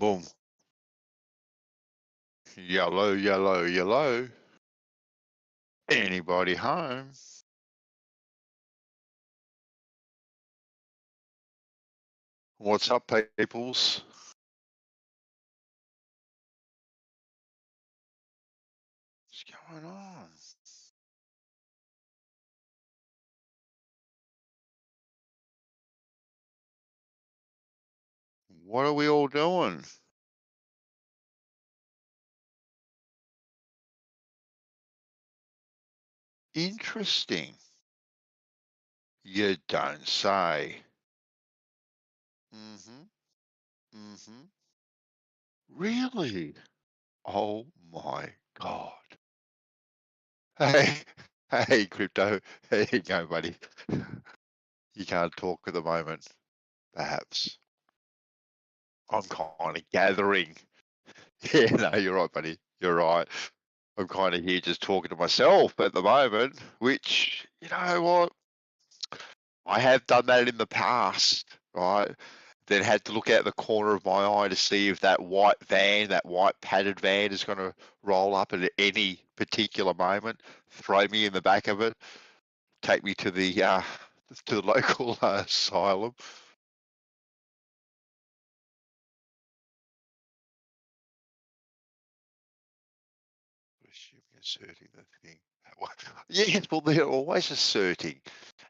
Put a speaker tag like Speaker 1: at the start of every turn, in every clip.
Speaker 1: Boom. Yellow, yellow, yellow. Anybody home? What's up, peoples? What's going on? What are we all doing? Interesting. You don't say. Mm-hmm. Really? Oh my God. Hey, hey, crypto. There you go, buddy. You can't talk at the moment, perhaps. I'm kind of gathering. Yeah, no, you're right, buddy. You're right. I'm kind of here just talking to myself at the moment, which, you know what? I have done that in the past, right? Then had to look out the corner of my eye to see if that white van, that white padded van is going to roll up at any particular moment, throw me in the back of it, take me to the local asylum. Assuming asserting the thing. Yes, well, they're always asserting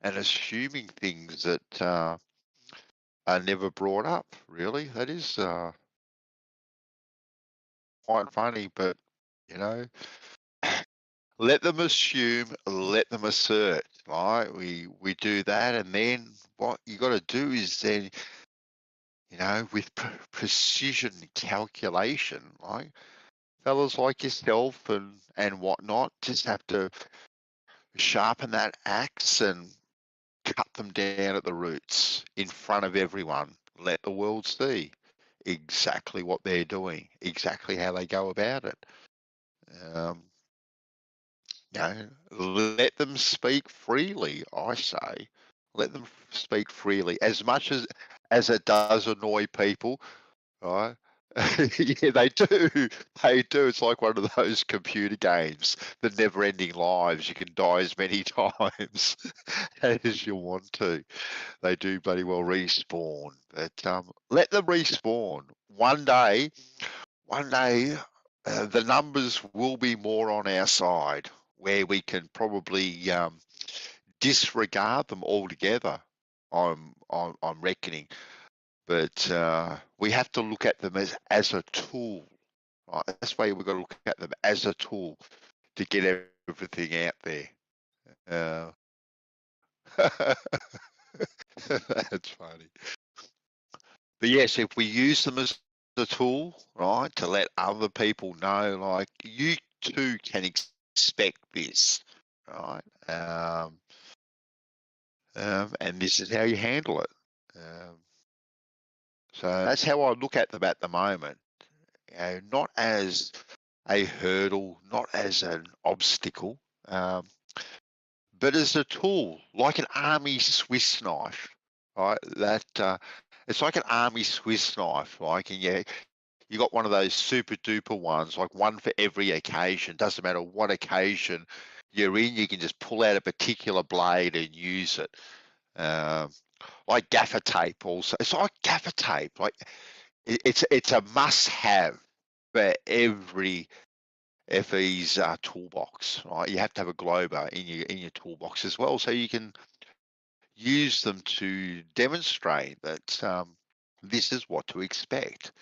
Speaker 1: and assuming things that are never brought up, really. That is quite funny, but, you know, let them assume, let them assert, right? We do that, and then what you got to do is then, you know, with precision calculation, like fellas like yourself and whatnot, just have to sharpen that axe and cut them down at the roots in front of everyone. Let the world see exactly what they're doing, exactly how they go about it. Um, you know, let them speak freely. I say, let them speak freely. As much as it does annoy people, right? Yeah, they do. They do. It's like one of those computer games, the never-ending lives. You can die as many times as you want to. They do bloody well respawn, but let them respawn. One day, the numbers will be more on our side, where we can probably disregard them altogether. I'm reckoning, but we have to look at them as a tool. Right? That's why we've got to look at them as a tool to get everything out there. Uh, that's funny. But yes, if we use them as a tool, right, to let other people know, like, you too can expect this, right? And this is how you handle it. Um, so that's how I look at them at the moment. You know, not as a hurdle, not as an obstacle, um, but as a tool, like an army Swiss knife, right? That it's like an army Swiss knife, like, and you got one of those super duper ones, like one for every occasion. Doesn't matter what occasion you're in, you can just pull out a particular blade and use it. Um, like gaffer tape, also. It's like gaffer tape. Like it's a must-have for every FE's toolbox. Right, you have to have a glober in your toolbox as well, so you can use them to demonstrate that this is what to expect.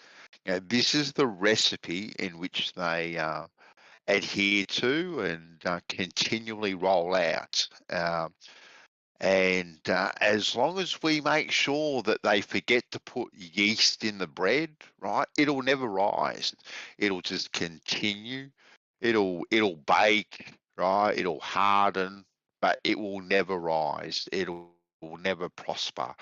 Speaker 1: This is the recipe in which they adhere to and continually roll out. And as long as we make sure that they forget to put yeast in the bread, right, it'll never rise. It'll just continue. It'll bake, right? It'll harden, but it will never rise. Will never prosper.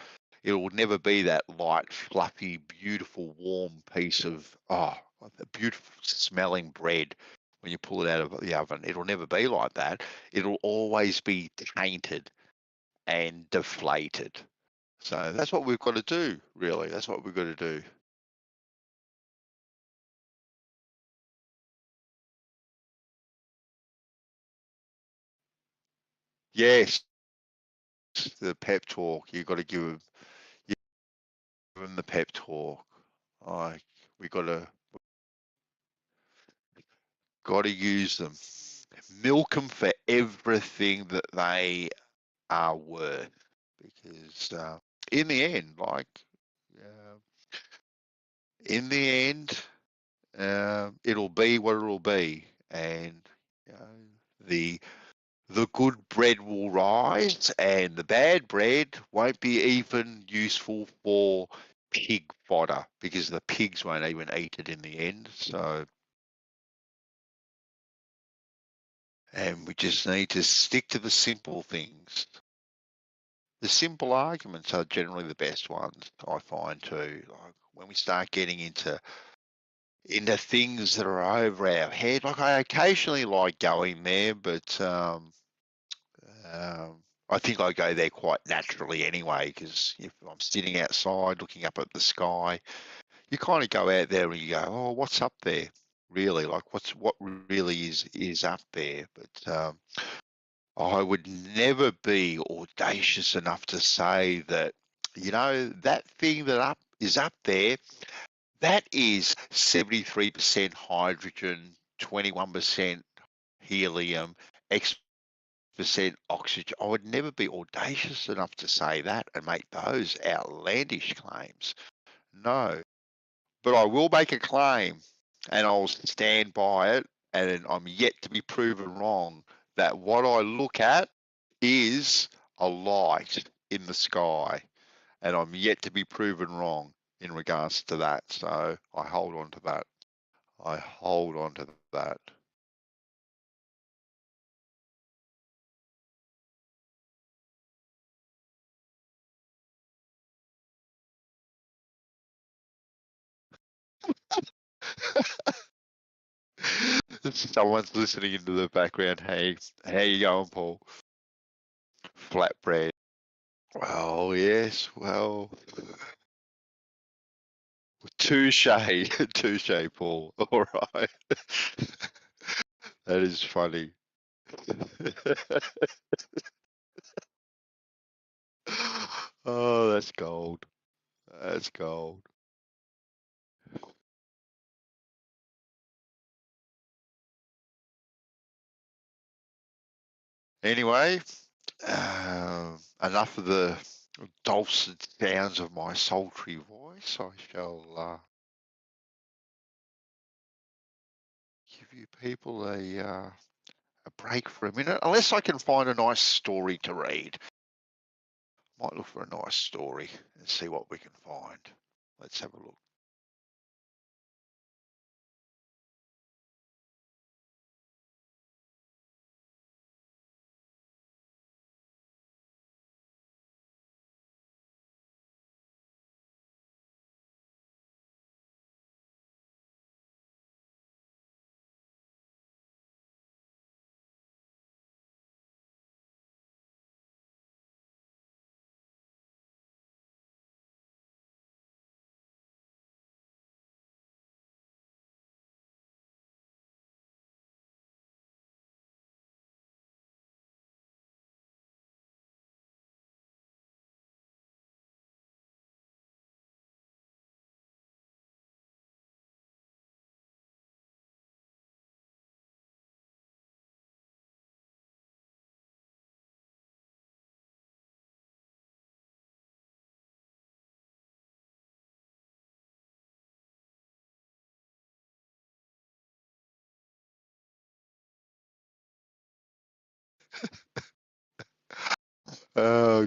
Speaker 1: It will never be that light, fluffy, beautiful, warm piece of the beautiful smelling bread when you pull it out of the oven. It'll never be like that. It'll always be tainted and deflated. So that's what we've got to do, really. That's what we've got to do. Yes, the pep talk. You got to give them the pep talk. Like we got to use them, milk them for everything that they are worth. Because in the end, uh, in the end, it'll be what it'll be, and you know, the the good bread will rise, and the bad bread won't be even useful for pig fodder because the pigs won't even eat it in the end. So, and we just need to stick to the simple things. The simple arguments are generally the best ones, I find too. Like when we start getting into things that are over our head, like I occasionally like going there, but I think I go there quite naturally anyway, because if I'm sitting outside looking up at the sky, you kind of go out there and you go, "Oh, what's up there?" Really, like what really is up there. But I would never be audacious enough to say that, that thing that is up there, that is 73% hydrogen, 21% helium, X% oxygen. I would never be audacious enough to say that and make those outlandish claims. No. But I will make a claim and I'll stand by it, and I'm yet to be proven wrong that what I look at is a light in the sky, and I'm yet to be proven wrong in regards to that. So I hold on to that. I hold on to that. Someone's listening into the background. Hey, how you going, Paul? Flatbread. Well, yes. Well, touche, touche, Paul. All right. That is funny. Oh, that's gold. That's gold. Anyway, enough of the dulcet sounds of my sultry voice. I shall give you people a break for a minute, unless I can find a nice story to read. Might look for a nice story and see what we can find. Let's have a look.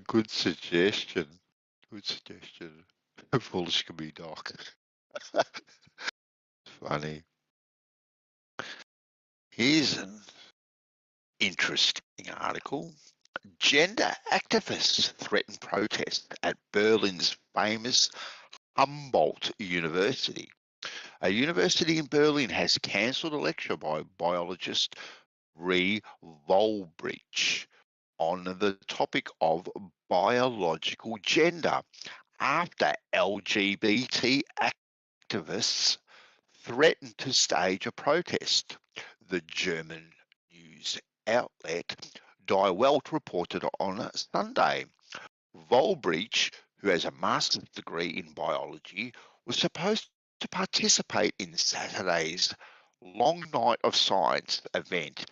Speaker 1: Good suggestion. Good suggestion. Foolish can be doc. Funny. Here's an interesting article. Gender activists threaten protest at Berlin's famous Humboldt University. A university in Berlin has cancelled a lecture by biologist Ree Volbrich on the topic of biological gender after LGBT activists threatened to stage a protest. The German news outlet Die Welt reported on Sunday. Volbreach, who has a master's degree in biology, was supposed to participate in Saturday's Long Night of Science event,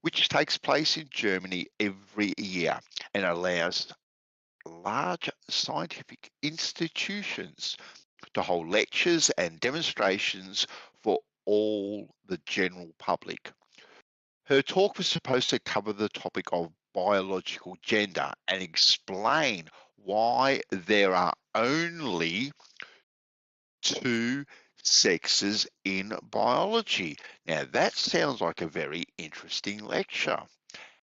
Speaker 1: which takes place in Germany every year and allows large scientific institutions to hold lectures and demonstrations for all the general public. Her talk was supposed to cover the topic of biological gender and explain why there are only two sexes in biology. Now, that sounds like a very interesting lecture.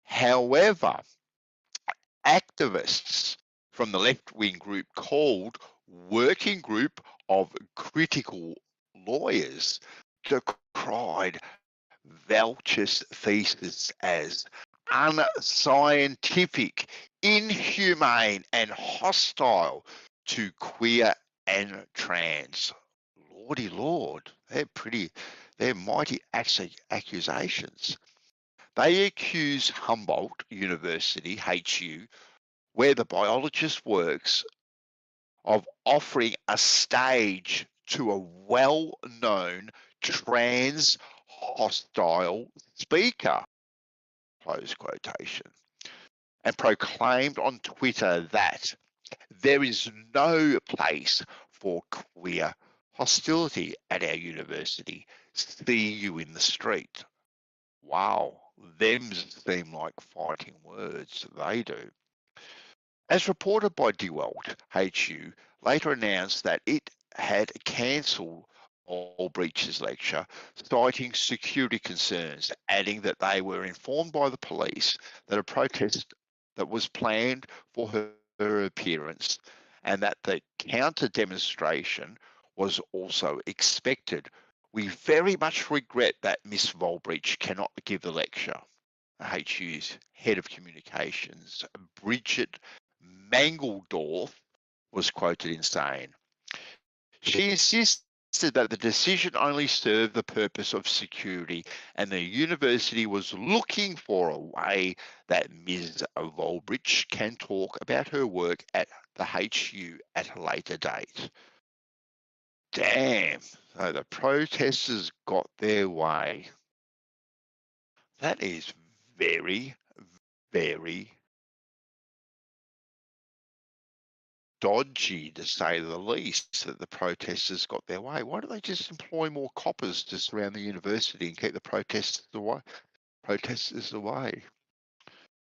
Speaker 1: However, activists from the left-wing group called Working Group of Critical Lawyers decried Velch's thesis as unscientific, inhumane, and hostile to queer and trans. Lordy Lord, they're mighty accusations. They accuse Humboldt University, HU, where the biologist works, of offering a stage to a well-known trans hostile speaker, close quotation, and proclaimed on Twitter that there is no place for queer hostility at our university. See you in the street. Wow, them seem like fighting words, they do. As reported by Die Welt, HU later announced that it had cancelled Allbreach's lecture, citing security concerns, adding that they were informed by the police that a protest that was planned for her appearance and that the counter demonstration was also expected. We very much regret that Miss Volbreach cannot give the lecture. HU's head of communications, Bridget Mangeldorf, was quoted in saying, she insisted that the decision only served the purpose of security and the university was looking for a way that Ms. Volbreach can talk about her work at the HU at a later date. Damn, so the protesters got their way. That is very, very dodgy, to say the least, that the protesters got their way. Why don't they just employ more coppers to surround the university and keep the protesters away?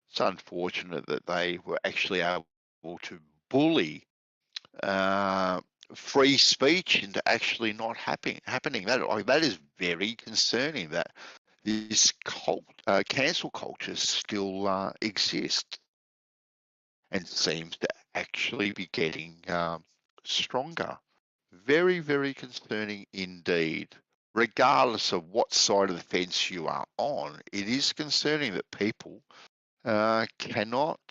Speaker 1: It's unfortunate that they were actually able to bully free speech into actually not happening. That is very concerning. That this cancel culture still exists and seems to actually be getting stronger. Very, very concerning indeed. Regardless of what side of the fence you are on, it is concerning that people cannot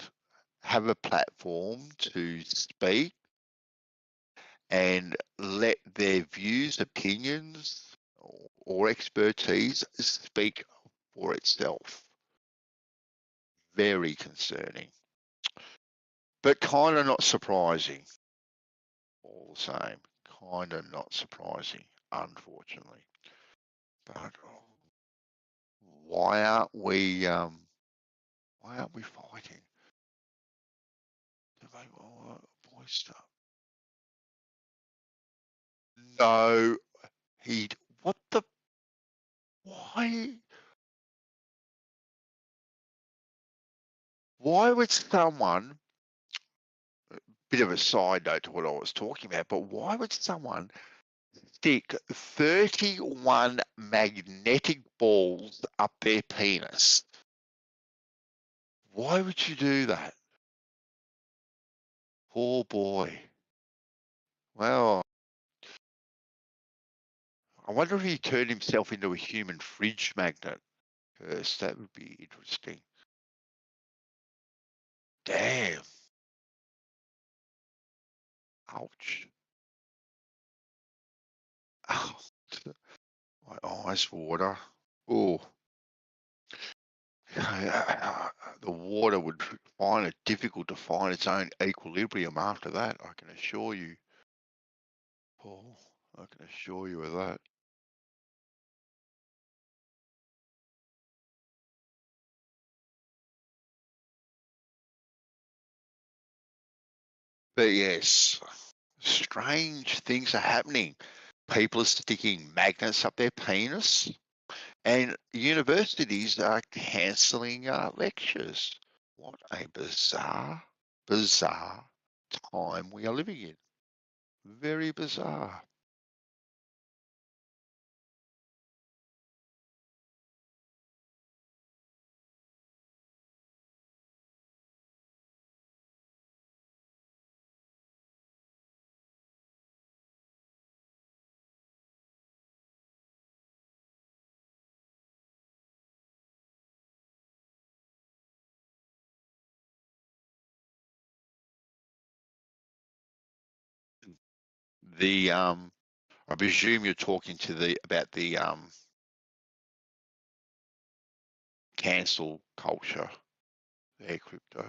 Speaker 1: have a platform to speak and let their views, opinions, or expertise speak for itself. Very concerning. But kind of not surprising. All the same, kind of not surprising, unfortunately. But why aren't we fighting to make our voice up? No, what the, why would someone, bit of a side note to what I was talking about, but why would someone stick 31 magnetic balls up their penis? Why would you do that? Poor boy. Well, I wonder if he turned himself into a human fridge magnet. Yes, that would be interesting. Damn. Ouch. Oh, my eyes water. Oh. the water would find it difficult to find its own equilibrium after that. I can assure you, Paul. I can assure you of that. But yes, strange things are happening. People are sticking magnets up their penis, and universities are cancelling lectures. What a bizarre, bizarre time we are living in. Very bizarre. The I presume you're talking to the about the cancel culture, their crypto.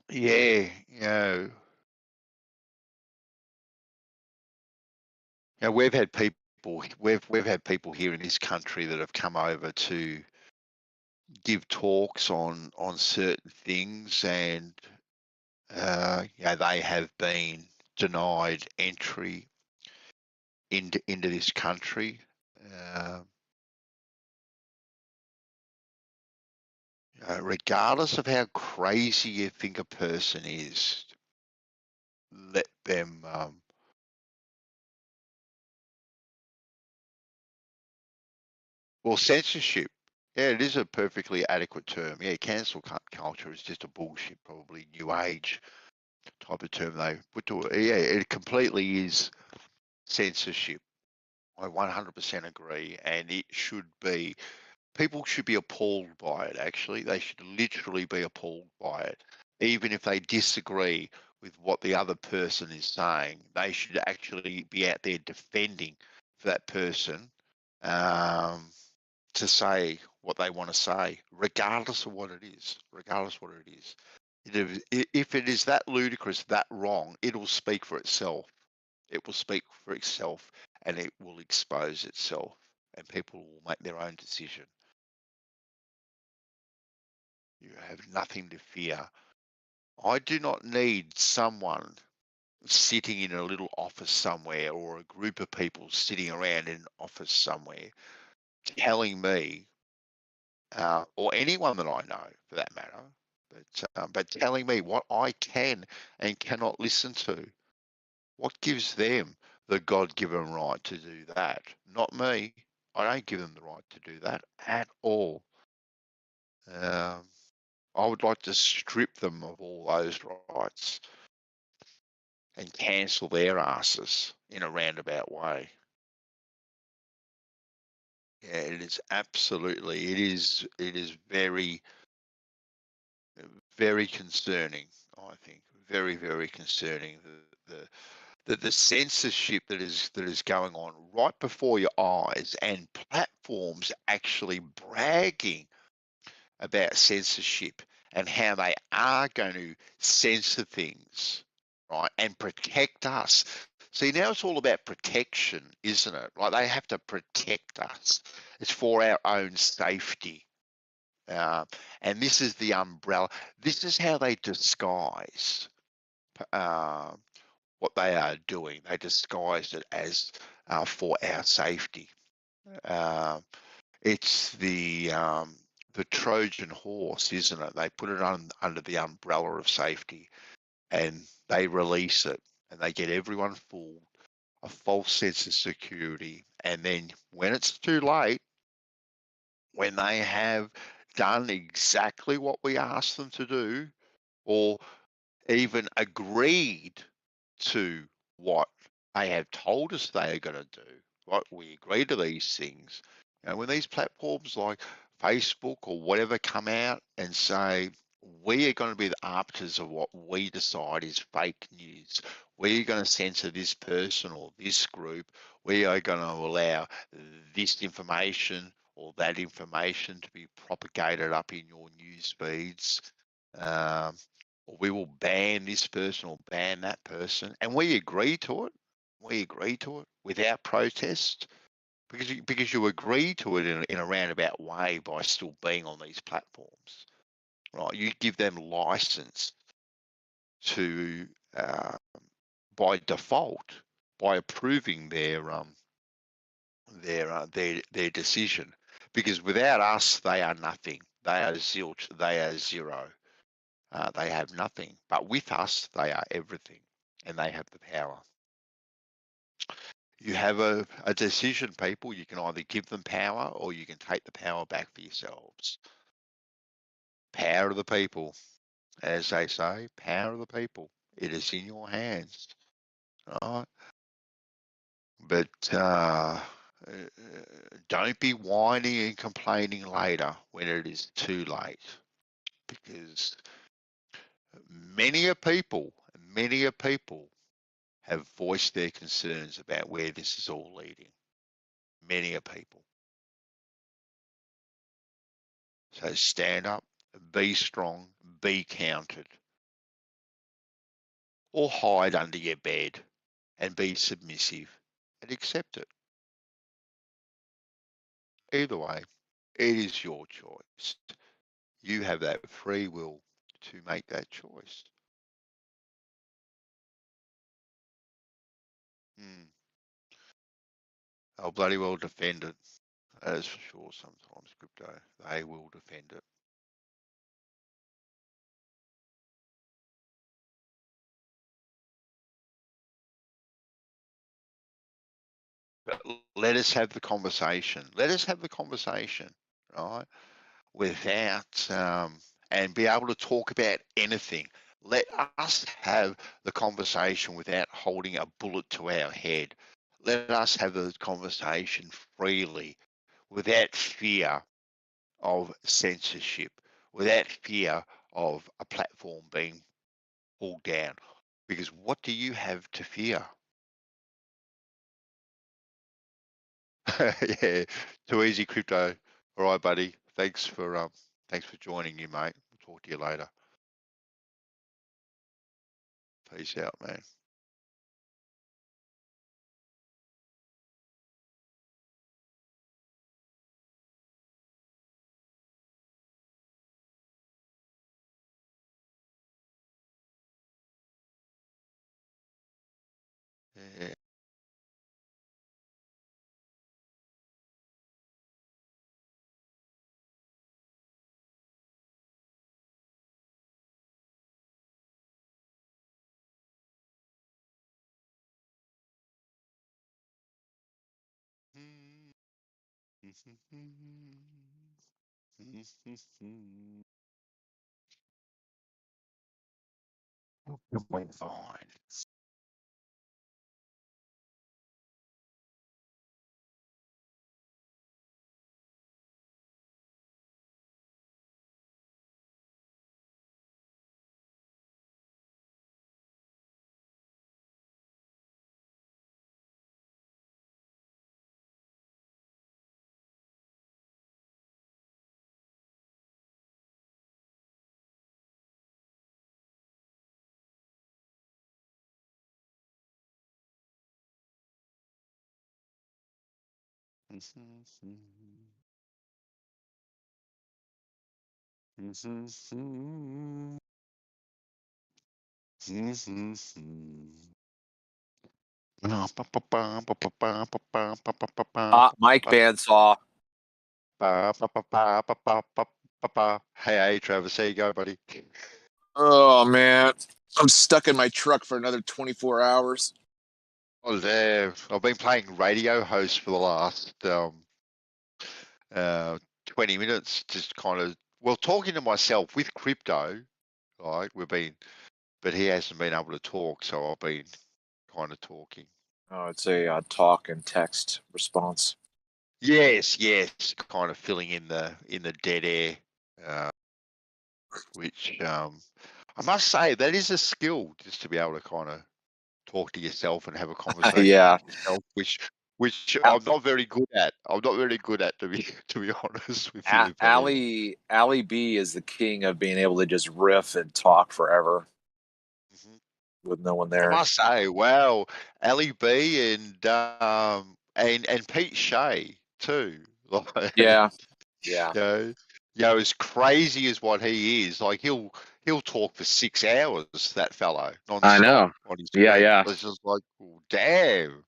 Speaker 1: Yeah, we've had people we've had people here in this country that have come over to give talks on certain things, and they have been denied entry into this country. Uh, Regardless of how crazy you think a person is, let them. Well, censorship. Yeah, it is a perfectly adequate term. Yeah, cancel culture is just a bullshit, probably new age type of term they put to it. Yeah, it completely is censorship. I 100% agree, and it should be. People should be appalled by it. Actually, they should literally be appalled by it, even if they disagree with what the other person is saying. They should actually be out there defending for that person. Um, to say what they want to say, regardless of what it is, regardless of what it is. If it is that ludicrous, that wrong, it'll speak for itself. It will speak for itself, and it will expose itself, and people will make their own decision. You have nothing to fear. I do not need someone sitting in a little office somewhere, or a group of people sitting around in an office somewhere telling me, or anyone that I know for that matter, but telling me what I can and cannot listen to. What gives them the God-given right to do that? Not me. I don't give them the right to do that at all. Um, I would like to strip them of all those rights and cancel their asses in a roundabout way. Yeah, it is absolutely. It is very, very concerning. I think very, very concerning. The censorship that is going on right before your eyes, and platforms actually bragging about censorship and how they are going to censor things, right, and protect us. See, now it's all about protection, isn't it? Like, they have to protect us. It's for our own safety. Uh, and this is the umbrella. This is how they disguise uh, what they are doing. They disguised it as for our safety. Uh, it's the Trojan horse, isn't it? They put it under the umbrella of safety, and they release it, and they get everyone fooled, a false sense of security. And then when it's too late, when they have done exactly what we asked them to do, or even agreed to what they have told us they are going to do, right? We agree to these things. When these platforms like Facebook or whatever come out and say, we are going to be the arbiters of what we decide is fake news. We are going to censor this person or this group. We are going to allow this information or that information to be propagated up in your news feeds. Or we will ban this person or ban that person. And we agree to it. We agree to it without protest because you agree to it in a roundabout way by still being on these platforms, right? You give them license to, by default, by approving their decision, because without us, they are nothing. They are zilch. They are zero. They have nothing. But with us, they are everything, and they have the power. You have a decision, people. You can either give them power or you can take the power back for yourselves. Power of the people, as they say, power of the people. It is in your hands. Right? But don't be whining and complaining later when it is too late, because many a people have voiced their concerns about where this is all leading. Many a people. So stand up, be strong, be counted, or hide under your bed and be submissive and accept it. Either way, it is your choice. You have that free will to make that choice. They'll bloody well defend it. That is for sure. Sometimes crypto, they will defend it. But let us have the conversation. Let us have the conversation, right? Without and be able to talk about anything. Let us have the conversation without holding a bullet to our head. Let us have the conversation freely, without fear of censorship, without fear of a platform being pulled down. Because what do you have to fear? Yeah, too easy, crypto. All right, buddy. Thanks for joining you, mate. We'll talk to you later. Peace out, man. Yeah. We're fine.
Speaker 2: Mike Bandsaw.
Speaker 1: Hey, Travis, how you go, buddy?
Speaker 2: Oh man, I'm stuck in my truck for another 24 hours.
Speaker 1: Oh, there. I've been playing radio host for the last 20 minutes, just kind of, well, talking to myself with crypto. Like but he hasn't been able to talk, so I've been kind of talking.
Speaker 2: Oh, it's a talk and text response.
Speaker 1: Yes, kind of filling in the dead air, which I must say that is a skill, just to be able to kind of talk to yourself and have a conversation
Speaker 2: Yeah.
Speaker 1: with yourself, which which I'm not very good at. I'm not very good at, to be honest with you. But
Speaker 2: Allie B is the king of being able to just riff and talk forever
Speaker 1: mhm.
Speaker 2: with no one
Speaker 1: I
Speaker 2: there.
Speaker 1: must say, wow, Ali B and Pete Shea too. Like,
Speaker 2: Yeah, yeah.
Speaker 1: as crazy as what he is, like he'll talk for 6 hours, that fellow,
Speaker 2: I
Speaker 1: non-stop
Speaker 2: know.
Speaker 1: on his
Speaker 2: Yeah,
Speaker 1: screen.
Speaker 2: yeah.
Speaker 1: It's just like, oh, damn.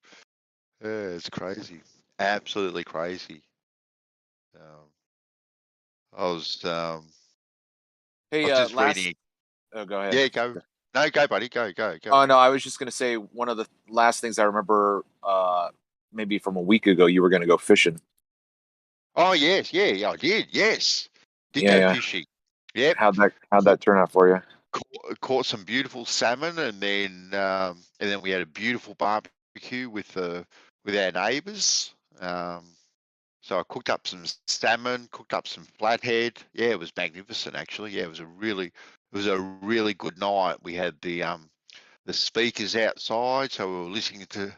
Speaker 1: Yeah, it's crazy. Absolutely crazy. Um, I was I
Speaker 2: Hey,
Speaker 1: was just
Speaker 2: last.
Speaker 1: reading.
Speaker 2: Oh, go ahead.
Speaker 1: Yeah, go. No, go, buddy. Go.
Speaker 2: Oh no, I was just gonna say one of the last things I remember, maybe from a week ago, you were gonna go fishing.
Speaker 1: Oh yes, yeah, I did. Yes, did
Speaker 2: Yeah,
Speaker 1: go
Speaker 2: yeah.
Speaker 1: fishing. Yep.
Speaker 2: How'd that turn out for you?
Speaker 1: Caught some beautiful salmon, and then we had a beautiful barbecue with our neighbours. So I cooked up some salmon, cooked up some flathead. Yeah, it was magnificent actually. Yeah, it was a really good night. We had the speakers outside, so we were listening to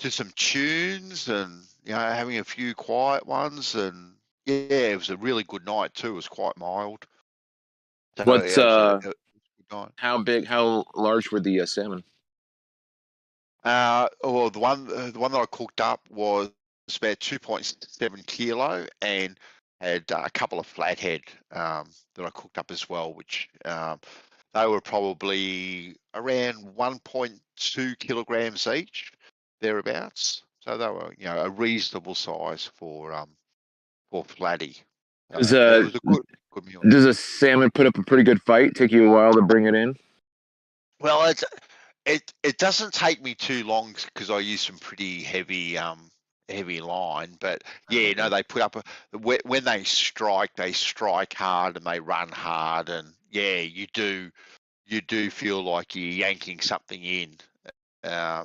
Speaker 1: some tunes, and having a few quiet ones, and yeah, it was a really good night too. It was quite mild. So
Speaker 2: What's
Speaker 1: yeah, it was a good night.
Speaker 2: how large were the salmon?
Speaker 1: Well, the one that I cooked up was about 2.7 kilo, and had a couple of flathead that I cooked up as well, which they were probably around 1.2 kilograms each, thereabouts. So they were, a reasonable size for flatty.
Speaker 2: Does
Speaker 1: Yeah, it was a good meal.
Speaker 2: does a salmon put up a pretty good fight? Take you a while to bring it in?
Speaker 1: Well, it doesn't take me too long because I use some pretty heavy line. But yeah, no,
Speaker 2: Okay.
Speaker 1: they put up when they strike hard and they run hard, and yeah, you do feel like you're yanking something in.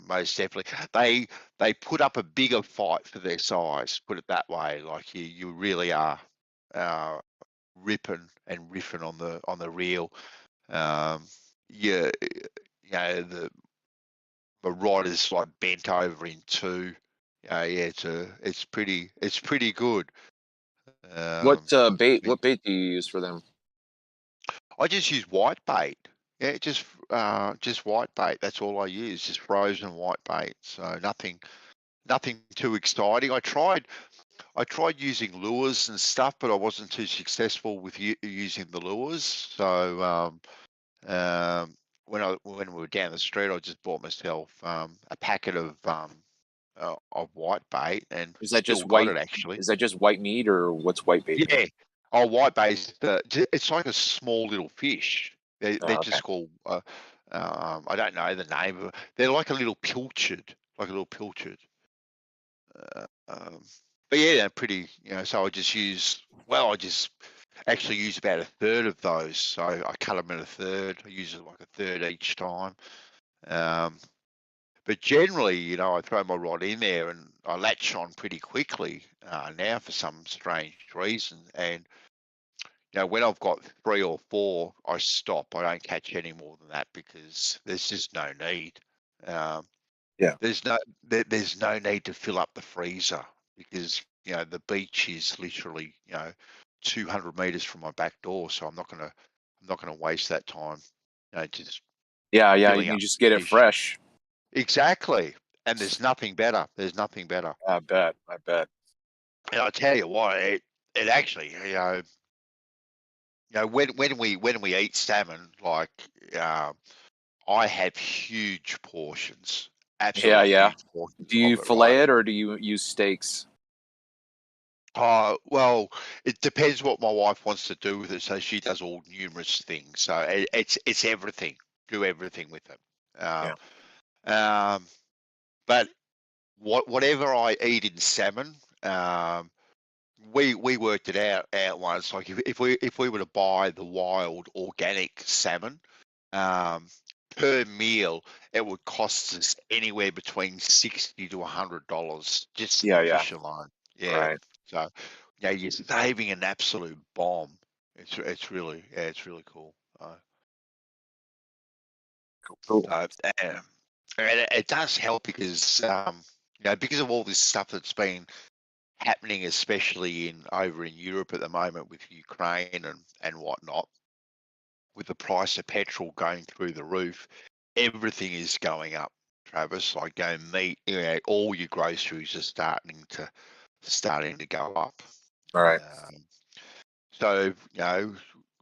Speaker 1: Most definitely, they put up a bigger fight for their size. Put it that way. Like you really are uh, ripping and riffing on the reel. Um, yeah, the rod is like bent over in two. Yeah, it's pretty good. Um,
Speaker 2: What bait do you use for them?
Speaker 1: I just use white bait. Yeah, just white bait. That's all I use. Just frozen white bait. So nothing too exciting. I tried using lures and stuff, but I wasn't too successful with using the lures. So when we were down the street, I just bought myself a packet of white bait, and
Speaker 2: Is that
Speaker 1: still
Speaker 2: just
Speaker 1: got
Speaker 2: white?
Speaker 1: it actually.
Speaker 2: Is that just white meat or what's white bait?
Speaker 1: Yeah. Oh, white bait. It's like a small little fish. They're
Speaker 2: Oh, okay.
Speaker 1: just called. I don't know the name of it. They're like a little pilchard, like a little pilchard. But yeah, they're pretty. So I just use. Well, I just actually use about a third of those. So I cut them in a third. I use it like a third each time. Um, But generally, I throw my rod in there and I latch on pretty quickly now for some strange reason. And when I've got three or four, I stop. I don't catch any more than that because there's just no need. Um,
Speaker 2: Yeah.
Speaker 1: there's no need to fill up the freezer because the beach is literally 200 meters from my back door, so I'm not gonna waste that time. Just
Speaker 2: Yeah, yeah. You
Speaker 1: filling
Speaker 2: can
Speaker 1: up
Speaker 2: just get it
Speaker 1: fish.
Speaker 2: fresh.
Speaker 1: Exactly. And there's nothing better. There's nothing better.
Speaker 2: I bet. I bet.
Speaker 1: And I tell you what, it actually, when we eat salmon, like I have huge portions,
Speaker 2: Yeah,
Speaker 1: absolutely
Speaker 2: yeah.
Speaker 1: huge portions
Speaker 2: Do you
Speaker 1: of it, right?
Speaker 2: fillet it or do you use steaks?
Speaker 1: Well, it depends what my wife wants to do with it. So she does all numerous things. So it's everything. Do everything with it.
Speaker 2: Yeah.
Speaker 1: Um, but whatever I eat in salmon, we worked it out once. Like if we were to buy the wild organic salmon, um, per meal, it would cost us anywhere between $60 to $100 just for
Speaker 2: Yeah,
Speaker 1: the
Speaker 2: yeah.
Speaker 1: fish alone. Yeah,
Speaker 2: Right.
Speaker 1: so you're saving an absolute bomb. It's really cool.
Speaker 2: Cool.
Speaker 1: So, And it does help because because of all this stuff that's been happening, especially over in Europe at the moment with Ukraine and whatnot, with the price of petrol going through the roof, everything is going up, Travis. Like meat, all your groceries are starting to go up.
Speaker 2: All right.
Speaker 1: So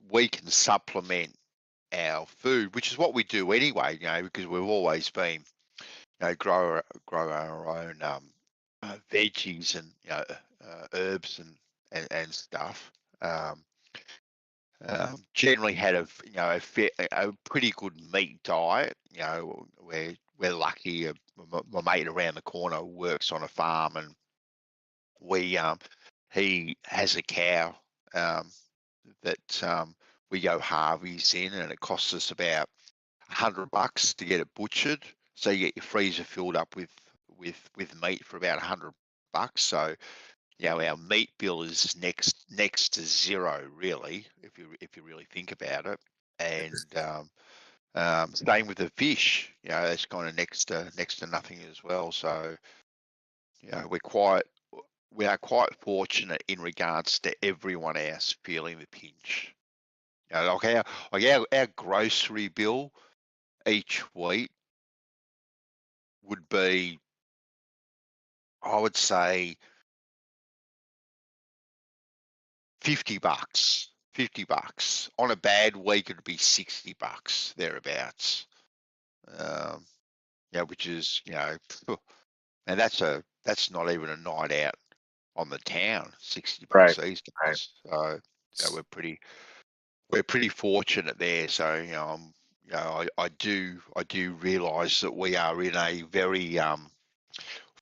Speaker 1: we can supplement our food, which is what we do anyway. Because we've always been grow our own veggies and herbs and stuff. Um, Generally had a pretty good meat diet. We're lucky. My mate around the corner works on a farm, and we he has a cow that we go harveys in, and it costs us about $100 to get it butchered. So you get your freezer filled up with meat for about $100. So our meat bill is next to zero, really, if you really think about it. And same with the fish. That's kind of next to nothing as well. So we are quite fortunate in regards to everyone else feeling the pinch. Our grocery bill each week would be, I would say, $50. $50 on a bad week, it'd be $60 thereabouts. Which is and that's not even a night out on the town. $60
Speaker 2: Right.
Speaker 1: these
Speaker 2: Right.
Speaker 1: days. So we're pretty fortunate there. So I do realise that we are in a very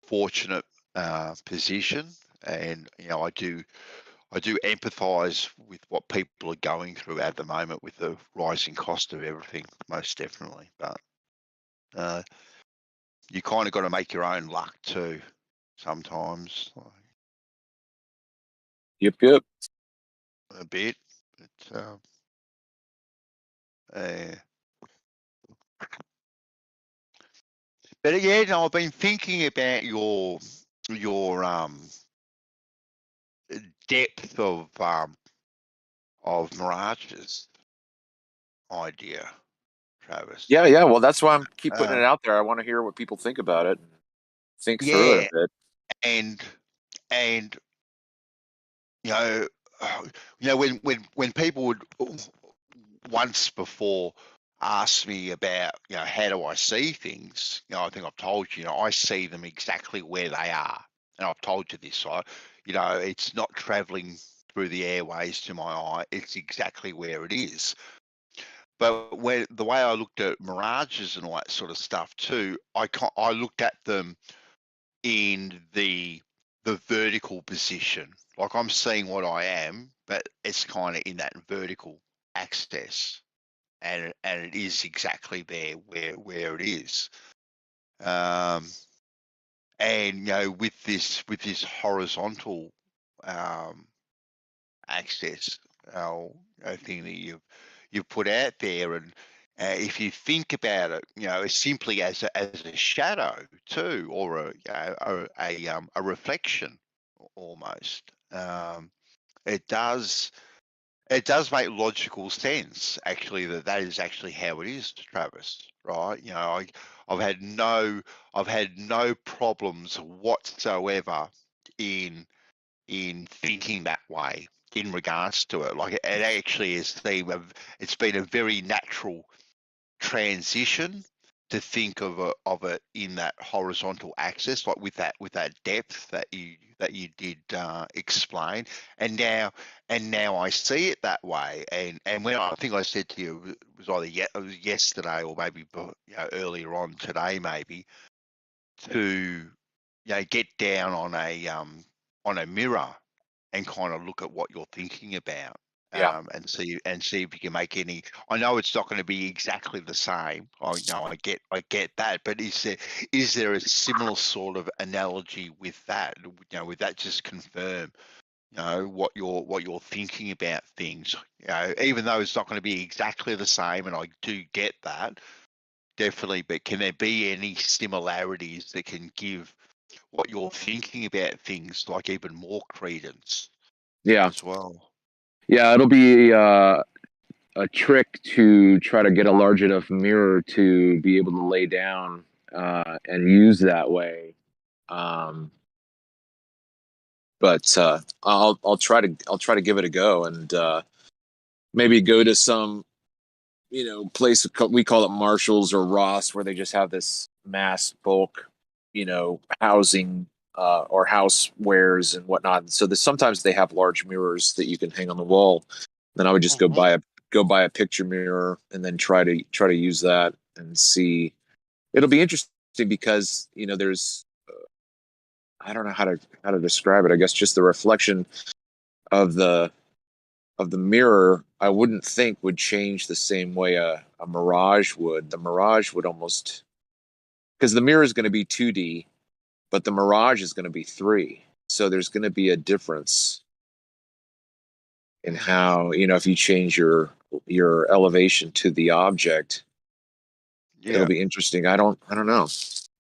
Speaker 1: fortunate position, and I do empathise with what people are going through at the moment with the rising cost of everything, most definitely. But you kind of got to make your own luck too, sometimes,
Speaker 2: Yep. Yep.
Speaker 1: a bit. But, uh, but again, I've been thinking about your depth of Mirage's idea, Travis.
Speaker 2: Yeah. Yeah. Well, that's why I'm keep putting
Speaker 1: Uh,
Speaker 2: it out there. I want to hear what people think about it and think through it
Speaker 1: yeah,
Speaker 2: a bit.
Speaker 1: and and you know, when people would once before ask me about how do I see things, I think I've told you, I see them exactly where they are, and I've told you this. It's not traveling through the airways to my eye; it's exactly where it is. But when the way I looked at mirages and all that sort of stuff too, I looked at them in the vertical position. Like I'm seeing what I am, but it's kind of in that vertical axis, and it is exactly there where it is. Um, and with this horizontal um, access thing that you've put out there, and if you think about it, it's simply as a shadow too, or a reflection almost. It does make logical sense, actually, that is actually how it is, Travis. Right? I've had no problems whatsoever in thinking that way in regards to it. Like it actually it's been a very natural transition to think of it in that horizontal axis, like with that depth that you did explain, and now I see it that way. And when I think I said to you, it was either it was yesterday or maybe earlier on today, maybe, to get down on a mirror and kind of look at what you're thinking about,
Speaker 2: Yeah.
Speaker 1: and see if you can make any. I know it's not going to be exactly the same. I know I get that, but is there a similar sort of analogy with that? With that just confirm what you're thinking about things. Even though it's not going to be exactly the same, and I do get that. definitely. But can there be any similarities that can give what you're thinking about things like even more credence
Speaker 2: Yeah.
Speaker 1: as well?
Speaker 2: Yeah, it'll be a trick to try to get a large enough mirror to be able to lay down and use that way. But I'll try to give it a go and maybe go to some place we call it Marshalls or Ross where they just have this mass bulk housing or housewares and whatnot. So sometimes they have large mirrors that you can hang on the wall. Then I would just
Speaker 1: Mhm.
Speaker 2: go buy a picture mirror and then try to use that and see. It'll be interesting because there's I don't know how to describe it. I guess just the reflection of the mirror, I wouldn't think would change the same way a Mirage would. The Mirage would almost, because the mirror is going to be 2D, but the Mirage is going to be 3. So there's going to be a difference in
Speaker 1: Mm.
Speaker 2: how, if you change your elevation to the object, it'll
Speaker 1: Yeah.
Speaker 2: be interesting. I don't know.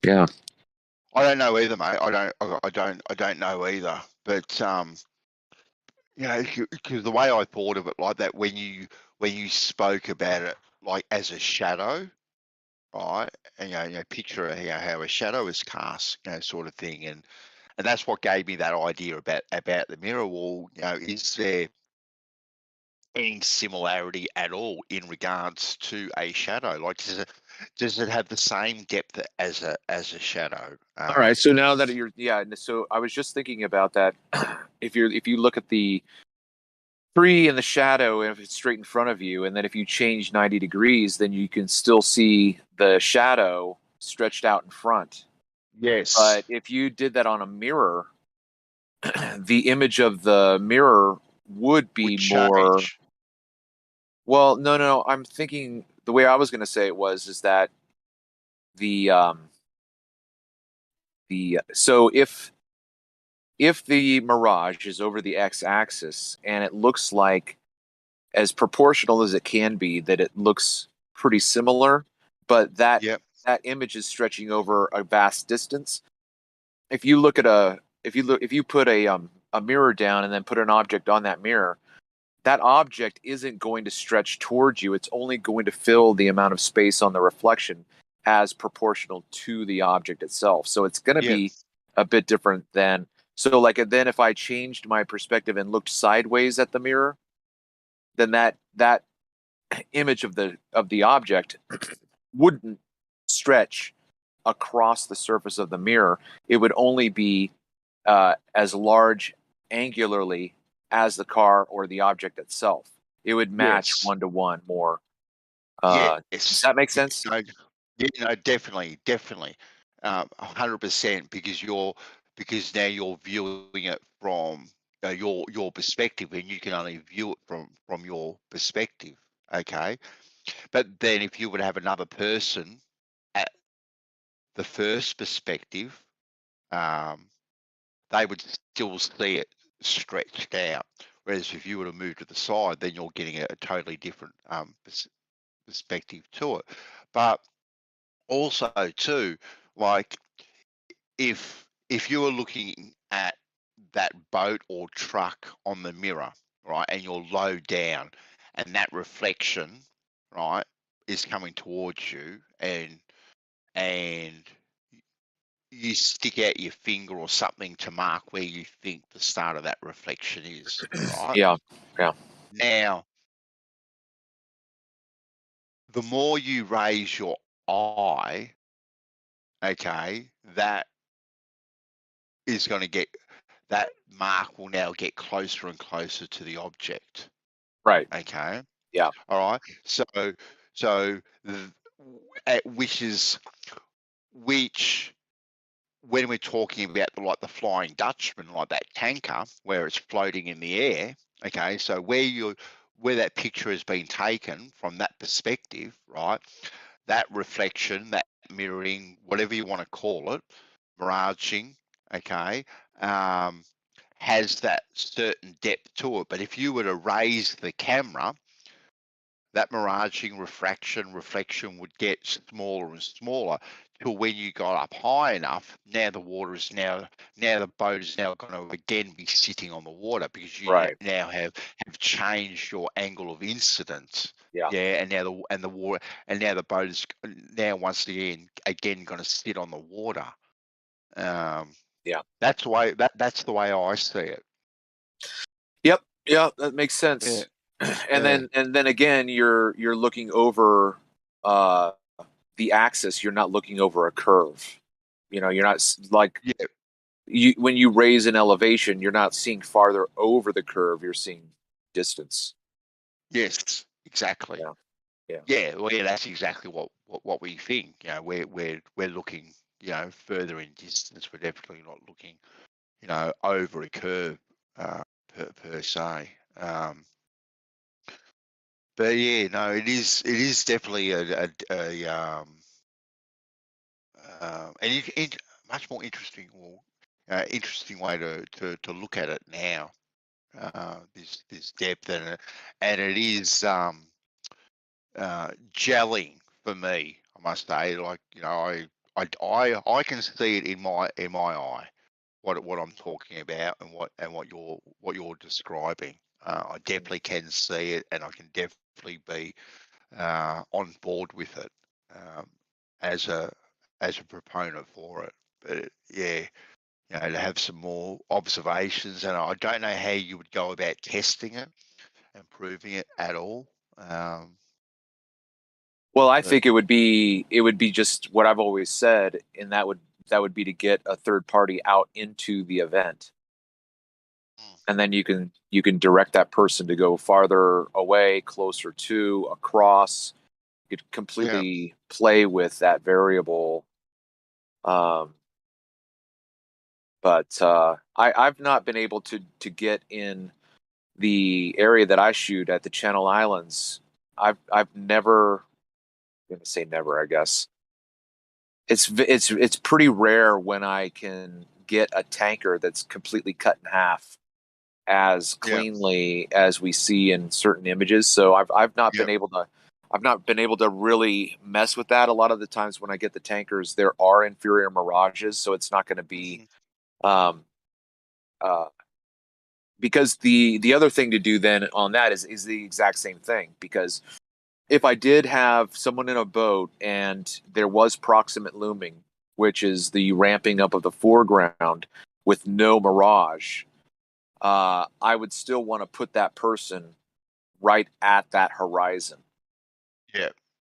Speaker 2: Yeah.
Speaker 1: I don't know either, mate. I don't know either. But because the way I thought of it like that when you spoke about it like as a shadow, right? And picture how a shadow is cast, sort of thing, and that's what gave me that idea about the mirror wall. Is there any similarity at all in regards to a shadow? Like, does it have the same depth as a shadow?
Speaker 2: All right. So now that so I was just thinking about that. If you look at the tree in the shadow, if it's straight in front of you, and then if you change 90 degrees, then you can still see the shadow stretched out in front.
Speaker 1: Yes,
Speaker 2: But if you did that on a mirror, the image of the mirror would
Speaker 1: would
Speaker 2: be more.
Speaker 1: change.
Speaker 2: Well, no. I'm thinking the way I was going to say it is that the so if the mirage is over the x-axis and it looks like as proportional as it can be that it looks pretty similar, but
Speaker 1: Yep.
Speaker 2: that image is stretching over a vast distance. If you look at if you put a mirror down and then put an object on that mirror, that object isn't going to stretch towards you. It's only going to fill the amount of space on the reflection as proportional to the object itself. So it's going to
Speaker 1: Yep.
Speaker 2: be a bit different than so like then if I changed my perspective and looked sideways at the mirror, then that image of the object wouldn't stretch across the surface of the mirror. It would only be as large angularly as the car or the object itself. It would match
Speaker 1: Yes.
Speaker 2: 1-to-1 more. Does
Speaker 1: Yes.
Speaker 2: that make sense?
Speaker 1: No, yeah, no, definitely, definitely, 100%, because now you're viewing it from your perspective, and you can only view it from your perspective. Okay, but then if you would have another person at the first perspective, um, they would still see it stretched out. Whereas if you were to move to the side, then you're getting a totally different perspective to it. But also too, like if you were looking at that boat or truck on the mirror, right, and you're low down, and that reflection, right, is coming towards you, and you stick out your finger or something to mark where you think the start of that reflection is, right?
Speaker 2: Yeah, yeah,
Speaker 1: Now, the more you raise your eye, okay, that is going to get that mark will now get closer and closer to the object.
Speaker 2: right.
Speaker 1: Okay.
Speaker 2: Yeah,
Speaker 1: All right. So which is which when we're talking about like the Flying Dutchman, like that tanker where it's floating in the air. Okay. So where that picture has been taken from that perspective, right? That reflection, that mirroring, whatever you want to call it, miraging, okay, um, has that certain depth to it. But if you were to raise the camera, that miraging, reflection would get smaller and smaller till when you got up high enough. Now the water is now the boat is now going to again be sitting on the water because you
Speaker 2: Right.
Speaker 1: now have changed your angle of incidence.
Speaker 2: Yeah.
Speaker 1: Yeah, and now the water and now the boat is now once again going to sit on the water.
Speaker 2: Yeah.
Speaker 1: That's the way I see it.
Speaker 2: Yep. Yeah, that makes
Speaker 1: Yeah.
Speaker 2: sense. And
Speaker 1: Yeah.
Speaker 2: then again, you're looking over the axis. You're not looking over a curve. You know, you're not like
Speaker 1: Yeah.
Speaker 2: when you raise an elevation, you're not seeing farther over the curve. You're seeing distance.
Speaker 1: Yes. Exactly.
Speaker 2: Yeah. Yeah.
Speaker 1: Yeah, well, yeah, that's exactly what we think. You know, we're looking, further in distance. We're definitely not looking, over a curve per se. But yeah, no, it is definitely much more interesting or interesting way to look at it now. This depth and it is gelling for me. I must say, like I can see it in my eye what I'm talking about and what you're describing. I definitely can see it, and I can definitely be on board with it um, as a proponent for it. But yeah, to have some more observations, and I don't know how you would go about testing it and proving it at all.
Speaker 2: Well, I
Speaker 1: But
Speaker 2: think it would be just what I've always said, and that would be to get a third party out into the event, and then you can direct that person to go farther away, closer to, across. You could
Speaker 1: yeah,
Speaker 2: completely play with that variable. Um, but I've not been able to get in the area that I shoot at the Channel Islands. I've never, I'm gonna say never, I guess. It's pretty rare when I can get a tanker that's completely cut in half as
Speaker 1: yeah,
Speaker 2: cleanly as we see in certain images. So I've not
Speaker 1: yeah,
Speaker 2: been able to really mess with that. A lot of the times when I get the tankers, there are inferior mirages, so it's not going to be
Speaker 1: mhm,
Speaker 2: um, uh, because the other thing to do then on that is the exact same thing. Because if I did have someone in a boat and there was proximate looming, which is the ramping up of the foreground with no mirage, I would still want to put that person right at that horizon.
Speaker 1: yeah,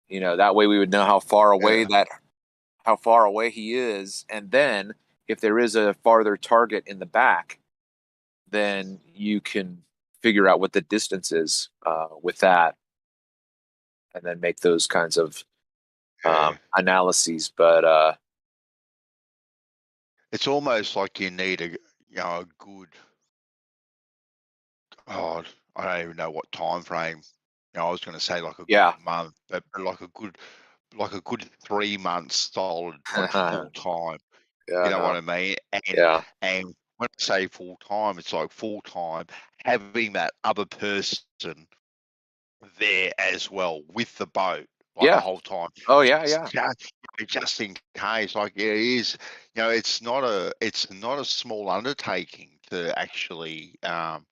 Speaker 2: You know, that way we would know
Speaker 1: yeah,
Speaker 2: how far away he is, and then if there is a farther target in the back, then you can figure out what the distance is with that, and then make those kinds of
Speaker 1: yeah.
Speaker 2: analyses. But
Speaker 1: It's almost like you need a good. Oh, I don't even know what time frame. I was going to say like a good
Speaker 2: yeah,
Speaker 1: month, but like a good 3 months solid, like full time. You
Speaker 2: yeah,
Speaker 1: know what
Speaker 2: no,
Speaker 1: I mean?
Speaker 2: yeah,
Speaker 1: And when I say full time, it's like full time having that other person there as well with the boat, like the
Speaker 2: yeah,
Speaker 1: whole time,
Speaker 2: oh yeah,
Speaker 1: just,
Speaker 2: yeah,
Speaker 1: just in case. Like it is, it's not a small undertaking to actually um,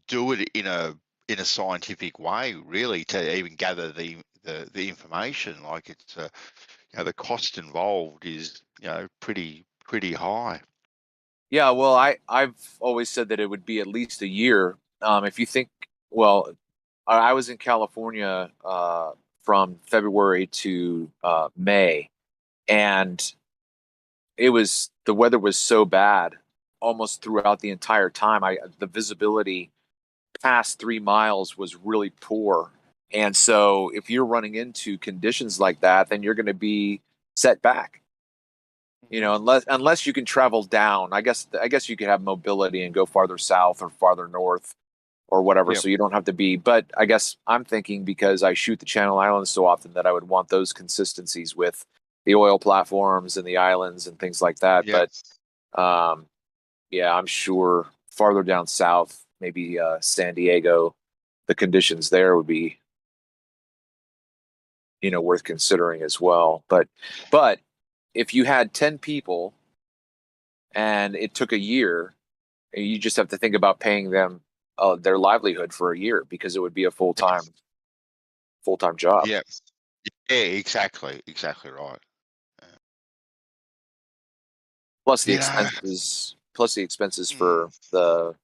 Speaker 1: do it in a scientific way, really, to even gather the information. Like it's the cost involved is pretty high.
Speaker 2: yeah. Well, I've always said that it would be at least a year. If you think, well, I was in California from February to May, and the weather was so bad almost throughout the entire time. The visibility past 3 miles was really poor, and so if you're running into conditions like that, then you're going to be set back. You
Speaker 1: Mhm.
Speaker 2: know, unless you can travel down. I guess you could have mobility and go farther south or farther north or whatever,
Speaker 1: Yep.
Speaker 2: so you don't have to be. But I guess I'm thinking because I shoot the Channel Islands so often that I would want those consistencies with the oil platforms and the islands and things like that.
Speaker 1: Yep.
Speaker 2: But um, yeah, I'm sure farther down south, maybe San Diego, the conditions there would be, worth considering as well. But if you had 10 people and it took a year, you just have to think about paying them their livelihood for a year, because it would be a full-time job.
Speaker 1: Yeah, yeah, exactly right.
Speaker 2: Plus the
Speaker 1: You know,
Speaker 2: expenses for the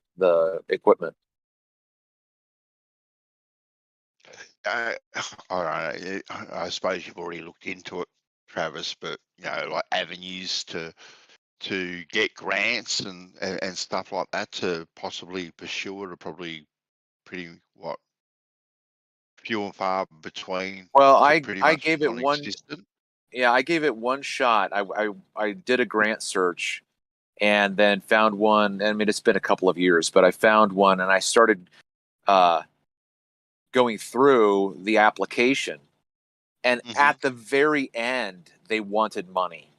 Speaker 2: equipment.
Speaker 1: I don't know. I suppose you've already looked into it, Travis, but like avenues to get grants and stuff like that to possibly pursue it are probably pretty few and far between
Speaker 2: Well,
Speaker 1: to
Speaker 2: I
Speaker 1: pretty
Speaker 2: I
Speaker 1: much
Speaker 2: gave it one.
Speaker 1: non-existent.
Speaker 2: Yeah, I gave it one shot. I did a grant search and then found one. I mean, it's been a couple of years, but I found one and I started going through the application. And at the very end, they wanted money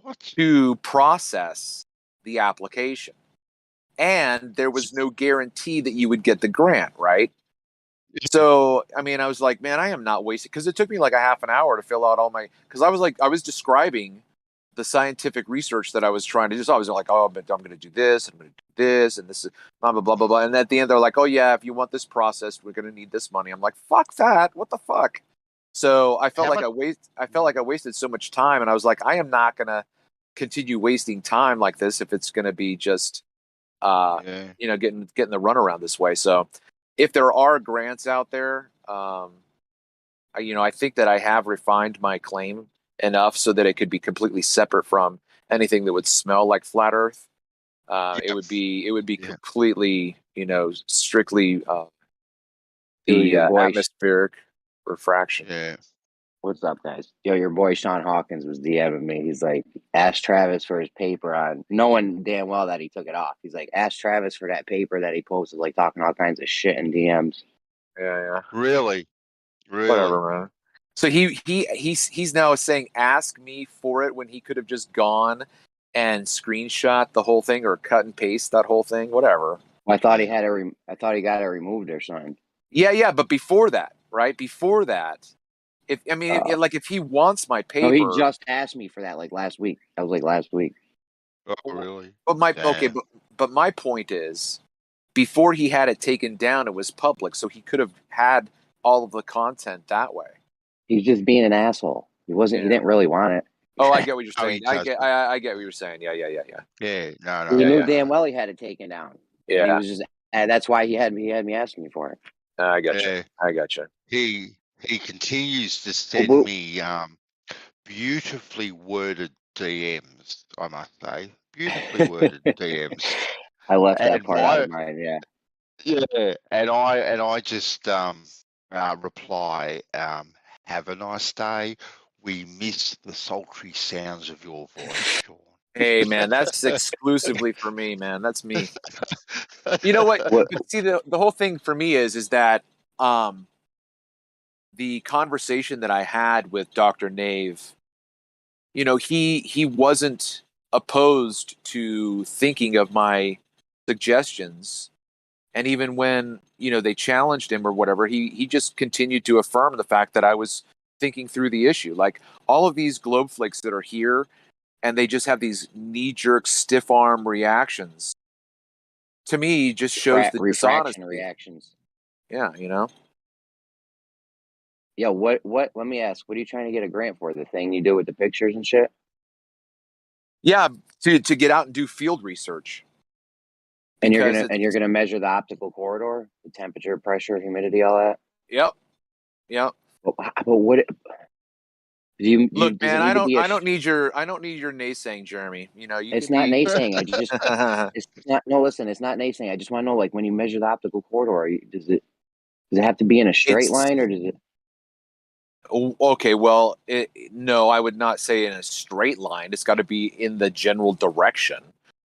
Speaker 1: What?
Speaker 2: to process the application. And there was no guarantee that you would get the grant, right? So, I mean, I was like, man, I am not wasting, because it took me like a half an hour to fill out all my, because I was describing the scientific research that I was trying to do. So I was like, oh, but I'm going to do this, and I'm going to do this, and this is blah, blah, blah, blah, blah. And at the end, they're like, oh, yeah, if you want this processed, we're going to need this money. I'm like, fuck that. What the fuck? So I felt
Speaker 1: How
Speaker 2: like
Speaker 1: much?
Speaker 2: I felt like I wasted so much time. And I was like, I am not going to continue wasting time like this if it's going to be just,
Speaker 1: Yeah.
Speaker 2: getting the runaround this way. So if there are grants out there, I think that I have refined my claim enough so that it could be completely separate from anything that would smell like flat Earth. It
Speaker 1: Yeah.
Speaker 2: would be
Speaker 1: Yeah.
Speaker 2: completely, strictly
Speaker 3: Dude,
Speaker 2: the
Speaker 3: your boy,
Speaker 2: atmospheric refraction.
Speaker 1: Yeah.
Speaker 3: what's up, guys? Yo, your boy Sean Hawkins was DMing me. He's like, ask Travis for his paper on, knowing damn well that he took it off. He's like, ask Travis for that paper that he posted, like talking all kinds of shit in DMs.
Speaker 2: Yeah.
Speaker 1: Really.
Speaker 2: Whatever, man. So he's now saying ask me for it when he could have just gone and screenshot the whole thing or cut and paste that whole thing, whatever.
Speaker 3: I thought he had it. I thought he got it removed or something.
Speaker 2: Yeah, but before that, right? Before that, if he wants my paper,
Speaker 3: No, he just asked me for that like last week. That was like last week.
Speaker 1: Oh, really?
Speaker 2: But my point is, before he had it taken down, it was public, so he could have had all of the content that way.
Speaker 3: He's just being an asshole. He wasn't.
Speaker 2: Yeah.
Speaker 3: He didn't really want it.
Speaker 2: Oh, I get what you're
Speaker 1: Oh,
Speaker 2: saying.
Speaker 1: he
Speaker 2: I
Speaker 1: does.
Speaker 2: get what you're saying. Yeah.
Speaker 1: Yeah. No.
Speaker 3: He knew
Speaker 2: yeah.
Speaker 3: damn well he had it taken down. And he
Speaker 2: Yeah.
Speaker 3: was just. And that's why he had me asking me for it.
Speaker 2: I got you.
Speaker 1: Yeah.
Speaker 2: I got you.
Speaker 1: He continues to send me beautifully worded DMs. I must say, beautifully worded DMs.
Speaker 3: I left that
Speaker 1: And
Speaker 3: part out of mine. Yeah.
Speaker 1: Yeah, and I just reply, have a nice day. We miss the sultry sounds of your voice, Sean.
Speaker 2: Hey, man, that's exclusively for me, man. That's me. You know what? But see, the whole thing for me is that the conversation that I had with Dr. Nave, he wasn't opposed to thinking of my suggestions. And even when, they challenged him or whatever, he just continued to affirm the fact that I was thinking through the issue. Like all of these globe flakes that are here, and they just have these knee-jerk, stiff-arm reactions. To me, just shows the
Speaker 3: refraction
Speaker 2: dishonesty.
Speaker 3: reactions.
Speaker 2: Yeah,
Speaker 3: Yeah, what? Let me ask. What are you trying to get a grant for? The thing you do with the pictures and shit?
Speaker 2: Yeah, to get out and do field research.
Speaker 3: And you're gonna measure the optical corridor, the temperature, pressure, humidity, all that.
Speaker 2: Yep.
Speaker 3: But what?
Speaker 2: Look, man, I don't need your naysaying, Jeremy.
Speaker 3: It's not naysaying. It's not. No, listen, it's not naysaying. I just want to know, like, when you measure the optical corridor, does it have to be in a straight line, or does it?
Speaker 2: Okay, well, no, I would not say in a straight line. It's got to be in the general direction,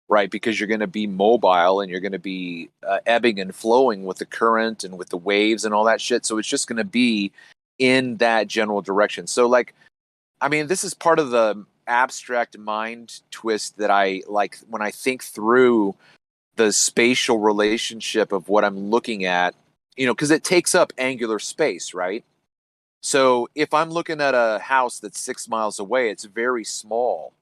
Speaker 2: right? Because you're going to be mobile and you're going to be ebbing and flowing with the current and with the waves and all that shit. So it's just going to be in that general direction. So, like, I mean, this is part of the abstract mind twist that I like when I think through the spatial relationship of what I'm looking at, you know, because it takes up angular space, right? So if I'm looking at a house that's 6 miles away, it's very small.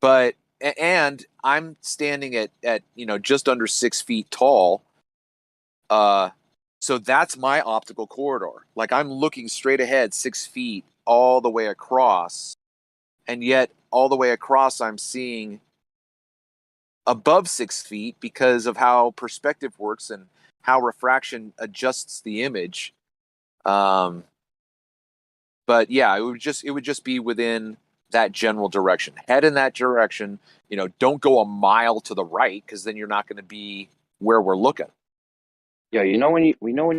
Speaker 2: But and I'm standing at you know, just under 6 feet tall. So that's my optical corridor. Like I'm looking straight ahead 6 feet all the way across, and yet all the way across I'm seeing above 6 feet because of how perspective works and how refraction adjusts the image. But yeah, it would just be within that general direction. Head in that direction. You know, don't go a mile to the right because then you're not going to be where we're looking.
Speaker 3: Yeah, you know when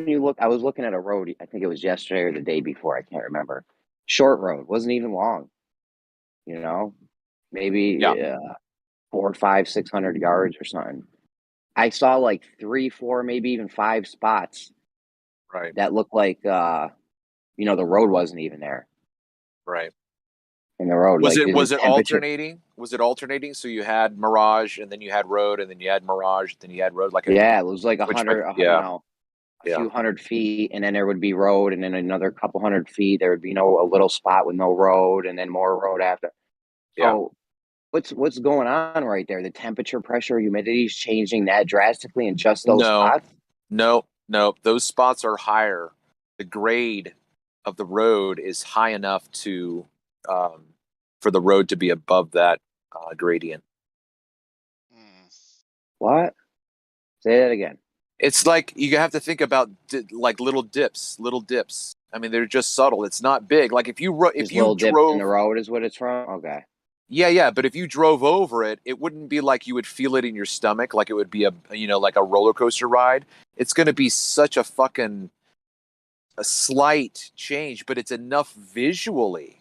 Speaker 3: you look, I was looking at a road. I think it was yesterday or the day before. I can't remember. Short road, wasn't even long. You know, maybe
Speaker 2: Yeah.
Speaker 3: 4, 5, 600 yards or something. I saw like 3, 4, maybe even 5 spots
Speaker 2: Right.
Speaker 3: that looked like you know, the road wasn't even there.
Speaker 2: Right.
Speaker 3: In the road,
Speaker 2: Was
Speaker 3: like
Speaker 2: it
Speaker 3: the temperature.
Speaker 2: alternating? Was it alternating? So you had mirage, and then you had road, and then you had mirage, then you had road. Like
Speaker 3: Yeah, it was like
Speaker 2: which
Speaker 3: 100, you
Speaker 2: yeah,
Speaker 3: know, a
Speaker 2: yeah,
Speaker 3: few 100 feet, and then there would be road, and then another couple 100 feet there would be a little spot with no road, and then more road after.
Speaker 2: yeah.
Speaker 3: So what's going on right there? The temperature, pressure, humidity is changing that drastically in just those
Speaker 2: No,
Speaker 3: spots.
Speaker 2: no. Those spots are higher. The grade of the road is high enough to for the road to be above that gradient.
Speaker 3: What? Say that again.
Speaker 2: It's like you have to think about like little dips, little dips. I mean, they're just subtle. It's not big. Like if
Speaker 3: Just
Speaker 2: you
Speaker 3: little dips in the
Speaker 2: drove,
Speaker 3: road is what it's from. Okay.
Speaker 2: yeah. But if you drove over it, it wouldn't be like you would feel it in your stomach, like it would be a you know like a roller coaster ride. It's going to be such a fucking a slight change, but it's enough visually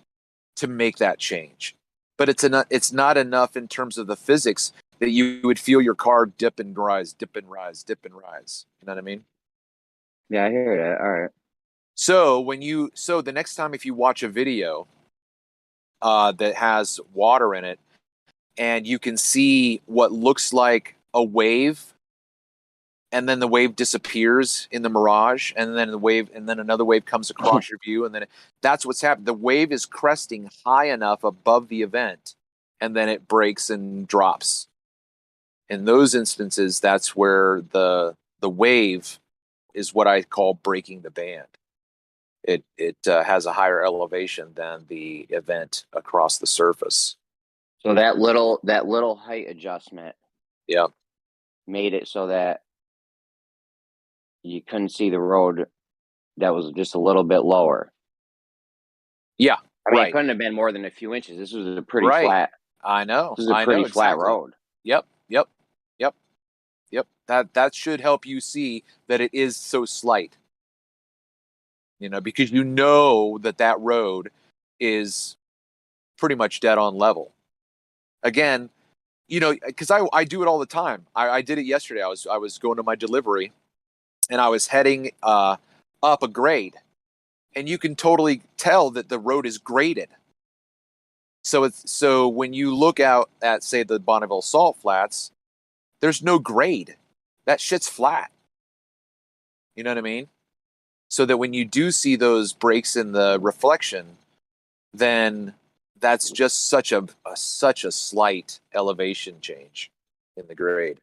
Speaker 2: to make that change. But it's not enough in terms of the physics that you would feel your car dip and rise, dip and rise, dip and rise. You know what I mean?
Speaker 3: Yeah, I hear that. All right.
Speaker 2: So the next time if you watch a video that has water in it and you can see what looks like a wave and then the wave disappears in the mirage and then another wave comes across your view and then that's what's happened. The wave is cresting high enough above the event and then it breaks and drops. In those instances, that's where the wave is what I call breaking the band. It has a higher elevation than the event across the surface.
Speaker 3: So that little height adjustment
Speaker 2: Yeah.
Speaker 3: made it so that you couldn't see the road that was just a little bit lower.
Speaker 2: Yeah.
Speaker 3: I mean, it
Speaker 2: Right.
Speaker 3: couldn't have been more than a few inches. This was a pretty
Speaker 2: Right.
Speaker 3: flat.
Speaker 2: I know.
Speaker 3: This is a pretty flat
Speaker 2: exactly.
Speaker 3: road.
Speaker 2: Yep. That should help you see that it is so slight. You know, because you know that road is pretty much dead on level. Again, you know, because I do it all the time. I did it yesterday. I was going to my delivery, and I was heading up a grade, and you can totally tell that the road is graded. So when you look out at say the Bonneville Salt Flats, there's no grade. That shit's flat. You know what I mean? So that when you do see those breaks in the reflection, then that's just such a slight elevation change in the grade.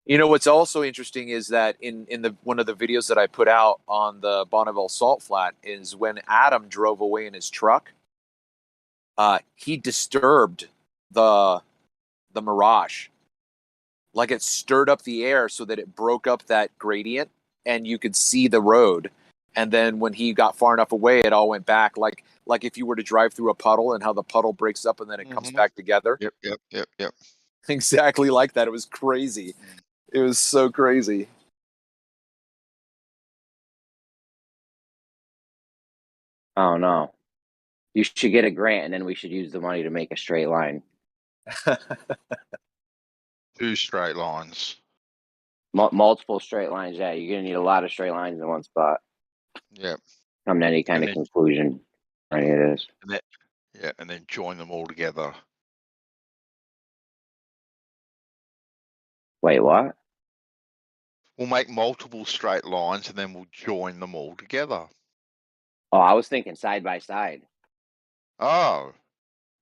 Speaker 2: You know what's also interesting is that in the one of the videos that I put out on the Bonneville Salt Flat is when Adam drove away in his truck. He disturbed the mirage, like it stirred up the air so that it broke up that gradient, and you could see the road. And then when he got far enough away, it all went back, like if you were to drive through a puddle and how the puddle breaks up and then it comes back together.
Speaker 1: Yep.
Speaker 2: Exactly like that. It was crazy. It was so crazy.
Speaker 3: Oh no. You should get a grant, and then we should use the money to make a straight line.
Speaker 1: 2 straight lines.
Speaker 3: Multiple straight lines. Yeah, you're gonna need a lot of straight lines in one spot.
Speaker 1: Yep.
Speaker 3: Come to any kind
Speaker 1: And
Speaker 3: of
Speaker 1: then
Speaker 3: conclusion. Any of this.
Speaker 1: and then join them all together.
Speaker 3: Wait, what?
Speaker 1: We'll make multiple straight lines and then we'll join them all together.
Speaker 3: Oh, I was thinking side by side.
Speaker 1: Oh,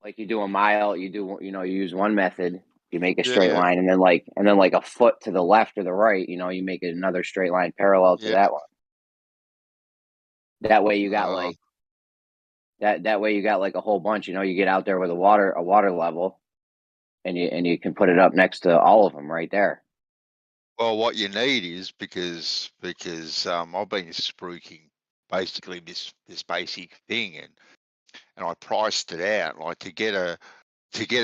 Speaker 3: Like you do a mile, you use one method, you make a
Speaker 1: yeah,
Speaker 3: straight
Speaker 1: yeah,
Speaker 3: line, and then like a foot to the left or the right, you make another straight line parallel to
Speaker 1: yeah.
Speaker 3: that one. That way you got like that way you got like a whole bunch. You get out there with a water level, and you can put it up next to all of them right there.
Speaker 1: Well, what you need is because I've been spruiking basically this basic thing, and I priced it out like to get a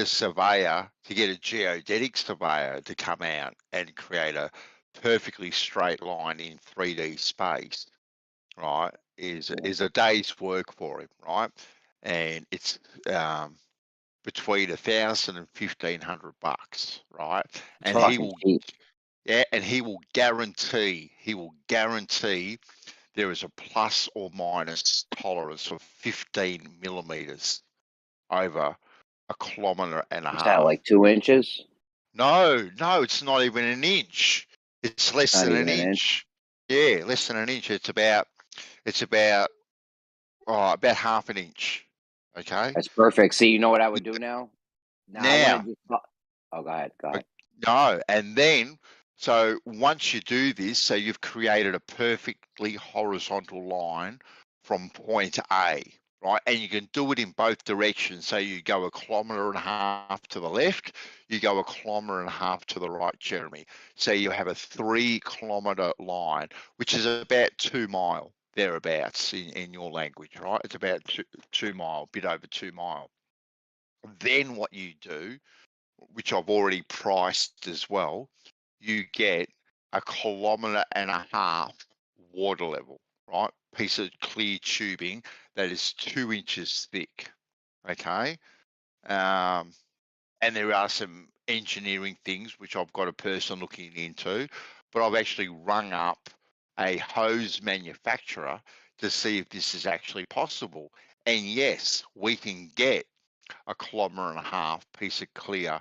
Speaker 1: surveyor, to get a geodetic surveyor to come out and create a perfectly straight line in 3D space, right? Is a day's work for him, right? And it's between $1,000 and $1,500, right?
Speaker 3: It's
Speaker 1: And he
Speaker 3: fucking
Speaker 1: will,
Speaker 3: cheap.
Speaker 1: yeah, and he will guarantee there is a plus or minus tolerance of 15 millimeters over a kilometre and a
Speaker 3: What's that,
Speaker 1: half.
Speaker 3: like 2 inches?
Speaker 1: No, it's not even an inch. It's less
Speaker 3: Not
Speaker 1: than an
Speaker 3: even an inch.
Speaker 1: inch. Yeah, less than an inch. It's about about half an inch. Okay.
Speaker 3: That's perfect. See, you know what I would do now? Now I want to
Speaker 1: Now,
Speaker 3: just. Oh, go ahead. Go ahead.
Speaker 1: no, and then so once you do this, so you've created a perfectly horizontal line from point A, right? And you can do it in both directions. So you go 1.5 kilometers to the left, you go 1.5 kilometers to the right, Jeremy. So you have a 3-kilometer line, which is about 2 mile thereabouts in your language, right? It's about 2 mile, bit over 2 mile. Then what you do, which I've already priced as well, you get 1.5 kilometers water level, right? Piece of clear tubing that is 2 inches thick. Okay. And there are some engineering things which I've got a person looking into, but I've actually rung up a hose manufacturer to see if this is actually possible. And yes, we can get 1.5 kilometers piece of clear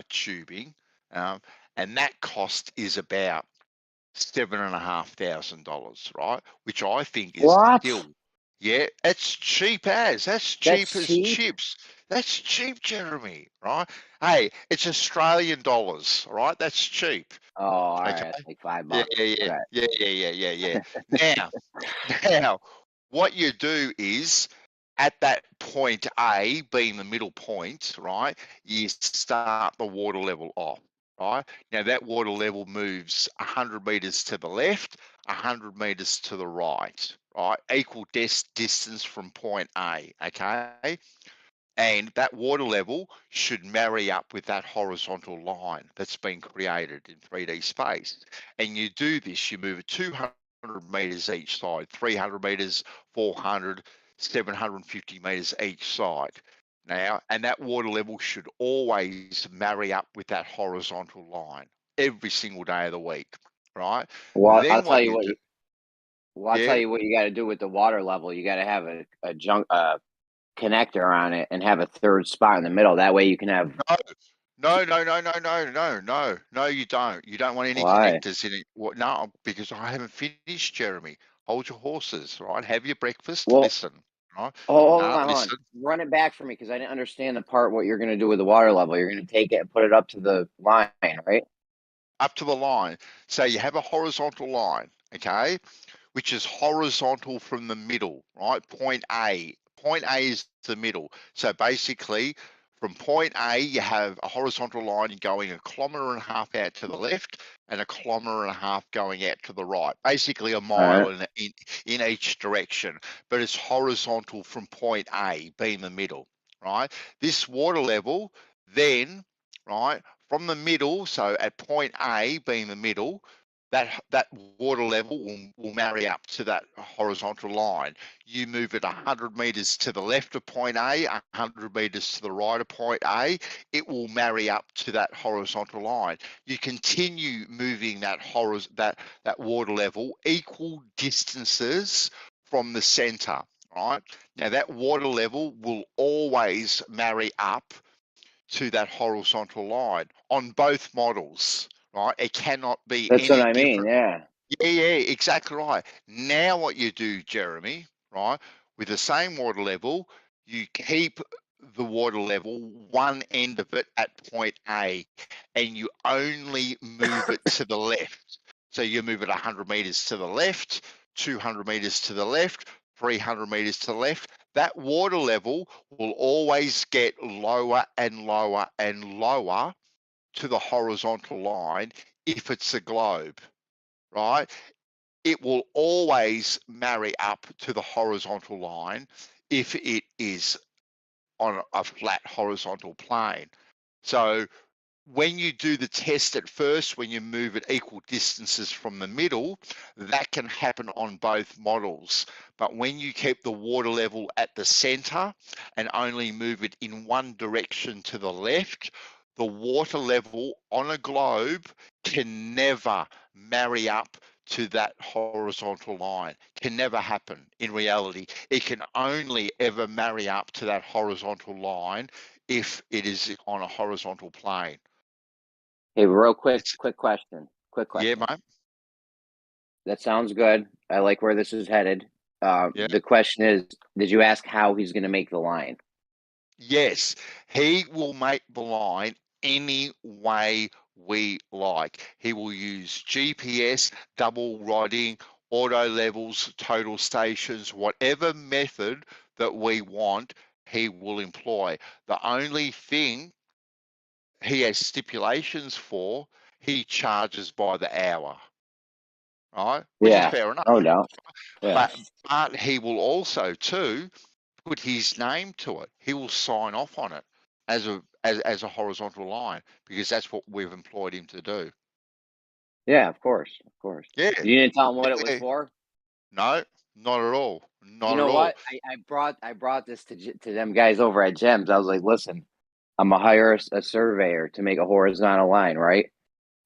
Speaker 1: tubing, and that cost is about $7,500, right? Which I think is
Speaker 3: What?
Speaker 1: still, yeah, it's cheap as. That's
Speaker 3: That's
Speaker 1: cheap as
Speaker 3: cheap.
Speaker 1: chips. That's cheap, Jeremy, right? Hey, it's Australian dollars, right? That's cheap.
Speaker 3: Oh, all right.
Speaker 1: Okay.
Speaker 3: That's like $5.
Speaker 1: Yeah,
Speaker 3: Okay.
Speaker 1: yeah. Now, what you do is at that point A being the middle point, right? You start the water level off, right? Now that water level moves 100 meters to the left, 100 meters to the right, right? Equal distance from point A, okay? And that water level should marry up with that horizontal line that's been created in 3D space. And you do this, you move it 200 meters each side, 300 meters, 400, 750 meters each side. Now, and that water level should always marry up with that horizontal line every single day of the week, right?
Speaker 3: Well, I'll
Speaker 1: Then
Speaker 3: tell
Speaker 1: what
Speaker 3: you
Speaker 1: you
Speaker 3: what
Speaker 1: do,
Speaker 3: you. Well, I'll tell
Speaker 1: yeah,
Speaker 3: you what you got to do with the water level. You got to have a connector on it and have a third spot in the middle. That way you can have.
Speaker 1: no, you don't. You don't want any
Speaker 3: Why?
Speaker 1: connectors in it. What? No, because I haven't finished, Jeremy. Hold your horses, right? Have your breakfast.
Speaker 3: Well,
Speaker 1: Listen, right?
Speaker 3: hold
Speaker 1: No,
Speaker 3: on, hold on.
Speaker 1: listen.
Speaker 3: Run it back for me because I didn't understand the part what you're going to do with the water level. You're going to take it and put it up to the line, right?
Speaker 1: Up to the line. So you have a horizontal line, okay, which is horizontal from the middle, right? Point A. Point A is the middle. So basically, from point A, you have a horizontal line going 1.5 kilometers out to the left and 1.5 kilometers going out to the right. Basically, a
Speaker 3: All right.
Speaker 1: mile in each direction, but it's horizontal from point A being the middle, right? This water level then, right, from the middle, so at point A being the middle, that water level will marry up to that horizontal line. You move it 100 meters to the left of point A, 100 meters to the right of point A, it will marry up to that horizontal line. You continue moving that water level equal distances from the center, right? Now that water level will always marry up to that horizontal line on both models, right? It cannot be
Speaker 3: That's what
Speaker 1: any
Speaker 3: I mean.
Speaker 1: different.
Speaker 3: Yeah.
Speaker 1: Yeah, exactly right. Now what you do, Jeremy, right, with the same water level, you keep the water level, one end of it at point A, and you only move it to the left. So you move it 100 meters to the left, 200 meters to the left, 300 meters to the left. That water level will always get lower and lower and lower to the horizontal line if it's a globe, right? It will always marry up to the horizontal line if it is on a flat horizontal plane. So when you do the test at first, when you move at equal distances from the middle, that can happen on both models. But when you keep the water level at the center and only move it in one direction to the left, the water level on a globe can never marry up to that horizontal line. Can never happen in reality. It can only ever marry up to that horizontal line if it is on a horizontal plane.
Speaker 3: Hey, real quick
Speaker 1: It's,
Speaker 3: question.
Speaker 1: yeah, mate.
Speaker 3: That sounds good. I like where this is headed.
Speaker 1: Yeah.
Speaker 3: The question is, did you ask how he's going to make the line?
Speaker 1: Yes, he will make the line any way we like. He will use GPS, double riding, auto levels, total stations, whatever method that we want, he will employ. The only thing he has stipulations for, he charges by the hour, right? Which is
Speaker 3: Yeah,
Speaker 1: fair enough.
Speaker 3: no doubt. Yeah.
Speaker 1: But he will also too put his name to it. He will sign off on it as a horizontal line because that's what we've employed him to do.
Speaker 3: Yeah, of course. Of course.
Speaker 1: Yeah.
Speaker 3: You didn't tell him what it was
Speaker 1: Yeah.
Speaker 3: for?
Speaker 1: No, not at all.
Speaker 3: You
Speaker 1: Not at
Speaker 3: know
Speaker 1: all.
Speaker 3: what? I brought this to them guys over at Gems. I was like, listen, I'm gonna hire a surveyor to make a horizontal line, right?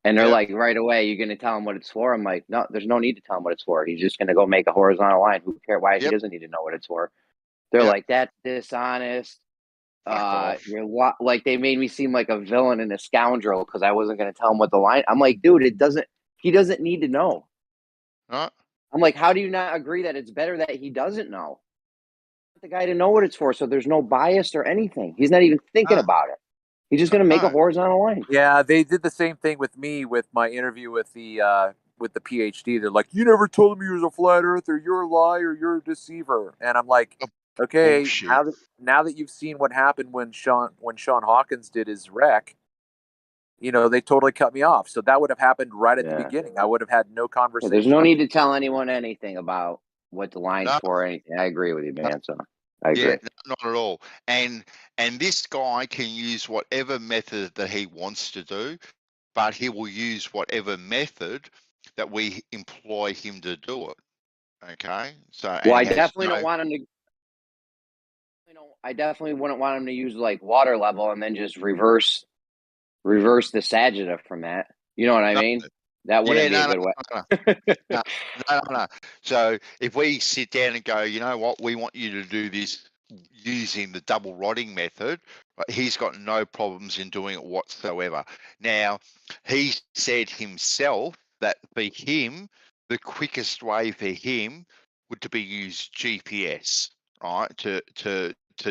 Speaker 3: And they're
Speaker 1: Yep.
Speaker 3: like, right away, you're gonna tell him what it's for. I'm like, no, there's no need to tell him what it's for. He's just gonna go make a horizontal line. Who cares? Why he
Speaker 1: Yep.
Speaker 3: doesn't need to know what it's for? They're
Speaker 1: Yep.
Speaker 3: like, that's dishonest.
Speaker 1: Fuck off.
Speaker 3: Like they made me seem like a villain and a scoundrel because I wasn't gonna tell him what the line. I'm like, dude, he doesn't need to know.
Speaker 1: Right?
Speaker 3: I'm like, how do you not agree that it's better that he doesn't know? The guy to know what it's for, so there's no bias or anything. He's not even thinking
Speaker 1: No.
Speaker 3: about it. He's just going to make a
Speaker 1: No.
Speaker 3: horizontal line.
Speaker 2: Yeah, they did the same thing with me with my interview with the PhD. They're like, "You never told me you was a flat earther. You're a liar. You're a deceiver." And I'm like, "Okay,
Speaker 1: Bullshit.
Speaker 2: now that you've seen what happened when Sean Hawkins did his wreck, they totally cut me off. So that would have happened right at the
Speaker 3: Yeah.
Speaker 2: beginning. I would have had no
Speaker 3: Yeah,
Speaker 2: conversation.
Speaker 3: there's no need to tell anyone anything about what the line's
Speaker 1: No.
Speaker 3: for or anything. I agree with you,
Speaker 1: No.
Speaker 3: man. So I agree.
Speaker 1: Yeah, not at all. And this guy can use whatever method that he wants to do, but he will use whatever method that we employ him to do it. Okay, so
Speaker 3: Well,
Speaker 1: and
Speaker 3: I
Speaker 1: he has
Speaker 3: definitely
Speaker 1: no.
Speaker 3: don't want him to. I definitely wouldn't want him to use like water level and then just reverse the sagita from that. You know what I
Speaker 1: No,
Speaker 3: mean? That
Speaker 1: yeah,
Speaker 3: wouldn't be a good way.
Speaker 1: no, no. So if we sit down and go, you know what, we want you to do this using the double rodding method, right, he's got no problems in doing it whatsoever. Now, he said himself that for him, the quickest way for him would to be use GPS, right, to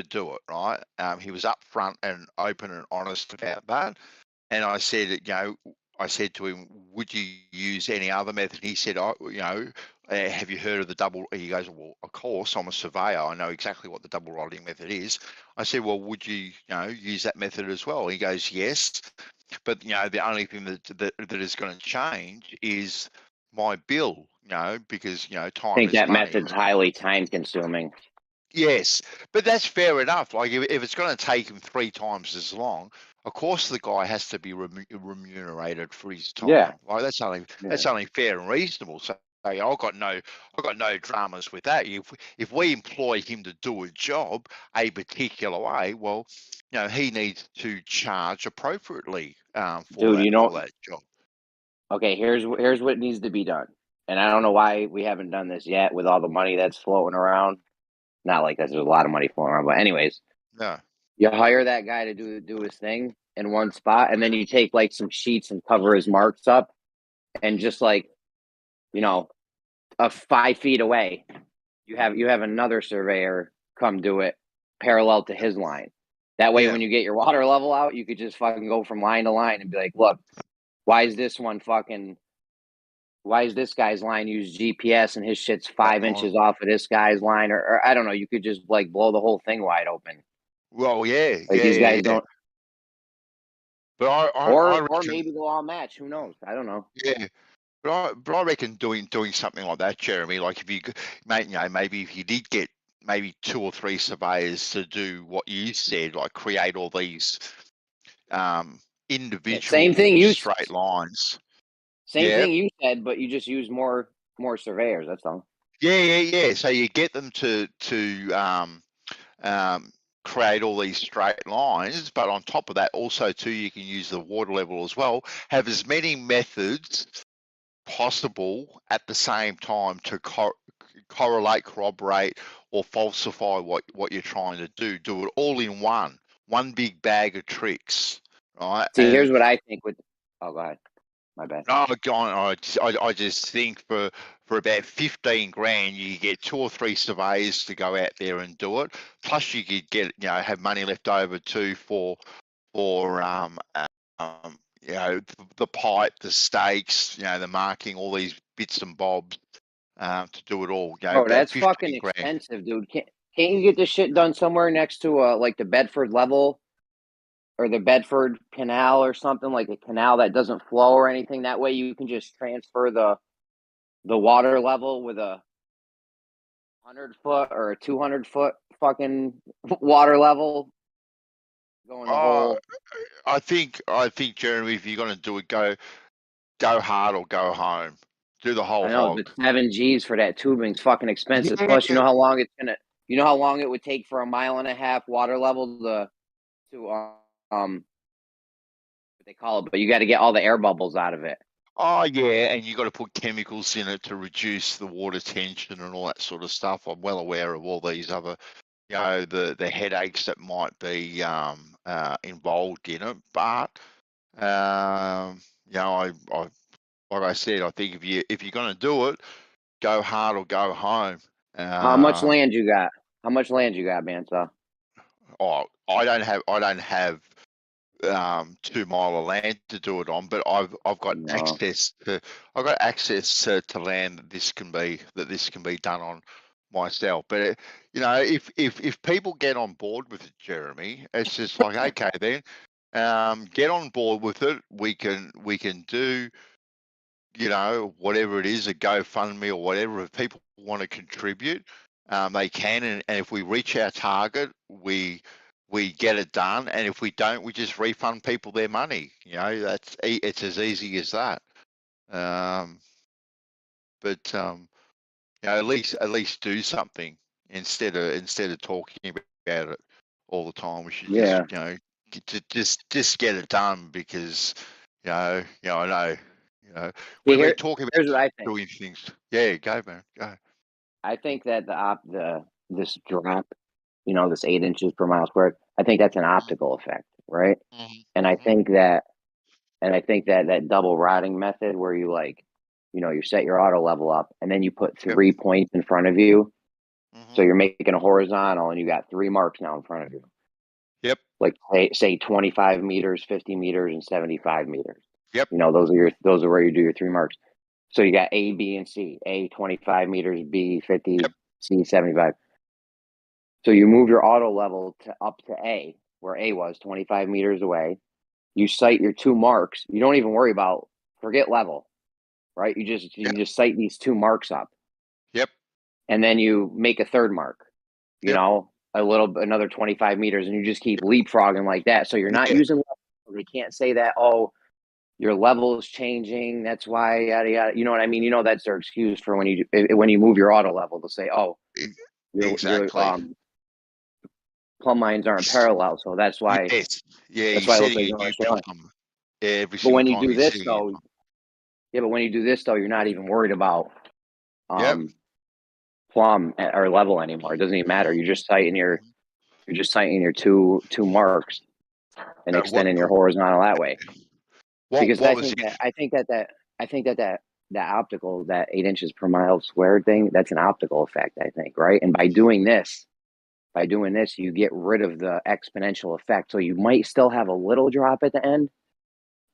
Speaker 1: do it, right? He was upfront and open and honest about that. And I said, I said to him, would you use any other method? He said, have you heard of the double? He goes, well, of course, I'm a surveyor. I know exactly what the double rodding method is. I said, well, would you, use that method as well? He goes, yes. But, the only thing that is going to change is my bill, because,
Speaker 3: I
Speaker 1: time
Speaker 3: think
Speaker 1: is
Speaker 3: that
Speaker 1: money.
Speaker 3: method's highly time consuming.
Speaker 1: Yes, but that's fair enough. Like if it's going to take him 3 times as long, of course the guy has to be remunerated for his time.
Speaker 3: Yeah.
Speaker 1: Like that's only fair and reasonable. So I've got no dramas with that. If we employ him to do a job a particular way, well, he needs to charge appropriately for
Speaker 3: Dude,
Speaker 1: that job.
Speaker 3: okay, here's what needs to be done. And I don't know why we haven't done this yet with all the money that's floating around. Not like there's a lot of money floating around, but anyways,
Speaker 1: No.
Speaker 3: you hire that guy to do his thing. in one spot, and then you take like some sheets and cover his marks up, and just like, you know, 5 feet away, you have another surveyor come do it parallel to his line. That way, when you get your water level out, you could just fucking go from line to line and be like, look, why is this guy's line use GPS and his shit's 5 inches off of this guy's line? Or I don't know. You could just like blow the whole thing wide open.
Speaker 1: Well, yeah,
Speaker 3: Like these guys don't.
Speaker 1: But I
Speaker 3: Or
Speaker 1: reckon,
Speaker 3: maybe they'll all match. Who knows? I don't know.
Speaker 1: yeah. But I reckon doing something like that, Jeremy. Like if you, mate, maybe if you did get maybe 2 or 3 surveyors to do what you said, like create all these individual straight lines.
Speaker 3: Same thing you said, but you just use more surveyors. That's all.
Speaker 1: Yeah. So you get them to create all these straight lines, but on top of that, also too, you can use the water level as well. Have as many methods possible at the same time to correlate, corroborate, or falsify what you're trying to do. Do it all in one big bag of tricks, right?
Speaker 3: See, here's what I think with. Oh, go ahead. My bad.
Speaker 1: Oh, God, I just think for about 15 grand, you get 2 or 3 surveyors to go out there and do it. Plus, you could get have money left over too for the pipe, the stakes, the marking, all these bits and bobs to do it all.
Speaker 3: Bro, that's fucking
Speaker 1: grand.
Speaker 3: expensive, dude. Can't you get this shit done somewhere next to like the Bedford level or the Bedford Canal or something, like a canal that doesn't flow or anything? That way you can just transfer the water level with a 100-foot or a 200-foot fucking water level going the whole.
Speaker 1: I think Jeremy, if you're gonna do it, go hard or go home. Do the whole
Speaker 3: I know,
Speaker 1: hog.
Speaker 3: but 7 G's for that tubing's fucking expensive. Plus, you know how long it would take for a 1.5 mile water level to what they call it, but you got to get all the air bubbles out of it.
Speaker 1: Oh yeah, and you got to put chemicals in it to reduce the water tension and all that sort of stuff. I'm well aware of all these other, the headaches that might be involved in it. But I like I said, I think if you're going to do it, go hard or go home.
Speaker 3: How much land you got? How much land you got, man? So.
Speaker 1: Oh, I don't have 2 mile of land to do it on, but I've got access to land that this can be done on myself. But if people get on board with it, Jeremy, it's just like okay then, get on board with it. We can do whatever it is, a GoFundMe or whatever. If people want to contribute, they can, and if we reach our target, we get it done, and if we don't, we just refund people their money. It's as easy as that. But at least do something instead of talking about it all the time. We should just get it done because I know we've been talking about doing things. Yeah, go man, go.
Speaker 3: I think that this drop, this 8 inches per mile squared, I think that's an optical effect, right?
Speaker 1: Mm-hmm.
Speaker 3: And I think that double rotting method where you you set your auto level up and then you put 3 points in front of you. Mm-hmm. So you're making a horizontal and you got 3 marks now in front of you.
Speaker 1: Yep.
Speaker 3: Like say 25 meters, 50 meters, and 75 meters.
Speaker 1: Yep.
Speaker 3: Those are where you do your 3 marks. So you got A, B, and C. A 25 meters, B 50, C 75. So you move your auto level up to A, where A was 25 meters away. You sight your 2 marks. You don't even worry about forget level, right? You just sight these 2 marks up.
Speaker 1: Yep.
Speaker 3: And then you make a 3rd mark. Another 25 meters, and you just keep leapfrogging like that. So you're not using level. They can't say that, your level is changing. That's why yada yada. You know what I mean? That's their excuse for when you move your auto level. They'll say, your plumb lines aren't parallel, so that's why.
Speaker 1: Yes. Yeah,
Speaker 3: that's why it looks like but when you do this though, but when you do this though, you're not even worried about plumb or level anymore. It doesn't even matter. You're just sighting your 2 marks. and
Speaker 1: what
Speaker 3: extending your horizontal that way. Because
Speaker 1: what
Speaker 3: I
Speaker 1: was
Speaker 3: think that optical, that 8 inches per mile squared thing, that's an optical effect, I think, right? And by doing this, you get rid of the exponential effect. So you might still have a little drop at the end,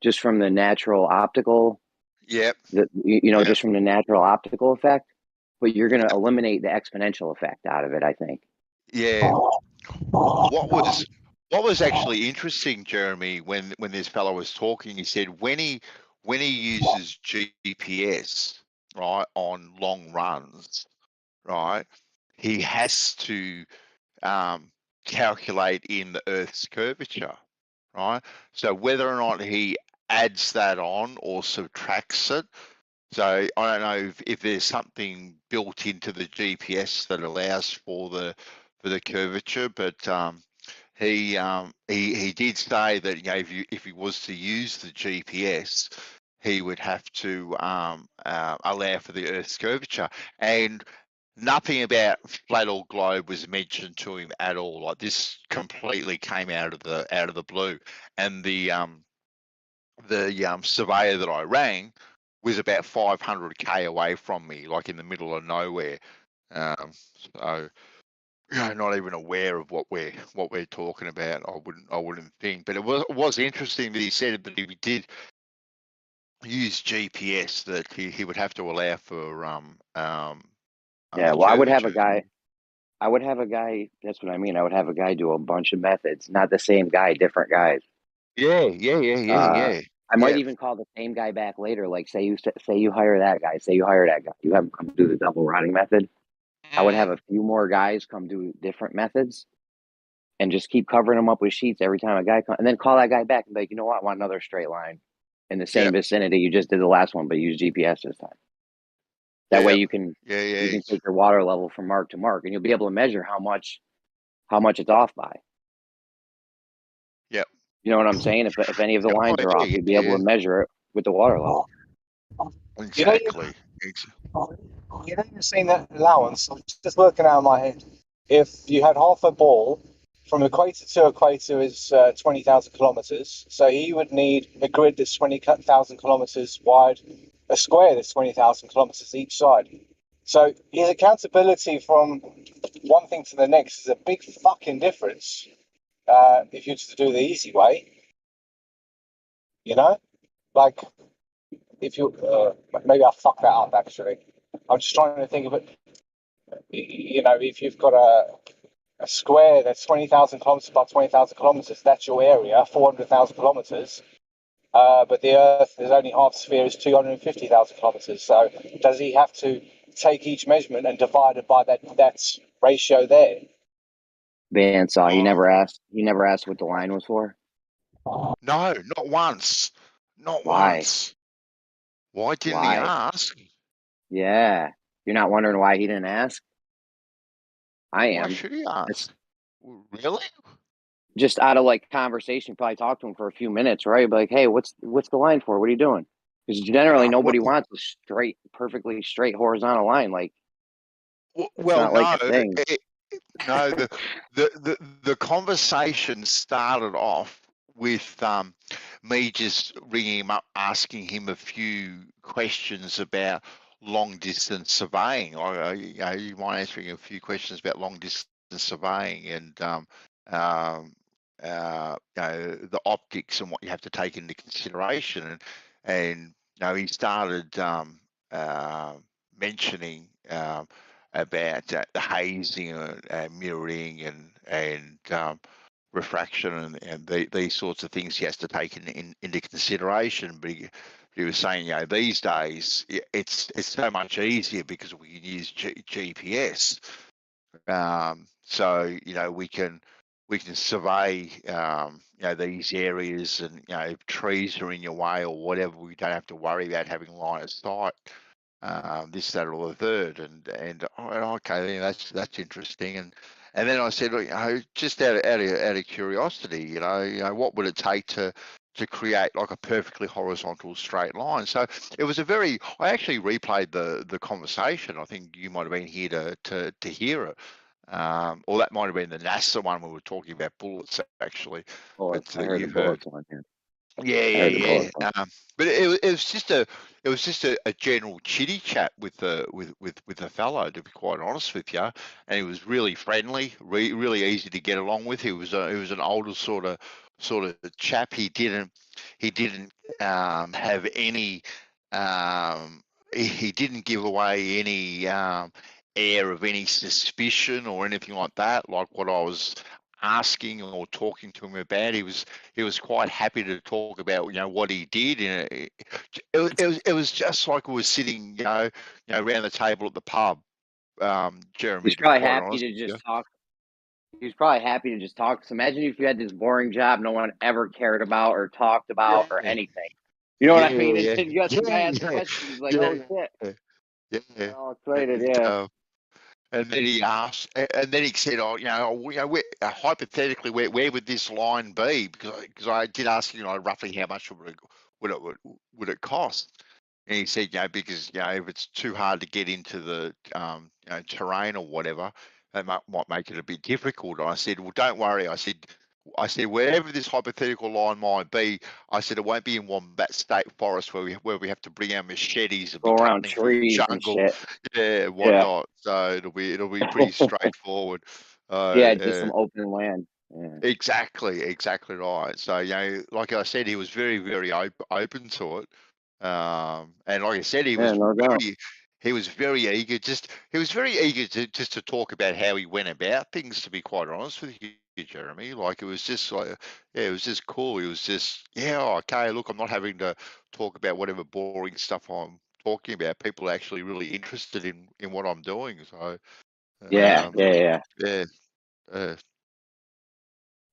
Speaker 3: just from the natural optical.
Speaker 1: Yep.
Speaker 3: Just from the natural optical effect, but you're going to eliminate the exponential effect out of it, I think.
Speaker 1: Yeah. What was actually interesting, Jeremy, when this fellow was talking, he said when he uses GPS, right, on long runs, right, he has to calculate in the Earth's curvature, right? So whether or not he adds that on or subtracts it. So I don't know if there's something built into the GPS that allows for the curvature, but he did say that, you know, if he was to use the GPS, he would have to allow for the Earth's curvature, and nothing about flat or globe was mentioned to him at all. Like, this completely came out of the blue, and the surveyor that I rang was about 500k away from me, like in the middle of nowhere. So, you know, not even aware of what we're talking about. I wouldn't think, but it was interesting that he said that if he did use GPS, that he would have to allow for
Speaker 3: Yeah, well, I would have a
Speaker 1: curvature.
Speaker 3: guy. That's what I mean. I would have a guy do a bunch of methods, not the same guy, different guys.
Speaker 1: Yeah.
Speaker 3: I might even call the same guy back later. Like, say you hire that guy. Say you hire that guy. You have him come do the double rotting method. I would have a few more guys come do different methods, and just keep covering them up with sheets every time a guy comes, and then call that guy back and be like, you know what, I want another straight line in the same vicinity you just did the last one, but use GPS this time. That way you can take your water level from mark to mark, and you'll be able to measure how much it's off by.
Speaker 1: Yep.
Speaker 3: You know what I'm saying? If any of the lines are off, you'd be able to measure it with the water level.
Speaker 1: Exactly.
Speaker 4: You know, you're saying that allowance, I'm just working out in my head. If you had half a ball, from equator to equator is 20,000 kilometers. So he would need a grid that's 20,000 kilometers wide, a square that's 20,000 kilometers each side. So his accountability from one thing to the next is a big fucking difference. If you were to do the easy way, you know, like if you maybe I'll fuck that up. Actually, I'm just trying to think of it. You know, if you've got a square that's 20,000 kilometers by 20,000 kilometers, that's your area, 400,000 kilometers. But the Earth is only half sphere, is 250,000 kilometers. So does he have to take each measurement and divide it by that ratio there?
Speaker 3: Bandsaw. He never asked what the line was for.
Speaker 1: No, not once. Not
Speaker 3: Why?
Speaker 1: once. Why didn't he ask?
Speaker 3: Yeah, you're not wondering why he didn't ask? I am.
Speaker 1: Why should he ask? Really?
Speaker 3: Just out of like conversation, probably talk to him for a few minutes, right? Be like, hey, what's the line for? What are you doing? Because generally nobody wants a perfectly straight horizontal line. Like,
Speaker 1: well,
Speaker 3: not like a thing.
Speaker 1: No, the conversation started off with me just ringing him up, asking him a few questions about long distance surveying. You mind answering a few questions about long distance surveying and the optics and what you have to take into consideration, and he started mentioning about the hazing and mirroring and refraction and these sorts of things he has to take into consideration. But he was saying, these days it's so much easier because we can use GPS. So we can survey these areas, and if trees are in your way or whatever, we don't have to worry about having line of sight. This, that, or the third, and okay, that's interesting. And then I said, look, just out of curiosity, what would it take to create like a perfectly horizontal straight line? So it was I actually replayed the conversation. I think you might have been here to hear it. Or that might have been the NASA one we were talking about bullets actually.
Speaker 3: Bullets.
Speaker 1: But
Speaker 3: I heard the
Speaker 1: you've heard.
Speaker 3: bullets one. Yeah.
Speaker 1: Yeah,
Speaker 3: I heard the
Speaker 1: yeah,
Speaker 3: bullets
Speaker 1: yeah.
Speaker 3: one.
Speaker 1: But it was just a general chitty chat with the fellow, to be quite honest with you, and he was really friendly, really easy to get along with. He was an older sort of chap. He didn't have any he didn't give away any air of any suspicion or anything like that, like what I was asking or talking to him about. He was quite happy to talk about what he did. It was just like we were sitting around the table at the pub. Jeremy,
Speaker 3: He's
Speaker 1: to be
Speaker 3: probably
Speaker 1: quite
Speaker 3: happy
Speaker 1: honest
Speaker 3: to
Speaker 1: with you.
Speaker 3: just talk. He's probably happy to just talk. So imagine if you had this boring job no one ever cared about or talked about or
Speaker 1: Yeah,
Speaker 3: anything. You know what I mean?
Speaker 1: yeah,
Speaker 3: And you got some guy
Speaker 1: yeah,
Speaker 3: asking questions. He's like,
Speaker 1: yeah,
Speaker 3: oh shit.
Speaker 1: yeah, yeah.
Speaker 3: All excited,
Speaker 1: And,
Speaker 3: yeah.
Speaker 1: and then he asked, and then he said, "Oh, hypothetically, where would this line be?" Because I did ask, roughly how much would it cost? And he said, because if it's too hard to get into the terrain or whatever, that might make it a bit difficult. And I said, well, don't worry. I said, wherever this hypothetical line might be, I said it won't be in Wombat State Forest where we have to bring our machetes and be
Speaker 3: Go around
Speaker 1: cutting through the
Speaker 3: trees and
Speaker 1: jungle,
Speaker 3: shit.
Speaker 1: and
Speaker 3: Yeah.
Speaker 1: whatnot. So it'll be pretty straightforward.
Speaker 3: Yeah, just some open land. Yeah.
Speaker 1: Exactly right. So like I said, he was very, very open to it, and like I said, he was
Speaker 3: No doubt.
Speaker 1: very eager. He was very eager to talk about how he went about things. To be quite honest with you, Jeremy, like it was just like, yeah, it was just cool. It was just, okay, look, I'm not having to talk about whatever boring stuff I'm talking about. People are actually really interested in what I'm doing. So
Speaker 3: Yeah.
Speaker 1: yeah.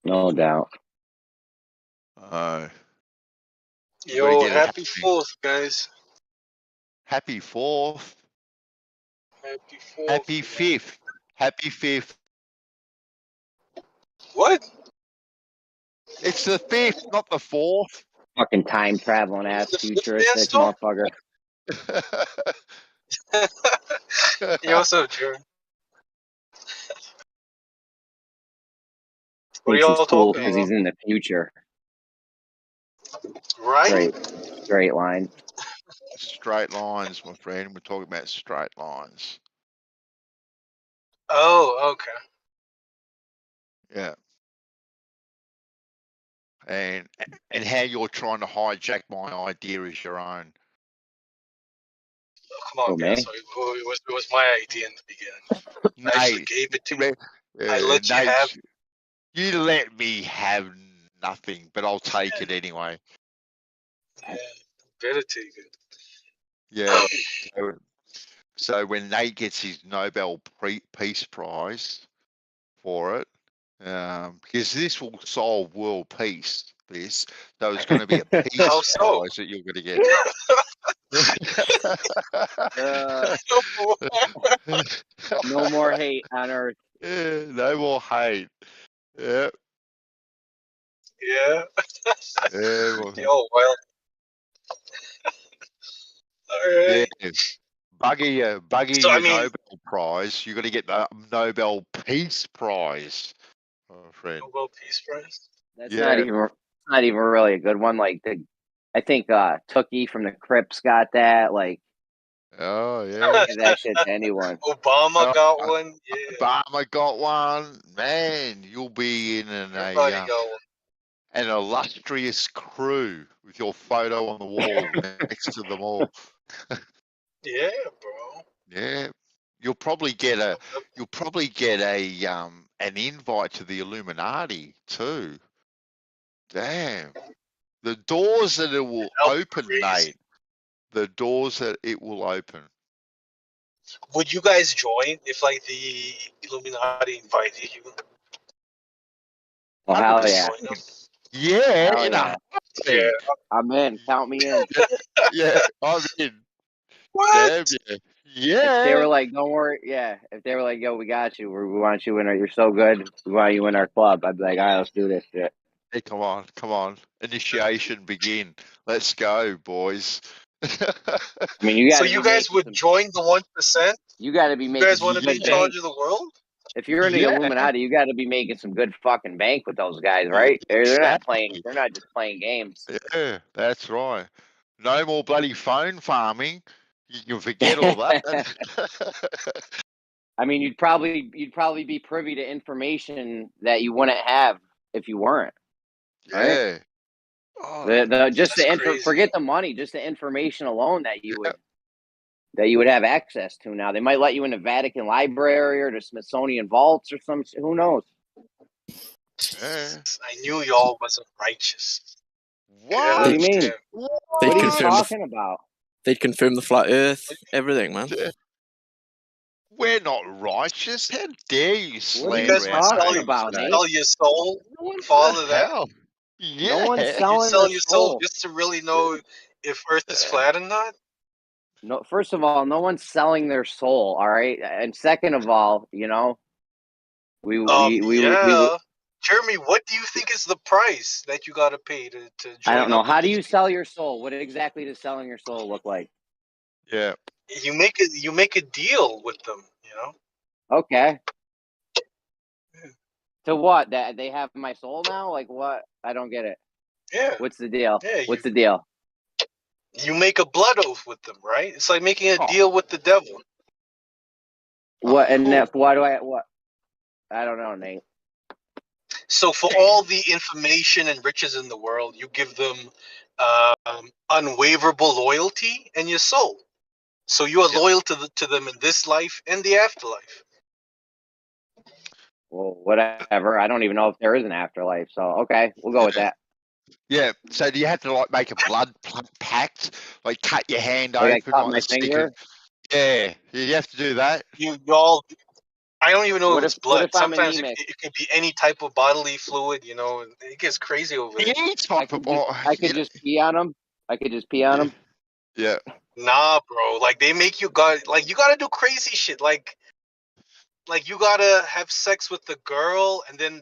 Speaker 3: No doubt.
Speaker 5: Yo,
Speaker 1: Get it
Speaker 5: happy
Speaker 1: happening.
Speaker 5: 4th, guys.
Speaker 1: Happy 4th.
Speaker 5: Happy 4th.
Speaker 1: Happy
Speaker 5: man.
Speaker 1: 5th. Happy 5th.
Speaker 5: What?
Speaker 1: It's the 5th, not the 4th.
Speaker 3: Fucking time traveling ass
Speaker 5: The fifth man
Speaker 3: futuristic
Speaker 5: still?
Speaker 3: motherfucker.
Speaker 5: Yo, what's up, Jared? What are
Speaker 3: Thinks he's
Speaker 5: y'all
Speaker 3: cool
Speaker 5: talking
Speaker 3: because
Speaker 5: about?
Speaker 3: he's in the future.
Speaker 5: Right?
Speaker 3: Straight line.
Speaker 1: Straight lines, my friend. We're talking about straight lines.
Speaker 5: Oh, okay.
Speaker 1: Yeah. And how you're trying to hijack my idea as your own.
Speaker 5: Come on,
Speaker 3: Oh,
Speaker 5: guys.
Speaker 3: man.
Speaker 5: So it was my idea in the beginning. I actually gave it to you. I let you
Speaker 1: Nate,
Speaker 5: have.
Speaker 1: you let me have nothing, but I'll take it anyway.
Speaker 5: Yeah, better take it.
Speaker 1: Yeah. So when Nate gets his Nobel Peace Prize for it, because this will solve world peace. So it's going to be a peace
Speaker 5: How so?
Speaker 1: prize that you're going to get.
Speaker 3: No more hate on Earth.
Speaker 1: Yeah, no more hate. Yeah.
Speaker 5: Yeah.
Speaker 1: Yeah. Well,
Speaker 5: Yo, well. Alright.
Speaker 1: yeah. Buggy
Speaker 5: So, I
Speaker 1: your
Speaker 5: mean,
Speaker 1: Nobel Prize. You're going to get the Nobel Peace Prize, my friend.
Speaker 5: Nobel Peace Prize.
Speaker 3: That's
Speaker 1: Yeah.
Speaker 3: not even really a good one. Like I think Tookie from the Crips got that. Like,
Speaker 1: Oh yeah.
Speaker 3: give that shit to anyone.
Speaker 5: Obama got one. Yeah.
Speaker 1: Obama got one. Man, you'll be in
Speaker 5: Everybody got one.
Speaker 1: an illustrious crew with your photo on the wall next to them all.
Speaker 5: Yeah, bro.
Speaker 1: Yeah. You'll probably get an invite to the Illuminati too. Damn. The doors that it will open,
Speaker 5: crazy.
Speaker 1: Nate. The doors that it will open.
Speaker 5: Would you guys join if like the Illuminati invited you?
Speaker 3: Oh,
Speaker 5: I
Speaker 3: hell
Speaker 5: would
Speaker 3: yeah.
Speaker 5: join them.
Speaker 1: Yeah,
Speaker 3: Hell
Speaker 1: in
Speaker 3: yeah.
Speaker 1: a heartbeat.
Speaker 5: Yeah.
Speaker 3: I'm in. Count me in.
Speaker 1: Yeah, I'm in.
Speaker 5: What?
Speaker 1: Damn yeah. Yeah.
Speaker 3: If they were like, don't worry. Yeah. If they were like, yo, we got you. We want you in our, you're so good. We want you in our club. I'd be like, all right, let's do this shit.
Speaker 1: Hey, come on. Initiation begin. Let's go, boys.
Speaker 3: I mean, you got
Speaker 5: So you guys would join the 1%?
Speaker 3: You got to be
Speaker 5: You
Speaker 3: making.
Speaker 5: guys want to be in charge of the world?
Speaker 3: If you're in the
Speaker 1: Yeah.
Speaker 3: Illuminati, you got to be making some good fucking bank with those guys, right? They're not
Speaker 1: Exactly.
Speaker 3: playing. They're not just playing games.
Speaker 1: Yeah, that's right. No more bloody phone farming. You can forget all that.
Speaker 3: I mean, you'd probably be privy to information that you wouldn't have if you weren't. Right?
Speaker 1: Yeah. Oh,
Speaker 3: Just
Speaker 5: That's
Speaker 3: the
Speaker 5: crazy.
Speaker 3: forget the money, just the information alone that you would have access to. Now they might let you in the Vatican Library or the Smithsonian vaults or some. Who knows?
Speaker 1: yeah.
Speaker 5: I knew y'all wasn't righteous.
Speaker 1: What?
Speaker 3: What do you mean?
Speaker 5: Damn.
Speaker 3: What are you
Speaker 6: confirm
Speaker 3: talking about?
Speaker 6: They'd confirm the flat Earth, everything, man.
Speaker 1: We're not righteous. How dare you
Speaker 3: What are
Speaker 1: slander
Speaker 3: you
Speaker 5: guys
Speaker 1: our
Speaker 5: would
Speaker 3: talking
Speaker 1: names,
Speaker 3: about,
Speaker 1: mate?
Speaker 3: Nate?
Speaker 5: Sell your soul
Speaker 1: What
Speaker 5: for all
Speaker 1: the
Speaker 5: of that?
Speaker 1: hell? Yeah.
Speaker 3: No one's
Speaker 5: You
Speaker 3: selling
Speaker 5: sell
Speaker 3: their
Speaker 5: your soul
Speaker 3: soul.
Speaker 5: just to really know if Earth is flat or not?
Speaker 3: No, first of all, no one's selling their soul. All right, and second of all, you know, we
Speaker 5: Yeah. Jeremy, what do you think is the price that you got to pay to join
Speaker 3: I don't know.
Speaker 5: up with
Speaker 3: How do
Speaker 5: these
Speaker 3: you sell your soul? What exactly does selling your soul look like?
Speaker 1: Yeah.
Speaker 5: You make a deal with them, you know?
Speaker 3: Okay. To what? That they have my soul now? Like what? I don't get it.
Speaker 5: Yeah.
Speaker 3: What's the deal?
Speaker 5: Yeah,
Speaker 3: What's the deal?
Speaker 5: you make a blood oath with them, right? It's like making a
Speaker 1: Oh.
Speaker 5: deal with the devil.
Speaker 3: What and
Speaker 1: cool.
Speaker 3: that? Why do I what? I don't know, Nate.
Speaker 5: So for all the information and riches in the world, you give them unwaverable loyalty and your soul. So you are loyal to them in this life and the afterlife.
Speaker 3: Well, whatever. I don't even know if there is an afterlife. So okay, we'll go with that.
Speaker 1: Yeah. So do you have to like make a blood pact? Like cut your hand
Speaker 3: Like I
Speaker 1: open,
Speaker 3: cut
Speaker 1: like
Speaker 3: my
Speaker 1: stick
Speaker 3: finger.
Speaker 1: it. Yeah. You have to do that.
Speaker 5: You all. I don't even know
Speaker 3: What
Speaker 5: if it's
Speaker 3: if- what
Speaker 5: blood.
Speaker 3: if I'm
Speaker 5: Sometimes
Speaker 3: anemic?
Speaker 5: it could be any type of bodily fluid. You know, it gets crazy over there.
Speaker 1: Any type of.
Speaker 3: I could just pee on them. I could just pee on them.
Speaker 1: Yeah.
Speaker 5: Nah, bro. Like they make you you gotta do crazy shit. Like you gotta have sex with the girl, and then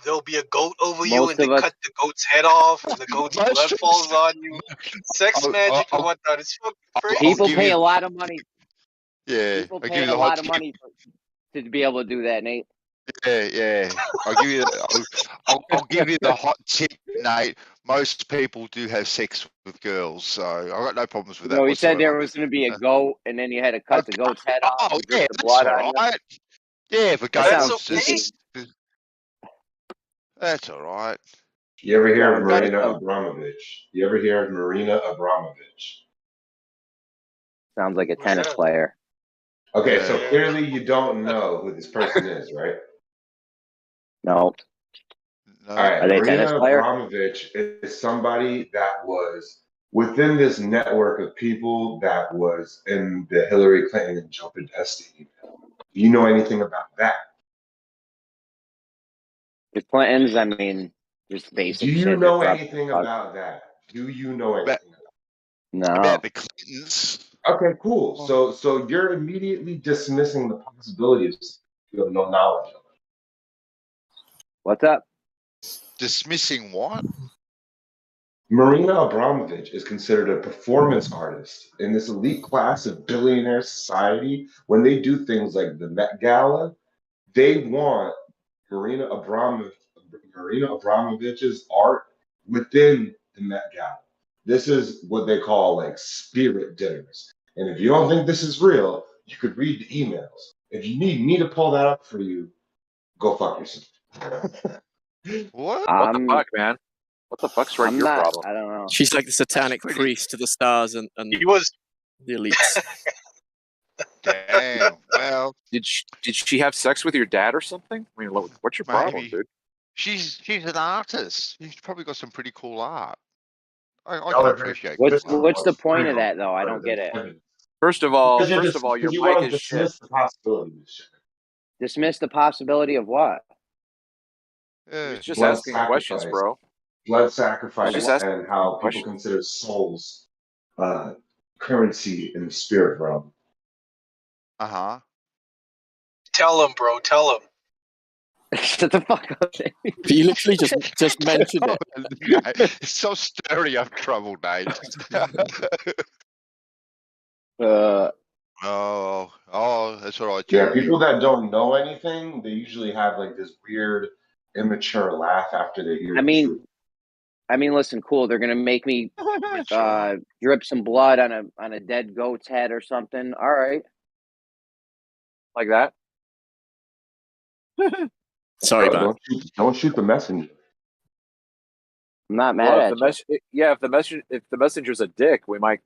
Speaker 5: there'll be a goat over you,
Speaker 3: Most
Speaker 5: and they
Speaker 3: of us-
Speaker 5: cut the goat's head off, and the goat's blood
Speaker 1: Mushrooms.
Speaker 5: falls on you. Sex magic
Speaker 1: I'll-
Speaker 5: and whatnot. It's fucking crazy.
Speaker 3: People
Speaker 1: give
Speaker 3: pay
Speaker 1: you-
Speaker 3: a lot of money.
Speaker 1: Yeah.
Speaker 3: People
Speaker 1: I'll
Speaker 3: pay
Speaker 1: give you
Speaker 3: a
Speaker 1: the
Speaker 3: lot
Speaker 1: hot
Speaker 3: of
Speaker 1: tip.
Speaker 3: money to be able to do that, Nate.
Speaker 1: Yeah. I'll give you. I'll give you the hot tip, Nate. Most people do have sex with girls, so I've got no problems with that.
Speaker 3: No, he said there
Speaker 1: whatsoever.
Speaker 3: was going to be a goat, and then you had to cut the goat's head off.
Speaker 1: Oh
Speaker 3: and drip
Speaker 1: yeah,
Speaker 3: the
Speaker 1: that's
Speaker 3: blood
Speaker 1: all
Speaker 3: on you.
Speaker 1: right. Yeah, if a goat
Speaker 3: sounds
Speaker 1: wants to.
Speaker 3: okay.
Speaker 1: That's all right.
Speaker 7: You ever hear of
Speaker 3: Yeah,
Speaker 7: Marina
Speaker 3: so-
Speaker 7: Abramovich? You ever hear of Marina Abramovich?
Speaker 3: Sounds like a tennis
Speaker 5: Yeah.
Speaker 3: player.
Speaker 7: Okay, so
Speaker 1: Yeah.
Speaker 7: clearly you don't know who this person is, right?
Speaker 3: No.
Speaker 1: No.
Speaker 7: All right,
Speaker 3: Are they a
Speaker 7: Marina
Speaker 3: tennis player?
Speaker 7: Abramovich is somebody that was within this network of people that was in the Hillary Clinton and Joe Podesta email. Do you know anything about that?
Speaker 3: The Clintons, I mean, just basic
Speaker 7: Do you
Speaker 3: shit.
Speaker 7: know
Speaker 3: They're corrupt
Speaker 7: anything
Speaker 3: as fuck.
Speaker 7: about that? Do you know anything about
Speaker 3: No.
Speaker 1: About the Clintons.
Speaker 7: Okay, cool. So you're immediately dismissing the possibility of you have no knowledge of it.
Speaker 3: What's up?
Speaker 1: Dismissing what?
Speaker 7: Marina Abramovich is considered a performance artist in this elite class of billionaire society. When they do things like the Met Gala, they want Marina Abramovich's art within the Met Gala. This is what they call like spirit dinners. And if you don't think this is real, you could read the emails. If you need me to pull that up for you, go fuck yourself.
Speaker 1: What?
Speaker 2: What the fuck, man? What the fuck's
Speaker 3: I'm
Speaker 2: your
Speaker 3: not.
Speaker 2: problem?
Speaker 3: I don't know.
Speaker 6: She's like the satanic
Speaker 1: pretty-
Speaker 6: priest to the stars and
Speaker 5: He was.
Speaker 6: the elites.
Speaker 1: Damn. Well,
Speaker 2: Did she have sex with your dad or something? I mean, what's your problem,
Speaker 1: maybe.
Speaker 2: dude?
Speaker 1: She's an artist. She's probably got some pretty cool art. I
Speaker 7: Y'all
Speaker 1: can
Speaker 7: are very
Speaker 1: appreciate
Speaker 3: What's
Speaker 1: cool art.
Speaker 3: what's the point of that though? I don't get it.
Speaker 2: First of all,
Speaker 7: Because
Speaker 2: your
Speaker 7: you
Speaker 2: mic
Speaker 7: want to
Speaker 2: is shit.
Speaker 7: dismiss the possibility of shit.
Speaker 3: Dismiss the possibility of what?
Speaker 1: Yeah.
Speaker 2: He's just
Speaker 7: Blood
Speaker 2: asking questions,
Speaker 7: sacrifice.
Speaker 2: bro.
Speaker 7: Blood sacrifice
Speaker 2: Just ask
Speaker 7: and how people
Speaker 2: questions.
Speaker 7: consider souls currency in the spirit realm.
Speaker 1: Uh-huh.
Speaker 5: Tell him, bro. Tell him.
Speaker 3: Shut the fuck up.
Speaker 6: You literally just mentioned it.
Speaker 1: It's so stirring up trouble, Nate.
Speaker 3: Uh,
Speaker 1: Oh, That's what I do.
Speaker 7: Yeah, people that don't know anything, they usually have like this weird, immature laugh after they hear
Speaker 3: I
Speaker 7: the truth.
Speaker 3: mean, listen, cool. They're gonna make me
Speaker 1: Mature.
Speaker 3: drip some blood on a dead goat's head or something. All right.
Speaker 2: Like that.
Speaker 6: Sorry,
Speaker 7: Bro,
Speaker 6: man.
Speaker 7: don't shoot the messenger.
Speaker 3: I'm not mad
Speaker 2: Well,
Speaker 3: at you.
Speaker 2: if the messenger's a dick, we might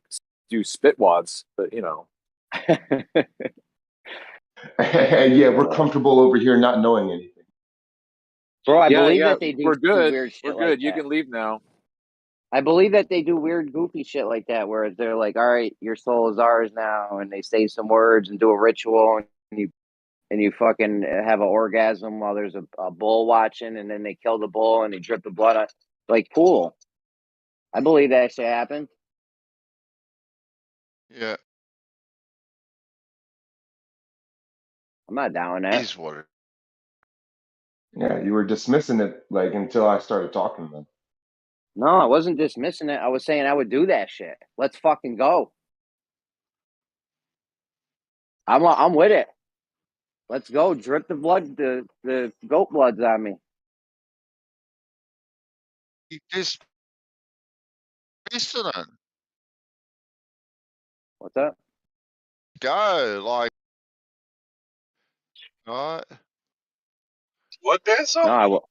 Speaker 2: do spit wads. But you know,
Speaker 7: And yeah, we're comfortable over here not knowing anything.
Speaker 3: Bro, I
Speaker 2: yeah,
Speaker 3: believe
Speaker 2: yeah,
Speaker 3: that they do
Speaker 2: we're good.
Speaker 3: weird shit
Speaker 2: We're
Speaker 3: like
Speaker 2: good. You
Speaker 3: that.
Speaker 2: can leave now.
Speaker 3: I believe that they do weird, goofy shit like that, where they're like, "All right, your soul is ours now," and they say some words and do a ritual, and you fucking have an orgasm while there's a bull watching, and then they kill the bull and they drip the blood on. Like, cool. I believe that shit happened.
Speaker 1: Yeah.
Speaker 3: I'm not down with that.
Speaker 1: Is what it
Speaker 7: Yeah, you were dismissing it like until I started talking to them.
Speaker 3: No, I wasn't dismissing it. I was saying I would do that shit. Let's fucking go. I'm with it. Let's go. Drip the blood, the goat bloods on me.
Speaker 1: You just missing it.
Speaker 3: What's up?
Speaker 1: Go, like, right?
Speaker 5: What Benzo?
Speaker 3: No, I will.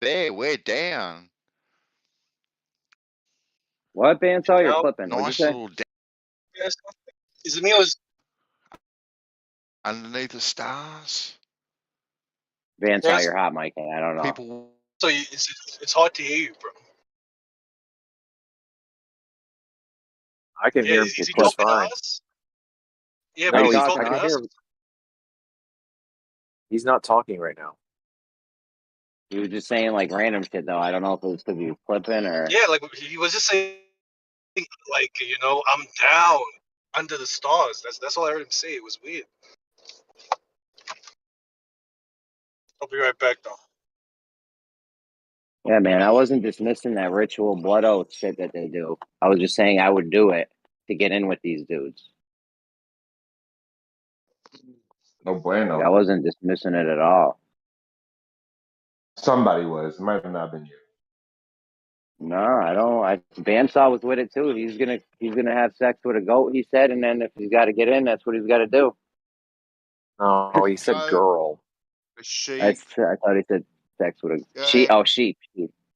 Speaker 1: There, we're down.
Speaker 3: What bandsaw you're
Speaker 5: No.
Speaker 3: clipping? What'd you
Speaker 1: Nice
Speaker 3: say?
Speaker 1: little
Speaker 5: Benzo? Is me was
Speaker 1: underneath the stars.
Speaker 3: Bandsaw
Speaker 5: Yes.
Speaker 3: you're hot, Mike. I don't know.
Speaker 1: People.
Speaker 5: so it's hard to hear you, bro.
Speaker 2: I can
Speaker 5: Yeah,
Speaker 2: hear him
Speaker 5: is he
Speaker 2: just
Speaker 5: talking
Speaker 2: fine.
Speaker 5: to us? Yeah,
Speaker 3: No,
Speaker 5: but
Speaker 3: he's
Speaker 5: he's
Speaker 3: talking
Speaker 5: talking
Speaker 3: to
Speaker 5: to
Speaker 3: us.
Speaker 5: us.
Speaker 2: He's not talking right now.
Speaker 3: He was just saying like random shit though. I don't know if it was because he was clipping or.
Speaker 5: Yeah, like he was just saying, like, I'm down under the stars. That's all I heard him say. It was weird. I'll be right back though.
Speaker 3: Yeah, man, I wasn't dismissing that ritual blood oath shit that they do. I was just saying I would do it to get in with these dudes.
Speaker 7: No bueno.
Speaker 3: Like, I wasn't dismissing it at all.
Speaker 7: Somebody was. It might have not been you.
Speaker 3: No, I don't. Bandsaw was with it too. He's gonna have sex with a goat. He said, and then if he's got to get in, that's what he's got to do.
Speaker 2: Oh, he said
Speaker 1: No.
Speaker 2: girl.
Speaker 1: A sheep.
Speaker 3: I thought he said sex with a
Speaker 1: Yeah.
Speaker 3: sheep. Oh, sheep.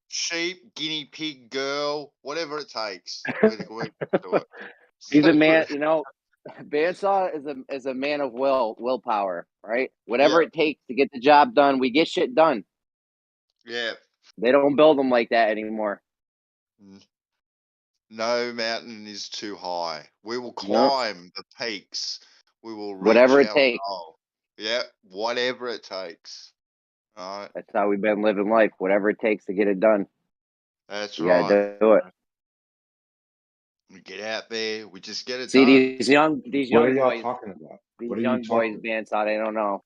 Speaker 1: Sheep, guinea pig, girl, whatever it takes. We're do it.
Speaker 3: He's a man. Bandsaw is a man of willpower, right? Whatever
Speaker 1: Yeah.
Speaker 3: it takes to get the job done, we get shit done.
Speaker 1: Yeah.
Speaker 3: They don't build them like that anymore.
Speaker 1: No mountain is too high. We will climb the peaks. We will reach
Speaker 3: Whatever it
Speaker 1: our
Speaker 3: takes.
Speaker 1: goal. Yeah, whatever it takes. All right.
Speaker 3: That's how we've been living life. Whatever it takes to get it done.
Speaker 1: That's
Speaker 3: You
Speaker 1: right.
Speaker 3: gotta do it.
Speaker 1: We get out there. We just get it
Speaker 3: See
Speaker 1: done.
Speaker 3: these young
Speaker 7: What are y'all
Speaker 3: boys.
Speaker 7: talking about?
Speaker 3: These
Speaker 7: What are you
Speaker 3: young boys,
Speaker 7: talking
Speaker 3: bandsaw. They don't know.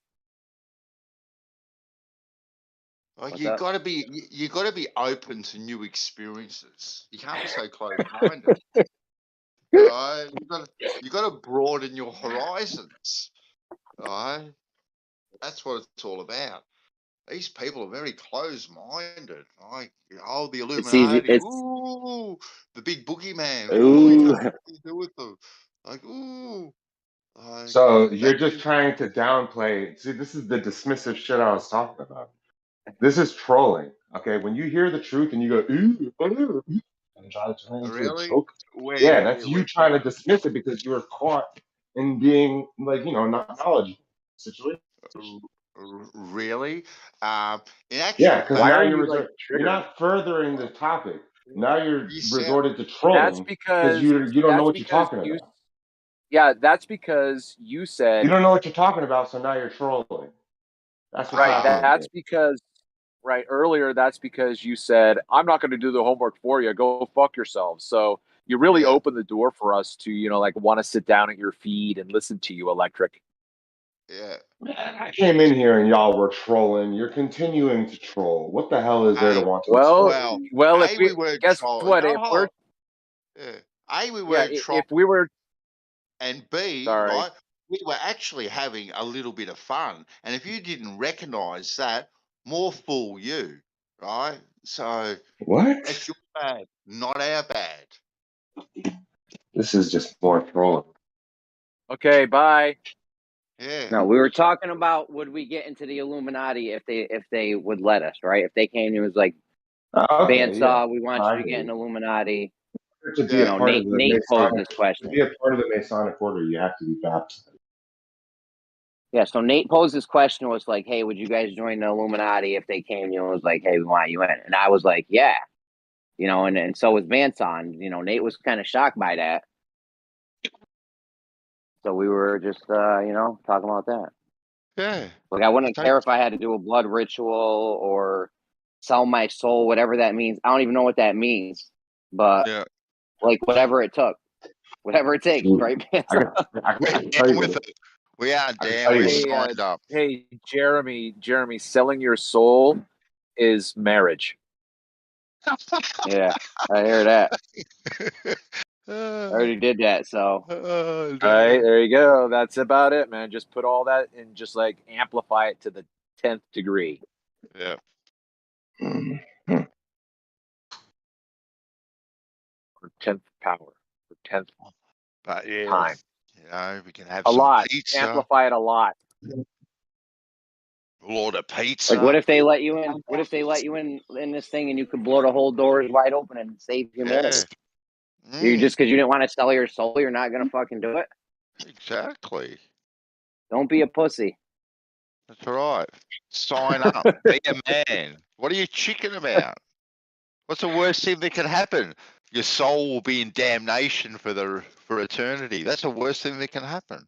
Speaker 1: Like
Speaker 3: What's
Speaker 1: you
Speaker 3: up?
Speaker 1: gotta be open to new experiences. You can't be so close-minded. Right? You gotta broaden your horizons. Right? That's what it's all about. These people are very close-minded. Like, the Illuminati. Ooh, the big boogeyman. Ooh, what can we do with them? Like, ooh.
Speaker 7: So you're just trying to downplay. See, this is the dismissive shit I was talking about. This is trolling. Okay, when you hear the truth and you go, ooh, and try to turn it into a
Speaker 1: Really?
Speaker 7: joke. Yeah, that's you trying to dismiss it because you were caught in being like, not knowledgeable situation.
Speaker 1: Really? In actual
Speaker 7: Yeah, because
Speaker 1: fact,
Speaker 7: now
Speaker 2: you like
Speaker 7: you're
Speaker 2: triggered?
Speaker 7: not furthering the topic. Now you're
Speaker 1: You sound-
Speaker 7: resorted to
Speaker 2: That's
Speaker 7: trolling
Speaker 2: because
Speaker 7: you don't know what you're talking about.
Speaker 2: Yeah, that's because you said
Speaker 7: You don't know what you're talking about, so now you're trolling. That's what's
Speaker 2: right.
Speaker 7: happening.
Speaker 2: That's because earlier. That's because you said I'm not going to do the homework for you. Go fuck yourselves. So you really opened the door for us to want to sit down at your feet and listen to you, Electric.
Speaker 1: Yeah.
Speaker 7: Man, I came in here and y'all were trolling. You're continuing to troll. What the hell is there to want to explain?
Speaker 2: Well, if
Speaker 1: we were
Speaker 2: guess
Speaker 1: trolling.
Speaker 2: what?
Speaker 1: No,
Speaker 2: If
Speaker 1: hold
Speaker 2: we're
Speaker 1: on. Yeah. We were
Speaker 2: if we were
Speaker 1: and B,
Speaker 2: Sorry.
Speaker 1: right, we were actually having a little bit of fun. And if you didn't recognise that, more fool you, right? So
Speaker 7: What?
Speaker 1: it's your bad, not our bad.
Speaker 7: This is just more trolling.
Speaker 2: Okay, bye.
Speaker 1: Yeah.
Speaker 3: No, we were talking about would we get into the Illuminati if they would let us, right? If they came and was like,
Speaker 7: Okay,
Speaker 3: Bandsaw, we want
Speaker 7: I
Speaker 3: you to get
Speaker 7: agree.
Speaker 3: in Illuminati.
Speaker 7: To be
Speaker 3: You
Speaker 7: a
Speaker 3: know,
Speaker 7: part of the
Speaker 3: Nate posed
Speaker 7: Masonic,
Speaker 3: this
Speaker 7: to
Speaker 3: question.
Speaker 7: be a part of the Masonic order, you have to be baptized.
Speaker 3: Yeah, so Nate posed this question was like, hey, would you guys join the Illuminati if they came? You know, was like, hey, we want you in. And I was like, yeah. You know, and so was Bandsaw. You know, Nate was kind of shocked by that. So we were just, you know, talking about that.
Speaker 1: Yeah.
Speaker 3: Like, I wouldn't care if I had to do a blood ritual or sell my soul, whatever that means. I don't even know what that means, but
Speaker 1: Yeah.
Speaker 3: like whatever it took, whatever it takes, right?
Speaker 7: I can tell
Speaker 1: We're
Speaker 7: you
Speaker 1: down with
Speaker 7: what
Speaker 1: it. We are
Speaker 7: I can
Speaker 1: down.
Speaker 7: tell you
Speaker 1: We're
Speaker 7: what-
Speaker 1: signed up.
Speaker 2: Hey, Jeremy, selling your soul is marriage.
Speaker 3: Yeah, I hear that. I
Speaker 1: Oh,
Speaker 3: already did that. So
Speaker 2: All right, there you go. That's about it, man. Just put all that and just like amplify it to the 10th degree.
Speaker 1: yeah.
Speaker 7: Mhm.
Speaker 2: Or 10th power. Or 10th
Speaker 1: But yeah,
Speaker 2: time.
Speaker 1: you know, we can have
Speaker 2: A
Speaker 1: some
Speaker 2: lot.
Speaker 1: pizza,
Speaker 2: Amplify it a lot.
Speaker 1: we'll order pizza.
Speaker 3: like, what if they let you in? What if they let you in this thing and you could blow the whole doors wide open and save humanity?
Speaker 1: Yeah.
Speaker 3: You just because you didn't want to sell your soul, you're not gonna fucking do it.
Speaker 1: Exactly.
Speaker 3: Don't be a pussy.
Speaker 1: That's right. Sign up. Be a man. What are you chicken about? What's the worst thing that can happen? Your soul will be in damnation for eternity. That's the worst thing that can happen.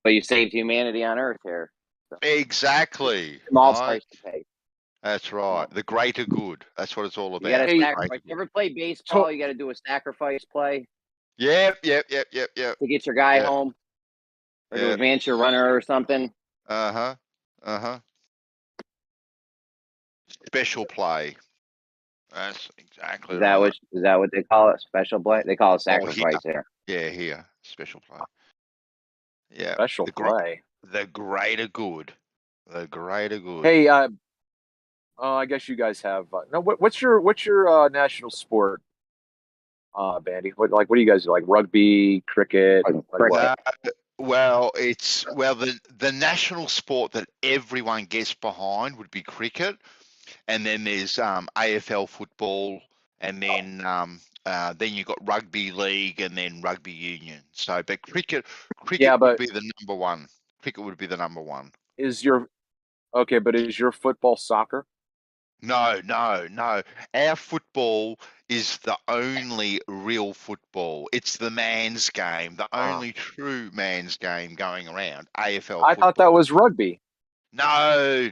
Speaker 3: But you saved humanity on Earth here.
Speaker 1: Exactly.
Speaker 3: Small
Speaker 1: Right?
Speaker 3: price to pay.
Speaker 1: That's right. The greater good. That's what it's all
Speaker 3: You
Speaker 1: about.
Speaker 3: got to
Speaker 2: Hey,
Speaker 3: sacrifice.
Speaker 1: Greater
Speaker 3: You
Speaker 1: good.
Speaker 3: ever play baseball? You got to do a sacrifice play
Speaker 1: Yep.
Speaker 3: to get your guy
Speaker 1: Yeah.
Speaker 3: home, or to
Speaker 1: Yeah.
Speaker 3: advance your runner or something.
Speaker 1: Uh-huh. Special play. That's exactly
Speaker 3: Is that
Speaker 1: right.
Speaker 3: what they call it? Special play? They call it
Speaker 1: Oh,
Speaker 3: sacrifice here.
Speaker 1: Yeah, here. Special play. Yeah.
Speaker 2: special play.
Speaker 1: The greater good. The greater good.
Speaker 2: Hey, I guess you guys have no. What's your national sport, Bandy? What do you guys do? Like rugby, cricket? Like what?
Speaker 1: Well, the national sport that everyone gets behind would be cricket, and then there's AFL football, and then you got rugby league, and then rugby union. So, but cricket
Speaker 2: Yeah,
Speaker 1: would
Speaker 2: but
Speaker 1: be the number one. Cricket would be the number one.
Speaker 2: is your football soccer?
Speaker 1: No. Our football is the only real football. It's the man's game, the only true man's game going around. AFL
Speaker 2: I
Speaker 1: football.
Speaker 2: thought that was rugby.
Speaker 1: No.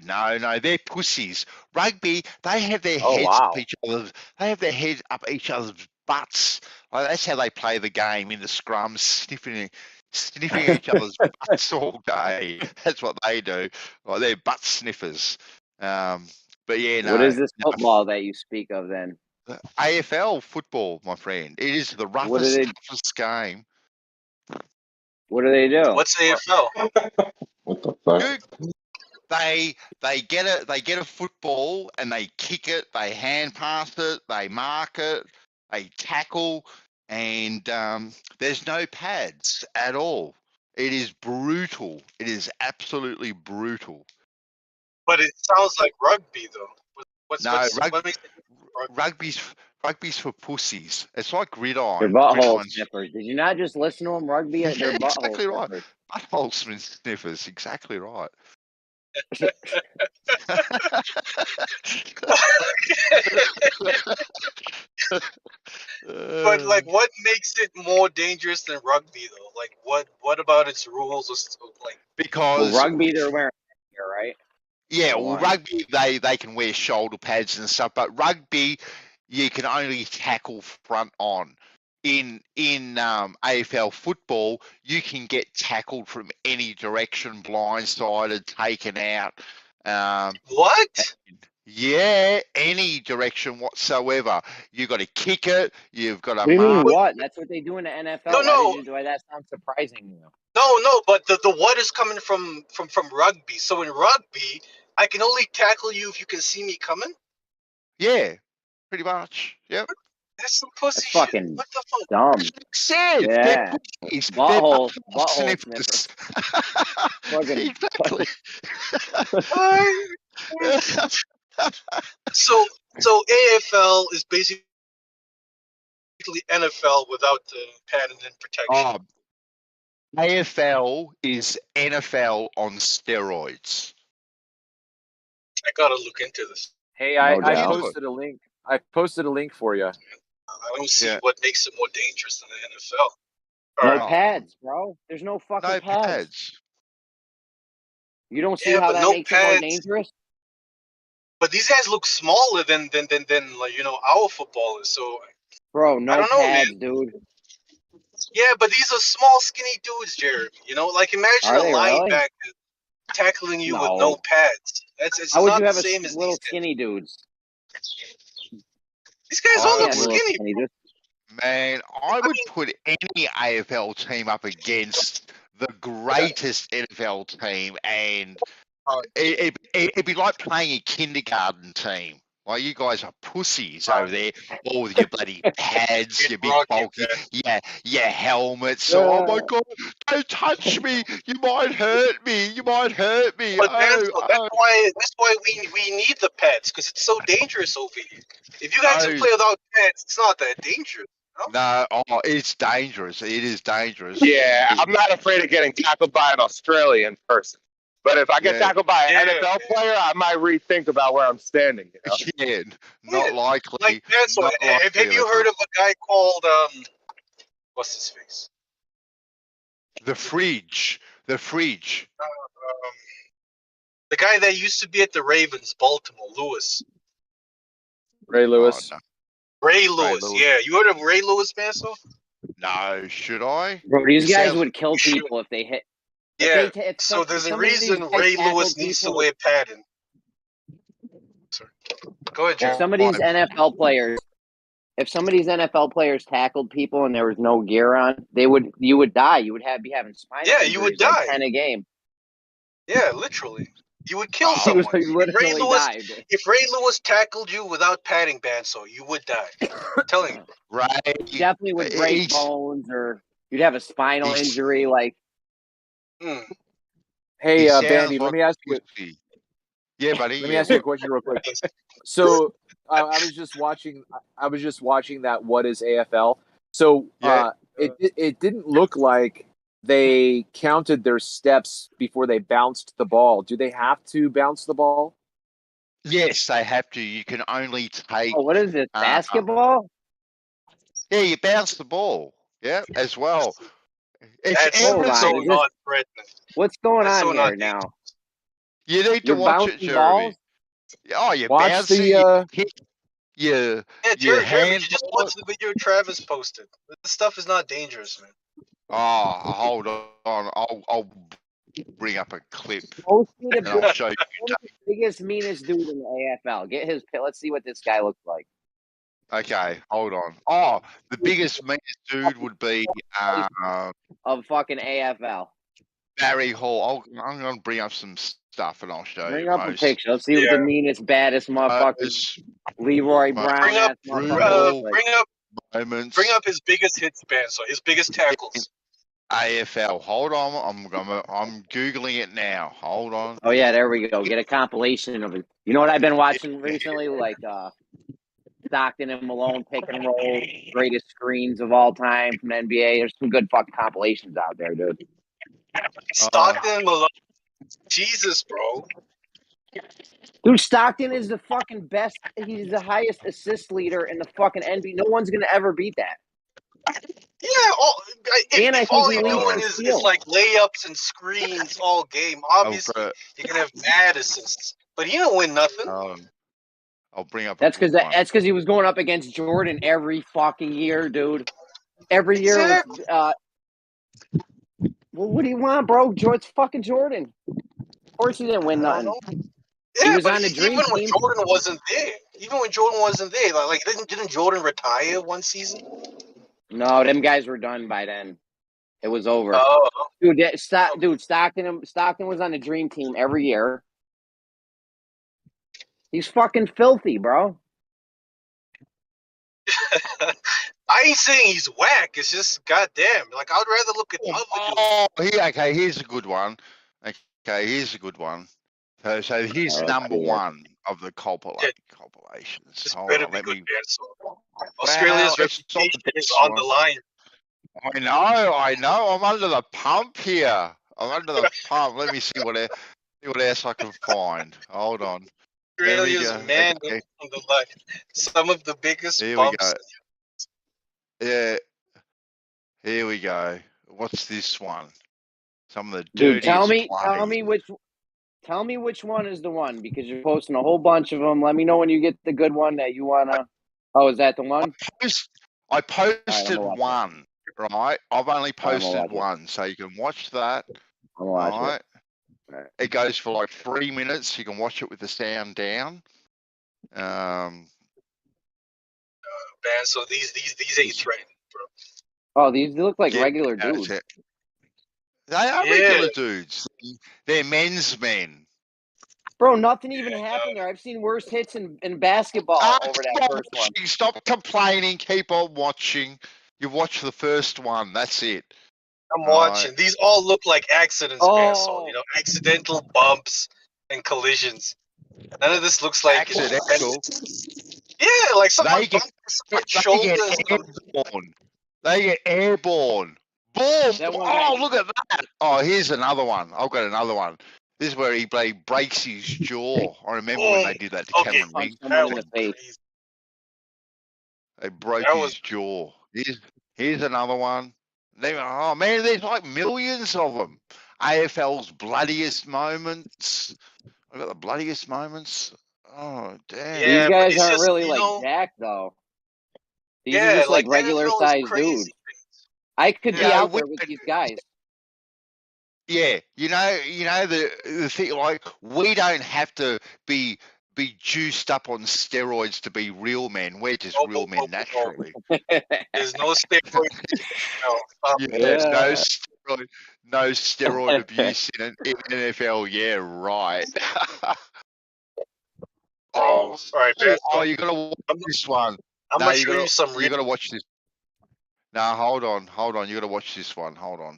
Speaker 1: They're pussies. Rugby, they have their
Speaker 2: Oh,
Speaker 1: heads
Speaker 2: wow.
Speaker 1: up each other's. They have their heads up each other's butts. Like, that's how they play the game in the scrums, sniffing each other's butts all day. That's what they do. Like, they're butt sniffers. But yeah, no.
Speaker 3: What is this football that you speak of then?
Speaker 1: AFL football, my friend. It is the
Speaker 3: What do
Speaker 1: roughest,
Speaker 3: they-
Speaker 1: toughest game.
Speaker 3: What do they do?
Speaker 5: What's AFL?
Speaker 7: What the fuck?
Speaker 1: They get a football and they kick it, they hand pass it, they mark it, they tackle, and there's no pads at all. It is brutal. It is absolutely brutal.
Speaker 5: But it sounds like rugby though. What makes it
Speaker 1: Rugby's for pussies. It's like
Speaker 3: They're
Speaker 1: gridiron.
Speaker 3: butthole
Speaker 1: Gridiron's-
Speaker 3: sniffers. Did you not just listen to them? Rugby,
Speaker 1: Yeah,
Speaker 3: they're butthole
Speaker 1: exactly right.
Speaker 3: sniffers.
Speaker 1: Butthole sniffers. Exactly right.
Speaker 5: But like, what makes it more dangerous than rugby though? Like, what about its rules? Like,
Speaker 1: Because
Speaker 3: Well, rugby, they're wearing here, right?
Speaker 1: yeah,
Speaker 3: For
Speaker 1: well,
Speaker 3: one.
Speaker 1: rugby they can wear shoulder pads and stuff, but rugby you can only tackle front on. In AFL football, you can get tackled from any direction, blindsided, taken out.
Speaker 5: what?
Speaker 1: Yeah, any direction whatsoever. You've got to kick it. You've got to
Speaker 3: What do you mean
Speaker 1: mark.
Speaker 3: what? That's what they do in the NFL.
Speaker 5: No.
Speaker 3: Why that sounds surprising to you?
Speaker 5: No, but the what is coming from rugby. So in rugby, I can only tackle you if you can see me coming.
Speaker 1: Yeah, pretty much. Yep.
Speaker 5: That's some pussy
Speaker 3: That's
Speaker 5: shit.
Speaker 3: fucking
Speaker 5: What the fuck?
Speaker 3: dumb.
Speaker 1: That's what it says.
Speaker 3: Yeah.
Speaker 1: They're pussies. They're
Speaker 3: Butthole
Speaker 1: butthole
Speaker 3: sniffers. Fucking
Speaker 1: exactly.
Speaker 5: So AFL is basically NFL without the patent and protection.
Speaker 1: AFL is NFL on steroids.
Speaker 5: I gotta look into this.
Speaker 2: Hey,
Speaker 3: No
Speaker 2: I
Speaker 3: doubt.
Speaker 2: posted a link. I posted a link for you.
Speaker 5: I don't see
Speaker 1: Yeah.
Speaker 5: what makes it more dangerous than the NFL.
Speaker 3: No
Speaker 5: Alright.
Speaker 3: pads, bro. There's no fucking
Speaker 1: No
Speaker 3: pads.
Speaker 1: pads.
Speaker 3: You don't see
Speaker 5: Yeah,
Speaker 3: how
Speaker 5: but
Speaker 3: that
Speaker 5: no
Speaker 3: makes it more
Speaker 5: pads.
Speaker 3: dangerous?
Speaker 5: But these guys look smaller than like our footballers. So
Speaker 3: Bro,
Speaker 5: I
Speaker 3: no
Speaker 5: don't know,
Speaker 3: pads,
Speaker 5: man.
Speaker 3: dude.
Speaker 5: Yeah, but these are small, skinny dudes, Jeremy. Like imagine
Speaker 3: Are
Speaker 5: a
Speaker 3: they really?
Speaker 5: linebacker tackling you with
Speaker 3: No.
Speaker 5: no pads. It's
Speaker 3: How would
Speaker 5: not
Speaker 3: you
Speaker 5: the
Speaker 3: have
Speaker 5: same as
Speaker 3: little
Speaker 5: these guys.
Speaker 3: skinny dudes?
Speaker 5: These guys
Speaker 1: I
Speaker 5: all
Speaker 3: Yeah,
Speaker 5: look
Speaker 1: would-
Speaker 3: little
Speaker 5: skinny.
Speaker 3: skinny dudes.
Speaker 1: Man, I would put any AFL team up against the greatest NFL team, and it'd be like playing a kindergarten team. Like, you guys are pussies over there, all with your bloody pads,
Speaker 5: Get
Speaker 1: your big
Speaker 5: rocket,
Speaker 1: bulky,
Speaker 5: man.
Speaker 1: your helmets. So, oh my
Speaker 3: Yeah.
Speaker 1: God, don't touch me! You might hurt me! You might hurt me!
Speaker 5: But that's
Speaker 1: Oh,
Speaker 5: why we need the pads, because it's so dangerous over here. If you guys can play without pads, it's not that dangerous.
Speaker 1: no! Oh, it's dangerous. It is dangerous.
Speaker 7: Yeah, I'm not afraid of getting tackled by an Australian person. But if I get
Speaker 1: Yeah.
Speaker 7: tackled by an
Speaker 5: Yeah,
Speaker 7: NFL player, I might rethink about where I'm standing. You know?
Speaker 1: Yeah, not
Speaker 5: Yeah,
Speaker 1: likely.
Speaker 5: like that's
Speaker 1: not
Speaker 5: what. Have you heard of a guy called what's his face?
Speaker 1: The fridge. The fridge.
Speaker 5: The guy that used to be at the Ravens, Baltimore, Lewis.
Speaker 2: Ray Lewis.
Speaker 1: Oh,
Speaker 5: Ray Lewis.
Speaker 1: Lewis.
Speaker 5: Yeah, you heard of Ray Lewis, man? So
Speaker 1: no, should I?
Speaker 3: Bro, these
Speaker 1: It
Speaker 3: guys
Speaker 1: sounds-
Speaker 3: would kill
Speaker 5: should.
Speaker 3: people if they hit.
Speaker 5: yeah.
Speaker 3: If
Speaker 5: So there's a
Speaker 3: some of these
Speaker 5: reason
Speaker 3: guys
Speaker 5: Ray
Speaker 3: tackled
Speaker 5: Lewis needs to
Speaker 3: people-
Speaker 5: wear padding. Sorry. Go ahead,
Speaker 3: If
Speaker 5: Jeremy.
Speaker 3: some of these NFL players tackled people and there was no gear on, you would die. You would be having spinal
Speaker 5: Yeah, you would
Speaker 3: injuries, like
Speaker 5: die.
Speaker 3: 10 a game.
Speaker 5: Yeah, literally. You would kill
Speaker 1: Oh,
Speaker 3: You
Speaker 5: someone.
Speaker 3: would
Speaker 5: If Ray
Speaker 3: literally
Speaker 5: Lewis,
Speaker 3: die.
Speaker 5: if Ray Lewis tackled you without padding, Banso, you would die. I'm telling you.
Speaker 1: Right.
Speaker 3: You definitely would break bones, or you'd have a spinal
Speaker 1: He's-
Speaker 3: injury. Like,
Speaker 5: Mm.
Speaker 2: Hey,
Speaker 1: He sounds
Speaker 2: Bandy, let
Speaker 1: like
Speaker 2: me ask you.
Speaker 1: pussy. Yeah, buddy.
Speaker 2: Let me ask you a question real quick. So I was just watching. I was just watching that. What is AFL? So it didn't look like they counted their steps before they bounced the ball. Do they have to bounce the ball?
Speaker 1: Yes, they have to. You can only take.
Speaker 3: oh, what is this? Basketball?
Speaker 1: Yeah, you bounce the ball. Yeah, as well. It's
Speaker 5: That's
Speaker 3: Hold on,
Speaker 5: so
Speaker 3: is this-
Speaker 5: not threatening.
Speaker 3: What's going
Speaker 5: That's
Speaker 3: on
Speaker 5: so
Speaker 3: here
Speaker 5: not
Speaker 3: now?
Speaker 1: You need to
Speaker 3: You're
Speaker 1: watch it,
Speaker 3: bouncing
Speaker 1: Jeremy.
Speaker 3: balls?
Speaker 1: Oh, you
Speaker 2: Watch
Speaker 1: bounce
Speaker 2: the,
Speaker 1: it, you hit, you
Speaker 5: Yeah, Jeremy, you just
Speaker 1: handball
Speaker 5: watch the video Travis posted. This stuff is not dangerous, man.
Speaker 1: Oh, hold on. I'll bring up a clip
Speaker 3: Post me
Speaker 1: and I'll show you.
Speaker 3: the biggest, meanest dude in the AFL. Get his. Let's see what this guy looks like.
Speaker 1: Okay, hold on. Oh, the biggest meanest dude would be
Speaker 3: Of fucking AFL.
Speaker 1: Barry Hall. I'm going to bring up some stuff and I'll show
Speaker 3: Bring
Speaker 1: you.
Speaker 3: up a picture. Let's see what the meanest, baddest motherfucker,
Speaker 1: Most
Speaker 3: Leroy
Speaker 1: most
Speaker 3: Brown.
Speaker 5: Bring up,
Speaker 3: ass motherfucker looks like.
Speaker 1: moments.
Speaker 5: bring up his biggest hits, Banso. His biggest tackles.
Speaker 1: AFL. Hold on. I'm googling it now. Hold on.
Speaker 3: Oh yeah, there we go. Get a compilation of it. You know what I've been watching recently? Like Stockton and Malone pick and roll, greatest screens of all time from the NBA. There's some good fucking compilations out there, dude.
Speaker 5: Stockton, Malone. Jesus, bro.
Speaker 3: Dude, Stockton is the fucking best. He's the highest assist leader in the fucking NBA. No one's gonna ever beat that.
Speaker 5: Yeah,
Speaker 3: And I
Speaker 5: if
Speaker 3: think
Speaker 5: all
Speaker 3: he
Speaker 5: you're
Speaker 3: leads
Speaker 5: doing
Speaker 3: in
Speaker 5: is
Speaker 3: steals.
Speaker 5: like layups and screens all game, obviously you're gonna have mad assists. But he don't win nothing.
Speaker 1: I'll bring up.
Speaker 3: That's because he was going up against Jordan every fucking year, dude. Every year was. Well, what do you want, bro? It's fucking Jordan. Of course he didn't win
Speaker 5: I don't
Speaker 3: nothing.
Speaker 5: know.
Speaker 3: He
Speaker 5: Yeah,
Speaker 3: was
Speaker 5: but
Speaker 3: on the dream
Speaker 5: even when
Speaker 3: team.
Speaker 5: Jordan wasn't there, like didn't Jordan retire one season?
Speaker 3: No, them guys were done by then. It was over.
Speaker 5: Oh,
Speaker 3: Dude, Stockton was on the dream team every year. He's fucking filthy, bro.
Speaker 5: I ain't saying he's whack. It's just goddamn. Like I'd rather look at other dudes.
Speaker 1: Okay, here's a good one. Okay, here's a good one. So here's
Speaker 3: Oh,
Speaker 1: number
Speaker 3: dear.
Speaker 1: one of the
Speaker 5: Yeah.
Speaker 1: compilations.
Speaker 5: This
Speaker 1: Hold
Speaker 5: better
Speaker 1: on,
Speaker 5: be
Speaker 1: let
Speaker 5: good,
Speaker 1: me.
Speaker 5: man. So Australia's
Speaker 1: Well, it's not
Speaker 5: reputation
Speaker 1: the
Speaker 5: is
Speaker 1: best
Speaker 5: on
Speaker 1: one.
Speaker 5: the line.
Speaker 1: I know. I'm under the pump here. I'm under the pump. Let me see what else I can find. Hold on. There we
Speaker 5: Australia's
Speaker 1: go.
Speaker 5: man
Speaker 1: Okay,
Speaker 5: on the line. Some of the biggest
Speaker 1: here we
Speaker 5: bumps.
Speaker 1: go. Yeah, here we go. What's this one? Some of the
Speaker 3: Dude,
Speaker 1: dirtiest
Speaker 3: tell me which one is the one, because you're posting a whole bunch of them. Let me know when you get the good one that you wanna. Oh, is that the one?
Speaker 1: I
Speaker 3: I'm
Speaker 1: posted
Speaker 3: gonna watch
Speaker 1: one, right? I've only
Speaker 3: I'm gonna
Speaker 1: posted
Speaker 3: watch it.
Speaker 1: one, so you can watch that.
Speaker 3: I'm gonna watch
Speaker 1: Right?
Speaker 3: it. Alright.
Speaker 1: It goes for like 3 minutes. You can watch it with the sound down.
Speaker 5: Man, so these ain't threatening, bro.
Speaker 3: Oh, these look like
Speaker 1: Yeah,
Speaker 3: regular
Speaker 1: that's
Speaker 3: dudes.
Speaker 1: it. They are
Speaker 5: Yeah.
Speaker 1: regular dudes. They're men's men.
Speaker 3: Bro, nothing even happened there. I've seen worse hits in basketball over that first one.
Speaker 1: Stop complaining. Keep on watching. You've watched the first one. That's it.
Speaker 5: I'm watching. These all look like accidents, man. So
Speaker 3: Oh,
Speaker 5: accidental bumps and collisions. None of this looks like it's just
Speaker 1: Accidental.
Speaker 5: yeah, like someone
Speaker 1: They get
Speaker 5: bumped someone's shoulders.
Speaker 1: airborne. They get airborne. Boom!
Speaker 3: that one
Speaker 1: Oh,
Speaker 3: got
Speaker 1: look at that. Oh, here's another one. I've got another one. This is where he breaks his jaw. I remember when they did that to
Speaker 5: Okay,
Speaker 1: Cameron
Speaker 3: punched
Speaker 1: Ring.
Speaker 3: someone
Speaker 5: that
Speaker 3: in
Speaker 5: was
Speaker 3: the face.
Speaker 5: crazy.
Speaker 1: They broke
Speaker 5: That
Speaker 1: his
Speaker 5: was
Speaker 1: jaw. Here's another one. Oh man, there's like millions of them. AFL's bloodiest moments. I've got the bloodiest moments. Oh damn.
Speaker 3: These
Speaker 5: yeah, but
Speaker 3: guys
Speaker 5: it's
Speaker 3: aren't
Speaker 5: just
Speaker 3: really like jacked though. These are
Speaker 5: yeah,
Speaker 3: just like
Speaker 5: like
Speaker 3: regular
Speaker 5: NFL is
Speaker 3: sized
Speaker 5: crazy.
Speaker 3: dudes. I could be
Speaker 5: Yeah,
Speaker 3: out there with these guys.
Speaker 1: Yeah, you know the thing. Like we don't have to be juiced up on steroids to be real men. We're just real men naturally.
Speaker 5: There's no steroid. No,
Speaker 1: Yeah, no steroid abuse in NFL. Yeah, right.
Speaker 5: all right, man. So
Speaker 1: You gotta watch this one.
Speaker 5: I'm
Speaker 1: No,
Speaker 5: gonna show you some
Speaker 1: you
Speaker 5: real.
Speaker 1: gotta watch this. No, hold on. You gotta watch this one. Hold on.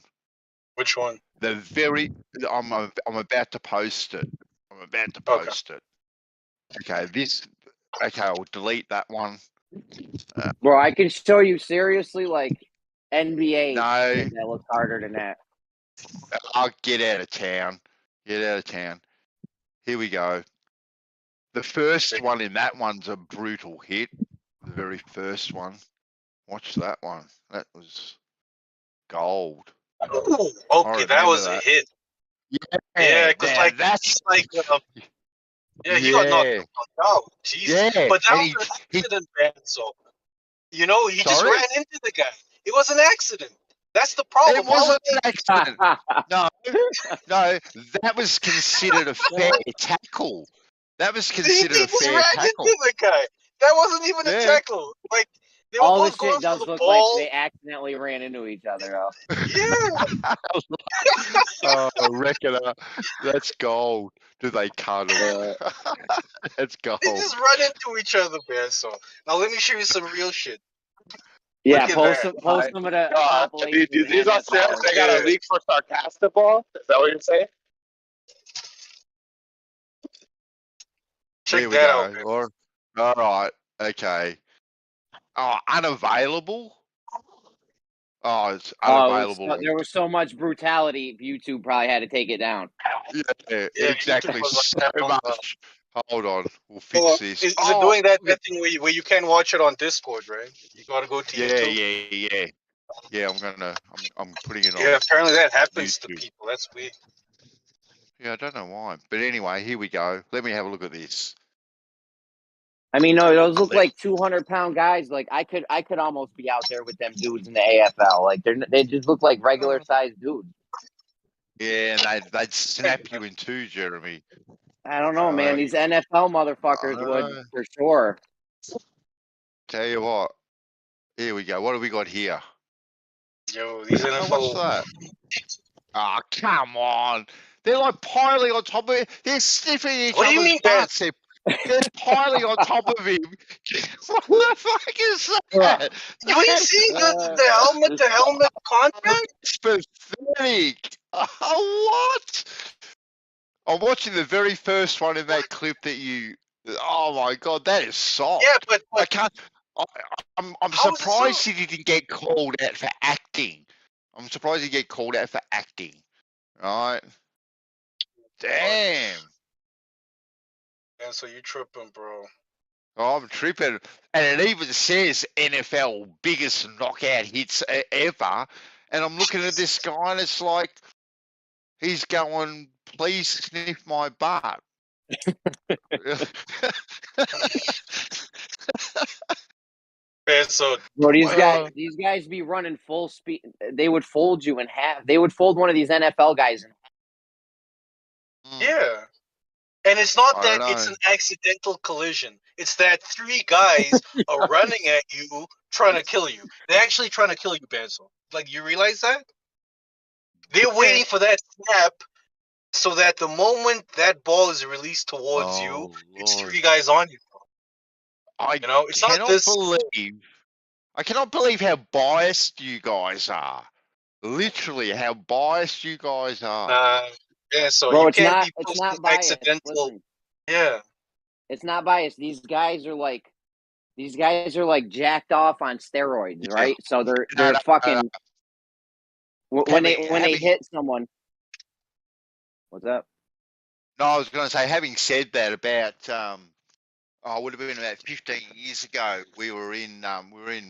Speaker 5: Which one?
Speaker 1: I'm about to post it. It. Okay, okay, I'll delete that one.
Speaker 3: Bro, I can show you seriously like NBA
Speaker 1: No.
Speaker 3: shit that looks harder than that.
Speaker 1: I'll get out of town. Here we go. The first one in that one's a brutal hit. The very first one. Watch that one. That was gold.
Speaker 5: Ooh, okay, that was a hit. Yeah, because like
Speaker 1: that's
Speaker 5: like he got knocked out. Jeez.
Speaker 1: Yeah,
Speaker 5: But that
Speaker 1: and
Speaker 5: was an accident, man. So he just
Speaker 1: Sorry?
Speaker 5: ran into the guy. It was an accident. That's the problem.
Speaker 1: It wasn't an accident. No, that was considered a fair tackle. That was
Speaker 5: He
Speaker 1: considered a
Speaker 5: just
Speaker 1: fair
Speaker 5: ran
Speaker 1: tackle.
Speaker 5: into the guy. That wasn't even a tackle. Like they were
Speaker 3: All
Speaker 5: both
Speaker 3: this
Speaker 5: going
Speaker 3: shit does
Speaker 5: for the
Speaker 3: look
Speaker 5: ball.
Speaker 3: like they accidentally ran into each other.
Speaker 5: Yeah.
Speaker 1: Reckon that's gold. Do they cuddle? That's gold.
Speaker 5: They just run into each other, man. So now let me show you some real shit.
Speaker 3: Yeah,
Speaker 5: Look at
Speaker 3: post
Speaker 5: that.
Speaker 3: some of the compilations.
Speaker 7: These Australians, they got a league for sarcastic ball? Is that what you're saying?
Speaker 5: Check
Speaker 1: Here we
Speaker 5: that
Speaker 1: go.
Speaker 5: out, man.
Speaker 1: All right. Okay. Oh, unavailable. Oh, it's unavailable.
Speaker 3: There was so much brutality. YouTube probably had to take it down.
Speaker 1: Yeah,
Speaker 5: Yeah,
Speaker 1: exactly.
Speaker 5: YouTube was
Speaker 1: So
Speaker 5: like,
Speaker 1: much. Hold on. We'll fix this.
Speaker 5: Is it doing that thing where you can watch it on Discord, right? You gotta go to YouTube.
Speaker 1: Yeah, I'm putting it on.
Speaker 5: Yeah, apparently that happens to
Speaker 1: YouTube.
Speaker 5: people. That's weird.
Speaker 1: Yeah, I don't know why. But anyway, here we go. Let me have a look at this.
Speaker 3: I mean, no, those look like 200-pound guys. Like I could almost be out there with them dudes in the AFL. Like they just look like regular sized dudes.
Speaker 1: Yeah, and they'd snap you in two, Jeremy.
Speaker 3: I don't know, man. These NFL motherfuckers would for sure.
Speaker 1: Tell you what. Here we go. What have we got here?
Speaker 5: Yo, these
Speaker 1: Oh, what's
Speaker 5: NFL.
Speaker 1: that? Ah, come on. They're like piling on top of it. They're sniffing each
Speaker 5: What do you
Speaker 1: other's
Speaker 5: mean, Ben?
Speaker 1: butts. They're piling on top of him. What the fuck is that?
Speaker 5: What are you seeing? The helmet contract?
Speaker 1: It's pathetic. What? I'm watching the very first one in that clip that you. Oh my god, that is soft.
Speaker 5: Yeah, but
Speaker 1: I can't. I'm
Speaker 5: How is it
Speaker 1: surprised
Speaker 5: so?
Speaker 1: he didn't get called out for acting. I'm surprised he get called out for acting. Right? Damn.
Speaker 5: Yeah, so you tripping, bro.
Speaker 1: Oh, I'm tripping. And it even says NFL biggest knockout hits ever. And I'm looking at this guy and it's like, he's going, please sniff my butt.
Speaker 5: Man, so
Speaker 3: Bro,
Speaker 1: Wow.
Speaker 3: these guys be running full speed. They would fold you in half. They would fold one of these NFL guys in half.
Speaker 5: yeah. And it's not
Speaker 1: I
Speaker 5: that
Speaker 1: don't
Speaker 5: it's
Speaker 1: know.
Speaker 5: an accidental collision. It's that 3 guys are running at you, trying to kill you. They're actually trying to kill you, Benzo. Like, you realize that? They're waiting for that snap so that the moment that ball is released towards you,
Speaker 1: Oh,
Speaker 5: it's
Speaker 1: Lord.
Speaker 5: 3 guys on you.
Speaker 1: I
Speaker 5: You know, it's not
Speaker 1: cannot
Speaker 5: this.
Speaker 1: believe. I cannot believe how biased you guys are. Literally, how biased you guys are.
Speaker 5: Yeah, so
Speaker 3: Bro,
Speaker 5: you
Speaker 3: it's
Speaker 5: can't
Speaker 3: not
Speaker 5: be
Speaker 3: it's
Speaker 5: posting
Speaker 3: not biased.
Speaker 5: accidental.
Speaker 3: Listen,
Speaker 5: Yeah.
Speaker 3: it's not biased. These guys are like jacked off on steroids, right? So they're
Speaker 1: No,
Speaker 3: fucking when they
Speaker 1: having,
Speaker 3: hit someone. What's up?
Speaker 1: no, I was going to say, having said that, about it would have been about 15 years ago. We were in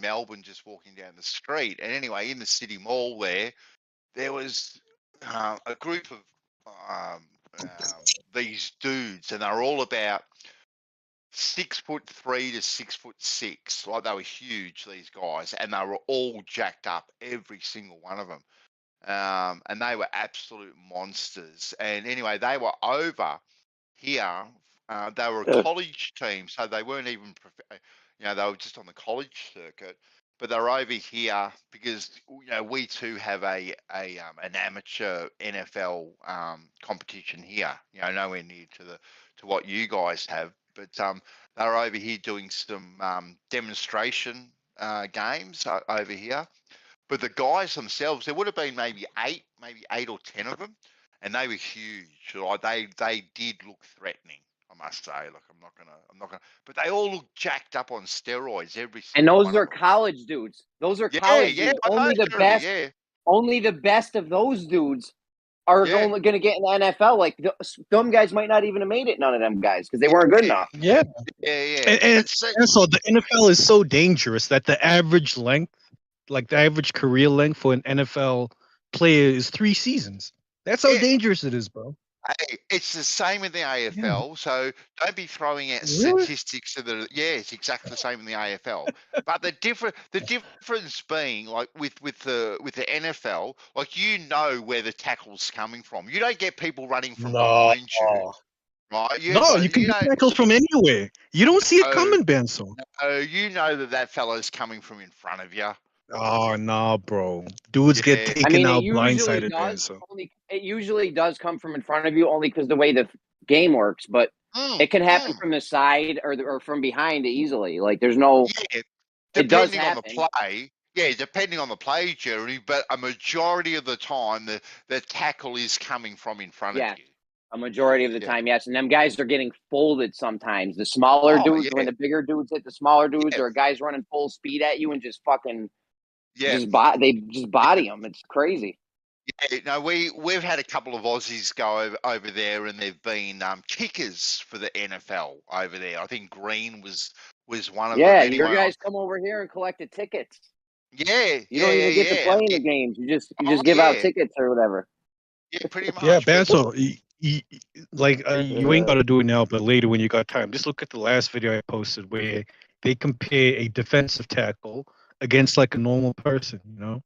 Speaker 1: Melbourne, just walking down the street, and anyway, in the city mall there was a group of these dudes, and they were all about 6'3" to 6'6". Like, they were huge, these guys, and they were all jacked up, every single one of them. And they were absolute monsters. And anyway, they were over here. They were a college team, so they weren't even, they were just on the college circuit. But they're over here because we too have an amateur NFL competition here. Nowhere near to what you guys have. But they're over here doing some demonstration games over here. But the guys themselves, there would have been maybe eight or 10 of them, and they were huge. Like, they did look threatening, I must say. Look, I'm not gonna. But they all look jacked up on steroids, every
Speaker 3: And
Speaker 1: single
Speaker 3: those
Speaker 1: one
Speaker 3: are
Speaker 1: of them.
Speaker 3: college dudes. Those are
Speaker 1: Yeah,
Speaker 3: college
Speaker 1: yeah,
Speaker 3: dudes.
Speaker 1: I know, Jeremy, yeah.
Speaker 3: Only the best of those dudes are
Speaker 1: Yeah.
Speaker 3: only going to get in the NFL. Like, some guys might not even have made it. None of them guys because they weren't good enough.
Speaker 8: Yeah.
Speaker 1: Yeah.
Speaker 8: And so the NFL is so dangerous that the average length, like the average career length for an NFL player, is 3 seasons. That's how dangerous it is, bro.
Speaker 1: Hey, it's the same in the AFL, so don't be throwing out
Speaker 8: Really?
Speaker 1: statistics of the. Yeah, it's exactly the same in the AFL. But the difference being, like with the NFL, like, where the tackle's coming from. You don't get people running from behind you, right?
Speaker 8: You can get tackles from anywhere. You don't see it coming, Benzo.
Speaker 1: Oh, you know that fella's coming from in front of you.
Speaker 8: Oh no, bro! Dudes get taken out blindsided, Benzo.
Speaker 3: It usually does come from in front of you, only because the way the game works. But it can happen from the side or from behind easily. Like, there's no.
Speaker 1: Yeah,
Speaker 3: it does
Speaker 1: depending on the
Speaker 3: happen.
Speaker 1: play. Yeah, depending on the play, Jeremy. But a majority of the time, the tackle is coming from in front of you.
Speaker 3: A majority of the time, yes. And them guys are getting folded sometimes. The smaller dudes, when the bigger dudes hit the smaller dudes, or guys running full speed at you and just fucking. They just body them. It's crazy.
Speaker 1: Yeah, no, we've had a couple of Aussies go over there, and they've been kickers for the NFL over there. I think Green was one of them.
Speaker 3: Yeah,
Speaker 1: Anyway,
Speaker 3: your guys come over here and collect the tickets.
Speaker 1: Yeah,
Speaker 3: you don't even get to play in the games. You just give out tickets or whatever.
Speaker 1: Yeah, pretty much.
Speaker 8: Yeah, Benzo, you ain't got to do it now, but later when you got time, just look at the last video I posted where they compare a defensive tackle against like a normal person,
Speaker 1: Yeah,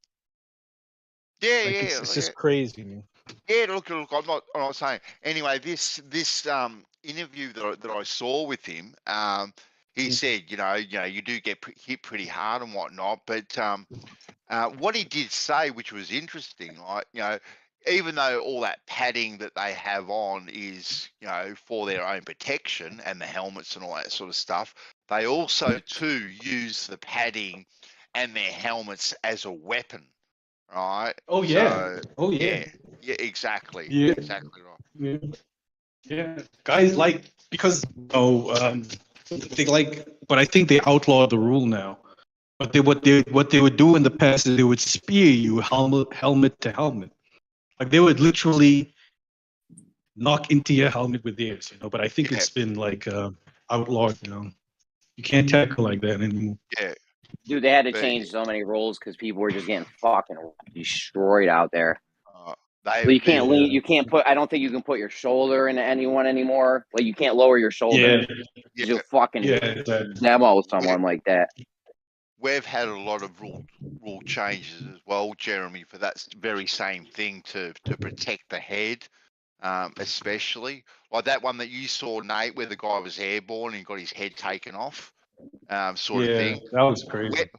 Speaker 8: it's just crazy, man.
Speaker 1: Yeah, look, I'm not saying. Anyway, this interview that I saw with him, he said, you do get hit pretty hard and whatnot, but what he did say, which was interesting, like, even though all that padding that they have on is, for their own protection and the helmets and all that sort of stuff, they also too use the padding and their helmets as a weapon, right?
Speaker 8: Oh yeah. Oh yeah.
Speaker 1: Yeah, exactly.
Speaker 8: Yeah.
Speaker 1: Exactly right.
Speaker 8: Yeah. Guys because they but I think they outlawed the rule now. But what they would do in the past is they would spear you helmet to helmet. Like they would literally knock into your helmet with theirs, But I think it's been outlawed, You can't tackle like that anymore.
Speaker 1: Yeah.
Speaker 3: Dude, they had to change so many rules because people were just getting fucking destroyed out there. You can't lean. You can't put. I don't think you can put your shoulder into anyone anymore. Like you can't lower your shoulder.
Speaker 1: Yeah.
Speaker 3: You'll fucking demo someone like that.
Speaker 1: We've had a lot of rule changes as well, Jeremy, for that very same thing to protect the head, especially like that one that you saw, Nate, where the guy was airborne and got his head taken off, sort of thing.
Speaker 8: That was crazy.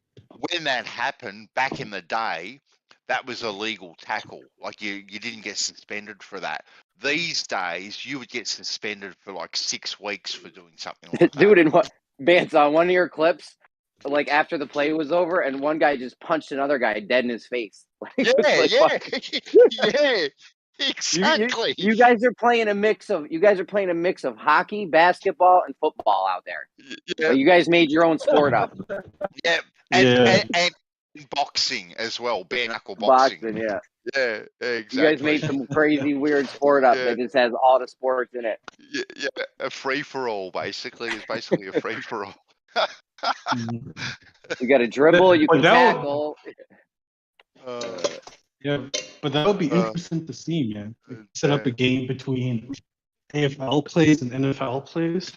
Speaker 1: When that happened back in the day, that was a legal tackle. Like you didn't get suspended for that. These days, you would get suspended for like 6 weeks for doing something like that.
Speaker 3: Dude, and what Vance on one of your clips, like after the play was over, and one guy just punched another guy dead in his face.
Speaker 1: Yeah, exactly.
Speaker 3: You guys are playing a mix of hockey, basketball, and football out there.
Speaker 1: Yeah.
Speaker 3: Like, you guys made your own sport up.
Speaker 1: Yeah, and boxing as well, bare knuckle boxing.
Speaker 3: Yeah,
Speaker 1: exactly.
Speaker 3: You guys made some crazy weird sport up that just has all the sports in it.
Speaker 1: Yeah, a free for all basically. It's basically a free for all.
Speaker 3: You got to dribble, you can tackle.
Speaker 8: Yeah, but that would be interesting to see, man. Set up a game between AFL players and NFL players.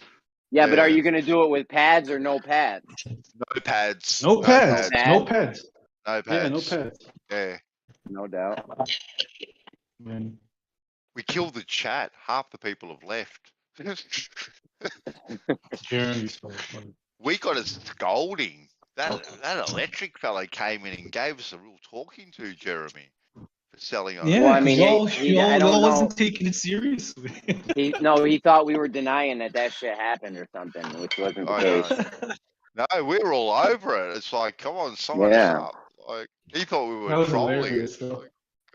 Speaker 3: Yeah, but are you going to do it with pads or no pads?
Speaker 1: No pads.
Speaker 8: No pads. No pads.
Speaker 1: No pads.
Speaker 8: Yeah, no pads.
Speaker 1: Yeah.
Speaker 3: No doubt.
Speaker 8: Man.
Speaker 1: We killed the chat. Half the people have left. We got a scolding. That electric fellow came in and gave us a real talking to, Jeremy, for selling on.
Speaker 8: Yeah,
Speaker 3: well, I mean,
Speaker 8: I wasn't taking it seriously.
Speaker 3: He thought we were denying that shit happened or something, which wasn't the case.
Speaker 1: No, we were all over it. It's like, come on, someone up. Like he thought we were trolling. Like,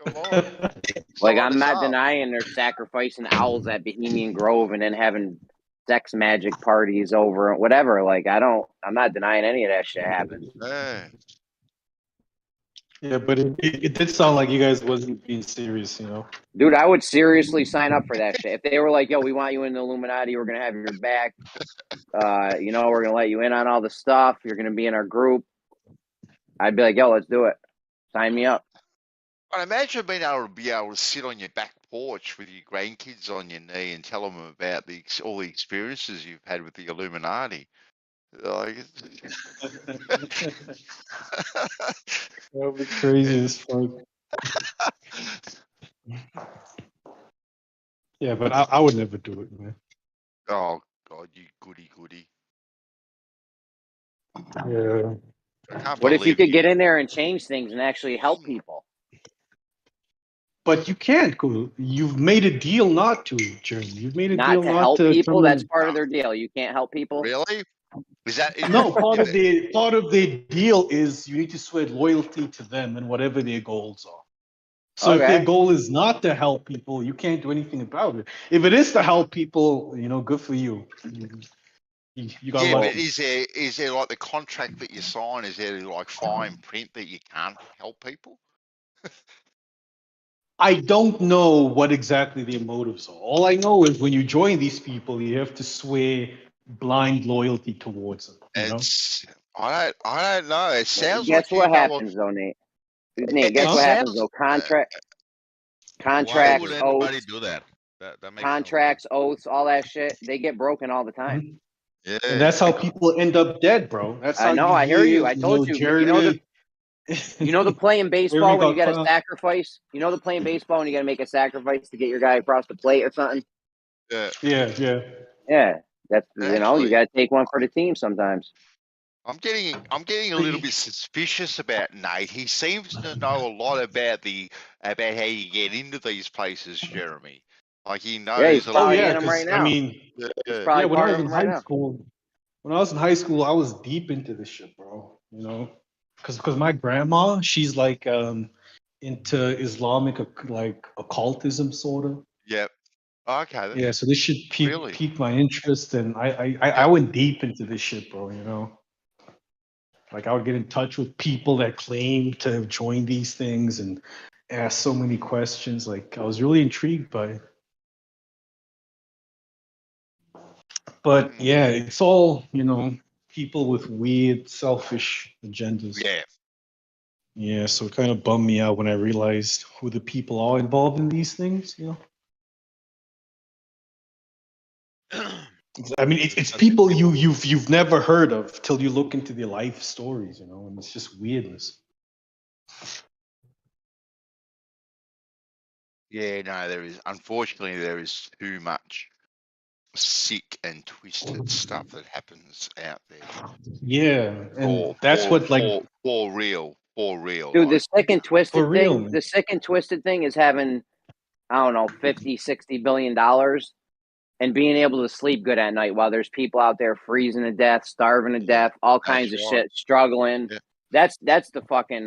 Speaker 1: come on.
Speaker 3: Like I'm not denying they're sacrificing owls at Bohemian Grove and then having sex magic parties over whatever. Like I'm not denying any of that shit happened.
Speaker 8: Yeah, but it did sound like you guys wasn't being serious,
Speaker 3: Dude, I would seriously sign up for that shit. If they were like, yo, we want you in the Illuminati, we're gonna have your back. We're gonna let you in on all the stuff, you're gonna be in our group. I'd be like, yo, let's do it. Sign me up.
Speaker 1: I imagine being able to sit on your back porch with your grandkids on your knee and tell them about all the experiences you've had with the Illuminati. Like,
Speaker 8: that would be crazy as fuck. Yeah, but I would never do it, man.
Speaker 1: Oh God, you goody.
Speaker 8: Yeah.
Speaker 3: What if you could get in there and change things and actually help people?
Speaker 8: But you can't, Cool. You've made a deal not to, Jeremy. You've made a deal not
Speaker 3: help
Speaker 8: to
Speaker 3: people. That's part of their deal. You can't help people.
Speaker 1: Really? Is that
Speaker 8: no part of the deal is you need to swear loyalty to them and whatever their goals are. So if their goal is not to help people, you can't do anything about it. If it is to help people, good for you. You got
Speaker 1: but is there like the contract that you sign? Is there like fine print that you can't help people?
Speaker 8: I don't know what exactly their motives are. All I know is when you join these people, you have to swear blind loyalty towards them.
Speaker 1: I don't know. It sounds
Speaker 3: Guess what happens though, Nate? Nate, guess what happens though? Contracts,
Speaker 9: why would anybody do that? That makes
Speaker 3: contracts, oaths, all that shit. They get broken all the time.
Speaker 1: Yeah,
Speaker 8: and that's how people end up dead, bro. That's how
Speaker 3: I hear you. I told you. You know the play in baseball when you got to sacrifice? You know the play in baseball when you got to make a sacrifice to get your guy across the plate or something?
Speaker 8: Yeah.
Speaker 3: Yeah, that's you
Speaker 1: Actually,
Speaker 3: got to take one for the team sometimes.
Speaker 1: I'm getting a little bit suspicious about Nate. He seems to know a lot about how you get into these places, Jeremy. Like he knows
Speaker 3: Yeah, he's
Speaker 1: a
Speaker 8: Oh
Speaker 1: lot.
Speaker 3: probably
Speaker 8: yeah,
Speaker 3: in them right
Speaker 8: because I
Speaker 3: now.
Speaker 8: mean,
Speaker 3: He's probably
Speaker 8: when I
Speaker 3: part
Speaker 8: was
Speaker 3: of
Speaker 8: in
Speaker 3: them right
Speaker 8: high
Speaker 3: now.
Speaker 8: school, I was deep into this shit, bro. You know, because my grandma, she's like into Islamic like occultism sort of.
Speaker 1: Yep. Okay.
Speaker 8: Yeah, so this shit
Speaker 1: Really?
Speaker 8: piqued my interest, and I
Speaker 1: Yep.
Speaker 8: went deep into this shit, bro. You know, like I would get in touch with people that claim to have joined these things and ask so many questions. Like I was really intrigued by it. But yeah, it's all, people with weird, selfish agendas.
Speaker 1: Yeah.
Speaker 8: Yeah, so it kind of bummed me out when I realized who the people are involved in these things, I mean, it's people you've never heard of till you look into their life stories, and it's just weirdness.
Speaker 1: Yeah. No, unfortunately, there is too much sick and twisted stuff that happens out there.
Speaker 8: Yeah, and that's what like
Speaker 1: for real.
Speaker 3: Dude, the
Speaker 1: Like,
Speaker 3: sick and twisted
Speaker 8: for real,
Speaker 3: thing,
Speaker 8: man.
Speaker 3: the sick and twisted thing is having, I don't know, 50, 60 billion dollars and being able to sleep good at night while there's people out there freezing to death, starving to death, all kinds of
Speaker 1: right.
Speaker 3: shit, struggling.
Speaker 1: Yeah.
Speaker 3: That's the fucking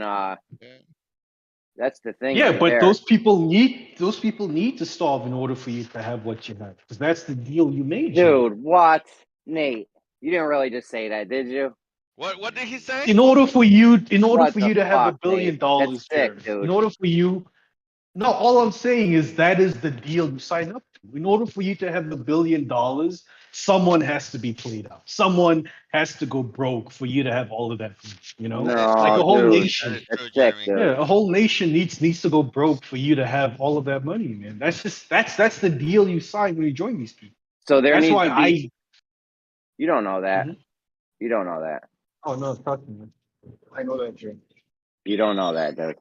Speaker 3: that's the thing.
Speaker 8: Yeah,
Speaker 3: right
Speaker 8: but
Speaker 3: there.
Speaker 8: those people need to starve in order for you to have what you have, because that's the deal you made.
Speaker 3: Dude, what? Nate, you didn't really just say that, did you?
Speaker 9: What did he say?
Speaker 8: In order for you to have $1
Speaker 3: fuck,
Speaker 8: billion,
Speaker 3: Nate? That's sick,
Speaker 8: Jared,
Speaker 3: dude.
Speaker 8: in order for you, no, all I'm saying is that is the deal you sign up to. In order for you to have $1 billion, someone has to be played out. Someone has to go broke for you to have all of that.
Speaker 3: No,
Speaker 8: Like a whole
Speaker 3: dude.
Speaker 8: nation.
Speaker 9: That is
Speaker 3: That's
Speaker 9: true,
Speaker 3: sick,
Speaker 9: Jeremy.
Speaker 3: dude.
Speaker 8: Yeah, a whole nation needs to go broke for you to have all of that money, man. That's the deal you sign when you join these people.
Speaker 3: So there
Speaker 8: That's
Speaker 3: needs
Speaker 8: why
Speaker 3: to be. You don't know that.
Speaker 8: Mhm.
Speaker 3: You don't know that.
Speaker 8: Oh no, trust me. I know that, Jay.
Speaker 3: You don't know that, dude.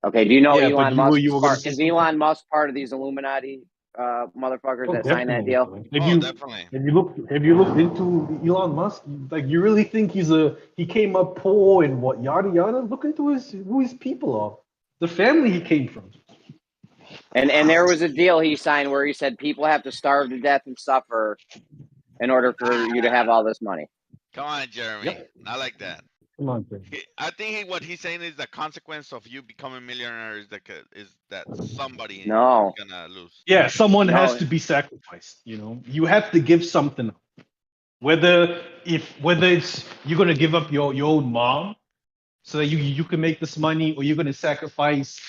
Speaker 3: Okay, do you know
Speaker 8: Yeah, but
Speaker 3: Elon
Speaker 8: you were
Speaker 3: Musk?
Speaker 8: gonna
Speaker 3: Is Elon Musk part of these Illuminati motherfuckers that signed that deal?
Speaker 9: Definitely.
Speaker 8: Have you looked into Elon Musk? Like, you really think he came up poor and what yada yada? Look into who his people are, the family he came from.
Speaker 3: And there was a deal he signed where he said people have to starve to death and suffer in order for you to have all this money.
Speaker 9: Come on, Jeremy.
Speaker 8: Yep.
Speaker 9: I like that.
Speaker 8: Come on, Jay.
Speaker 9: I think what he's saying is the consequence of you becoming a millionaire is that somebody
Speaker 3: No.
Speaker 9: is gonna lose.
Speaker 8: Yeah, someone
Speaker 3: No.
Speaker 8: has to be sacrificed. You have to give something up. Whether it's you're gonna give up your own mom so that you can make this money, or you're gonna sacrifice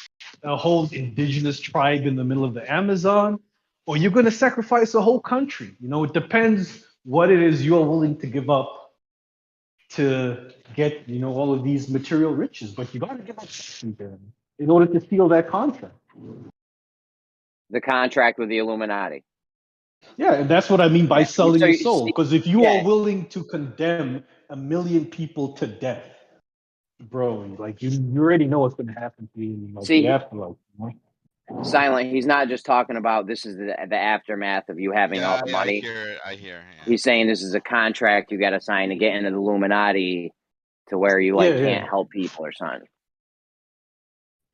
Speaker 8: a whole indigenous tribe in the middle of the Amazon, or you're gonna sacrifice a whole country. It depends what it is you're willing to give up to get all of these material riches. But you gotta give up something in order to seal that contract.
Speaker 3: The contract with the Illuminati.
Speaker 8: Yeah, and that's what I mean by selling
Speaker 3: So
Speaker 8: your
Speaker 3: you
Speaker 8: soul.
Speaker 3: see-
Speaker 8: Because if you
Speaker 3: yeah.
Speaker 8: are willing to condemn 1 million people to death, bro, like you already know what's going to happen to you in
Speaker 3: See,
Speaker 8: the afterlife.
Speaker 3: Silent. He's not just talking about this is the aftermath of you having all the money.
Speaker 9: I hear. Yeah.
Speaker 3: He's saying this is a contract you got to sign to get into the Illuminati, to where you can't help people or something.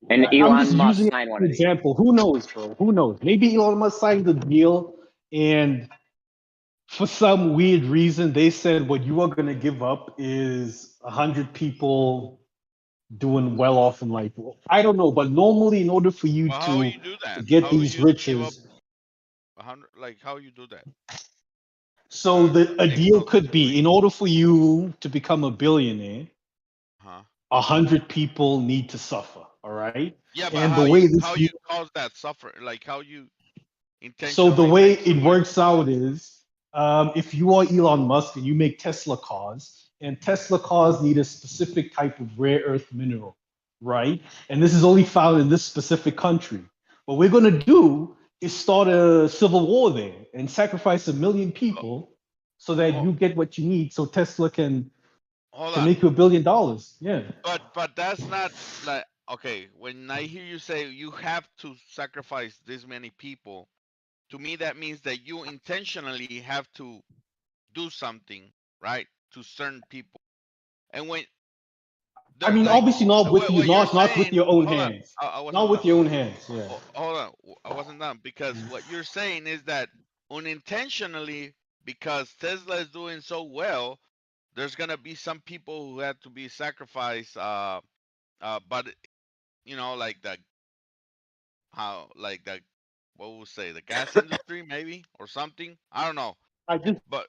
Speaker 3: And Elon Musk signed one of these.
Speaker 8: Example. Who knows, bro? Who knows? Maybe Elon Musk signed the deal, and for some weird reason, they said what you are going to give up is 100 people doing well off in life. I don't know, but normally, in order for you
Speaker 9: How
Speaker 8: to
Speaker 9: you do that?
Speaker 8: get these riches,
Speaker 9: 100, like how you do that?
Speaker 8: so a deal could be, in order for you to become a billionaire, 100 people need to suffer. All right.
Speaker 9: Yeah, but
Speaker 8: and
Speaker 9: how
Speaker 8: the way
Speaker 9: you cause that suffer? Like how you intentionally?
Speaker 8: So the way it works out is, if you are Elon Musk and you make Tesla cars, and Tesla cars need a specific type of rare earth mineral, right? And this is only found in this specific country. What we're going to do is start a civil war there and sacrifice 1 million people so that you get what you need, so Tesla can make you $1 billion. Yeah.
Speaker 9: But that's not like, okay. When I hear you say you have to sacrifice this many people to me that means that you intentionally have to do something, right, to certain people. And when
Speaker 8: I mean,
Speaker 9: like
Speaker 8: obviously not with you,
Speaker 9: what you're
Speaker 8: not with
Speaker 9: saying,
Speaker 8: your own
Speaker 9: hold on,
Speaker 8: hands,
Speaker 9: I wasn't
Speaker 8: not with
Speaker 9: done.
Speaker 8: your own hands. Yeah.
Speaker 9: Hold on, I wasn't done, because what you're saying is that unintentionally, because Tesla is doing so well, there's gonna be some people who had to be sacrificed. But you know, like the how like the what would we say, the gas industry maybe, or something. I don't know,
Speaker 8: I just
Speaker 9: but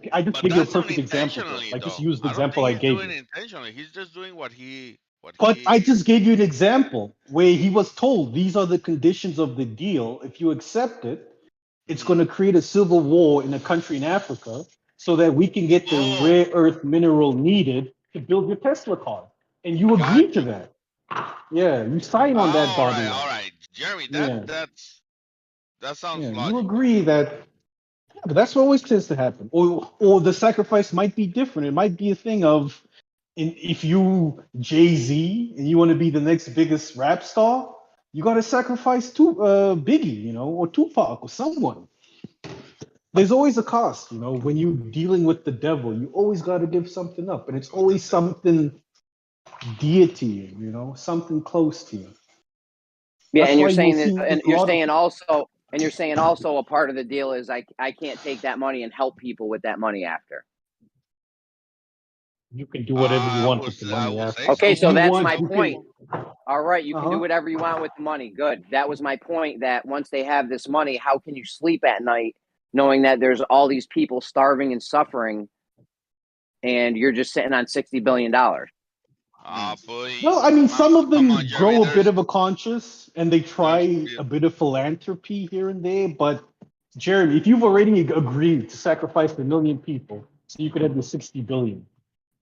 Speaker 8: give you a
Speaker 9: that's
Speaker 8: perfect example, bro.
Speaker 9: unintentionally
Speaker 8: I just
Speaker 9: though.
Speaker 8: used the
Speaker 9: I don't
Speaker 8: example
Speaker 9: think
Speaker 8: I
Speaker 9: he's
Speaker 8: gave
Speaker 9: doing
Speaker 8: you.
Speaker 9: it intentionally. He's just doing what he
Speaker 8: But I just gave you an example where he was told these are the conditions of the deal. If you accept it, it's going to create a civil war in a country in Africa so that we can get the rare earth mineral needed to build your Tesla car. And you
Speaker 9: got
Speaker 8: agreed to
Speaker 9: you.
Speaker 8: that. Yeah, you signed on that
Speaker 9: All
Speaker 8: dotted
Speaker 9: right,
Speaker 8: line.
Speaker 9: Jeremy.
Speaker 8: Yeah,
Speaker 9: That sounds
Speaker 8: yeah, you
Speaker 9: logical.
Speaker 8: agree that. Yeah, but that's what always tends to happen. Or the sacrifice might be different. It might be a thing of, if you Jay-Z and you want to be the next biggest rap star, you got to sacrifice Biggie, or Tupac or someone. There's always a cost, when you're dealing with the devil. You always got to give something up, and it's always something dear to you, something close to you.
Speaker 3: Yeah,
Speaker 8: That's
Speaker 3: and
Speaker 8: why
Speaker 3: you're
Speaker 8: you will
Speaker 3: saying
Speaker 8: see
Speaker 3: that, and
Speaker 8: a lot
Speaker 3: you're saying also a part of the deal is I can't take that money and help people with that money after.
Speaker 8: You can do whatever you want with the
Speaker 9: I
Speaker 8: money
Speaker 9: will
Speaker 8: after.
Speaker 9: say
Speaker 3: Okay,
Speaker 8: If
Speaker 3: so
Speaker 8: you
Speaker 3: that's
Speaker 8: want,
Speaker 3: my
Speaker 8: you
Speaker 3: point. All right, you can do
Speaker 8: Uh-huh.
Speaker 3: whatever you want with the money. Good. That was my point, that once they have this money, how can you sleep at night knowing that there's all these people starving and suffering and you're just sitting on $60 billion?
Speaker 9: boy.
Speaker 8: Well, I mean, some of
Speaker 9: Come on,
Speaker 8: them
Speaker 9: Jeremy.
Speaker 8: grow a bit of a conscience and they try
Speaker 9: there's
Speaker 8: a bit of philanthropy here and there. But, Jeremy, if you've already agreed to sacrifice 1 million people so you could have the 60 billion,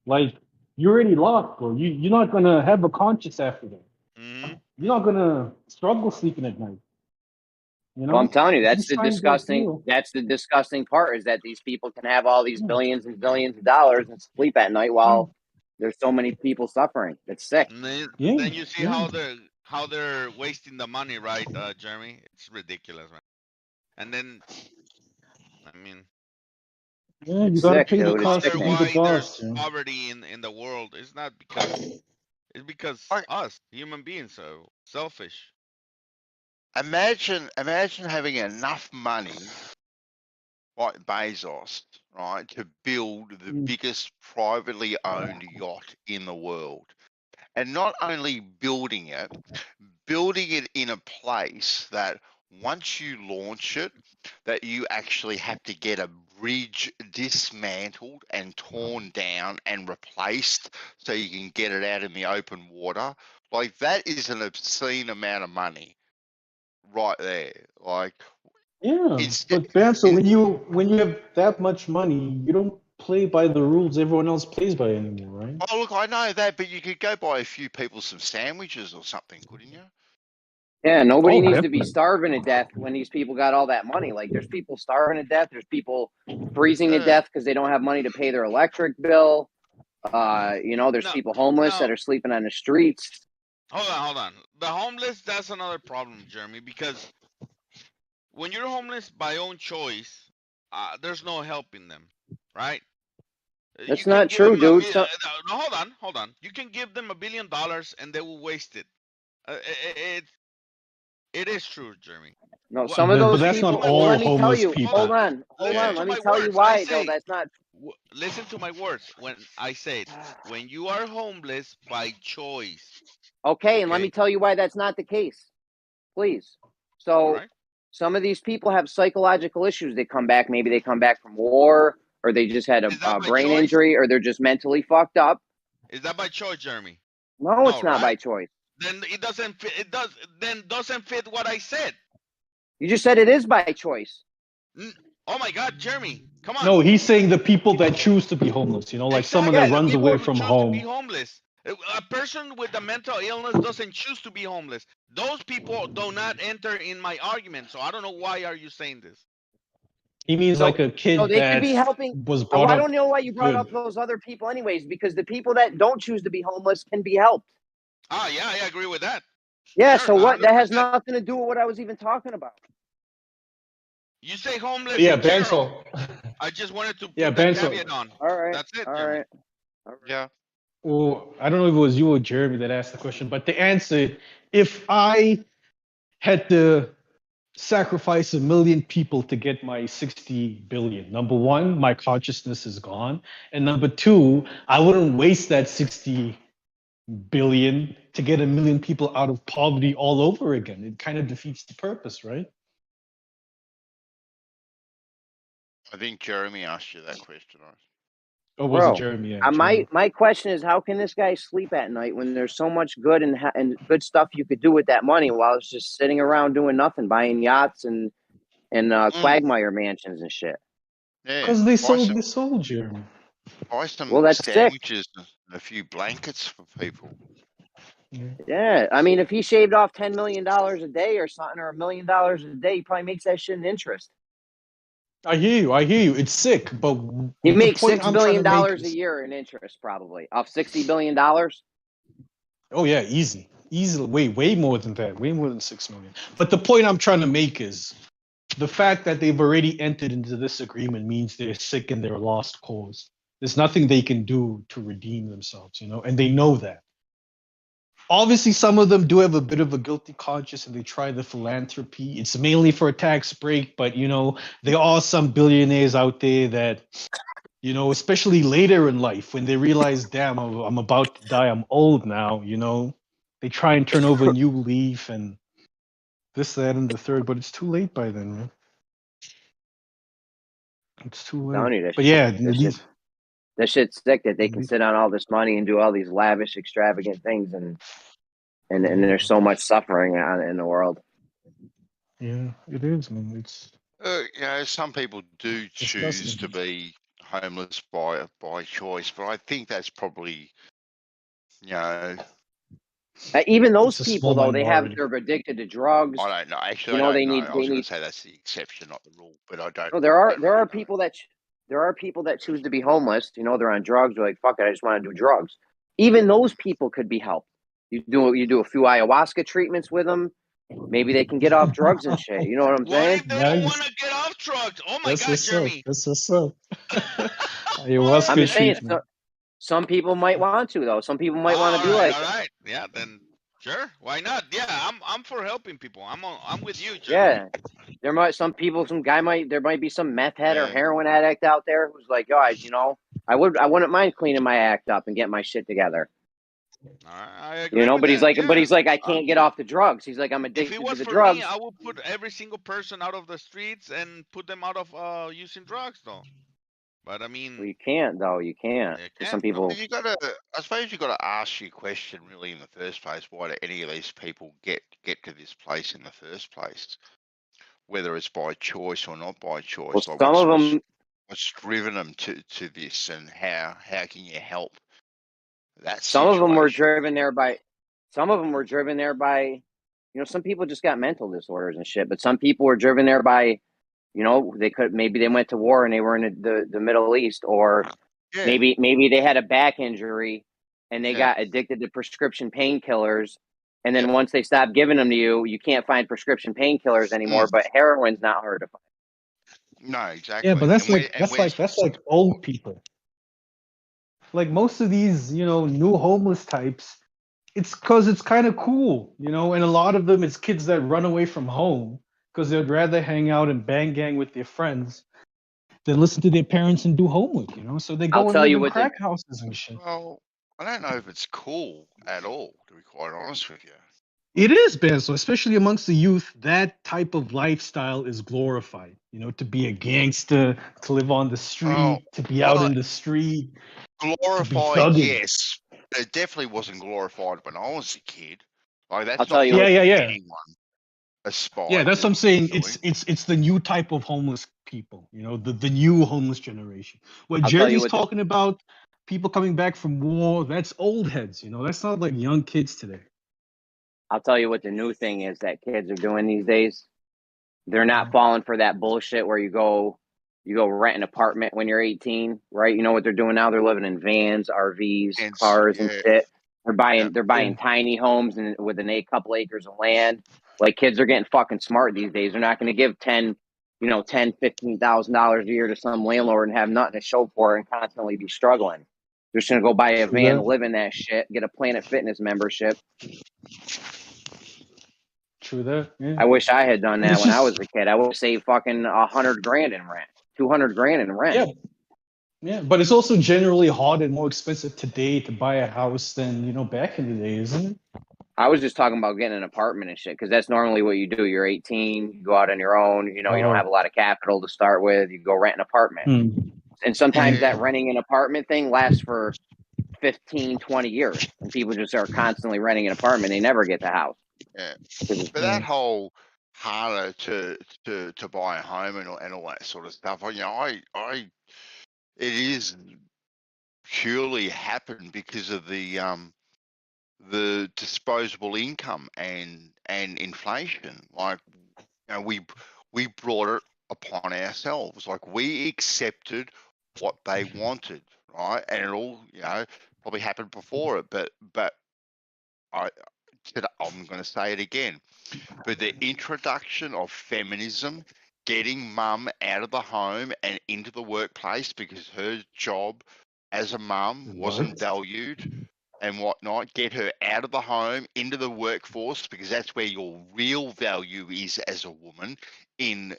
Speaker 8: like, you already lost, bro. You're not going to have a conscience after that. You're not going to struggle sleeping at night.
Speaker 3: Well, I'm telling you,
Speaker 8: If
Speaker 3: that's the
Speaker 8: sign this deal,
Speaker 3: disgusting part, is that these people can have all these billions and billions of dollars and sleep at night while there's so many people suffering. It's sick.
Speaker 9: And then
Speaker 8: Yeah,
Speaker 9: you see
Speaker 8: yeah.
Speaker 9: how they're wasting the money, right, Jeremy? It's ridiculous, man. And then, I mean,
Speaker 8: Yeah, you
Speaker 3: It's
Speaker 8: got to
Speaker 3: sick,
Speaker 8: pay the
Speaker 3: dude. It's
Speaker 8: cost to be
Speaker 3: sickening.
Speaker 8: the
Speaker 9: why
Speaker 8: boss.
Speaker 9: there's poverty in the world. It's not because it's because us human beings are selfish.
Speaker 1: Imagine having enough money like Bezos, right, to build the biggest privately owned yacht in the world. And not only building it in a place that once you launch it, that you actually have to get a bridge dismantled and torn down and replaced so you can get it out in the open water. Like, that is an obscene amount of money right there. Like,
Speaker 8: Yeah, but Bamso, when you have that much money, you don't play by the rules everyone else plays by anymore, right?
Speaker 1: oh, look, I know that, but you could go buy a few people some sandwiches or something, couldn't you?
Speaker 3: Yeah, nobody
Speaker 8: Oh,
Speaker 3: needs to be
Speaker 8: definitely.
Speaker 3: starving to death when these people got all that money. Like, there's people starving to death. There's people freezing to death because they don't have money to pay their electric bill. There's people homeless that are sleeping on the streets.
Speaker 9: Hold on. The homeless, that's another problem, Jeremy, because when you're homeless by own choice, there's no helping them, right?
Speaker 3: That's
Speaker 9: You can
Speaker 3: not
Speaker 9: give them
Speaker 3: true, dude.
Speaker 9: no, hold on. You can give them $1 billion and they will waste it. It is true, Jeremy.
Speaker 3: No, some of
Speaker 8: But
Speaker 3: those
Speaker 8: that's not
Speaker 3: people.
Speaker 8: all
Speaker 3: let me tell
Speaker 8: homeless
Speaker 3: you.
Speaker 8: people.
Speaker 3: Hold on.
Speaker 9: Listen to
Speaker 3: Let me
Speaker 9: my
Speaker 3: tell you
Speaker 9: words.
Speaker 3: why, though. That's not.
Speaker 9: Listen to my words. When I said, when you are homeless by choice.
Speaker 3: Okay, and let me tell you why that's not the case. Please. So, some of these people have psychological issues. They come back. Maybe they come back from war, or they just had a brain injury, or they're just mentally fucked up.
Speaker 9: Is that by choice, Jeremy?
Speaker 3: No, it's not by choice.
Speaker 9: Then it doesn't fit. Doesn't fit what I said.
Speaker 3: You just said it is by choice.
Speaker 9: Oh my God, Jeremy, come on.
Speaker 8: No, he's saying the people that choose to be homeless. Like someone that runs away from home.
Speaker 9: To be homeless. A person with a mental illness doesn't choose to be homeless. Those people do not enter in my argument. So I don't know why are you saying this.
Speaker 8: He means like a kid
Speaker 3: they
Speaker 8: that
Speaker 3: could be helping.
Speaker 8: was brought up.
Speaker 3: I don't know why you brought up those other people, anyways. Because the people that don't choose to be homeless can be helped.
Speaker 9: Yeah, I agree with that.
Speaker 3: Yeah. Sure, so what? 100%. That has nothing to do with what I was even talking about.
Speaker 9: You say homeless
Speaker 8: Yeah,
Speaker 9: in general.
Speaker 8: Benzo.
Speaker 9: I just wanted to
Speaker 8: Yeah,
Speaker 9: put that
Speaker 8: Benzo.
Speaker 9: caveat on.
Speaker 3: All right.
Speaker 9: That's it,
Speaker 3: All
Speaker 9: Jeremy.
Speaker 3: right. All right.
Speaker 1: Yeah.
Speaker 8: Well, I don't know if it was you or Jeremy that asked the question, but the answer, if I had to sacrifice 1 million people to get my 60 billion, number one, my consciousness is gone. And number two, I wouldn't waste that 60 billion to get 1 million people out of poverty all over again. It kind of defeats the purpose, right?
Speaker 1: I think Jeremy asked you that question.
Speaker 8: Or was it
Speaker 3: Bro,
Speaker 8: Jeremy? Yeah,
Speaker 3: my
Speaker 8: Jeremy.
Speaker 3: question is, how can this guy sleep at night when there's so much good and good stuff you could do with that money while it's just sitting around doing nothing, buying yachts and Quagmire mansions and shit?
Speaker 1: Yeah.
Speaker 8: Because they sold the soul, Jeremy.
Speaker 1: Buy some
Speaker 3: Well, that's sick.
Speaker 1: sandwiches and a few blankets for people.
Speaker 3: Yeah, I mean, if he shaved off $10 million a day or something, or $1 million a day, he probably makes that shit in interest.
Speaker 8: I hear you. I hear you. It's sick, but
Speaker 3: He
Speaker 8: the
Speaker 3: makes
Speaker 8: point
Speaker 3: $6
Speaker 8: I'm
Speaker 3: billion
Speaker 8: trying to make
Speaker 3: a
Speaker 8: is,
Speaker 3: year in interest, probably off $60 billion.
Speaker 8: oh yeah, easy, way more than that, way more than 6 million. But the point I'm trying to make is, the fact that they've already entered into this agreement means they're sick and they're a lost cause. There's nothing they can do to redeem themselves, and they know that. Obviously, some of them do have a bit of a guilty conscience and they try the philanthropy. It's mainly for a tax break, but there are some billionaires out there that, especially later in life when they realize, damn, I'm about to die, I'm old now, they try and turn over a new leaf and this, that, and the third, but it's too late by then, man. It's too late. But yeah,
Speaker 3: that shit's sick that they can sit on all this money and do all these lavish, extravagant things, and there's so much suffering in the world.
Speaker 8: Yeah, it is, man. It's
Speaker 1: some people do choose to be homeless by choice, but I think that's probably,
Speaker 3: even those people though, they're addicted to drugs.
Speaker 1: I don't know. Actually, I don't know. I was going to say that's the exception, not the rule, but I don't.
Speaker 3: No, there are people that choose to be homeless. They're on drugs. They're like, fuck it, I just want to do drugs. Even those people could be helped. You do a few ayahuasca treatments with them. Maybe they can get off drugs and shit. You know what I'm saying?
Speaker 9: What if they don't want to get off drugs? Oh my God, Jeremy.
Speaker 8: That's what's up.
Speaker 3: I'm just saying, some people might want to though. Some people might want to be like,
Speaker 9: all right, yeah, then sure, why not? Yeah, I'm for helping people. I'm with you, Jeremy.
Speaker 3: Yeah, there might be some meth head or heroin addict out there who's like, guys, I wouldn't mind cleaning my act up and getting my shit together.
Speaker 9: I agree.
Speaker 3: But he's like, I can't get off the drugs. He's like, I'm addicted to the drugs.
Speaker 9: Me, I would put every single person out of the streets and put them out of using drugs, though. But I mean,
Speaker 3: well, you can't though. You can't. Some people.
Speaker 1: I suppose you got to ask your question really in the first place. Why do any of these people get to this place in the first place? Whether it's by choice or not by choice.
Speaker 3: Well, some of them.
Speaker 1: What's driven them to this, and how can you help that?
Speaker 3: Some of them were driven there by. Some of them were driven there by. Some people just got mental disorders and shit, but some people were driven there by. Maybe they went to war and they were in the Middle East, or maybe they had a back injury and they got addicted to prescription painkillers. And then once they stop giving them to you, you can't find prescription painkillers anymore, but heroin's not hard to find.
Speaker 1: No, exactly.
Speaker 8: Yeah, but that's like old people. Like most of these, new homeless types, it's because it's kind of cool, and a lot of them, it's kids that run away from home because they'd rather hang out and bang gang with their friends than listen to their parents and do homework, so they go and live in crack houses and shit.
Speaker 1: Well, I don't know if it's cool at all, to be quite honest with you.
Speaker 8: It is, Benzo, especially amongst the youth. That type of lifestyle is glorified, to be a gangster, to live on the street, to be out in the street.
Speaker 1: Glorified, yes. It definitely wasn't glorified when I was a kid. Like that's
Speaker 8: I'll tell you.
Speaker 1: Anyone aspire.
Speaker 8: Yeah, that's what I'm saying. It's the new type of homeless people, the new homeless generation. What Jerry's talking about, people coming back from war, that's old heads, that's not like young kids today.
Speaker 3: I'll tell you what the new thing is that kids are doing these days. They're not falling for that bullshit where you go rent an apartment when you're 18, right? You know what they're doing now? They're living in vans, RVs, cars, and shit. They're buying tiny homes with a couple acres of land. Like kids are getting fucking smart these days. They're not going to give 10 you know, $10,000-$15,000 a year to some landlord and have nothing to show for it and constantly be struggling. They're just gonna go buy a
Speaker 4: True
Speaker 3: van,
Speaker 4: that.
Speaker 3: live in that shit, get a Planet Fitness membership.
Speaker 4: True that. Yeah.
Speaker 3: I wish I had done that
Speaker 4: It's
Speaker 3: when I
Speaker 4: just
Speaker 3: was a kid. I would save fucking $100,000 in rent, $200,000 in rent.
Speaker 4: yeah. Yeah, but it's also generally hard and more expensive today to buy a house than, you know, back in the day, isn't it?
Speaker 3: I was just talking about getting an apartment and shit, because that's normally what you do. You're 18, you go out on your own, you know, you don't have a lot of capital to start with, you go rent an apartment. And sometimes that renting an apartment thing lasts for 15, 20 years, and people just are constantly renting an apartment. They never get the house.
Speaker 1: Yeah.
Speaker 3: 'Cause it's-
Speaker 1: But that whole harder to buy a home and all that sort of stuff, you know, it is purely happened because of the disposable income and inflation. Like, you know, we brought it upon ourselves. Like, we accepted what they wanted, right? And it all, you know, probably happened before it, but I'm going to say it again. But the introduction of feminism, getting mum out of the home and into the workplace because her job as a mum wasn't valued and whatnot, get her out of the home into the workforce, because that's where your real value is as a woman in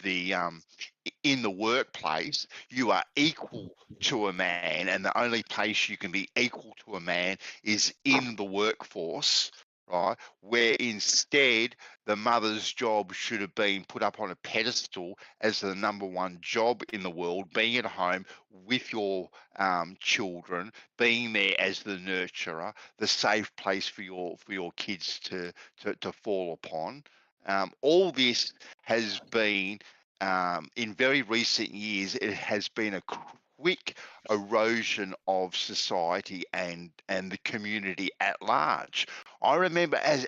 Speaker 1: the workplace. You are equal to a man, and the only place you can be equal to a man is in the workforce, right? Where instead the mother's job should have been put up on a pedestal as the number one job in the world, being at home with your children, being there as the nurturer, the safe place for your kids to fall upon. All this has been, in very recent years, it has been a quick erosion of society and the community at large. I remember as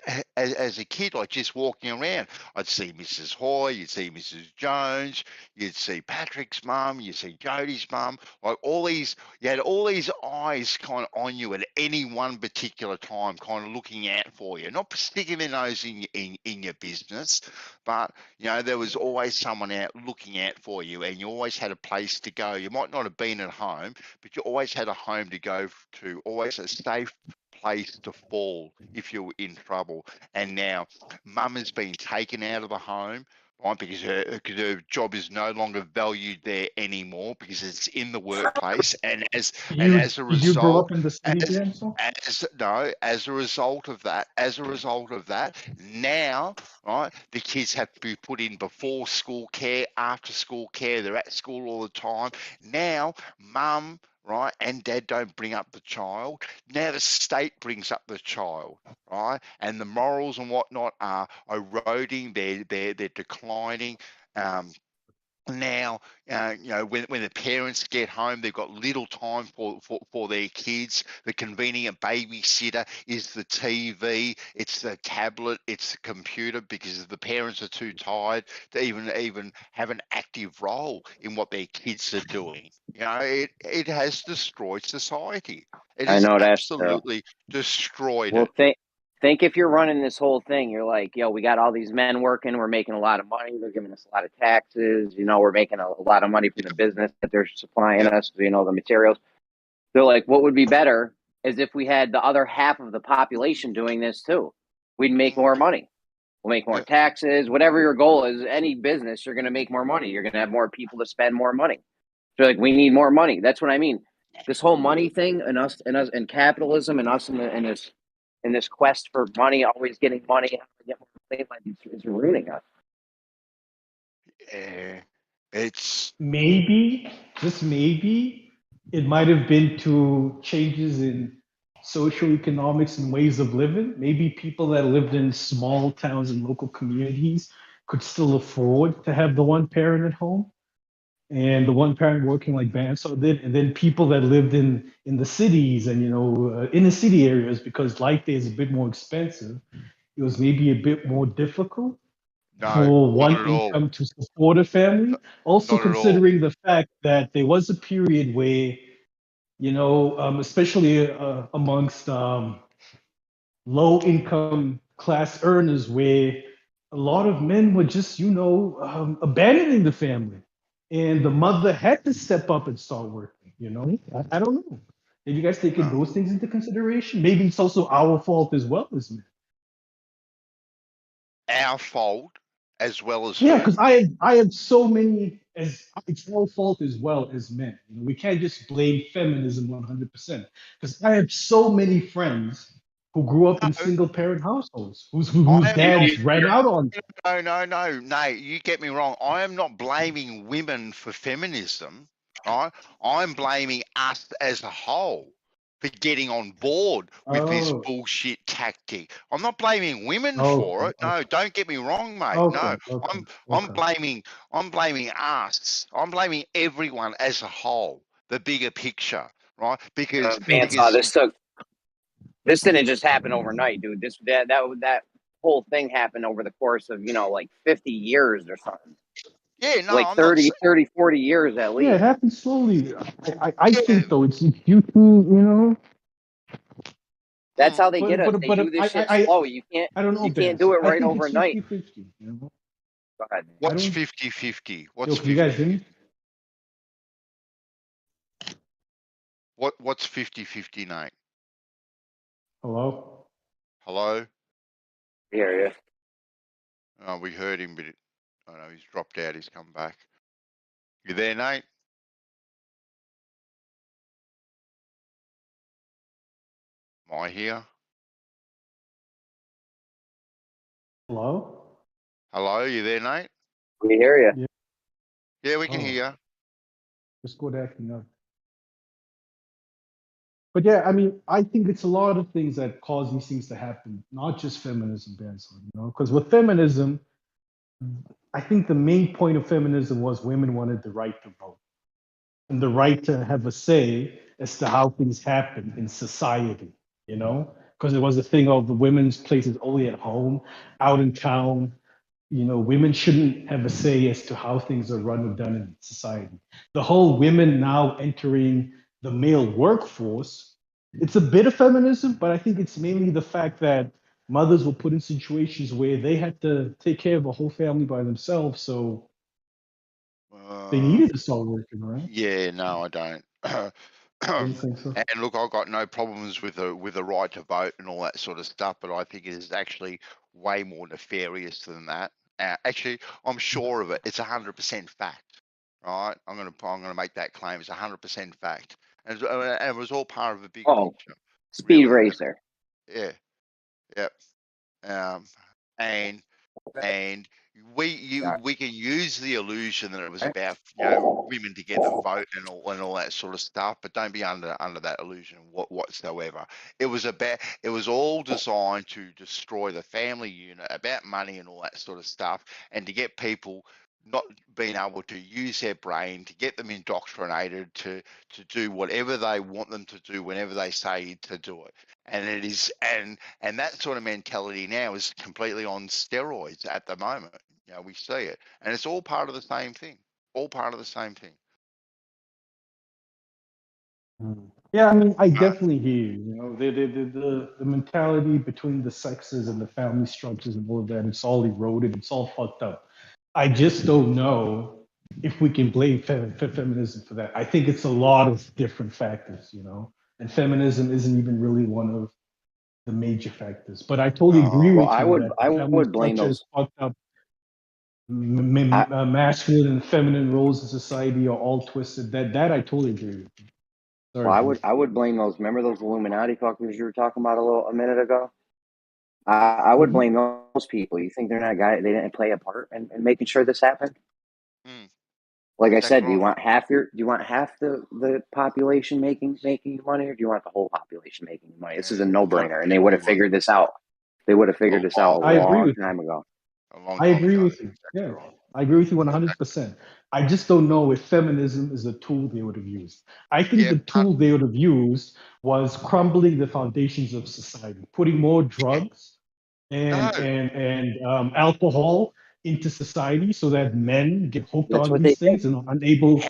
Speaker 1: a kid, like, just walking around, I'd see Mrs. Hoy, you'd see Mrs. Jones, you'd see Patrick's mum, you'd see Jodie's mum, like you had all these eyes kind of on you at any one particular time, kind of looking out for you, not sticking their nose in your business, but, you know, there was always someone out looking out for you, and you always had a place to go. You might not have been at home, but you always had a home to go to, always a safe place to fall if you're in trouble. And now mum has been taken out of the home, right, because her job is no longer valued there anymore, because it's in the workplace, and as a
Speaker 4: Did you grow
Speaker 1: result,
Speaker 4: up in the city, Jansel?
Speaker 1: as a result of that, now, right, the kids have to be put in before school care, after school care, they're at school all the time. Now mum, right, and dad don't bring up the child. Now the state brings up the child, right, and the morals and whatnot are eroding. They're declining. Now, you know, when the parents get home, they've got little time for their kids. The convenient babysitter is the TV, it's the tablet, it's the computer, because the parents are too tired to even have an active role in what their kids are doing. You know, it has destroyed society. It
Speaker 3: I
Speaker 1: has
Speaker 3: know that's true.
Speaker 1: absolutely destroyed
Speaker 3: Well,
Speaker 1: it.
Speaker 3: think if you're running this whole thing, you're like, yo, we got all these men working, we're making a lot of money, they're giving us a lot of taxes, you know, we're making a lot of money from the business that they're supplying
Speaker 1: Yep.
Speaker 3: us, you know, the materials. They're like, what would be better is if we had the other half of the population doing this too. We'd make more money. We'll make more
Speaker 1: Yep.
Speaker 3: taxes, whatever your goal is, any business, you're going to make more money. You're going to have more people to spend more money. So like, we need more money. That's what I mean. This whole money thing and capitalism and us in this quest for money, always getting money, get more money, like, it's ruining us.
Speaker 1: It's
Speaker 4: Maybe, just maybe, it might have been to changes in social economics and ways of living. Maybe people that lived in small towns and local communities could still afford to have the one parent at home and the one parent working like Banso did. And then people that lived in the cities and, you know, in the city areas, because life there is a bit more expensive, it was maybe a bit more difficult
Speaker 1: no,
Speaker 4: for
Speaker 1: not
Speaker 4: one
Speaker 1: at all.
Speaker 4: income to support a family. Also
Speaker 1: Not at all.
Speaker 4: considering the fact that there was a period where, you know, especially amongst low income class earners, where
Speaker 8: a lot of men were just, abandoning the family. And the mother had to step up and start working, I don't know. Have you guys taken those things into consideration? Maybe it's also our fault as well as men.
Speaker 1: Our fault as well as
Speaker 8: Yeah,
Speaker 1: her.
Speaker 8: because I have so many, it's our fault as well as men. We can't just blame feminism 100%. Because I have so many friends who grew up in single parent households whose dads ran out on.
Speaker 1: No, you get me wrong. I am not blaming women for feminism, right? I'm blaming us as a whole for getting on board with this
Speaker 8: Oh,
Speaker 1: bullshit tactic. I'm not blaming women
Speaker 8: okay,
Speaker 1: for it. No, don't get me wrong, mate.
Speaker 8: okay,
Speaker 1: No,
Speaker 8: okay,
Speaker 1: I'm
Speaker 8: okay.
Speaker 1: blaming us. I'm blaming everyone as a whole, the bigger picture, right? Because
Speaker 3: This didn't just happen overnight, dude. That whole thing happened over the course of, like 50 years or something.
Speaker 1: yeah, no,
Speaker 3: Like
Speaker 1: I'm not
Speaker 3: 30, 40 years at
Speaker 8: Yeah, it
Speaker 3: least.
Speaker 8: happens slowly. I
Speaker 1: yeah,
Speaker 8: think though it's due to.
Speaker 3: That's how they get us. They
Speaker 8: But
Speaker 3: do this shit
Speaker 8: I
Speaker 3: slow. You can't
Speaker 8: I don't know,
Speaker 3: do
Speaker 8: Benson.
Speaker 3: it
Speaker 8: I
Speaker 3: right
Speaker 8: think it's
Speaker 3: overnight.
Speaker 8: 50-50.
Speaker 3: Go ahead.
Speaker 8: I
Speaker 1: what's
Speaker 8: don't.
Speaker 1: 50-50? What's
Speaker 8: Yo, can you guys hear
Speaker 1: 50-50?
Speaker 8: me?
Speaker 1: What's 50-50, Nate?
Speaker 8: Hello.
Speaker 1: Hello?
Speaker 3: Here,
Speaker 1: Oh, we heard him, but I know he's dropped out. He's come back. You there, Nate? Am I here?
Speaker 8: Hello.
Speaker 1: Hello, you there, Nate?
Speaker 3: we hear you.
Speaker 8: Yeah.
Speaker 1: Yeah, we can
Speaker 8: Oh,
Speaker 1: hear you.
Speaker 8: just go to acting up. But yeah, I mean, I think it's a lot of things that cause these things to happen, not just feminism, Benson. Because with feminism, I think the main point of feminism was women wanted the right to vote and the right to have a say as to how things happen in society, because it was a thing of the women's places only at home, out in town. Women shouldn't have a say as to how things are run or done in society. The whole women now entering the male workforce, it's a bit of feminism, but I think it's mainly the fact that mothers were put in situations where they had to take care of a whole family by themselves. So they needed to start working, right?
Speaker 1: Yeah, no, I don't.
Speaker 8: Don't think so.
Speaker 1: And look, I've got no problems with the right to vote and all that sort of stuff, but I think it is actually way more nefarious than that. Actually, I'm sure of it. It's 100% fact, right? I'm gonna make that claim. It's 100% fact, and it was all part of a bigger
Speaker 3: Oh,
Speaker 1: picture.
Speaker 3: Speed
Speaker 1: Really,
Speaker 3: Racer.
Speaker 1: yeah, yep. And we can use the illusion that it was about women to get the vote and all that sort of stuff, but don't be under that illusion whatsoever. It was all designed to destroy the family unit, about money and all that sort of stuff, and to get people not being able to use their brain, to get them indoctrinated to do whatever they want them to do whenever they say to do it. And it is and that sort of mentality now is completely on steroids at the moment. We see it, and it's all part of the same thing. All part of the same thing.
Speaker 8: Yeah, I mean, I definitely hear you. The mentality between the sexes and the family structures and all of that, it's all eroded, it's all fucked up. I just don't know if we can blame feminism for that. I think it's a lot of different factors, and feminism isn't even really one of the major factors. But I totally agree
Speaker 3: Well,
Speaker 8: with you that
Speaker 3: I
Speaker 8: the family
Speaker 3: would blame
Speaker 8: structure is
Speaker 3: those.
Speaker 8: fucked up. Masculine and feminine roles in society are all twisted. That I totally agree with you. Sorry,
Speaker 3: Well, I would blame those. Remember those Illuminati fuckers you were talking about a minute ago? I would blame those people. You think they're not they didn't play a part in making sure this happened? Like I said, do you want half the population making you money, or do you want the whole population making you money? This is a no-brainer, and they would have figured this out. They would have figured this out a long time ago.
Speaker 8: I agree with you. Yeah, I agree with you 100%. I just don't know if feminism is a tool they would have used. I think the tool they would have used was crumbling the foundations of society, putting more drugs and alcohol into society so that men get hooked
Speaker 3: That's
Speaker 8: on
Speaker 3: what
Speaker 8: these
Speaker 3: they
Speaker 8: things and are unable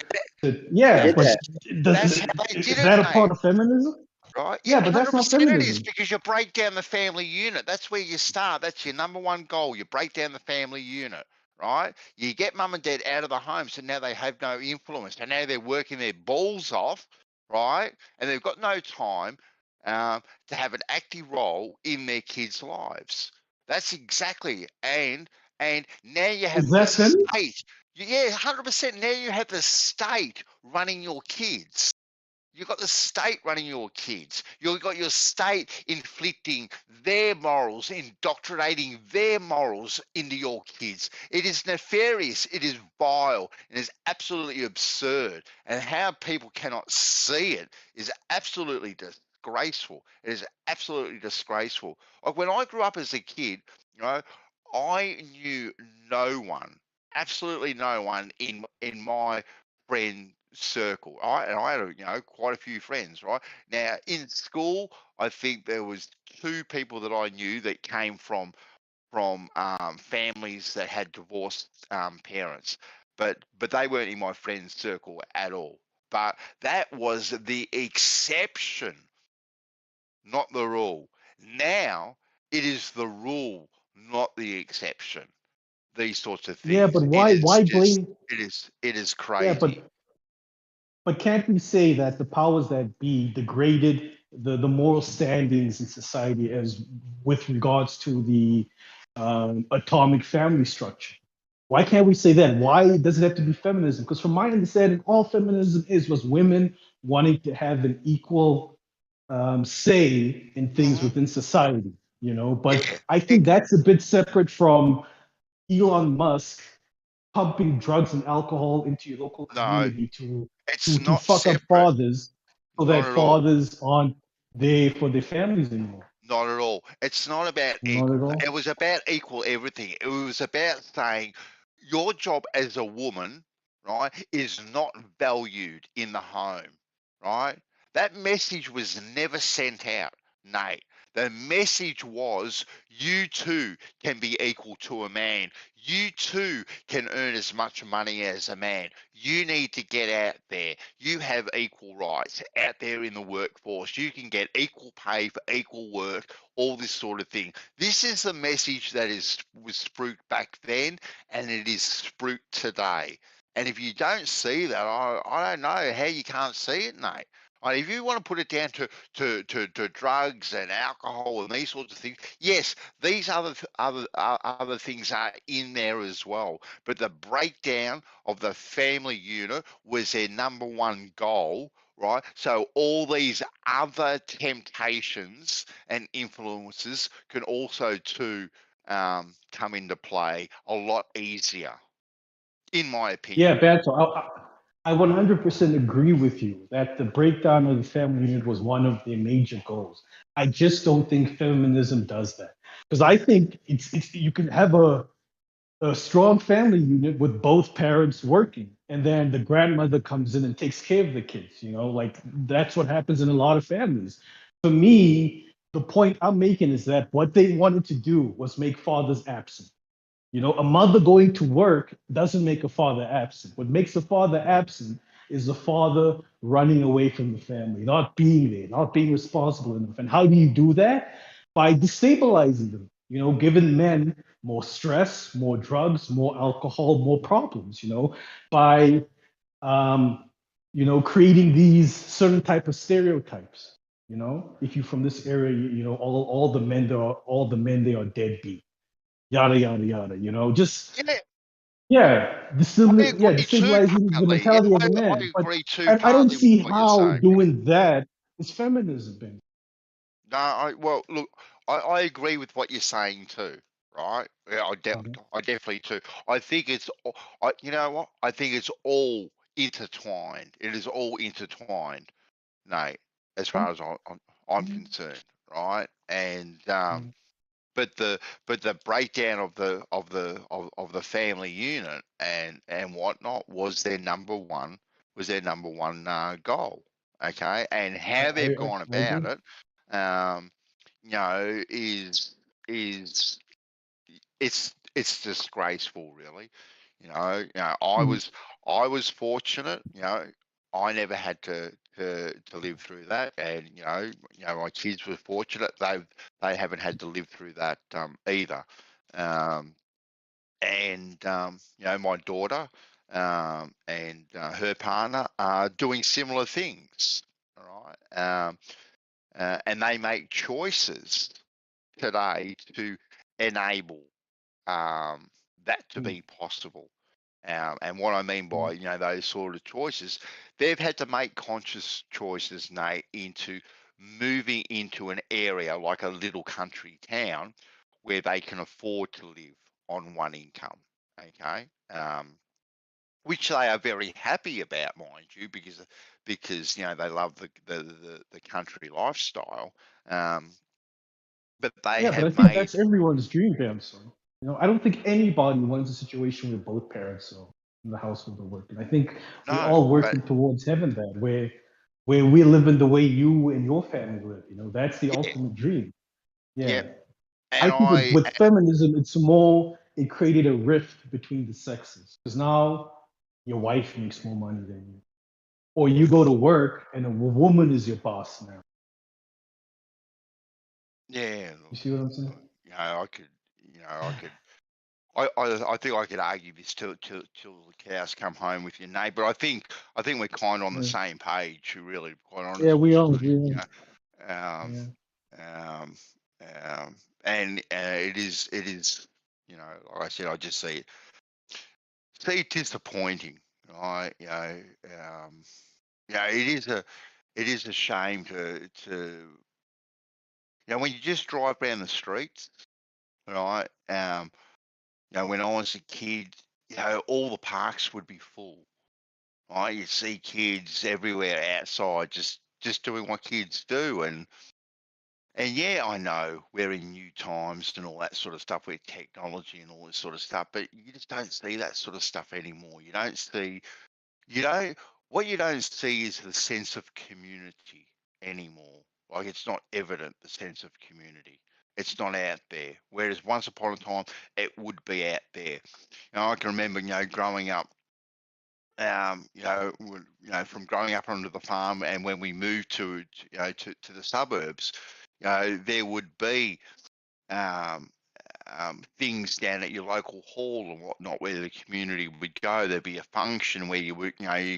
Speaker 8: to. Yeah, but
Speaker 1: That's how they did
Speaker 8: is
Speaker 1: it,
Speaker 8: that a
Speaker 1: mate.
Speaker 8: part of feminism?
Speaker 1: right?
Speaker 10: Yeah, but that's not
Speaker 1: 100% it is,
Speaker 10: feminism.
Speaker 1: because you break down the family unit. That's where you start. That's your number one goal. You break down the family unit, right? You get mum and dad out of the home, so now they have no influence. And now they're working their balls off, right? And they've got no time to have an active role in their kids' lives. That's exactly. And now you have
Speaker 10: Is
Speaker 1: the
Speaker 10: that feminism?
Speaker 1: state. Yeah, 100%. Now you have the state running your kids. You've got the state running your kids. You've got your state inflicting their morals, indoctrinating their morals into your kids. It is nefarious. It is vile. It is absolutely absurd. And how people cannot see it is absolutely disgraceful. It is absolutely disgraceful. Like when I grew up as a kid, you know, I knew no one, absolutely no one in my friend circle. And I had, quite a few friends, right? Now in school, I think there was 2 people that I knew that came from families that had divorced parents, but they weren't in my friend circle at all. But that was the exception, not the rule. Now it is the rule, not the exception. These sorts of
Speaker 10: Yeah,
Speaker 1: things.
Speaker 10: but
Speaker 1: It is
Speaker 10: why
Speaker 1: just,
Speaker 10: blame?
Speaker 1: it is
Speaker 10: Yeah,
Speaker 1: crazy.
Speaker 10: but can't we say that the powers that be degraded the moral standings in society as with regards to the atomic family structure? Why can't we say that? Why does it have to be feminism? Because from my understanding, all feminism was women wanting to have an equal say in things
Speaker 1: Mhm.
Speaker 10: within society, But
Speaker 1: Yeah.
Speaker 10: I think that's a bit separate from Elon Musk pumping drugs and alcohol into your local
Speaker 1: No,
Speaker 10: community to
Speaker 1: it's
Speaker 10: to
Speaker 1: not
Speaker 10: fuck up
Speaker 1: separate.
Speaker 10: fathers so
Speaker 1: Not
Speaker 10: that
Speaker 1: at all.
Speaker 10: fathers aren't there for their families anymore.
Speaker 1: Not at all. It's not about
Speaker 10: Not at
Speaker 1: equal.
Speaker 10: all.
Speaker 1: It was about equal everything. It was about saying your job as a woman, right, is not valued in the home, right? That message was never sent out, Nate. The message was you too can be equal to a man. You too can earn as much money as a man. You need to get out there. You have equal rights out there in the workforce. You can get equal pay for equal work, all this sort of thing. This is the message that was spruiked back then, and it is spruiked today. And if you don't see that, I don't know how you can't see it, Nate. If you want to put it down to drugs and alcohol and these sorts of things, yes, these other things are in there as well. But the breakdown of the family unit was their number one goal, right? So all these other temptations and influences can also too come into play a lot easier, in my
Speaker 10: Yeah,
Speaker 1: opinion.
Speaker 10: Banto, I 100% agree with you that the breakdown of the family unit was one of their major goals. I just don't think feminism does that. Because I think it's you can have a strong family unit with both parents working, and then the grandmother comes in and takes care of the kids. Like that's what happens in a lot of families. For me, the point I'm making is that what they wanted to do was make fathers absent. A mother going to work doesn't make a father absent. What makes a father absent is the father running away from the family, not being there, not being responsible enough. And how do you do that? By destabilizing them, giving men more stress, more drugs, more alcohol, more problems, by creating these certain type of stereotypes. If you're from this area, all the men they are deadbeat, yada yada yada. Just
Speaker 1: Yeah, I agree too
Speaker 10: destabilizing the
Speaker 1: partly. Yeah,
Speaker 10: mentality of the
Speaker 1: I
Speaker 10: man. But
Speaker 1: agree too
Speaker 10: I don't
Speaker 1: partly with
Speaker 10: see
Speaker 1: what you're
Speaker 10: how
Speaker 1: saying.
Speaker 10: doing that is feminism, Ben.
Speaker 1: No, well, look, I agree with what you're saying too, right? Yeah, I definitely too. I think you know what? I think it's all intertwined. It is all intertwined, Nate, as far as I'm concerned, right? And but the breakdown of the family unit and whatnot was their number one goal. Okay, and how they've gone
Speaker 10: I agree.
Speaker 1: about it, is is it's disgraceful, really. I
Speaker 10: Mhm.
Speaker 1: was fortunate. I never had to live through that, and my kids were fortunate; they haven't had to live through that either. And my daughter and her partner are doing similar things. All right, and they make choices today to enable that to be possible. And what I mean by those sort of choices, they've had to make conscious choices, Nate, into moving into an area like a little country town where they can afford to live on one income. Okay, which they are very happy about, mind you, because they love the country lifestyle. But they
Speaker 10: Yeah, but I
Speaker 1: have
Speaker 10: think
Speaker 1: made
Speaker 10: that's everyone's dream, Bamso. I don't think anybody wants a situation where both parents are in the household are working. I think we're
Speaker 1: no,
Speaker 10: all
Speaker 1: but
Speaker 10: working towards heaven that where we live in the way you and your family live. That's the
Speaker 1: yeah,
Speaker 10: ultimate dream.
Speaker 1: yeah,
Speaker 10: Yeah.
Speaker 1: and
Speaker 10: I think
Speaker 1: I
Speaker 10: with feminism, it's more, it created a rift between the sexes. Because now your wife makes more money than you. Or you go to work and a woman is your boss now.
Speaker 1: yeah,
Speaker 10: You see what I'm saying?
Speaker 1: I could, I could. I think I could argue this till the cows come home with your name, but I think we're kind of on the
Speaker 10: Yeah,
Speaker 1: same page. To really, quite
Speaker 10: yeah,
Speaker 1: honest
Speaker 10: we
Speaker 1: with
Speaker 10: are.
Speaker 1: you,
Speaker 10: We
Speaker 1: um,
Speaker 10: are.
Speaker 1: um, and it is, like I said, I just see it disappointing. I, it is a shame when you just drive down the streets, right? When I was a kid, all the parks would be full. Right? You see kids everywhere outside, just doing what kids do, and yeah, I know we're in new times and all that sort of stuff with technology and all this sort of stuff, but you just don't see that sort of stuff anymore. You don't, what you don't see is the sense of community anymore. Like it's not evident, the sense of community. It's not out there. Whereas once upon a time, it would be out there. I can remember, growing up, from growing up onto the farm, and when we moved to the suburbs, there would be um, things down at your local hall and whatnot where the community would go. There'd be a function where you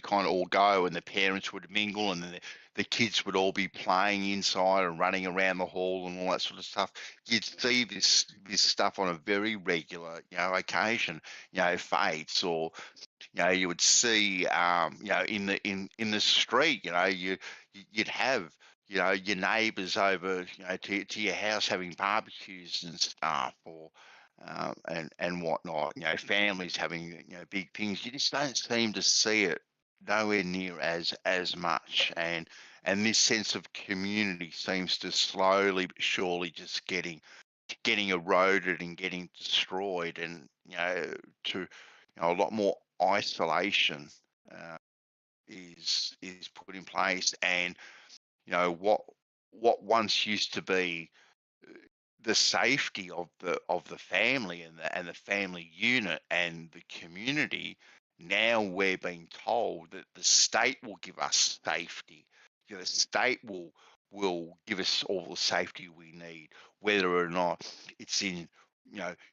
Speaker 1: kind of all go, and the parents would mingle, and the kids would all be playing inside and running around the hall and all that sort of stuff. You'd see this stuff on a very regular occasion, fates, or you would see in the street, you'd have your neighbours over to your house having barbecues and stuff, or and whatnot. Families having big things. You just don't seem to see it nowhere near as much, and this sense of community seems to slowly but surely just getting eroded and getting destroyed, and to a lot more isolation uh, is put in place, and what once used to be the safety of the family and the family unit and the community, now we're being told that the state will give us safety. The state will give us all the safety we need, whether or not it's in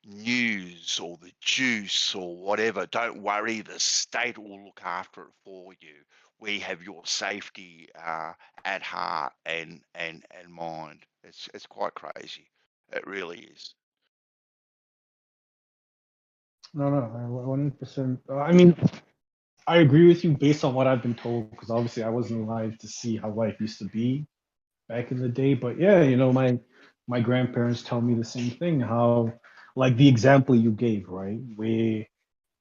Speaker 1: news or the juice or whatever. Don't worry, the state will look after it for you. We have your safety at heart and mind. It's quite crazy. It really is.
Speaker 10: No, no, 100%. I mean, I agree with you based on what I've been told, because obviously I wasn't alive to see how life used to be back in the day. But yeah, my grandparents tell me the same thing. How, like the example you gave, right, where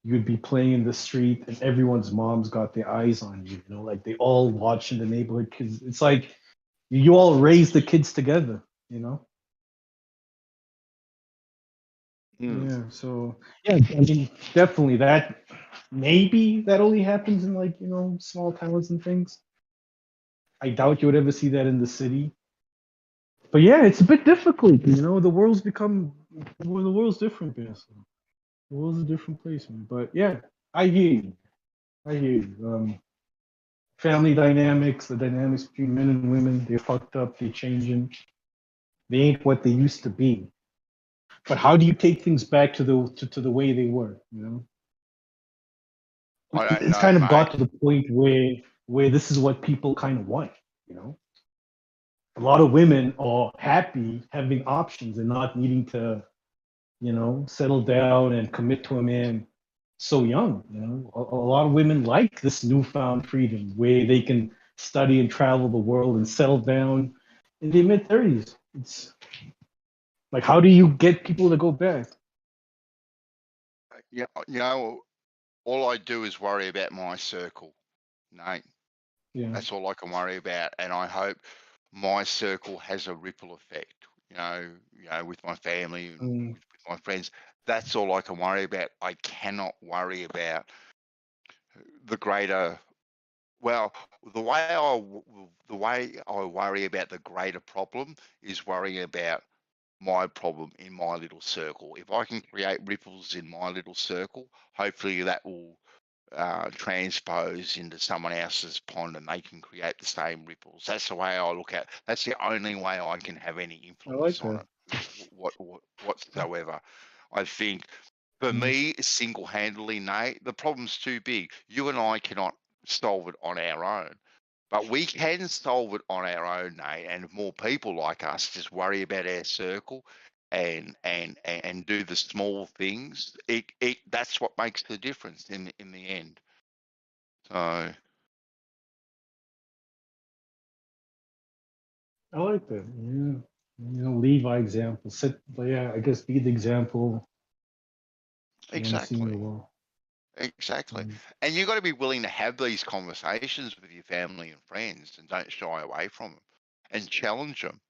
Speaker 10: you'd be playing in the street and everyone's moms got their eyes on you. Like they all watch in the neighborhood because it's like you all raise the kids together. You know. Yeah. So yeah, I mean, definitely that. Maybe that only happens in like small towns and things. I doubt you would ever see that in the city. But yeah, it's a bit difficult. The world's become the world's different, man. So the world's a different place, man. But yeah, I hear you. I hear you. family dynamics, the dynamics between men and women, they're fucked up, they're changing. They ain't what they used to be. But how do you take things back to the way they were? You know,
Speaker 1: I don't
Speaker 10: it's
Speaker 1: know,
Speaker 10: kind of
Speaker 1: mate.
Speaker 10: got to the point where this is what people kind of want. You know, a lot of women are happy having options and not needing to, you know, settle down and commit to a man so young. You know, a lot of women like this newfound freedom where they can study and travel the world and settle down in their mid-30s. It's like, how do you get people to go back?
Speaker 1: Yeah, you know, all I do is worry about my circle, Nate.
Speaker 10: Yeah.
Speaker 1: That's all I can worry about, and I hope my circle has a ripple effect. You know, with my family and with my friends. That's all I can worry about. I cannot worry about the greater. Well, the way I worry about the greater problem is worrying about my problem in my little circle. If I can create ripples in my little circle, hopefully that will transpose into someone else's pond and they can create the same ripples. That's the way I look at it. That's the only way I can have any influence on it whatsoever. I think for me, single-handedly, Nate, the problem's too big. You and I cannot solve it on our own. But we can solve it on our own, Nate, and if more people like us just worry about our circle and do the small things, that's what makes the difference in the end. So
Speaker 10: I like that. Yeah. You know, lead by example. But yeah, I guess be the example.
Speaker 1: exactly.
Speaker 10: The world.
Speaker 1: Exactly. And you've got to be willing to have these conversations with your family and friends and don't shy away from them and challenge them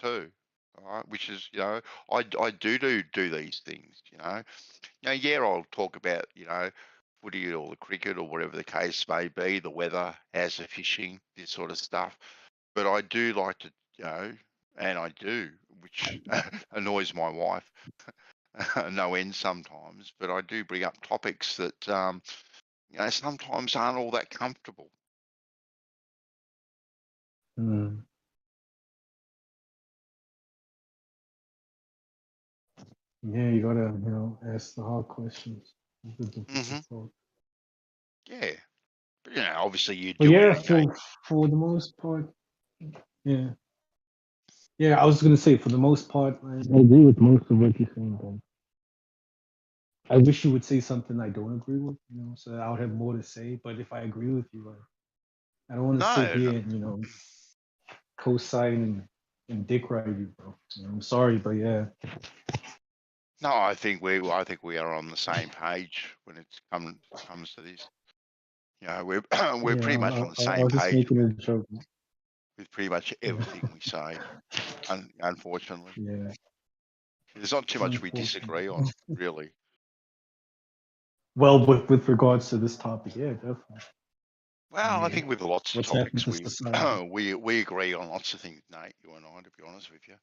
Speaker 1: too. All right. Which is, you know, I do these things, you know. Now, yeah, I'll talk about, you know, footy or the cricket or whatever the case may be, the weather, how's the fishing, this sort of stuff. But I do like to, you know, and I do, which annoys my wife. No end sometimes, but I do bring up topics that you know sometimes aren't all that comfortable.
Speaker 10: Yeah, you gotta, you know, ask the hard questions.
Speaker 1: Yeah, but you know, obviously you
Speaker 10: But
Speaker 1: do it
Speaker 10: yeah,
Speaker 1: in a
Speaker 10: for the most part, yeah. Yeah, I was gonna say for the most part, I agree with most of what you're saying, but I wish you would say something I don't agree with, you know, so that I would have more to say. But if I agree with you, I don't want to sit here and, you know, co-sign and dick ride you, bro. You know, I'm sorry, but yeah.
Speaker 1: No, I think we are on the same page when it comes to this. You know, we're we're pretty much on the
Speaker 10: I
Speaker 1: same
Speaker 10: was just
Speaker 1: page
Speaker 10: making a joke.
Speaker 1: with pretty much everything we say. Unfortunately,
Speaker 10: Yeah.
Speaker 1: there's not too much we disagree on, really.
Speaker 10: Well, with regards to this topic, yeah, definitely.
Speaker 1: Well, I think with lots of
Speaker 10: What's happening
Speaker 1: topics,
Speaker 10: to society?
Speaker 1: we agree on lots of things, Nate. You and I, to be honest with you.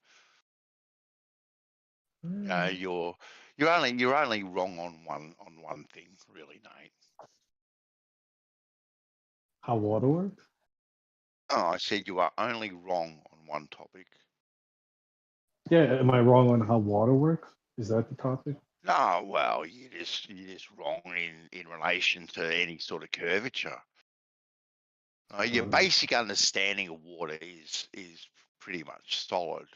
Speaker 1: You're only wrong on one thing, really, Nate.
Speaker 10: How water works?
Speaker 1: Oh, I said you are only wrong on one topic.
Speaker 10: Yeah, am I wrong on how water works? Is that the topic?
Speaker 1: No, well, you're just wrong in relation to any sort of curvature. Your basic understanding of water is pretty much solid.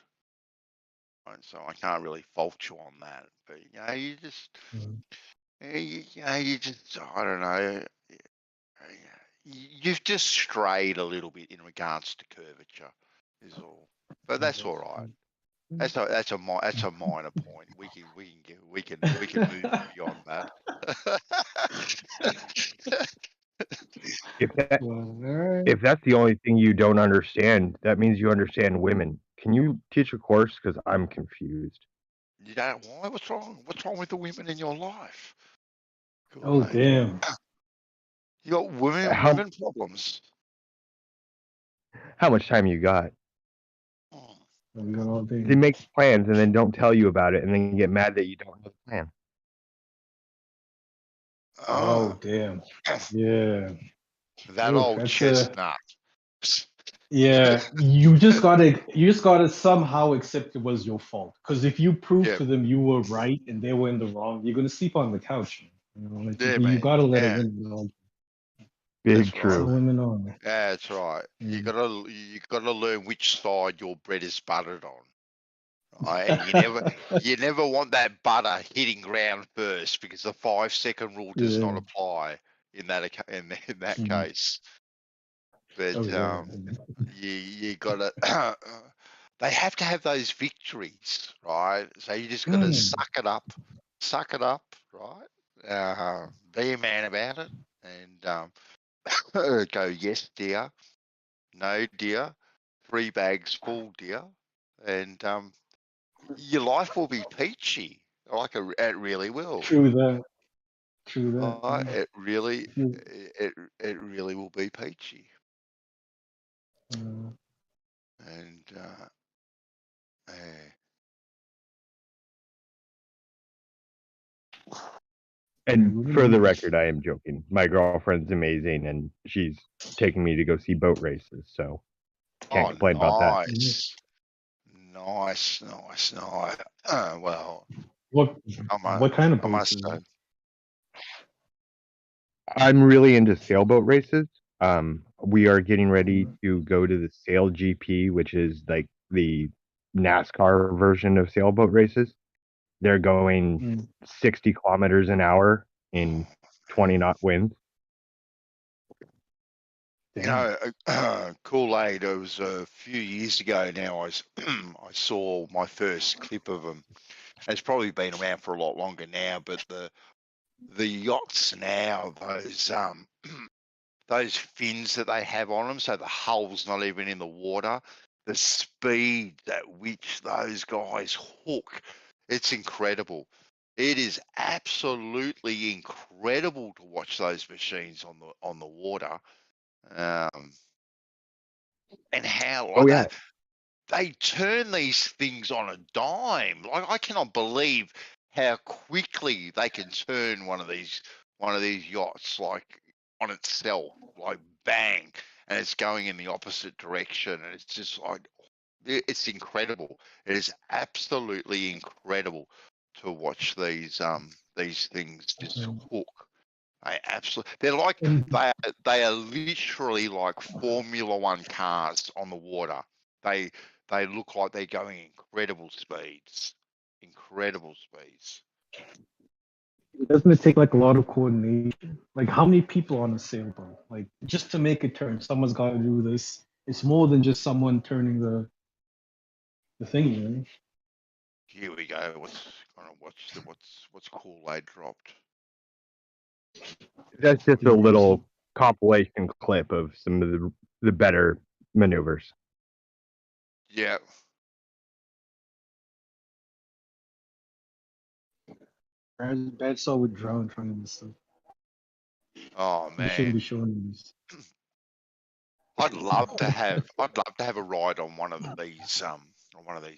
Speaker 1: Right? So I can't really fault you on that. But you know, you just you just I don't know. You've just strayed a little bit in regards to curvature, is all. But that's all right. That's a minor point. We can move beyond that.
Speaker 11: If that's the only thing you don't understand, that means you understand women. Can you teach a course? Because I'm confused.
Speaker 1: You don't why? What's wrong? What's wrong with the women in your life?
Speaker 10: Oh, damn.
Speaker 1: You got women problems.
Speaker 11: How much time you got?
Speaker 10: We got all day.
Speaker 11: They make plans and then don't tell you about it, and then get mad that you don't have a plan.
Speaker 10: Oh, damn. Yeah.
Speaker 1: That
Speaker 10: Oof,
Speaker 1: old
Speaker 10: that's
Speaker 1: chestnut.
Speaker 10: yeah. You just gotta somehow accept it was your fault. Because if you prove
Speaker 1: Yeah,
Speaker 10: to them you were right and they were in the wrong, you're gonna sleep on the couch. Man. You know, like
Speaker 1: yeah,
Speaker 10: you
Speaker 1: man.
Speaker 10: gotta let a
Speaker 1: Yeah,
Speaker 10: woman know.
Speaker 11: Big
Speaker 1: that's right.
Speaker 10: So
Speaker 11: true.
Speaker 10: women on.
Speaker 1: That's right. You gotta learn which side your bread is buttered on. Right? And you never want that butter hitting ground first, because the 5-second rule does not
Speaker 10: Yeah.
Speaker 1: apply in that in that
Speaker 10: Mhm.
Speaker 1: case. But
Speaker 10: Oh yeah.
Speaker 1: you gotta they have to have those victories, right? So you just gotta suck it up, right? Be a man about it, and go, yes, dear, no, dear, 3 bags full, dear, and your life will be peachy. Like it really will.
Speaker 10: True that. True that. Yeah.
Speaker 1: It really,
Speaker 10: You-
Speaker 1: it really will be peachy.
Speaker 10: uh,
Speaker 1: And
Speaker 11: And
Speaker 10: who
Speaker 11: for the
Speaker 10: knows?
Speaker 11: record, I am joking. My girlfriend's amazing, and she's taking me to go see boat races, so can't complain about that.
Speaker 1: nice, nice, nice, nice. Well,
Speaker 10: What what kind of
Speaker 1: I
Speaker 10: boats
Speaker 1: must
Speaker 10: is
Speaker 1: say,
Speaker 10: it?
Speaker 11: I'm really into sailboat races. We are getting ready to go to the Sail GP, which is like the NASCAR version of sailboat races. They're going
Speaker 10: Mm.
Speaker 11: 60 kilometers an hour in 20 knot winds.
Speaker 10: Damn.
Speaker 1: Kool-Aid. It was a few years ago now. I saw my first clip of them. It's probably been around for a lot longer now, but the yachts now, those fins that they have on them, so the hull's not even in the water. The speed at which those guys hook, it's incredible. It is absolutely incredible to watch those machines on the water, and how
Speaker 11: Oh,
Speaker 1: like
Speaker 11: yeah.
Speaker 1: they turn these things on a dime. Like, I cannot believe how quickly they can turn one of these yachts, like, on itself, like bang, and it's going in the opposite direction, and it's just like, it's incredible. It is absolutely incredible to watch these things just hook.
Speaker 10: And
Speaker 1: They are literally like Formula One cars on the water. They look like they're going incredible speeds. Incredible speeds.
Speaker 10: doesn't it take like a lot of coordination? Like how many people on a sailboat? Like just to make a turn, someone's got to do this. It's more than just someone turning the thingy, right?
Speaker 1: Here we go. What's Kool-Aid dropped?
Speaker 11: That's just a little compilation clip of some of the better maneuvers.
Speaker 1: Yeah.
Speaker 10: Bad saw with drone trying to stuff.
Speaker 1: Oh
Speaker 10: You shouldn't
Speaker 1: man.
Speaker 10: be showing this.
Speaker 1: I'd love to have a ride on one of these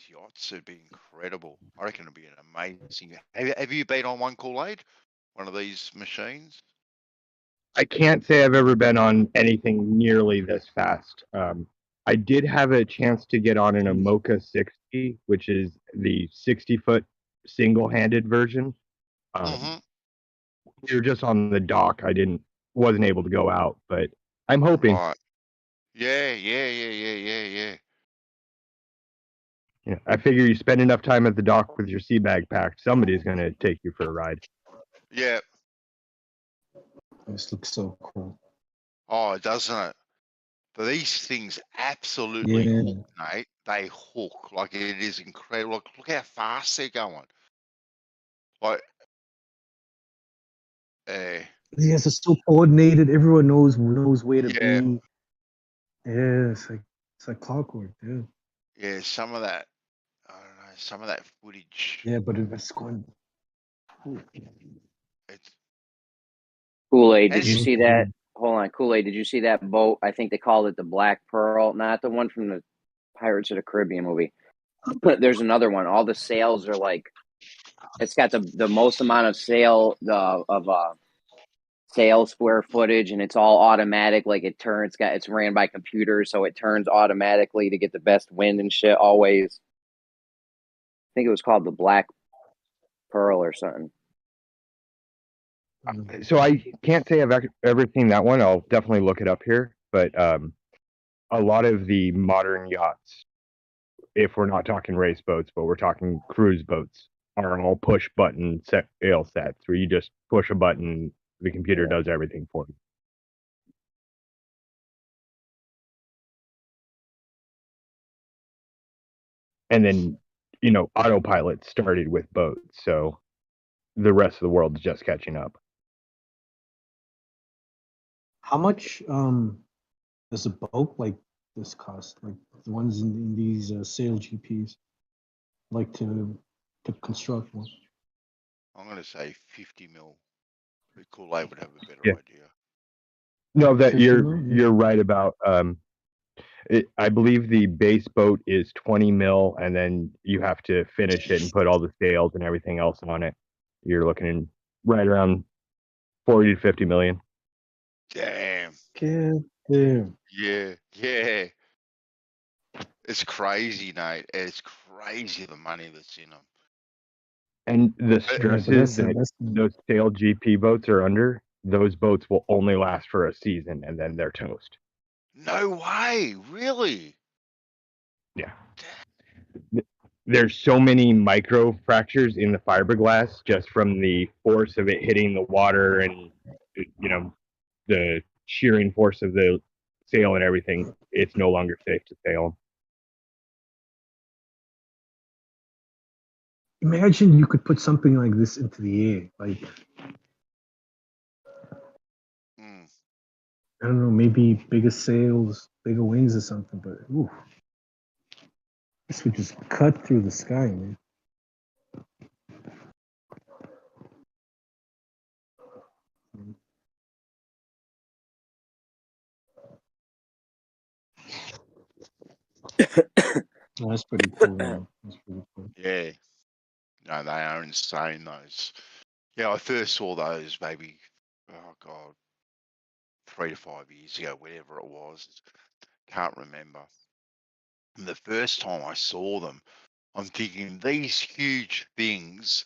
Speaker 1: yachts. It'd be incredible. I reckon it'd be an amazing. Have you been on one, Kool-Aid? One of these machines?
Speaker 11: I can't say I've ever been on anything nearly this fast. I did have a chance to get on an Amoca 60, which is the 60-foot single-handed version. We were just on the dock. I wasn't able to go out, but I'm hoping.
Speaker 1: Right. Yeah.
Speaker 11: Yeah, I figure you spend enough time at the dock with your sea bag packed, somebody's going to take you for a ride.
Speaker 1: Yeah.
Speaker 10: This looks so cool.
Speaker 1: Oh, doesn't it? But these things absolutely hook, mate. They hook. Like, it is incredible. Look how fast they're going. Like,
Speaker 10: Yes, it's so coordinated. Everyone knows where to
Speaker 1: yeah,
Speaker 10: be. Yeah, it's like clockwork, yeah.
Speaker 1: yeah. Some of that, I don't know. Some of that footage.
Speaker 10: Yeah, but it's going.
Speaker 1: It's
Speaker 3: Kool-Aid, did
Speaker 1: and
Speaker 3: you
Speaker 1: it's,
Speaker 3: see that? Hold on, Kool-Aid, did you see that boat? I think they called it the Black Pearl, not the one from the Pirates of the Caribbean movie. But there's another one. All the sails are like, it's got the most amount of sales square footage, and it's all automatic. Like it's ran by computers, so it turns automatically to get the best wind and shit always. I think it was called the Black Pearl or something.
Speaker 11: So I can't say I've ever seen that one. I'll definitely look it up here. But a lot of the modern yachts, if we're not talking race boats, but we're talking cruise boats, are all push button sail sets where you just push a button, the computer does everything for you. And then, autopilot started with boats, so the rest of the world is just catching up.
Speaker 10: How much does a boat like this cost? Like the ones in these sail GPs, like to construct one.
Speaker 1: I'm going to say 50 mil. Kool-Aid would have a better
Speaker 11: Yeah.
Speaker 1: idea.
Speaker 11: No, that
Speaker 10: 50
Speaker 11: you're
Speaker 10: mil?
Speaker 11: you're right about. I believe the base boat is 20 mil, and then you have to finish it and put all the sails and everything else on it. You're looking right around 40 to 50 million.
Speaker 1: Damn.
Speaker 10: Damn.
Speaker 1: Yeah. Yeah. It's crazy, Nate. It's crazy the money that's in them.
Speaker 11: And the
Speaker 10: Yeah,
Speaker 11: stress
Speaker 10: but
Speaker 11: is
Speaker 10: that's
Speaker 11: that those sail GP boats are under. Those boats will only last for a season, and then they're toast.
Speaker 1: No way. Really?
Speaker 11: Yeah. There's so many micro fractures in the fiberglass just from the force of it hitting the water and the shearing force of the sail and everything. It's no longer safe to sail.
Speaker 10: Imagine you could put something like this into the air, like I don't know, maybe bigger sails, bigger wings or something. But ooh, this would just cut through the sky, man. Oh, that's pretty cool, man. That's pretty cool.
Speaker 1: Yeah. No, they are insane, those. Yeah, I first saw those maybe, oh God, 3 to 5 years ago, whatever it was. Can't remember. And the first time I saw them, I'm thinking these huge things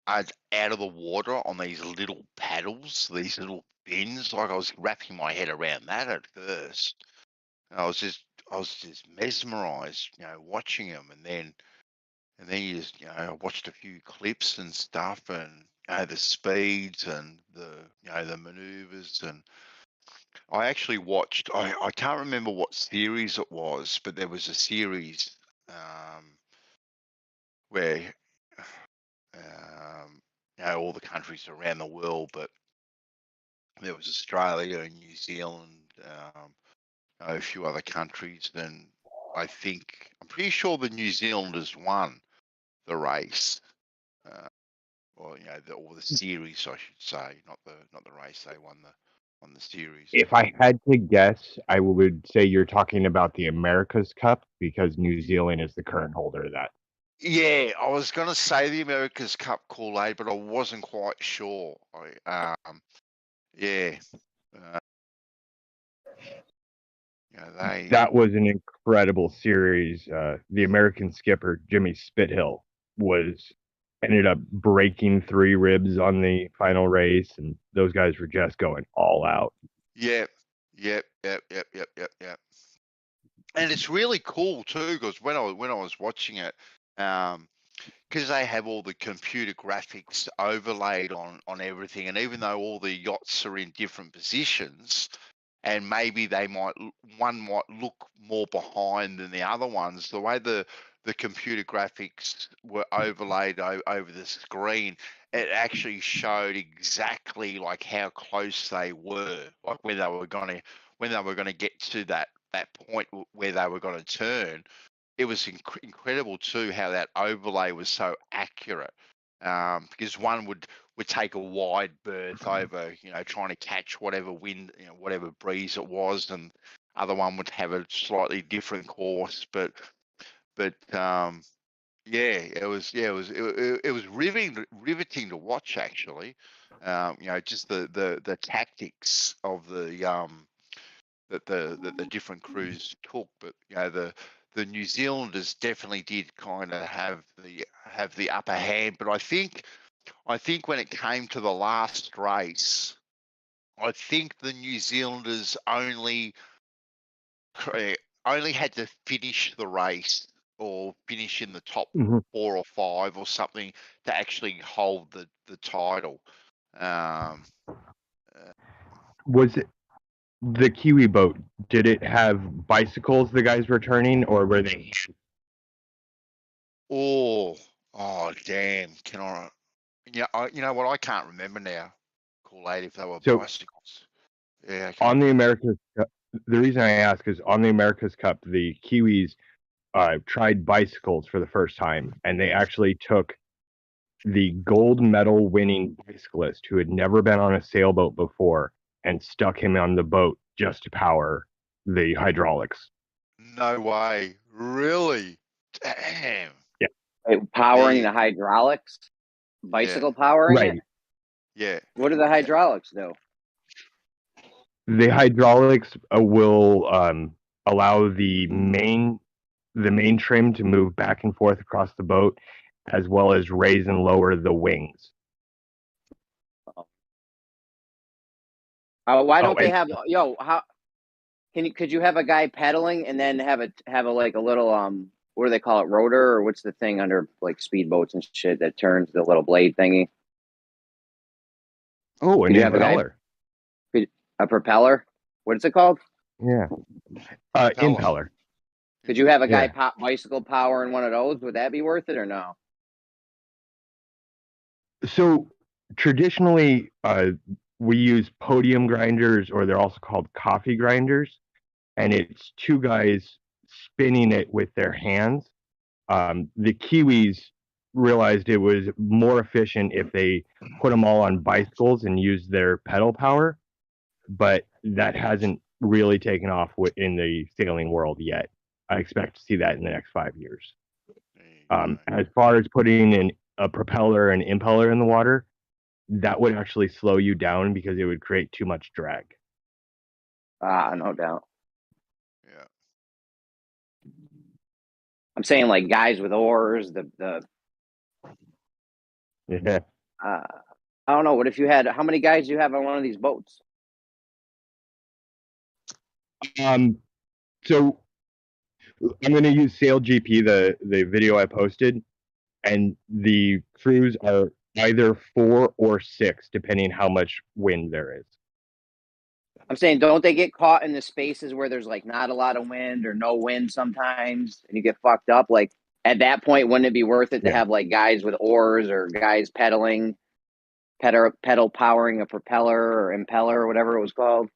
Speaker 1: are out of the water on these little paddles, these little fins. Like I was wrapping my head around that at first. And I was just mesmerized, watching them. And then you just, I watched a few clips and stuff, and the speeds and the maneuvers. And I actually watched. I can't remember what series it was, but there was a series where all the countries around the world, but there was Australia and New Zealand, a few other countries. Then I'm pretty sure the New Zealanders won the race. Or or the series, I should say, not the race. They won the series.
Speaker 11: If I had to guess, I would say you're talking about the America's Cup because New Zealand is the current holder of that.
Speaker 1: Yeah, I was going to say the America's Cup Kool-Aid, but I wasn't quite sure.
Speaker 11: That was an incredible series. The American skipper Jimmy Spithill ended up breaking 3 ribs on the final race, and those guys were just going all out.
Speaker 1: Yep. And it's really cool too, because when I was watching it, because they have all the computer graphics overlaid on everything, and even though all the yachts are in different positions, and maybe one might look more behind than the other ones, the way the computer graphics were overlaid over the screen, it actually showed exactly like how close they were, like when they were going to get to that point where they were going to turn. It was incredible too how that overlay was so accurate, because one would take a wide berth over, trying to catch whatever wind, whatever breeze it was, and other one would have a slightly different course. But Yeah, it was riveting to watch actually. Just the tactics of the different crews took, but the New Zealanders definitely did kind of have the upper hand. But I think when it came to the last race, I think the New Zealanders only had to finish the race or finish in the top
Speaker 11: Mhm.
Speaker 1: 4 or 5 or something to actually hold the title.
Speaker 11: Was it the Kiwi boat? Did it have bicycles the guys were turning, or were they?
Speaker 1: Oh, damn! Can I? You know what? I can't remember now. Kool-Aid if they were
Speaker 11: So
Speaker 1: bicycles. Yeah, I
Speaker 11: on
Speaker 1: can't
Speaker 11: the
Speaker 1: remember.
Speaker 11: America's Cup, the reason I ask is on the America's Cup, the Kiwis tried bicycles for the first time, and they actually took the gold medal winning bicyclist who had never been on a sailboat before and stuck him on the boat just to power the hydraulics.
Speaker 1: No way! Really? Damn!
Speaker 11: Yeah.
Speaker 3: Like, powering
Speaker 1: Yeah,
Speaker 3: the hydraulics,
Speaker 1: yeah,
Speaker 3: bicycle powering it.
Speaker 11: Right.
Speaker 1: yeah.
Speaker 3: What do the hydraulics do?
Speaker 11: The hydraulics will allow the main trim to move back and forth across the boat, as well as raise and lower the wings.
Speaker 3: Why
Speaker 11: Oh,
Speaker 3: don't they
Speaker 11: and
Speaker 3: have how could you have a guy pedaling and then have a like a little what do they call it, rotor, or what's the thing under like speedboats and shit that turns the little blade thingy?
Speaker 11: an
Speaker 3: Could you have a guy
Speaker 11: impeller.
Speaker 3: a propeller? What's it called?
Speaker 11: Yeah.
Speaker 1: Propeller.
Speaker 11: Impeller.
Speaker 3: Could you have a guy
Speaker 11: Yeah.
Speaker 3: bicycle power in one of those? Would that be worth it or no?
Speaker 11: So traditionally, we use podium grinders, or they're also called coffee grinders, and it's two guys spinning it with their hands. The Kiwis realized it was more efficient if they put them all on bicycles and used their pedal power, but that hasn't really taken off in the sailing world yet. I expect to see that in the next 5 years. As far as putting in a propeller and impeller in the water, that would actually slow you down because it would create too much drag.
Speaker 3: No doubt.
Speaker 1: Yeah.
Speaker 3: I'm saying like guys with oars,
Speaker 11: Yeah.
Speaker 3: I don't know. What if you had, how many guys do you have on one of these boats?
Speaker 11: So I'm going to use Sail GP, the video I posted, and the crews are either 4 or 6, depending how much wind there is.
Speaker 3: I'm saying, don't they get caught in the spaces where there's like not a lot of wind or no wind sometimes, and you get fucked up? Like at that point, wouldn't it be worth it to
Speaker 11: Yeah.
Speaker 3: have like guys with oars or guys pedaling, pedal powering a propeller or impeller or whatever it was called?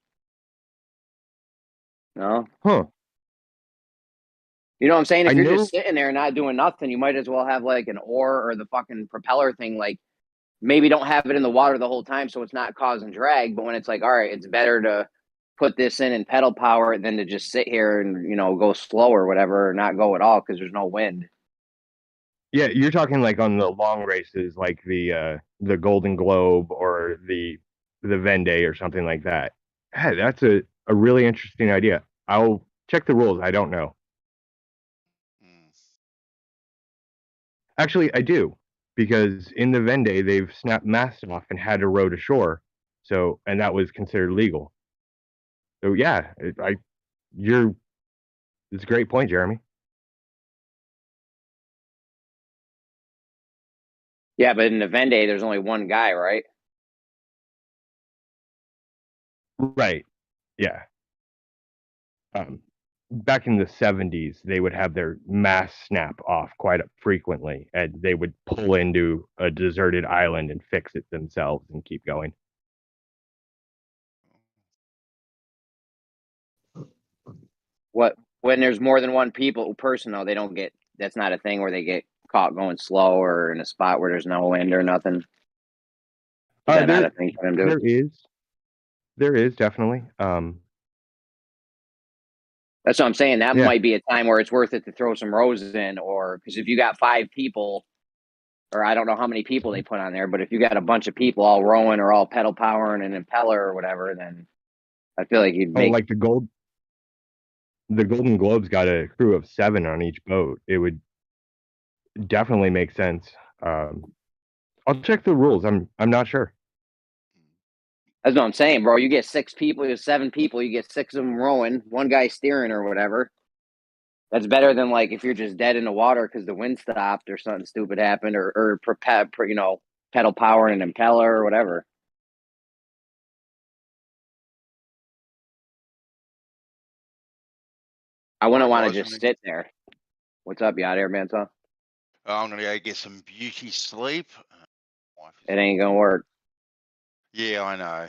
Speaker 3: No.
Speaker 11: Huh.
Speaker 3: You know what I'm saying? If
Speaker 11: I
Speaker 3: you're
Speaker 11: know.
Speaker 3: just sitting there not doing nothing, you might as well have like an oar or the fucking propeller thing. Like maybe don't have it in the water the whole time so it's not causing drag. But when it's like, all right, it's better to put this in and pedal power it than to just sit here and, you know, go slow or whatever, or not go at all because there's no wind.
Speaker 11: Yeah, you're talking like on the long races, like the Golden Globe or the Vendée or something like that. Hey, that's a really interesting idea. I'll check the rules. I don't know. Actually, I do, because in the Vendée they've snapped masts off and had to row to shore, so and that was considered legal. So yeah, it's a great point, Jeremy.
Speaker 3: Yeah, but in the Vendée, there's only one guy, right?
Speaker 11: Right. Yeah. Back in the 70s, they would have their mast snap off quite frequently, and they would pull into a deserted island and fix it themselves and keep going.
Speaker 3: What, when there's more than one person though, they don't get, that's not a thing where they get caught going slow or in a spot where there's no wind or nothing. Is that not a thing for them to do?
Speaker 11: There is definitely.
Speaker 3: That's what I'm saying. That
Speaker 11: Yeah.
Speaker 3: might be a time where it's worth it to throw some rows in, or because if you got 5 people, or I don't know how many people they put on there, but if you got a bunch of people all rowing or all pedal powering an impeller or whatever, then I feel like you'd make.
Speaker 11: Like the Golden Globes got a crew of 7 on each boat. It would definitely make sense. I'll check the rules. I'm not sure.
Speaker 3: That's what I'm saying, bro. You get 6 people, you get 7 people, you get 6 of them rowing, one guy steering or whatever. That's better than like if you're just dead in the water because the wind stopped or something stupid happened, or pedal powering an impeller or whatever. I wouldn't want to just sit there. What's up? You out here, man?
Speaker 1: I'm gonna go get some beauty sleep.
Speaker 3: It ain't gonna work.
Speaker 1: Yeah, I know.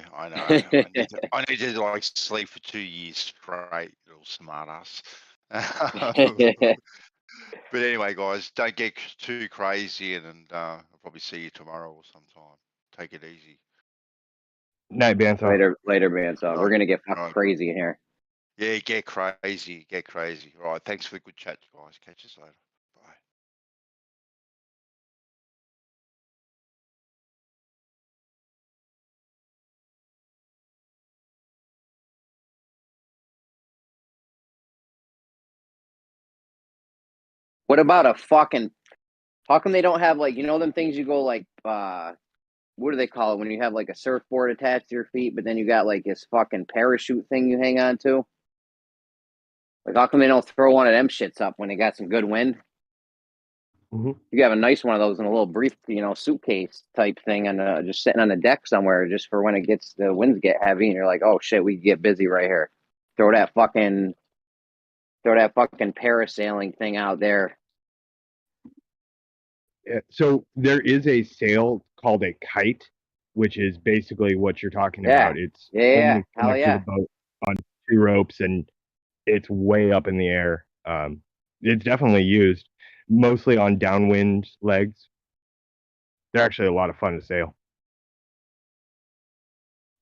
Speaker 1: I need to like sleep for 2 years straight, little smartass. But anyway, guys, don't get too crazy, and I'll probably see you tomorrow or sometime. Take it easy.
Speaker 11: Night, bandsaw.
Speaker 3: Later, bandsaw. We're gonna get fucking crazy in here.
Speaker 1: Yeah, get crazy. All right, thanks for the good chat, guys. Catch us later. Bye.
Speaker 3: What about a fucking? How come they don't have like them things you go like what do they call it when you have like a surfboard attached to your feet, but then you got like this fucking parachute thing you hang on to? Like how come they don't throw one of them shits up when they got some good wind?
Speaker 11: Mm-hmm.
Speaker 3: You have a nice one of those in a little brief, suitcase type thing, and just sitting on the deck somewhere, just for when the winds get heavy, and you're like, oh shit, we get busy right here. Throw that fucking parasailing thing out there.
Speaker 11: So there is a sail called a kite, which is basically what you're talking about. It's
Speaker 3: yeah, hell
Speaker 11: connected
Speaker 3: yeah.
Speaker 11: to the boat on 2 ropes, and it's way up in the air. It's definitely used mostly on downwind legs. They're actually a lot of fun to sail.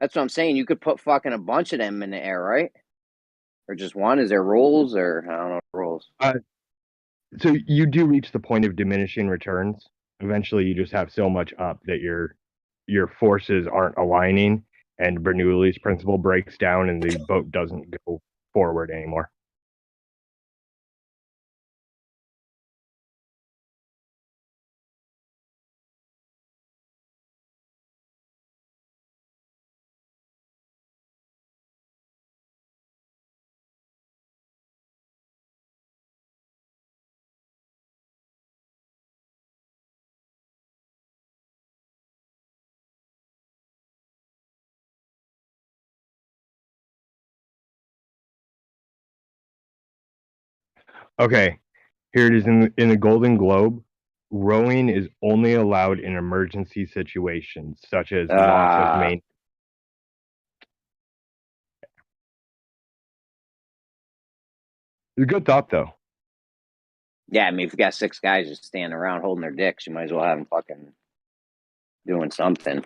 Speaker 3: That's what I'm saying. You could put fucking a bunch of them in the air, right? Or just one? Is there rules, or I don't know rules?
Speaker 11: So you do reach the point of diminishing returns. Eventually, you just have so much up that your forces aren't aligning, and Bernoulli's principle breaks down, and the boat doesn't go forward anymore. Okay, here it is in the Golden Globe. Rowing is only allowed in emergency situations, such as loss of main. It's a good thought, though.
Speaker 3: Yeah, I mean, if you got 6 guys just standing around holding their dicks, you might as well have them fucking doing something.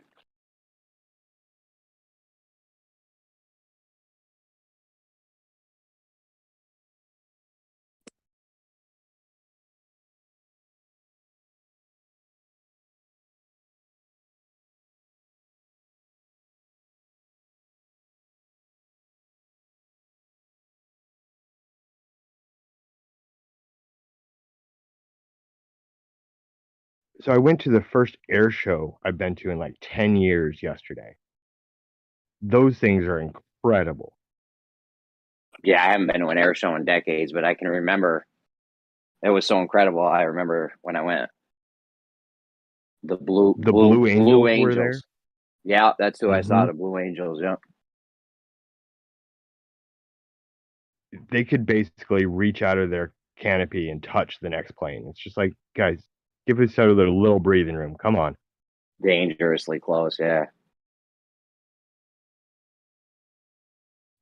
Speaker 11: So I went to the first air show I've been to in like 10 years yesterday. Those things are incredible.
Speaker 3: Yeah, I haven't been to an air show in decades, but I can remember it was so incredible. I remember when I went. The Blue Angels
Speaker 11: were there.
Speaker 3: Yeah, that's who I saw. The Blue Angels. Yeah.
Speaker 11: They could basically reach out of their canopy and touch the next plane. It's just like, guys, give us a little breathing room. Come on.
Speaker 3: Dangerously close. Yeah.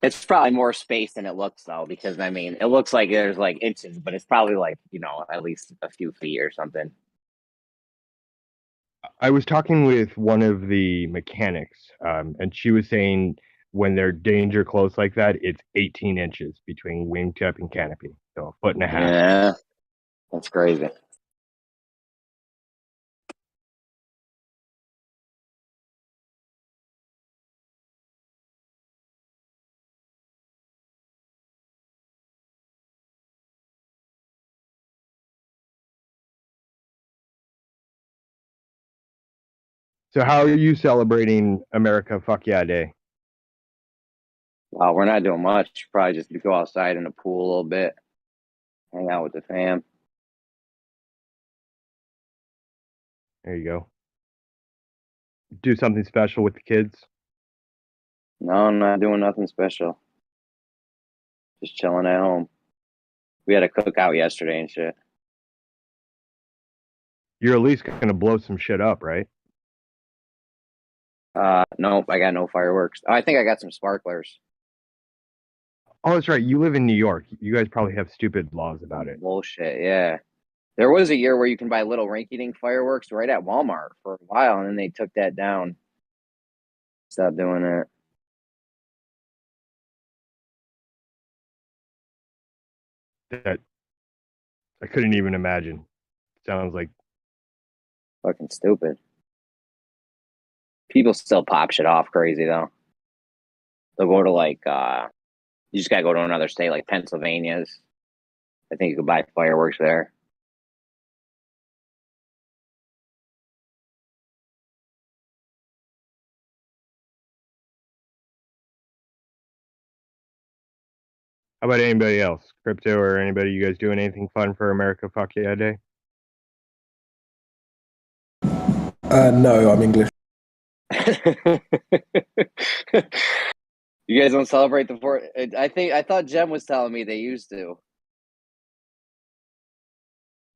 Speaker 3: It's probably more space than it looks, though, because I mean, it looks like there's like inches, but it's probably like at least a few feet or something.
Speaker 11: I was talking with one of the mechanics, and she was saying when they're danger close like that, it's 18 inches between wingtip and canopy. So 1.5 feet.
Speaker 3: Yeah, that's crazy.
Speaker 11: So how are you celebrating America Fuck Yeah Day?
Speaker 3: We're not doing much. Probably just go outside in the pool a little bit, hang out with the fam.
Speaker 11: There you go. Do something special with the kids.
Speaker 3: No, I'm not doing nothing special. Just chilling at home. We had a cookout yesterday and shit.
Speaker 11: You're at least gonna blow some shit up, right?
Speaker 3: Nope, I got no fireworks. I think I got some sparklers.
Speaker 11: Oh, that's right. You live in New York. You guys probably have stupid laws about it.
Speaker 3: Bullshit, yeah. There was a year where you can buy little rinky-dink fireworks right at Walmart for a while, and then they took that down. Stopped doing it.
Speaker 11: That I couldn't even imagine. Sounds like
Speaker 3: Fucking stupid. People still pop shit off crazy though. They'll go to like you just gotta go to another state like Pennsylvania's. I think you could buy fireworks there.
Speaker 11: How about anybody else? Crypto or anybody? You guys doing anything fun for America Fuck Yeah Day?
Speaker 12: No, I'm English.
Speaker 3: You guys don't celebrate the 4th? I thought Jem was telling me they used to.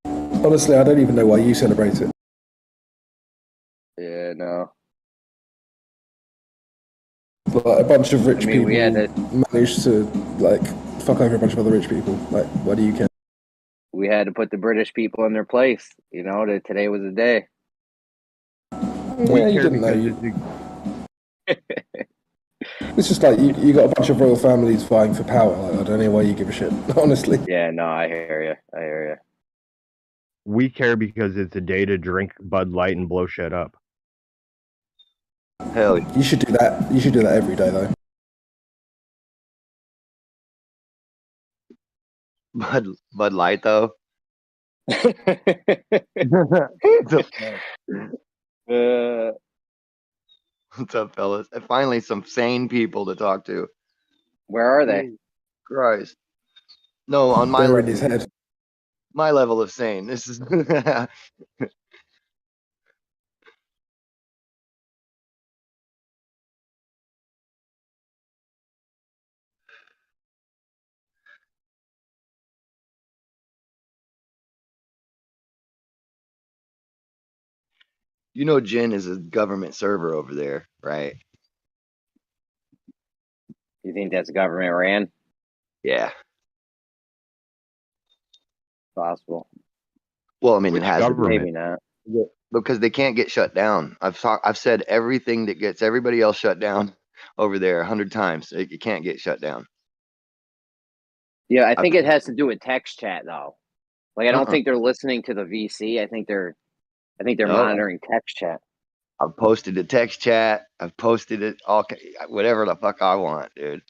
Speaker 12: Honestly, I don't even know why you celebrate it.
Speaker 3: Yeah, no.
Speaker 12: Like, a bunch of rich people
Speaker 3: we had
Speaker 12: managed to like fuck over a bunch of other rich people. Like, why do you care?
Speaker 3: We had to put the British people in their place. You know, today was the day.
Speaker 12: Yeah, you didn't know. It's just like you got a bunch of royal families vying for power. Like, I don't know why you give a shit, honestly.
Speaker 3: Yeah, no, I hear you. I hear you.
Speaker 11: We care because it's a day to drink Bud Light and blow shit up.
Speaker 12: Hell, you should do that. You should do that every day, though.
Speaker 13: Bud Light though. What's up, fellas? And finally, some sane people to talk to.
Speaker 3: Where are they?
Speaker 13: Christ. No, on my
Speaker 12: They're
Speaker 13: level.
Speaker 12: in his head.
Speaker 13: My level of sane. This is. You know, Jin is a government server over there, right?
Speaker 3: You think that's government ran?
Speaker 13: Yeah.
Speaker 3: Possible.
Speaker 13: Well, I mean, it has to be.
Speaker 3: Maybe not.
Speaker 13: Because they can't get shut down. I've said everything that gets everybody else shut down over there 100 times. You can't get shut down.
Speaker 3: Yeah, I think it has to do with text chat though. Like I don't
Speaker 13: Uh-uh.
Speaker 3: think they're listening to the VC. I think they're
Speaker 13: No.
Speaker 3: monitoring text chat.
Speaker 13: I've posted the text chat. I've posted it all, whatever the fuck I want, dude.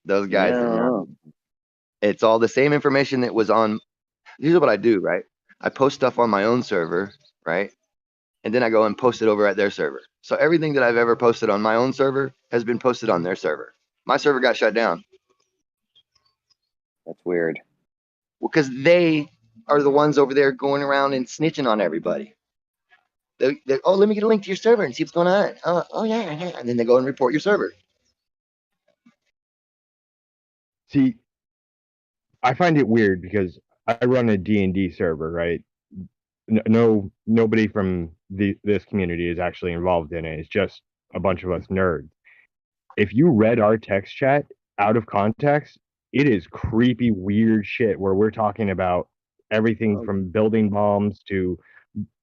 Speaker 13: Those guys are not. It's all the same information that was on. Here's what I do, right? I post stuff on my own server, right? And then I go and post it over at their server. So everything that I've ever posted on my own server has been posted on their server. My server got shut down.
Speaker 3: That's weird.
Speaker 13: Because they are the ones over there going around and snitching on everybody. Oh, let me get a link to your server and see what's going on. Oh yeah. And then they go and report your server.
Speaker 11: See, I find it weird because I run a D&D server, right? Nobody from this community is actually involved in it. It's just a bunch of us nerds. If you read our text chat out of context, it is creepy, weird shit where we're talking about everything from building bombs to,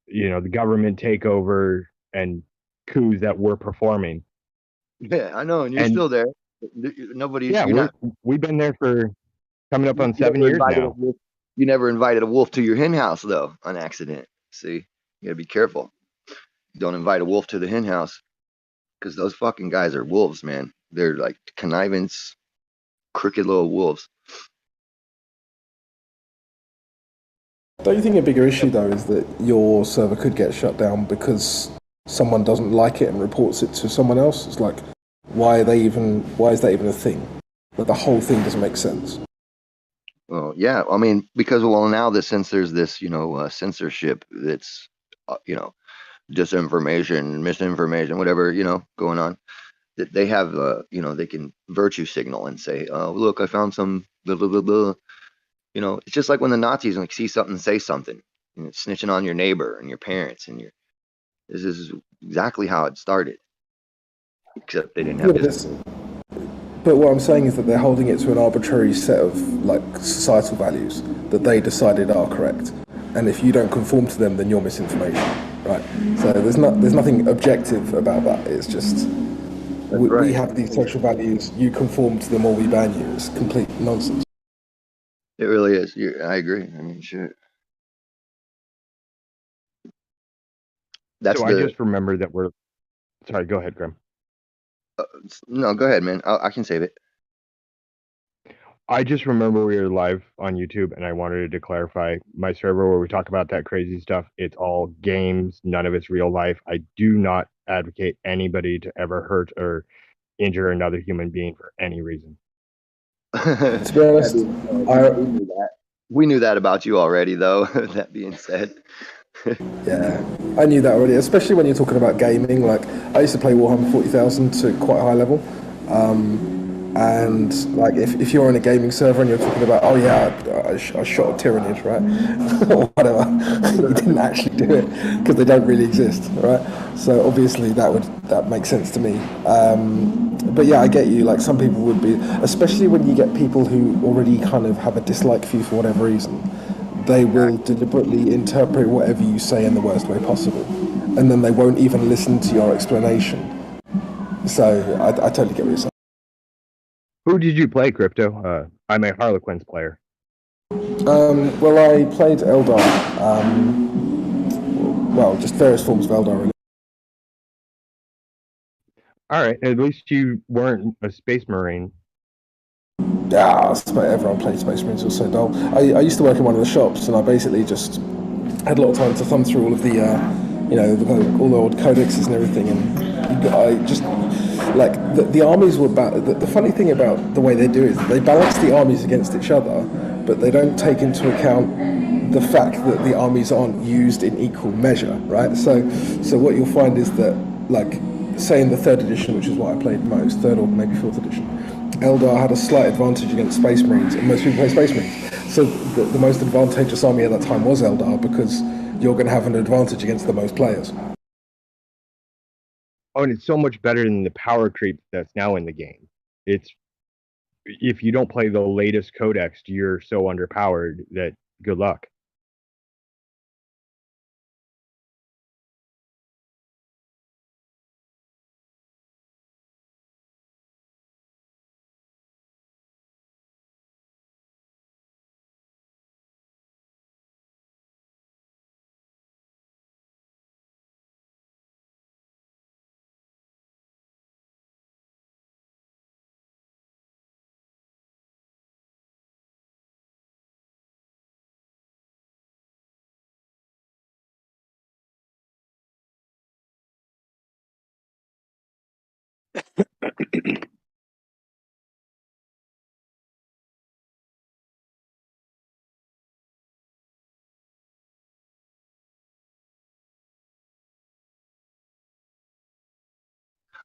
Speaker 11: the government takeover and coups that we're performing.
Speaker 13: Yeah, I know, and you're
Speaker 11: And
Speaker 13: still there. Nobody,
Speaker 11: yeah,
Speaker 13: you're not.
Speaker 11: we've been there for coming up
Speaker 13: You
Speaker 11: on 7
Speaker 13: never
Speaker 11: years
Speaker 13: invited a
Speaker 11: now.
Speaker 13: wolf. You never invited a wolf to your hen house though, on accident. See, you gotta be careful. Don't invite a wolf to the hen house because those fucking guys are wolves, man. They're like connivance, crooked little wolves.
Speaker 12: Don't you think a bigger issue though is that your server could get shut down because someone doesn't like it and reports it to someone else? It's like, why is that even a thing? Like the whole thing doesn't make sense.
Speaker 13: Well, yeah, I mean, because now since there's this, censorship that's, disinformation, misinformation, whatever, going on, that they have, they can virtue signal and say, oh, look, I found some, blah, blah, blah, blah. It's just like when the Nazis like see something, say something, snitching on your neighbor and your parents and this is exactly how it started, except they didn't have this.
Speaker 12: But what I'm saying is that they're holding it to an arbitrary set of like societal values that they decided are correct, and if you don't conform to them, then you're misinformation, right? So there's nothing objective about that. It's just we have these social values. You conform to them, or we ban you. It's complete nonsense.
Speaker 13: It really is. I agree. I mean, shit.
Speaker 11: I just remember that we're. Sorry, go ahead, Graham.
Speaker 13: No, go ahead, man. I can save it.
Speaker 11: I just remember we were live on YouTube, and I wanted to clarify my server where we talk about that crazy stuff. It's all games. None of it's real life. I do not advocate anybody to ever hurt or injure another human being for any reason.
Speaker 12: To be honest,
Speaker 13: we knew that about you already, though. That being said.
Speaker 12: Yeah, I knew that already, especially when you're talking about gaming. Like, I used to play Warhammer 40,000 to quite a high level. And like, if you're on a gaming server and you're talking about, oh yeah, I shot a Tyrannid, right? Or whatever, you didn't actually do it because they don't really exist, right? So obviously that makes sense to me. But yeah, I get you. Like, some people would be, especially when you get people who already kind of have a dislike for you for whatever reason. They will deliberately interpret whatever you say in the worst way possible, and then they won't even listen to your explanation. So I totally get what you're saying.
Speaker 11: Who did you play, Crypto? I'm a Harlequins player.
Speaker 12: Well, I played Eldar. Just various forms of Eldar, really.
Speaker 11: All right, at least you weren't a Space Marine.
Speaker 12: Yeah, everyone played Space Marines. It was so dull. I used to work in one of the shops, and I basically just had a lot of time to thumb through all of the, all the old codexes and everything, and I just like the armies were the funny thing about the way they do it is that they balance the armies against each other, but they don't take into account the fact that the armies aren't used in equal measure, right? So what you'll find is that, like, say in the 3rd edition, which is what I played most, 3rd or maybe 4th edition, Eldar had a slight advantage against Space Marines, and most people play Space Marines. So the most advantageous army at that time was Eldar, because you're going to have an advantage against the most players.
Speaker 11: Oh, and it's so much better than the power creep that's now in the game. It's, if you don't play the latest codex, you're so underpowered that good luck.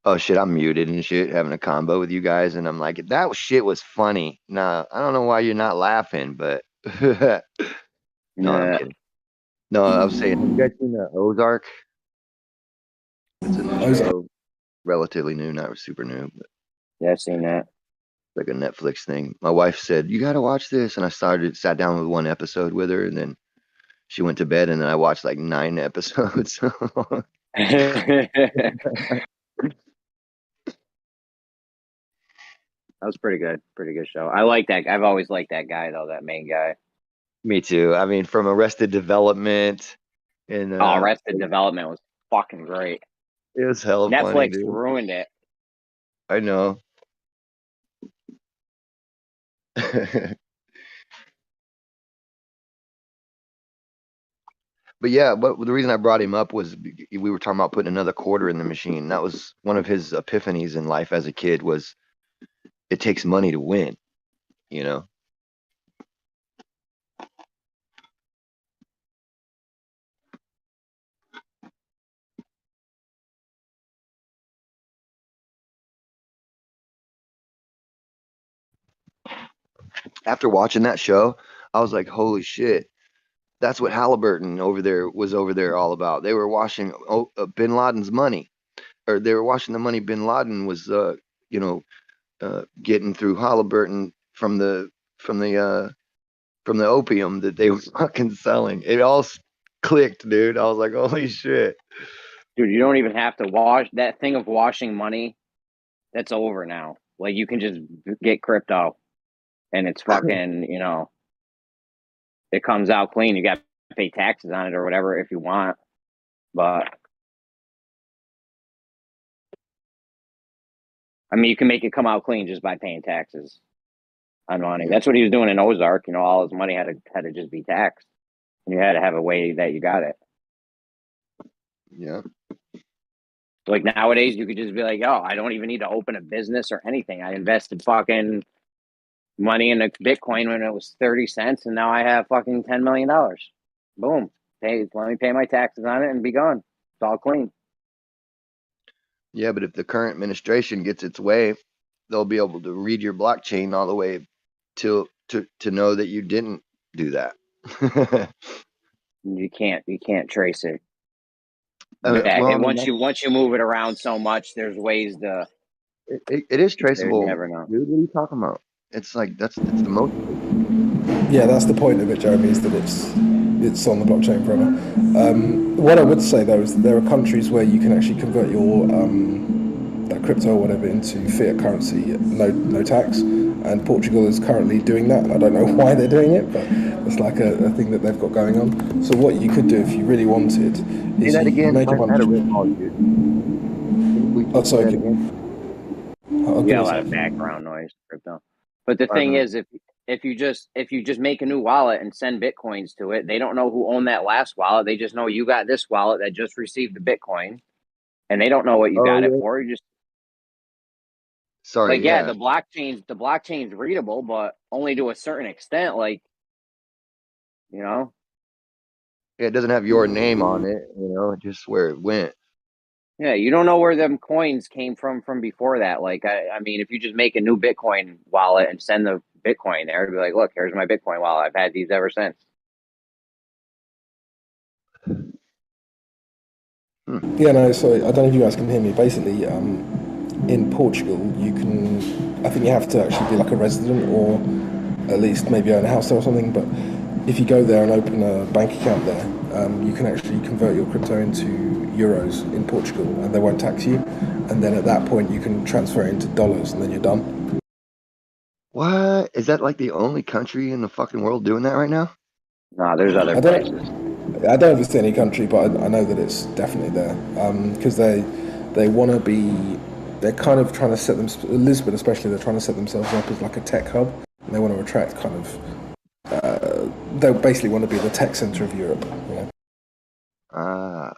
Speaker 13: Oh shit, I'm muted and shit, having a combo with you guys, and I'm like, that shit was funny. Nah, I don't know why you're not laughing, but no, I'm kidding. No, I was saying, have you guys seen Ozark? It's a new show, relatively new, not super new, but
Speaker 3: yeah, I've seen that.
Speaker 13: Like a Netflix thing. My wife said, you got to watch this, and I sat down with one episode with her, and then she went to bed, and then I watched like 9 episodes.
Speaker 3: That was pretty good. Pretty good show. I like that. I've always liked that guy though. That main guy.
Speaker 13: Me too. I mean, from Arrested Development and
Speaker 3: Arrested Development was fucking great.
Speaker 13: it was hella funny,
Speaker 3: Netflix
Speaker 13: dude.
Speaker 3: ruined it.
Speaker 13: I know. But yeah, but the reason I brought him up was we were talking about putting another quarter in the machine. That was one of his epiphanies in life as a kid was it takes money to win, you know? After watching that show, I was like, holy shit. That's what Halliburton was over there all about. They were washing bin Laden's money, or they were washing the money bin Laden was, getting through Halliburton from the opium that they were fucking selling. It all clicked, dude. I was like, holy shit.
Speaker 3: Dude, you don't even have to wash that thing of washing money. That's over now. Like you can just get crypto and it's fucking, it comes out clean. You got to pay taxes on it or whatever if you want. But I mean, you can make it come out clean just by paying taxes on money. That's what he was doing in Ozark. All his money had to just be taxed. And you had to have a way that you got it.
Speaker 13: Yeah.
Speaker 3: Like nowadays, you could just be like, "Oh, I don't even need to open a business or anything. I invested fucking money in a Bitcoin when it was 30 cents, and now I have fucking $10 million. Boom. Let me pay my taxes on it and be gone. It's all clean."
Speaker 13: Yeah, but if the current administration gets its way, they'll be able to read your blockchain all the way to know that you didn't do that.
Speaker 3: You can't trace it.
Speaker 13: Well,
Speaker 3: Once you move it around so much, there's ways to.
Speaker 13: It is traceable.
Speaker 3: You never know.
Speaker 13: Dude, what are you talking about? It's like it's the most.
Speaker 12: Yeah, that's the point of it, Jeremy, is that it's on the blockchain forever. What I would say though is that there are countries where you can actually convert your crypto or whatever into fiat currency at no tax, and Portugal is currently doing that. I don't know why they're doing it, but it's like a thing that they've got going on. So what you could do if you really wanted is you make a bunch of. Oh, sorry.
Speaker 3: Yeah, a lot of background noise, crypto. But the thing is, if you just make a new wallet and send Bitcoins to it, they don't know who owned that last wallet. They just know you got this wallet that just received the Bitcoin, and they don't know what you got it for. You just
Speaker 13: sorry,
Speaker 3: like the blockchain's readable, but only to a certain extent.
Speaker 13: Yeah, it doesn't have your name on it, just where it went.
Speaker 3: Yeah, you don't know where them coins came from before that. Like, I mean, if you just make a new Bitcoin wallet and send the Bitcoin there, it'd be like, look, here's my Bitcoin wallet. I've had these ever since.
Speaker 12: Yeah, no, sorry, I don't know if you guys can hear me. Basically, in Portugal, I think you have to actually be like a resident or at least maybe own a house there or something, but if you go there and open a bank account there, you can actually convert your crypto into euros in Portugal and they won't tax you. And then at that point, you can transfer it into dollars and then you're done.
Speaker 13: What? Is that like the only country in the fucking world doing that right now?
Speaker 3: No, there's other places.
Speaker 12: I don't understand any country, but I know that it's definitely there because they want to be. They're kind of trying to set them. Lisbon, especially, they're trying to set themselves up as like a tech hub. And they want to attract kind of. They basically want to be the tech center of Europe.
Speaker 13: Ah.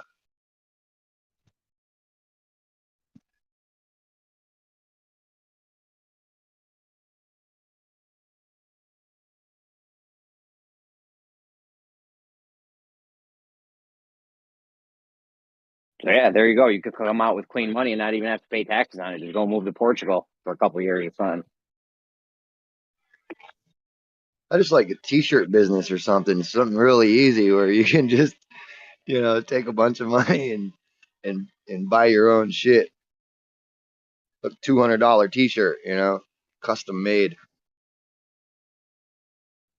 Speaker 3: So yeah, there you go. You could come out with clean money and not even have to pay taxes on it. Just go move to Portugal for a couple of years. It's fun.
Speaker 13: I just like a t-shirt business or something really easy where you can just, take a bunch of money and buy your own shit. A $200 t-shirt, custom made.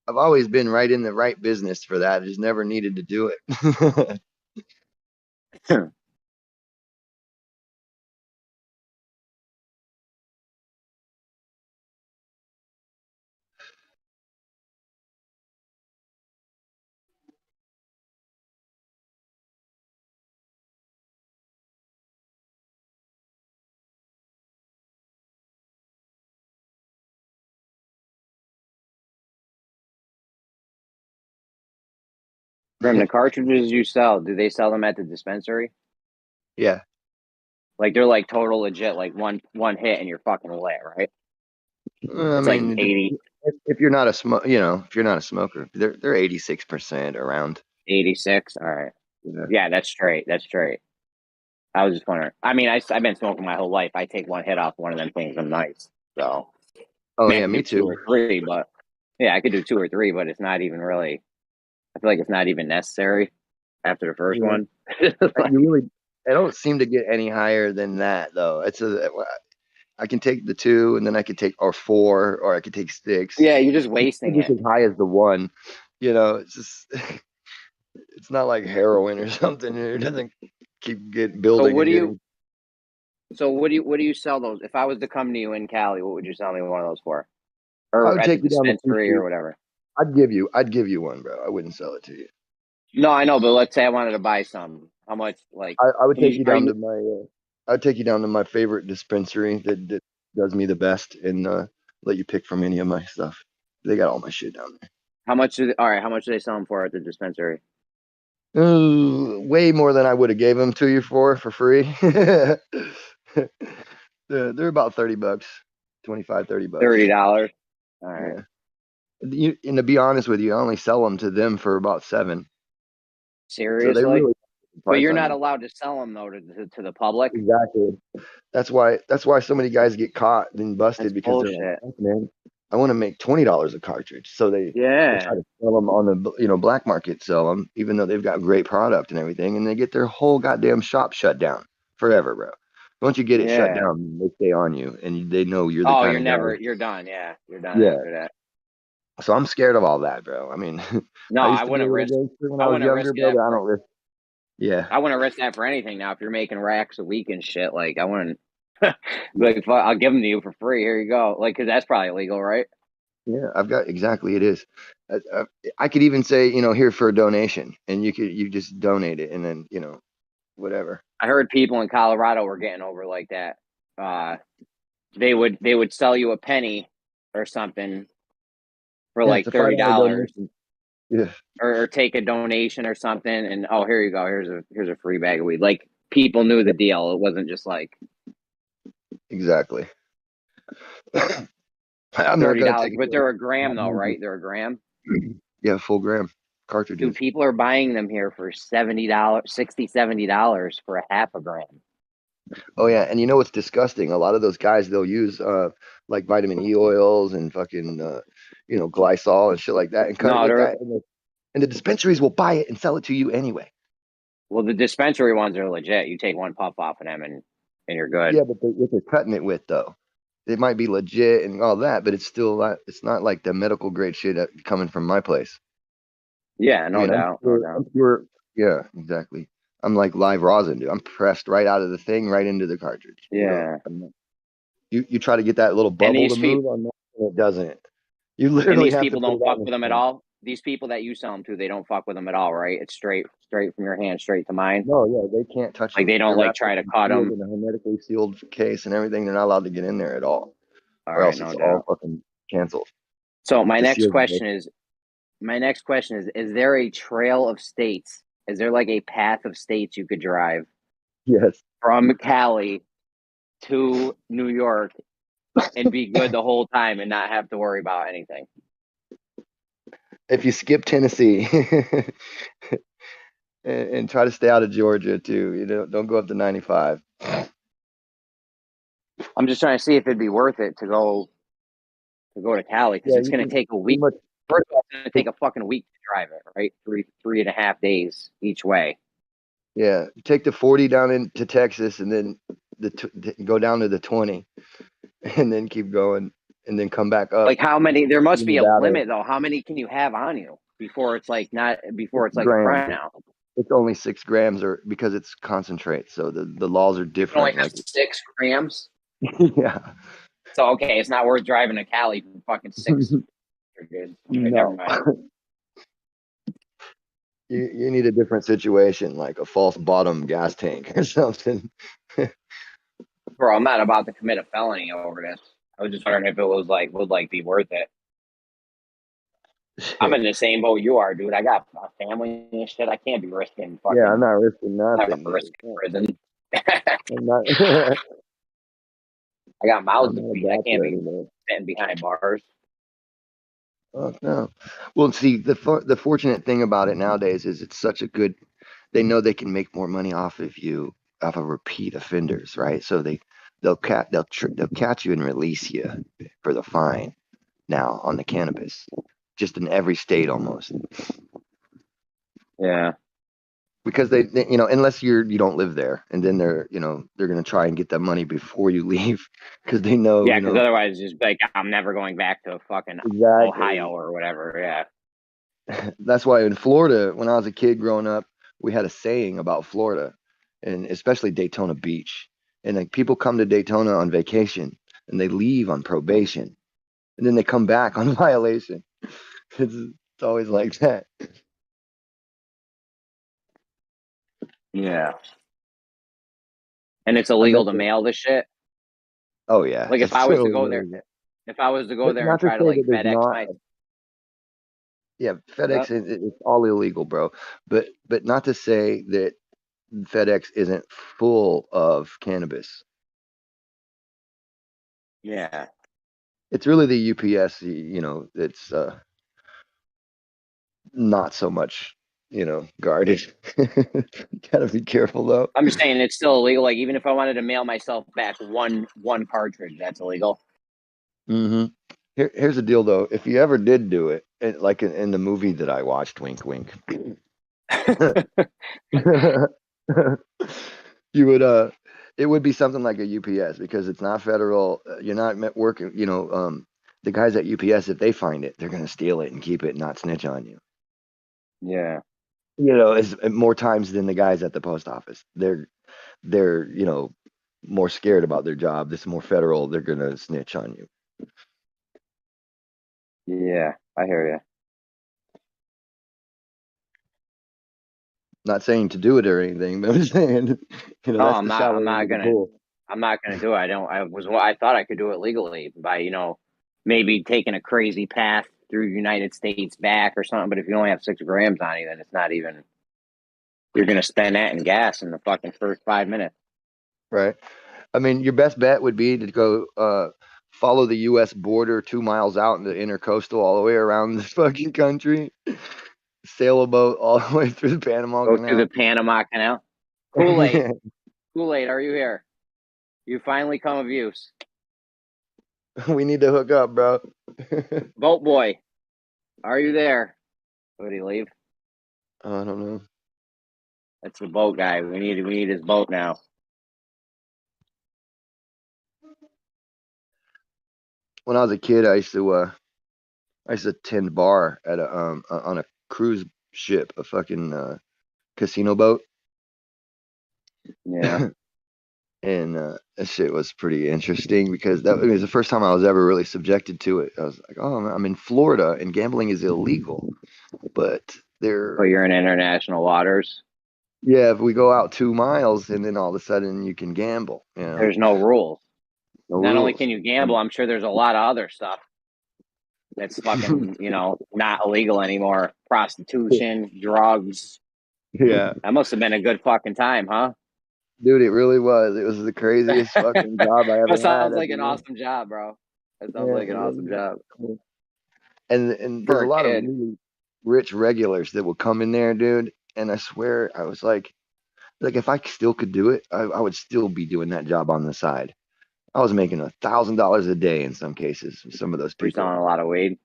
Speaker 13: I've always been right in the right business for that. I just never needed to do it.
Speaker 3: From the cartridges you sell, do they sell them at the dispensary?
Speaker 13: Yeah.
Speaker 3: Like they're like total legit, like one hit and you're fucking lit, right?
Speaker 13: I
Speaker 3: It's
Speaker 13: mean,
Speaker 3: like 80,
Speaker 13: if you're not a if you're not a smoker, they're 86% around.
Speaker 3: 86. All right. Yeah, that's straight. That's straight. I was just wondering. I mean, I've been smoking my whole life. I take one hit off one of them things. I'm nice. So.
Speaker 13: Oh
Speaker 3: I mean, I
Speaker 13: yeah,
Speaker 3: could
Speaker 13: me
Speaker 3: do two
Speaker 13: too.
Speaker 3: or three, but yeah, I could do 2 or 3, but it's not even really. I feel like it's not even necessary after the first
Speaker 13: Yeah.
Speaker 3: one.
Speaker 13: I don't seem to get any higher than that though. I can take the 2, and then I could take 4, or I could take 6.
Speaker 3: Yeah, you're just wasting
Speaker 13: Just
Speaker 3: it.
Speaker 13: as high as the 1. It's just it's not like heroin or something. It doesn't keep building.
Speaker 3: So what do you sell those? If I was to come to you in Cali, what would you sell me one of those for?
Speaker 13: I
Speaker 3: Or
Speaker 13: would
Speaker 3: at the
Speaker 13: take you down the
Speaker 3: dispensary or whatever.
Speaker 13: I'd give you one, bro. I wouldn't sell it to you.
Speaker 3: No, I know, but let's say I wanted to buy some. How much? Like
Speaker 13: I would take you down to my. I'd take you down to my favorite dispensary that does me the best, and let you pick from any of my stuff. They got all my shit down there.
Speaker 3: How much? All right, how much do they sell them for at the dispensary?
Speaker 13: Way more than I would have gave them to you for free. They're about $30, $25, $30.
Speaker 3: $30. All right.
Speaker 13: Yeah. And to be honest with you, I only sell them to them for about $7.
Speaker 3: Seriously?
Speaker 13: So they really
Speaker 3: but you're not allowed to sell them though to the public.
Speaker 13: Exactly. That's why so many guys get caught and busted.
Speaker 3: That's
Speaker 13: because
Speaker 3: bullshit.
Speaker 13: they're like, man, I want to make $20 a cartridge. So they try to sell them on the black market, sell them, even though they've got great product and everything, and they get their whole goddamn shop shut down forever, bro. Once you get it shut down, they stay on you, and they know you're the kind
Speaker 3: you're
Speaker 13: of
Speaker 3: never
Speaker 13: guy.
Speaker 3: you're done. Yeah, you're done after that.
Speaker 13: So I'm scared of all that, bro. I mean,
Speaker 3: no,
Speaker 13: I used
Speaker 3: I
Speaker 13: to
Speaker 3: wouldn't
Speaker 13: be a
Speaker 3: risk.
Speaker 13: little gangster when
Speaker 3: I
Speaker 13: I was
Speaker 3: wouldn't
Speaker 13: younger,
Speaker 3: risk
Speaker 13: bro.
Speaker 3: that.
Speaker 13: But I don't risk. Yeah,
Speaker 3: I wouldn't risk that for anything now. If you're making racks a week and shit, like I wouldn't. Like, fuck, I'll give them to you for free. Here you go. Like, because that's probably illegal, right?
Speaker 13: Yeah, I've got exactly. It is. I could even say, here for a donation, and you just donate it, and then whatever.
Speaker 3: I heard people in Colorado were getting over like that. They would sell you a penny or something for like $30.
Speaker 13: Yeah.
Speaker 3: Or take a donation or something, and here you go. Here's a free bag of weed. Like people knew the deal. It wasn't just like
Speaker 13: exactly. I'm
Speaker 3: $30, but they're a gram though, right? They're a gram.
Speaker 13: Yeah, full gram cartridges.
Speaker 3: Dude, people are buying them here for $70, $60, $70 for a half a gram.
Speaker 13: Oh yeah, and you know what's disgusting? A lot of those guys, they'll use like vitamin E oils and fucking glycol and shit like that, and cut it with that, and the dispensaries will buy it and sell it to you anyway.
Speaker 3: Well, the dispensary ones are legit. You take one puff off of them and you're good.
Speaker 13: Yeah, but what they're cutting it with though, it might be legit and all that, but it's not like the medical grade shit coming from my place.
Speaker 3: Yeah, no doubt.
Speaker 13: I'm sure. Yeah, exactly. I'm like live rosin, dude. I'm pressed right out of the thing, right into the cartridge.
Speaker 3: Yeah.
Speaker 13: You try to get that little bubble to move on that, and it doesn't. You literally
Speaker 3: and these
Speaker 13: have
Speaker 3: people
Speaker 13: to
Speaker 3: don't fuck with them at all. These people that you sell them to, they don't fuck with them at all, right? It's straight from your hand straight to mine.
Speaker 13: No, yeah, they can't touch.
Speaker 3: Like they don't try to cut them
Speaker 13: in a hermetically sealed case and everything. They're not allowed to get in there at all,
Speaker 3: or else
Speaker 13: it's all fucking canceled.
Speaker 3: So my next question is: is there a trail of states? Is there like a path of states you could drive?
Speaker 13: Yes.
Speaker 3: From Cali to New York and be good the whole time and not have to worry about anything.
Speaker 13: If you skip Tennessee and try to stay out of Georgia too, don't go up to 95.
Speaker 3: I'm just trying to see if it'd be worth it to go to Cali because it's going to take a week. First of all, it's going to take a fucking week to drive it, right? 3.5 days each way.
Speaker 13: Yeah, take the 40 down into Texas and then go down to the 20 and then keep going and then come back up.
Speaker 3: Like how many? There must be a limit though. How many can you have on you before it's like a crime now?
Speaker 13: It's only 6 grams because it's concentrate. So the laws are different.
Speaker 3: Only 6 grams?
Speaker 13: Yeah.
Speaker 3: So, okay, it's not worth driving to Cali for fucking 6. You're good. Okay, never mind.
Speaker 13: You need a different situation, like a false bottom gas tank or something.
Speaker 3: Bro, I'm not about to commit a felony over this. I was just wondering if it was would be worth it. I'm in the same boat you are, dude. I got a family and shit. I can't be risking fucking.
Speaker 13: Yeah, I'm not risking
Speaker 3: I'm
Speaker 13: nothing.
Speaker 3: not risking
Speaker 13: Dude.
Speaker 3: prison.
Speaker 13: I'm not.
Speaker 3: I got mouths
Speaker 13: I'm
Speaker 3: to
Speaker 13: not a
Speaker 3: feed. I can't
Speaker 13: bachelor
Speaker 3: be
Speaker 13: anymore.
Speaker 3: sitting behind bars.
Speaker 13: Oh no. Well, see, the fortunate thing about it nowadays is it's such a good. They know they can make more money off of you, off of repeat offenders, right? So they'll catch you and release you for the fine now on the cannabis, just in every state almost.
Speaker 3: Yeah.
Speaker 13: Because they you know, unless you don't live there, and then they're gonna try and get that money before you leave, because they know
Speaker 3: Yeah, because otherwise, it's just like I'm never going back to fucking
Speaker 13: exactly.
Speaker 3: Ohio or whatever. Yeah.
Speaker 13: That's why in Florida, when I was a kid growing up, we had a saying about Florida, and especially Daytona Beach. And like people come to Daytona on vacation, and they leave on probation, and then they come back on violation. It's always like that.
Speaker 3: Yeah. And it's
Speaker 13: I
Speaker 3: illegal
Speaker 13: bet
Speaker 3: to
Speaker 13: you.
Speaker 3: mail this shit.
Speaker 13: Oh yeah,
Speaker 3: Like if
Speaker 13: it's
Speaker 3: I was to
Speaker 13: totally
Speaker 3: go there,
Speaker 13: illegal.
Speaker 3: if I was to go
Speaker 13: But
Speaker 3: there and
Speaker 13: not to
Speaker 3: try to
Speaker 13: say
Speaker 3: like
Speaker 13: that there's
Speaker 3: FedEx
Speaker 13: not.
Speaker 3: my.
Speaker 13: Yeah,
Speaker 3: Yep.
Speaker 13: FedEx it's all illegal, bro. But not to say that FedEx isn't full of cannabis.
Speaker 3: Yeah.
Speaker 13: It's really the UPS, it's not so much, guarded. Gotta be careful though.
Speaker 3: I'm just saying it's still illegal. Like even if I wanted to mail myself back one cartridge, that's illegal.
Speaker 13: Mm-hmm. Here's the deal though. If you ever did do it, like in the movie that I watched, wink, wink, you would it would be something like a UPS because it's not federal. You're not working. The guys at UPS, if they find it, they're gonna steal it and keep it and not snitch on you.
Speaker 3: Yeah.
Speaker 13: It's more times than the guys at the post office. They're more scared about their job. This is more federal. They're gonna snitch on you.
Speaker 3: Yeah, I hear you.
Speaker 13: Not saying to do it or anything, but I'm saying,
Speaker 3: No,
Speaker 13: that's
Speaker 3: I'm
Speaker 13: the
Speaker 3: not.
Speaker 13: shallow
Speaker 3: I'm
Speaker 13: end
Speaker 3: not
Speaker 13: of the
Speaker 3: gonna.
Speaker 13: pool.
Speaker 3: I'm not gonna do it. I thought I could do it legally by maybe taking a crazy path through United States back or something. But if you only have 6 grams on you, then it's not even. You're gonna spend that in gas in the fucking first 5 minutes.
Speaker 13: Right. I mean, your best bet would be to go follow the U.S. border 2 miles out into intercoastal all the way around the fucking country, sail a boat all the way through the Panama
Speaker 3: Go through
Speaker 13: Canal.
Speaker 3: the Panama Canal. Kool-Aid. Kool-Aid, are you here? You finally come of use.
Speaker 13: We need to hook up, bro.
Speaker 3: Boat boy, are you there? Would he leave?
Speaker 13: I don't know.
Speaker 3: That's the boat guy. We need his boat now.
Speaker 13: When I was a kid, I used to tend bar at on a cruise ship, a fucking casino boat.
Speaker 3: Yeah.
Speaker 13: And that shit was pretty interesting because that was the first time I was ever really subjected to it. I was like, oh, I'm in Florida and gambling is illegal, but
Speaker 3: But you're in international waters.
Speaker 13: yeah, if we go out 2 miles and then all of a sudden you can gamble,
Speaker 3: There's no rules.
Speaker 13: no
Speaker 3: Not only
Speaker 13: rules.
Speaker 3: can you gamble, I'm sure there's a lot of other stuff that's fucking, not illegal anymore. Prostitution, drugs.
Speaker 13: Yeah,
Speaker 3: That must have been a good fucking time, huh?
Speaker 13: dude, it really was. It was the craziest fucking job I ever
Speaker 3: That
Speaker 13: had.
Speaker 3: sounds like an awesome job, bro. That sounds like an awesome job.
Speaker 13: And
Speaker 3: For
Speaker 13: there's a
Speaker 3: a
Speaker 13: lot of
Speaker 3: kid.
Speaker 13: really rich regulars that would come in there, dude. And I swear, I was like if I still could do it, I would still be doing that job on the side. I was making $1,000 a day in some cases. Some of those
Speaker 3: Were you
Speaker 13: people,
Speaker 3: selling a lot of weed?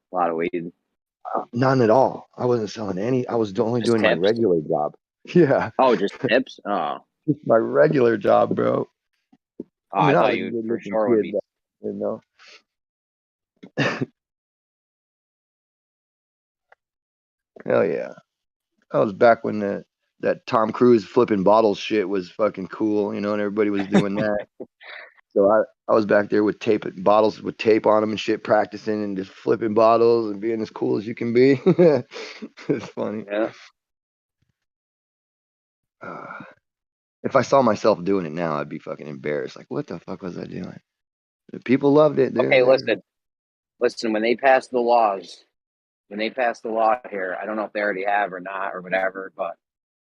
Speaker 13: none at all. I wasn't selling any. I was only
Speaker 3: Just
Speaker 13: doing my
Speaker 3: tips?
Speaker 13: regular job. Yeah,
Speaker 3: Oh, just tips? Oh.
Speaker 13: just my regular job, bro.
Speaker 3: Oh,
Speaker 13: I mean,
Speaker 3: I
Speaker 13: I was
Speaker 3: thought
Speaker 13: a
Speaker 3: you
Speaker 13: good
Speaker 3: for
Speaker 13: looking
Speaker 3: sure would
Speaker 13: kid,
Speaker 3: be.
Speaker 13: Hell yeah. I was back when that Tom Cruise flipping bottles shit was fucking cool, and everybody was doing that. So I was back there with bottles with tape on them and shit, practicing and just flipping bottles and being as cool as you can be. It's funny.
Speaker 3: Yeah.
Speaker 13: If I saw myself doing it now, I'd be fucking embarrassed. Like, what the fuck was I doing? The people loved it, dude.
Speaker 3: Okay, listen. When they pass the laws when they pass the law here, I don't know if they already have or not or whatever, but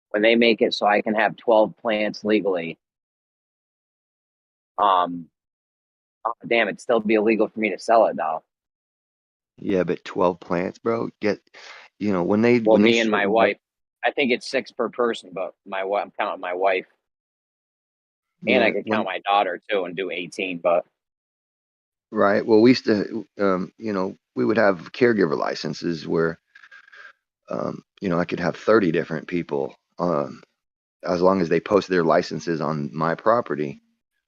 Speaker 3: when they make it so I can have 12 plants legally, damn, it'd still be illegal for me to sell it though.
Speaker 13: Yeah, but 12 plants, bro. When
Speaker 3: Well,
Speaker 13: they
Speaker 3: me and my
Speaker 13: shorten
Speaker 3: wife, I think it's 6 per person, but I'm counting my wife, and I
Speaker 13: yeah,
Speaker 3: could count my daughter too and do 18. But
Speaker 13: right. Well, we used to, we would have caregiver licenses where, I could have 30 different people. As long as they post their licenses on my property,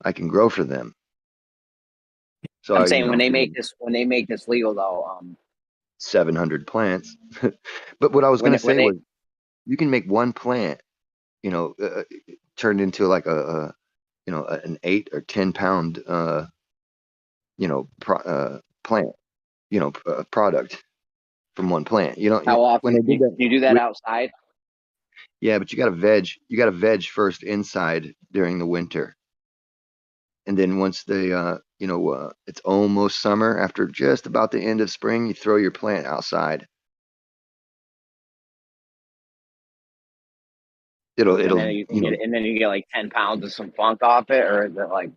Speaker 13: I can grow for them. So
Speaker 3: I'm saying when they make this legal though,
Speaker 13: 700 plants. But what I was going to
Speaker 3: when
Speaker 13: say
Speaker 3: they
Speaker 13: was, you can make one plant, turned into like an 8 or 10 pound, plant, product from one plant.
Speaker 3: how
Speaker 13: When
Speaker 3: often
Speaker 13: they
Speaker 3: can
Speaker 13: did that,
Speaker 3: you do that outside?
Speaker 13: yeah, but you got to veg. You got to veg first inside during the winter, and then once it's almost summer, after just about the end of spring, you throw your plant outside. It'll
Speaker 3: And then you get like 10 pounds of some funk off it, or is it like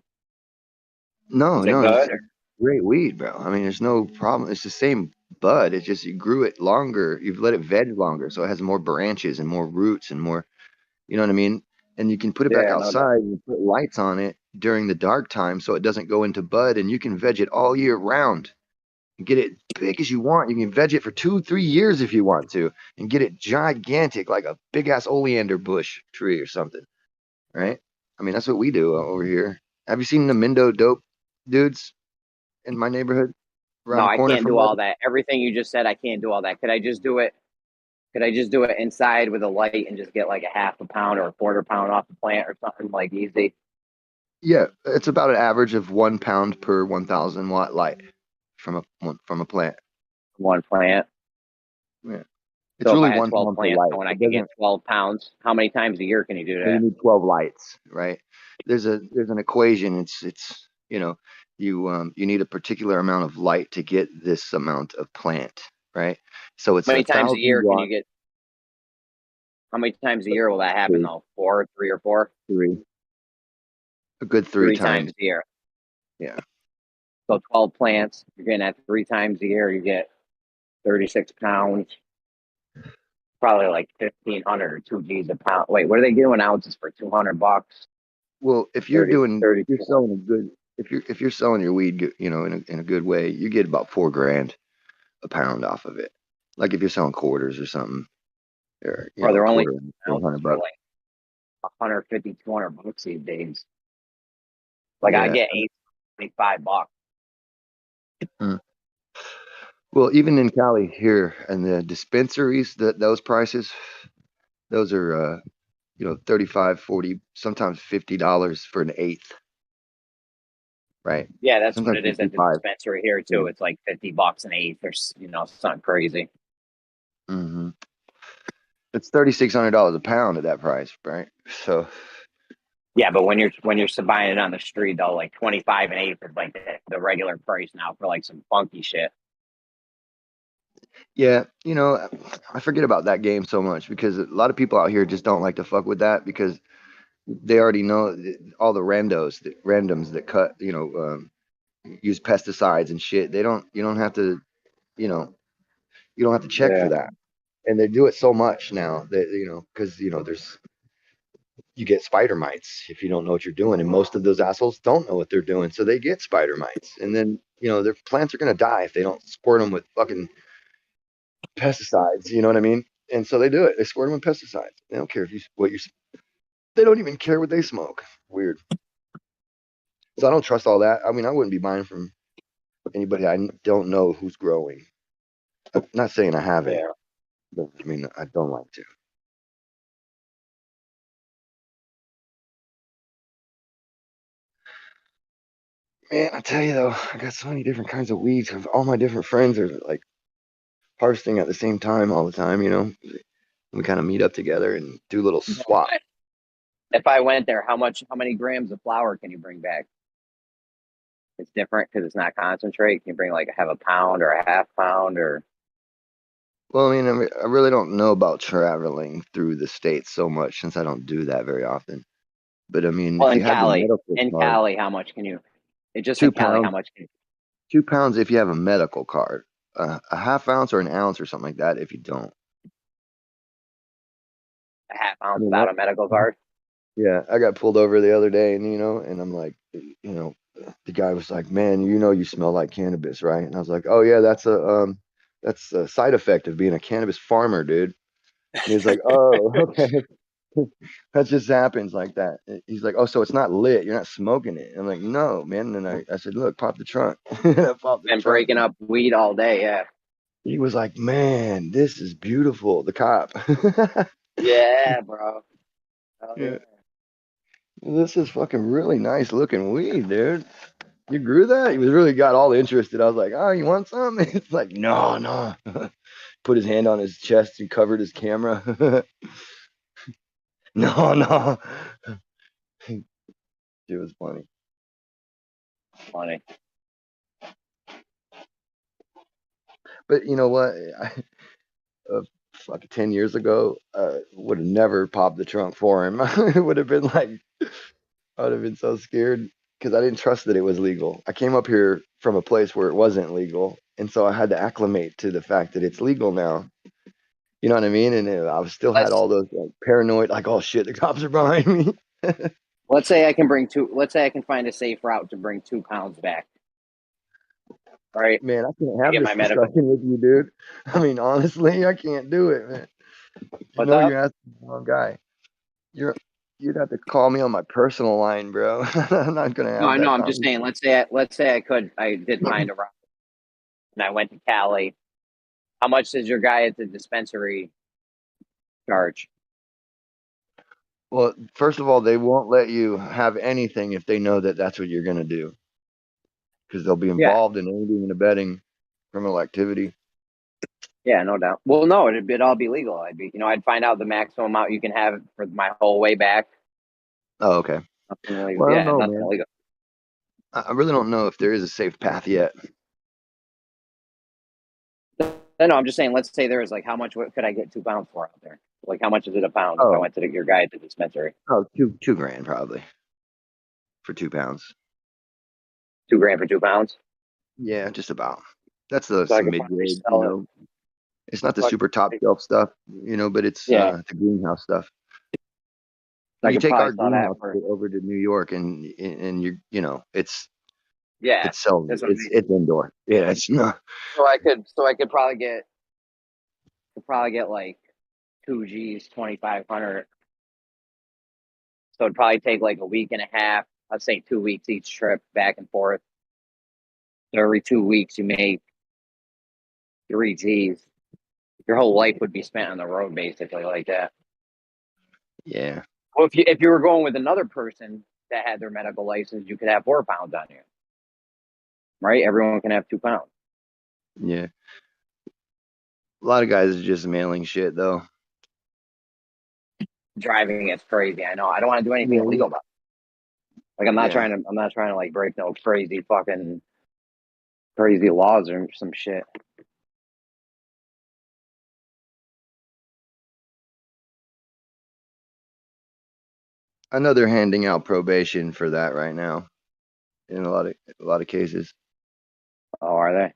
Speaker 13: no,
Speaker 3: is it
Speaker 13: no, it's
Speaker 3: good?
Speaker 13: great weed, bro. I mean, there's no problem. It's the same bud. It's just you grew it longer. You've let it veg longer, so it has more branches and more roots and more. You know what I mean? And you can put it back
Speaker 3: Yeah, no doubt.
Speaker 13: outside and put lights on it during the dark time so it doesn't go into bud, and you can veg it all year round. Get it big as you want. You can veg it for 2-3 years if you want to, and get it gigantic like a big ass oleander bush tree or something. Right? I mean, that's what we do over here. Have you seen the Mindo dope dudes in my neighborhood around
Speaker 3: No,
Speaker 13: the
Speaker 3: I
Speaker 13: corner
Speaker 3: can't
Speaker 13: from
Speaker 3: do
Speaker 13: us?
Speaker 3: all that. Everything you just said, I can't do all that. Could I just do it? Could I just do it inside with a light and just get like a half a pound or a quarter pound off the plant or something like easy?
Speaker 13: Yeah, it's about an average of 1 pound per 1,000 watt light from a plant.
Speaker 3: One plant.
Speaker 13: Yeah, it's
Speaker 3: So if
Speaker 13: really
Speaker 3: I had
Speaker 13: 1
Speaker 3: 12
Speaker 13: pound per
Speaker 3: plants
Speaker 13: light.
Speaker 3: going, I
Speaker 13: It
Speaker 3: could get
Speaker 13: doesn't.
Speaker 3: 12 pounds. How many times a year can you do
Speaker 13: So you
Speaker 3: that?
Speaker 13: need 12 lights, right? There's an equation. It's you need a particular amount of light to get this amount of plant, right? So it's
Speaker 3: How many
Speaker 13: a
Speaker 3: times a
Speaker 13: 1,000
Speaker 3: year can you
Speaker 13: watt.
Speaker 3: get? How many times a year will that happen
Speaker 13: Three,
Speaker 3: though? 4, 3 or 4?
Speaker 13: three, a good 3
Speaker 3: 3 times
Speaker 13: times.
Speaker 3: a year.
Speaker 13: Yeah.
Speaker 3: So 12 plants, you're getting that 3 times a year. You get 36 pounds, probably like 1,500 or 2 G's a pound. Wait, what are they doing ounces for? $200?
Speaker 13: Well, if
Speaker 3: 30,
Speaker 13: you're
Speaker 3: 32.
Speaker 13: selling a good, if you're selling your weed, in a good way, you get about $4,000 a pound off of it. Like if you're selling quarters or something, or
Speaker 3: Or
Speaker 13: a
Speaker 3: they're only
Speaker 13: quarter,
Speaker 3: ounces for
Speaker 13: $400.
Speaker 3: like 150, $200 these days. Like I
Speaker 13: Yeah.
Speaker 3: get $85.
Speaker 13: Mm. Well, even in Cali here and the dispensaries, those prices, those are 35, 40, sometimes $50 for an eighth, right?
Speaker 3: Yeah, that's what
Speaker 13: Sometimes
Speaker 3: it is at the
Speaker 13: 55.
Speaker 3: dispensary here
Speaker 13: Yeah.
Speaker 3: too. It's like $50 an eighth, or something crazy.
Speaker 13: Mm-hmm. It's $3,600 a pound at that price, right? So
Speaker 3: Yeah, but when you're buying it on the street though, like 25 an eighth is like the regular price now for like some funky shit.
Speaker 13: yeah, I forget about that game so much because a lot of people out here just don't like to fuck with that because they already know all the randoms that cut, use pesticides and shit. You don't have to, you don't have to check
Speaker 3: Yeah.
Speaker 13: for that. And they do it so much now that, because, you get spider mites if you don't know what you're doing. And most of those assholes don't know what they're doing. So they get spider mites. And then, their plants are going to die if they don't squirt them with fucking pesticides. You know what I mean? And so they do it. They squirt them with pesticides. They don't care they don't even care what they smoke. Weird. So I don't trust all that. I mean, I wouldn't be buying from anybody I don't know who's growing. I'm not saying I haven't,
Speaker 3: Yeah.
Speaker 13: but I mean, I don't like to. Man, I tell you though, I got so many different kinds of weeds. All my different friends are like harvesting at the same time all the time. We kind of meet up together and do little swap.
Speaker 3: If I went there, how many grams of flour can you bring back? It's different because it's not concentrate. Can you bring like have a pound or a half pound or?
Speaker 13: Well, I mean, I really don't know about traveling through the states so much since I don't do that very often. But I mean,
Speaker 3: Well,
Speaker 13: if you have the medical card,
Speaker 3: Cali, how much can you? It just
Speaker 13: 2
Speaker 3: in Cali, how
Speaker 13: pounds,
Speaker 3: much can
Speaker 13: 2 pounds if you have a medical card, a half ounce or an ounce or something like that if you don't.
Speaker 3: a half ounce
Speaker 13: mean,
Speaker 3: without a medical card?
Speaker 13: Yeah, I got pulled over the other day, and and I'm like, the guy was like, "Man, you smell like cannabis, right?" And I was like, "Oh yeah, that's a side effect of being a cannabis farmer, dude." And he was like, "Oh, okay." That just happens like that. He's like, "Oh, so it's not lit? You're not smoking it?" I'm like, "No, man." And I said, "Look, pop the trunk." I popped the
Speaker 3: Been
Speaker 13: trunk.
Speaker 3: breaking up weed all day, yeah.
Speaker 13: He was like, "Man, this is beautiful." The cop.
Speaker 3: Yeah, bro. Oh,
Speaker 13: Yeah. This is fucking really nice looking weed, dude. You grew that? He was really got all interested. I was like, "Oh, you want some?" It's like, no, no. Put his hand on his chest and covered his camera. No, no. It was funny.
Speaker 3: Funny.
Speaker 13: But you know what? Fucking 10 years ago, would have never popped the trunk for him. It would have been like, I would have been so scared because I didn't trust that it was legal. I came up here from a place where it wasn't legal, and so I had to acclimate to the fact that it's legal now. You know what I mean? And I was still had all those like, paranoid, like, oh shit, the cops are behind me.
Speaker 3: Let's say I can bring two. Let's say I can find a safe route to bring 2 pounds back. All right,
Speaker 13: Man, I can't have
Speaker 3: get
Speaker 13: this
Speaker 3: my medical.
Speaker 13: discussion with you, dude. I mean, honestly, I can't do it, man.
Speaker 3: What's
Speaker 13: You're
Speaker 3: up?
Speaker 13: asking the wrong guy. You'd have to call me on my personal line, bro. I'm not gonna
Speaker 3: No,
Speaker 13: have
Speaker 3: I know.
Speaker 13: that
Speaker 3: I'm just saying. Let's say I did find a route, and I went to Cali. How much does your guy at the dispensary charge?
Speaker 13: Well, first of all, they won't let you have anything if they know that that's what you're gonna do, because they'll be
Speaker 3: Yeah.
Speaker 13: involved in aiding and abetting criminal activity.
Speaker 3: Yeah, no doubt. Well, no, it'd all be legal. I'd find out the maximum amount you can have for my whole way back.
Speaker 13: Oh, okay.
Speaker 3: Nothing illegal.
Speaker 13: Well, I
Speaker 3: Yeah,
Speaker 13: don't know,
Speaker 3: nothing
Speaker 13: man.
Speaker 3: illegal.
Speaker 13: I really don't know if there is a safe path yet.
Speaker 3: No, I'm just saying. Let's say there was like, how much could I get 2 pounds for out there? Like, how much is it a pound if I went to your guy at the dispensary?
Speaker 13: Oh, two grand probably for 2 pounds.
Speaker 3: $2 grand for 2 pounds.
Speaker 13: Yeah, just about. That's some
Speaker 3: So I could
Speaker 13: mid
Speaker 3: probably
Speaker 13: grade,
Speaker 3: sell it.
Speaker 13: It's not the
Speaker 3: So I
Speaker 13: super
Speaker 3: could
Speaker 13: top shelf stuff, but it's
Speaker 3: Yeah.
Speaker 13: the greenhouse stuff.
Speaker 3: I
Speaker 13: You
Speaker 3: could
Speaker 13: take our
Speaker 3: probably sell that
Speaker 13: greenhouse
Speaker 3: for.
Speaker 13: over to New York, and it's
Speaker 3: Yeah,
Speaker 13: it sells.
Speaker 3: that's what I mean.
Speaker 13: It's indoor. Yeah, it's not.
Speaker 3: So I could probably get like 2 G's, 2,500. So it'd probably take like a week and a half. I'd say 2 weeks each trip back and forth. So every 2 weeks you make 3 G's. Your whole life would be spent on the road basically like that.
Speaker 13: Yeah.
Speaker 3: Well, if you were going with another person that had their medical license, you could have 4 pounds on you. Right? Everyone can have 2 pounds.
Speaker 13: Yeah. A lot of guys are just mailing shit though.
Speaker 3: Driving is crazy. I know. I don't want to do anything illegal about it. Like I'm not trying to like break no crazy laws or some shit.
Speaker 13: I know they're handing out probation for that right now in a lot of cases.
Speaker 3: Oh, are they?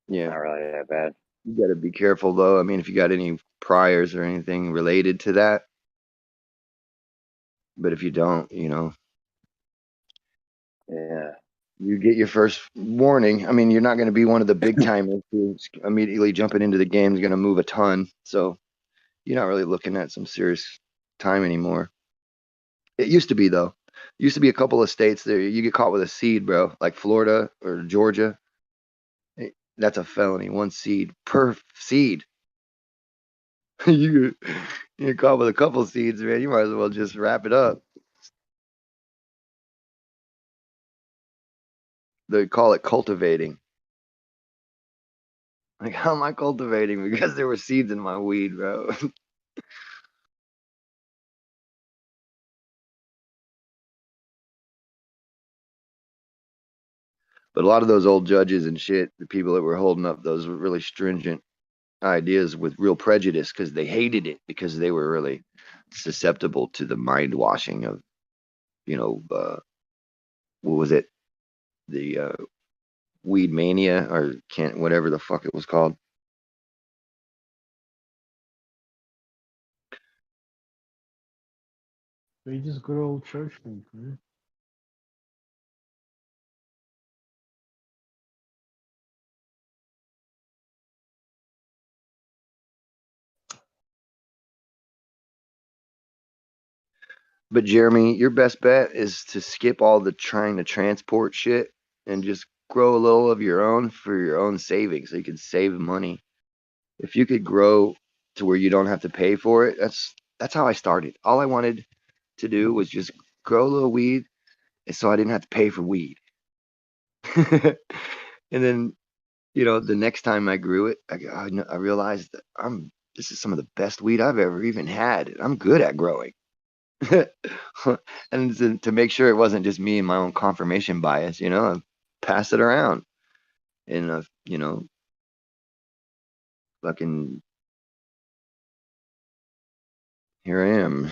Speaker 13: Yeah.
Speaker 3: Not really that bad.
Speaker 13: You got to be careful though. I mean, if you got any priors or anything related to that, but if you don't,
Speaker 3: Yeah.
Speaker 13: you get your first warning. I mean, you're not going to be one of the big timers who's immediately jumping into the game is going to move a ton. So you're not really looking at some serious time anymore. It used to be though. Used to be a couple of states there you get caught with a seed, bro, like Florida or Georgia. That's a felony. 1 seed per seed. you get caught with a couple seeds, man. You might as well just wrap it up. They call it cultivating. Like, how am I cultivating? Because there were seeds in my weed, bro. But a lot of those old judges and shit, the people that were holding up those really stringent ideas with real prejudice because they hated it because they were really susceptible to the mind washing of, what was it? The weed mania or whatever the fuck it was called.
Speaker 10: They just good old church folk, man.
Speaker 13: But Jeremy, your best bet is to skip all the trying to transport shit and just grow a little of your own for your own savings so you can save money. If you could grow to where you don't have to pay for it, that's how I started. All I wanted to do was just grow a little weed so I didn't have to pay for weed. And then, the next time I grew it, I realized that this is some of the best weed I've ever even had. I'm good at growing. And to make sure it wasn't just me and my own confirmation bias, I pass it around. And, fucking here I am.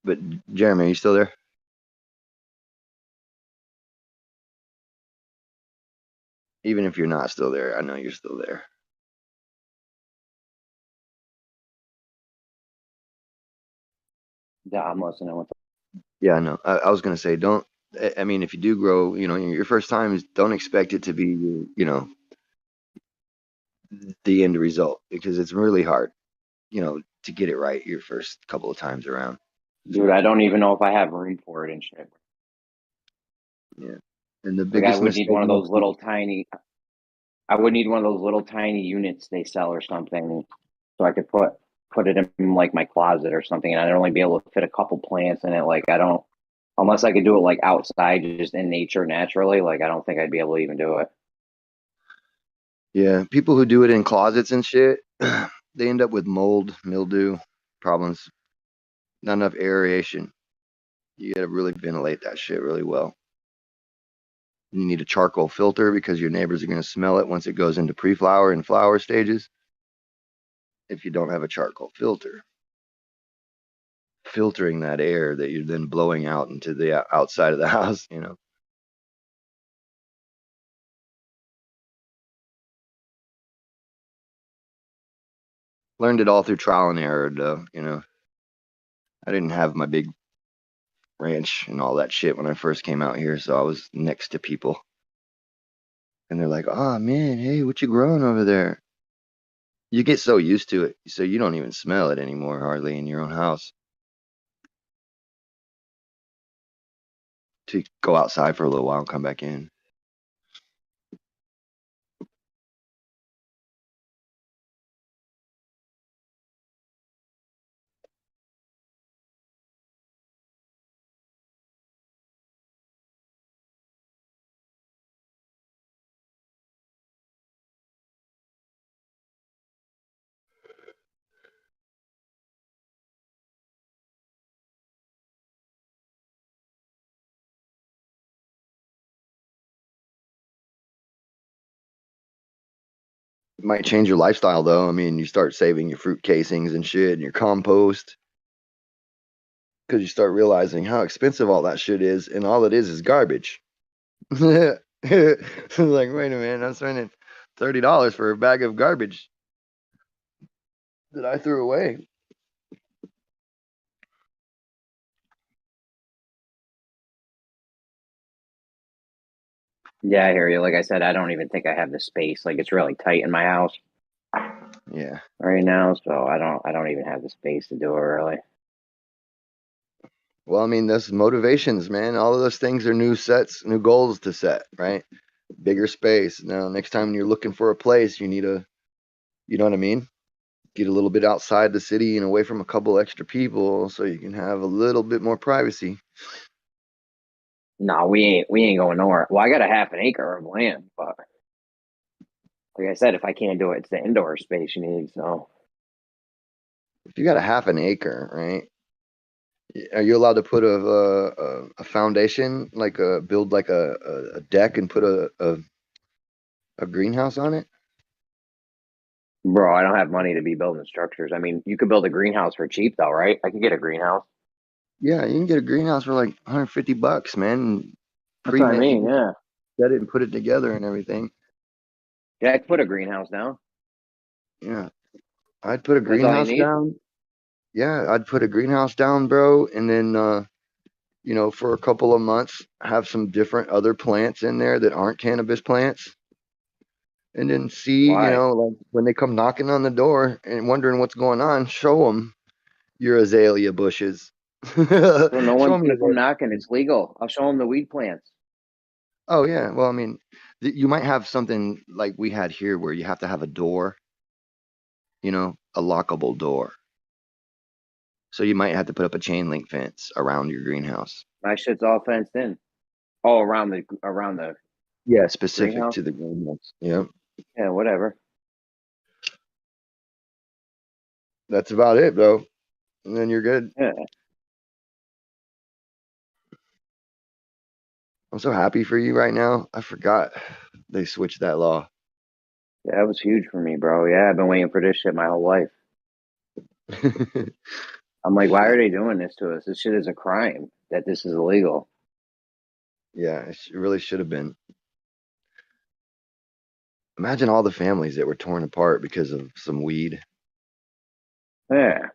Speaker 13: But Jeremy, are you still there? Even if you're not still there, I know you're still there.
Speaker 3: Yeah, I'm listening.
Speaker 13: Yeah, I know. I was gonna say, don't. I mean, if you do grow, your first time, don't expect it to be, the end result because it's really hard, to get it right your first couple of times around.
Speaker 3: Dude, I don't even know if I have room for it and shit.
Speaker 13: Yeah, and the
Speaker 3: Like
Speaker 13: biggest
Speaker 3: I would need
Speaker 13: mistake
Speaker 3: one of those
Speaker 13: most people-
Speaker 3: little tiny. I would need one of those little tiny units they sell or something, so I could put it in like my closet or something, and I'd only be able to fit a couple plants in it. Like I don't, unless I could do it like outside, just in nature naturally. Like I don't think I'd be able to even do it.
Speaker 13: Yeah, people who do it in closets and shit, they end up with mold, mildew problems, not enough aeration. You gotta really ventilate that shit really well. You need a charcoal filter because your neighbors are gonna smell it once it goes into pre-flower and flower stages. If you don't have a charcoal filter, filtering that air that you're then blowing out into the outside of the house, Learned it all through trial and error, though. I didn't have my big ranch and all that shit when I first came out here, so I was next to people, and they're like, "Oh man, hey, what you growing over there?" You get so used to it, so you don't even smell it anymore hardly in your own house. To go outside for a little while and come back in. It might change your lifestyle though. I mean, you start saving your fruit casings and shit and your compost because you start realizing how expensive all that shit is, and all it is garbage. Like, wait a minute, I'm spending $30 for a bag of garbage that I threw away.
Speaker 3: Yeah, I hear you. Like I said, I don't even think I have the space. Like it's really tight in my house.
Speaker 13: Yeah.
Speaker 3: Right now, so I don't even have the space to do it really.
Speaker 13: Well, I mean, those motivations, man. All of those things are new goals to set, right? Bigger space. Now, next time you're looking for a place, you need you know what I mean? Get a little bit outside the city and away from a couple extra people so you can have a little bit more privacy.
Speaker 3: No, we ain't going nowhere. Well, I got a half an acre of land, but like I said, if I can't do it, it's the indoor space you need. So
Speaker 13: If you got a half an acre, right? Are you allowed to put a foundation, like build like a deck and put a greenhouse on it?
Speaker 3: Bro, I don't have money to be building structures. I mean, you could build a greenhouse for cheap though, right? I could get a greenhouse.
Speaker 13: Yeah, you can get a greenhouse for like $150, man.
Speaker 3: That's what I mean,
Speaker 13: You can
Speaker 3: yeah.
Speaker 13: set it and put it together and everything.
Speaker 3: Yeah, I could put a greenhouse down.
Speaker 13: Yeah, I'd put a
Speaker 3: That's all you
Speaker 13: greenhouse
Speaker 3: need?
Speaker 13: down. Yeah, I'd put a greenhouse down, bro, and then you know, for a couple of months, have some different other plants in there that aren't cannabis plants, and then see, you
Speaker 3: Why?
Speaker 13: know, like when they come knocking on the door and wondering what's going on, show them your azalea bushes.
Speaker 3: So no
Speaker 13: Show
Speaker 3: one's
Speaker 13: them
Speaker 3: gonna
Speaker 13: your
Speaker 3: come
Speaker 13: azalea.
Speaker 3: knocking. It's legal. I'll show them the weed plants.
Speaker 13: Oh yeah, well, I mean, you might have something like we had here where you have to have a door, you know, a lockable door. So you might have to put up a chain link fence around your greenhouse.
Speaker 3: My shit's all fenced in. Oh, around the
Speaker 13: Yeah, specific
Speaker 3: greenhouse.
Speaker 13: to the greenhouse. Yeah,
Speaker 3: Yeah, whatever.
Speaker 13: that's about it, bro. And then you're good.
Speaker 3: Yeah,
Speaker 13: I'm so happy for you right now. I forgot they switched that law.
Speaker 3: yeah, that was huge for me, bro. Yeah, I've been waiting for this shit my whole life. I'm like, why are they doing this to us? This shit is a crime. That this is illegal.
Speaker 13: Yeah, it really should have been. Imagine all the families that were torn apart because of some weed
Speaker 3: Yeah,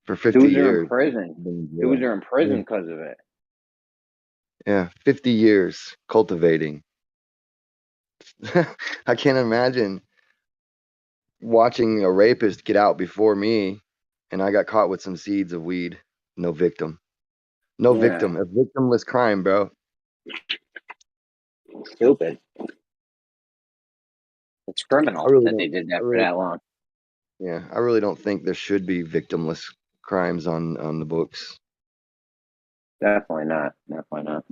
Speaker 13: for 50
Speaker 3: dudes are in
Speaker 13: years.
Speaker 3: prison. Dudes are in prison because of it.
Speaker 13: Yeah, 50 years cultivating. I can't imagine watching a rapist get out before me, and I got caught with some seeds of weed. No victim. No
Speaker 3: Yeah.
Speaker 13: victim. A victimless crime, bro.
Speaker 3: Stupid. It's criminal that they did that for that long.
Speaker 13: Yeah, I really don't think there should be victimless crimes on the books.
Speaker 3: Definitely not. Definitely not.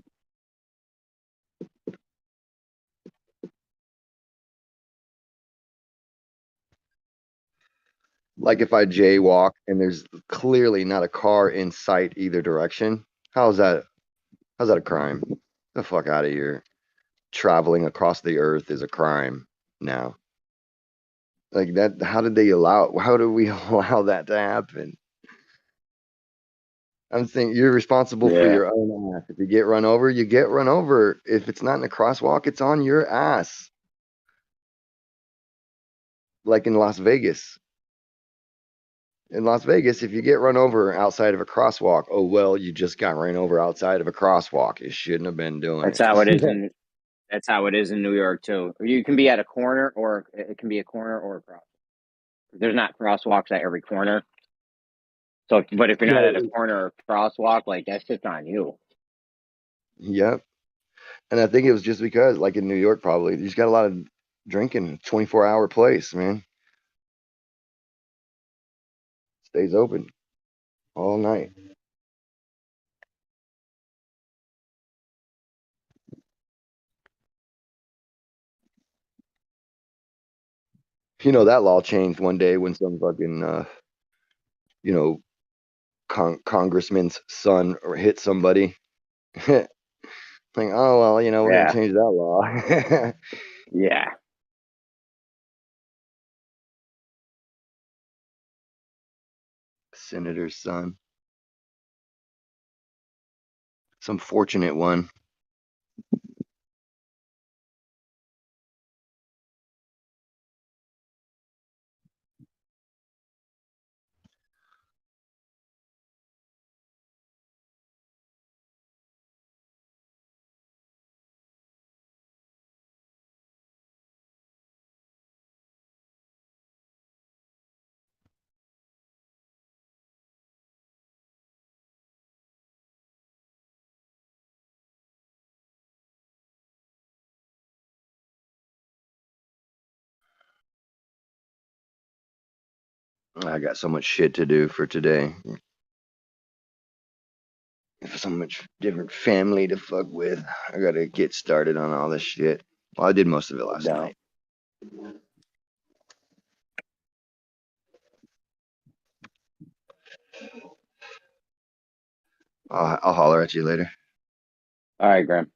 Speaker 13: Like if I jaywalk and there's clearly not a car in sight either direction, how's that a crime? The fuck out of here. Traveling across the earth is a crime now. Like that, how do we allow that to happen? I'm saying you're responsible for your own ass. If you get run over, you get run over. If it's not in a crosswalk, it's on your ass. Like in Las Vegas. In Las Vegas, if you get run over outside of a crosswalk, oh well, you just got ran over outside of a crosswalk. You shouldn't have been doing
Speaker 3: That's
Speaker 13: it.
Speaker 3: how it is in. That's how it is in New York too. You can be at a corner, or it can be a corner or a cross. There's not crosswalks at every corner. So, but if you're not at a corner or crosswalk, like that's just on you.
Speaker 13: Yep. And I think it was just because, like in New York, probably you just got a lot of drinking. 24-hour place, man. Stays open all night. You know that law changed one day when some fucking you know, congressman's son or hit somebody. Like, oh well, you know, we're gonna change that law.
Speaker 3: Yeah.
Speaker 13: Senator's son. Some fortunate one. I got so much shit to do for today. So much different family to fuck with. I gotta get started on all this shit. Well, I did most of it last night. I'll holler at you later.
Speaker 3: All right, Graham.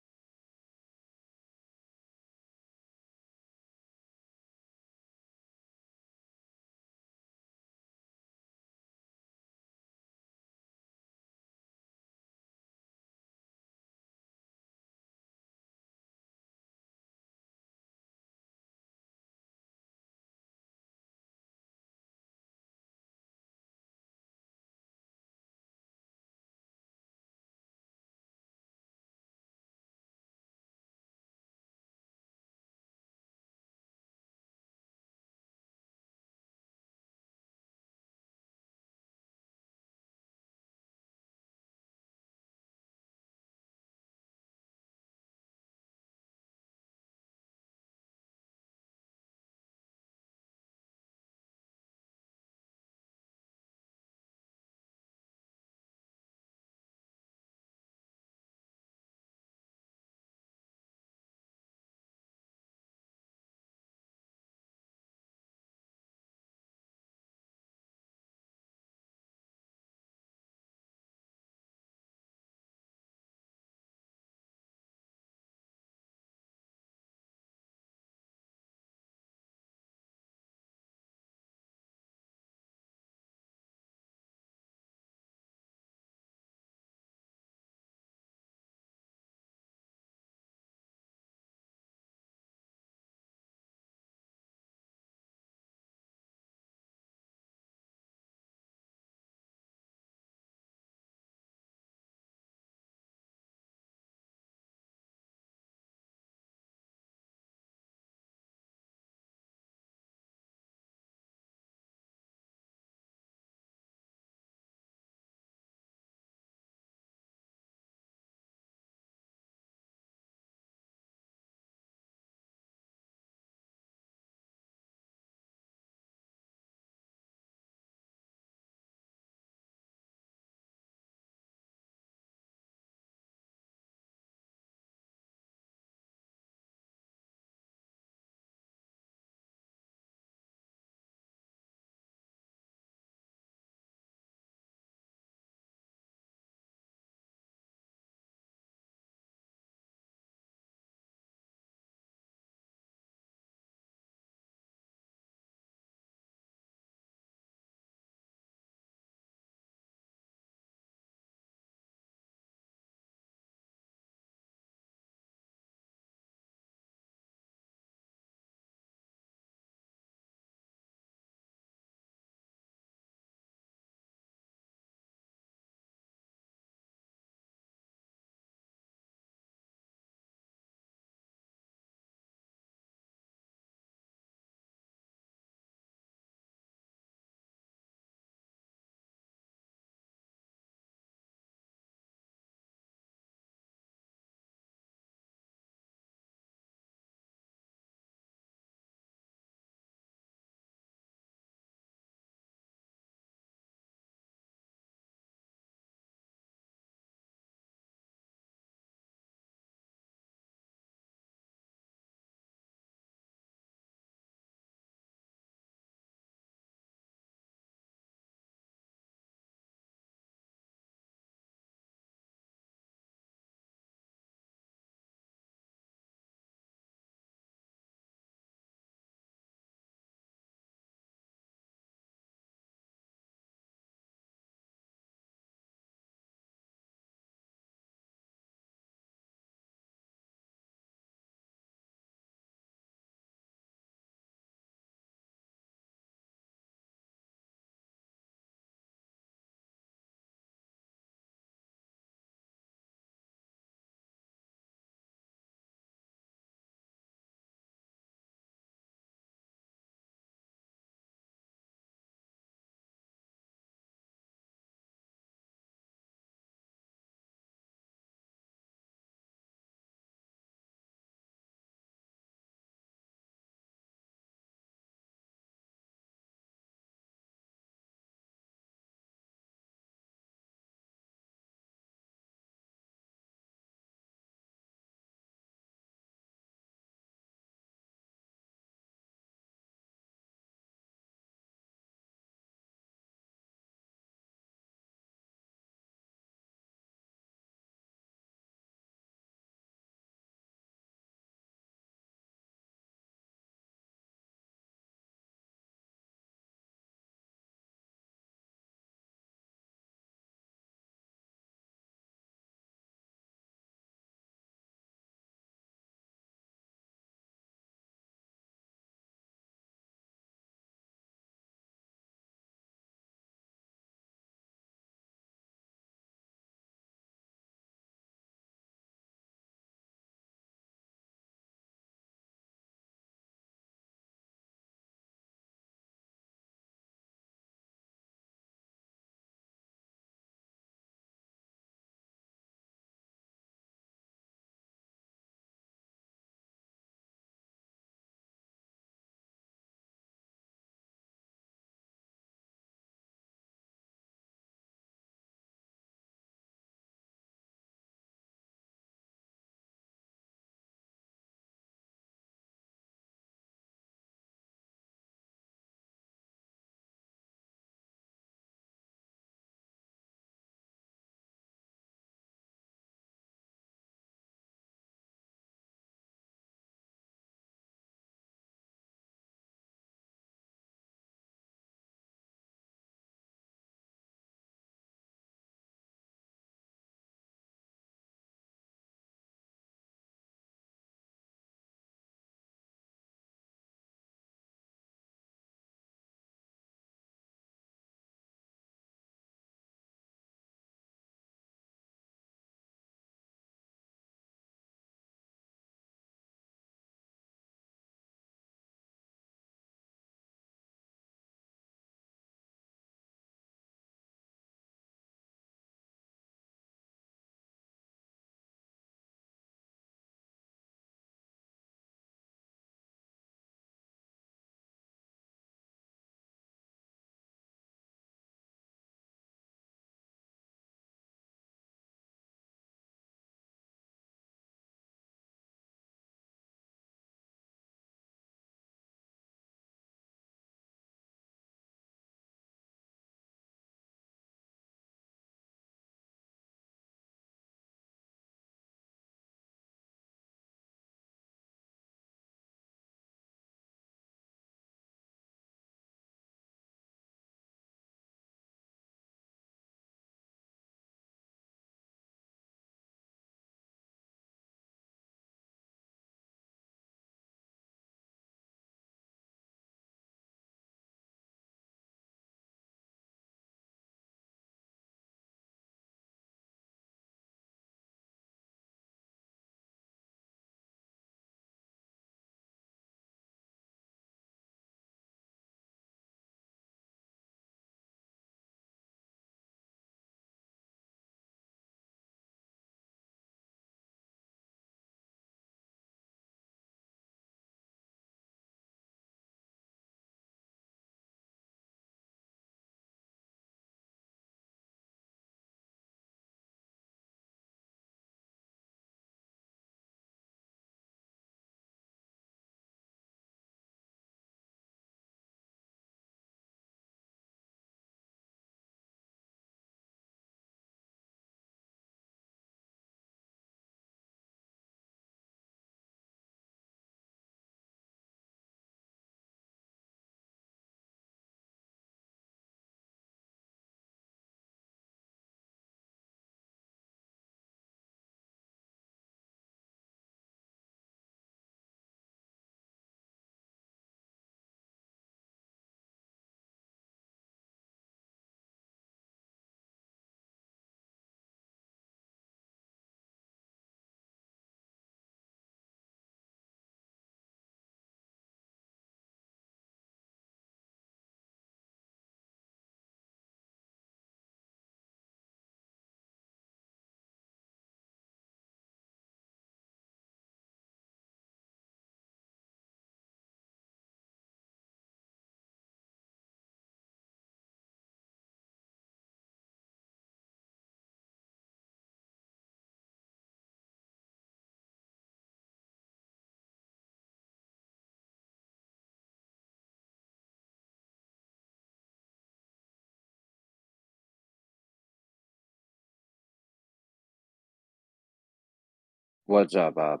Speaker 3: What's up, Bob?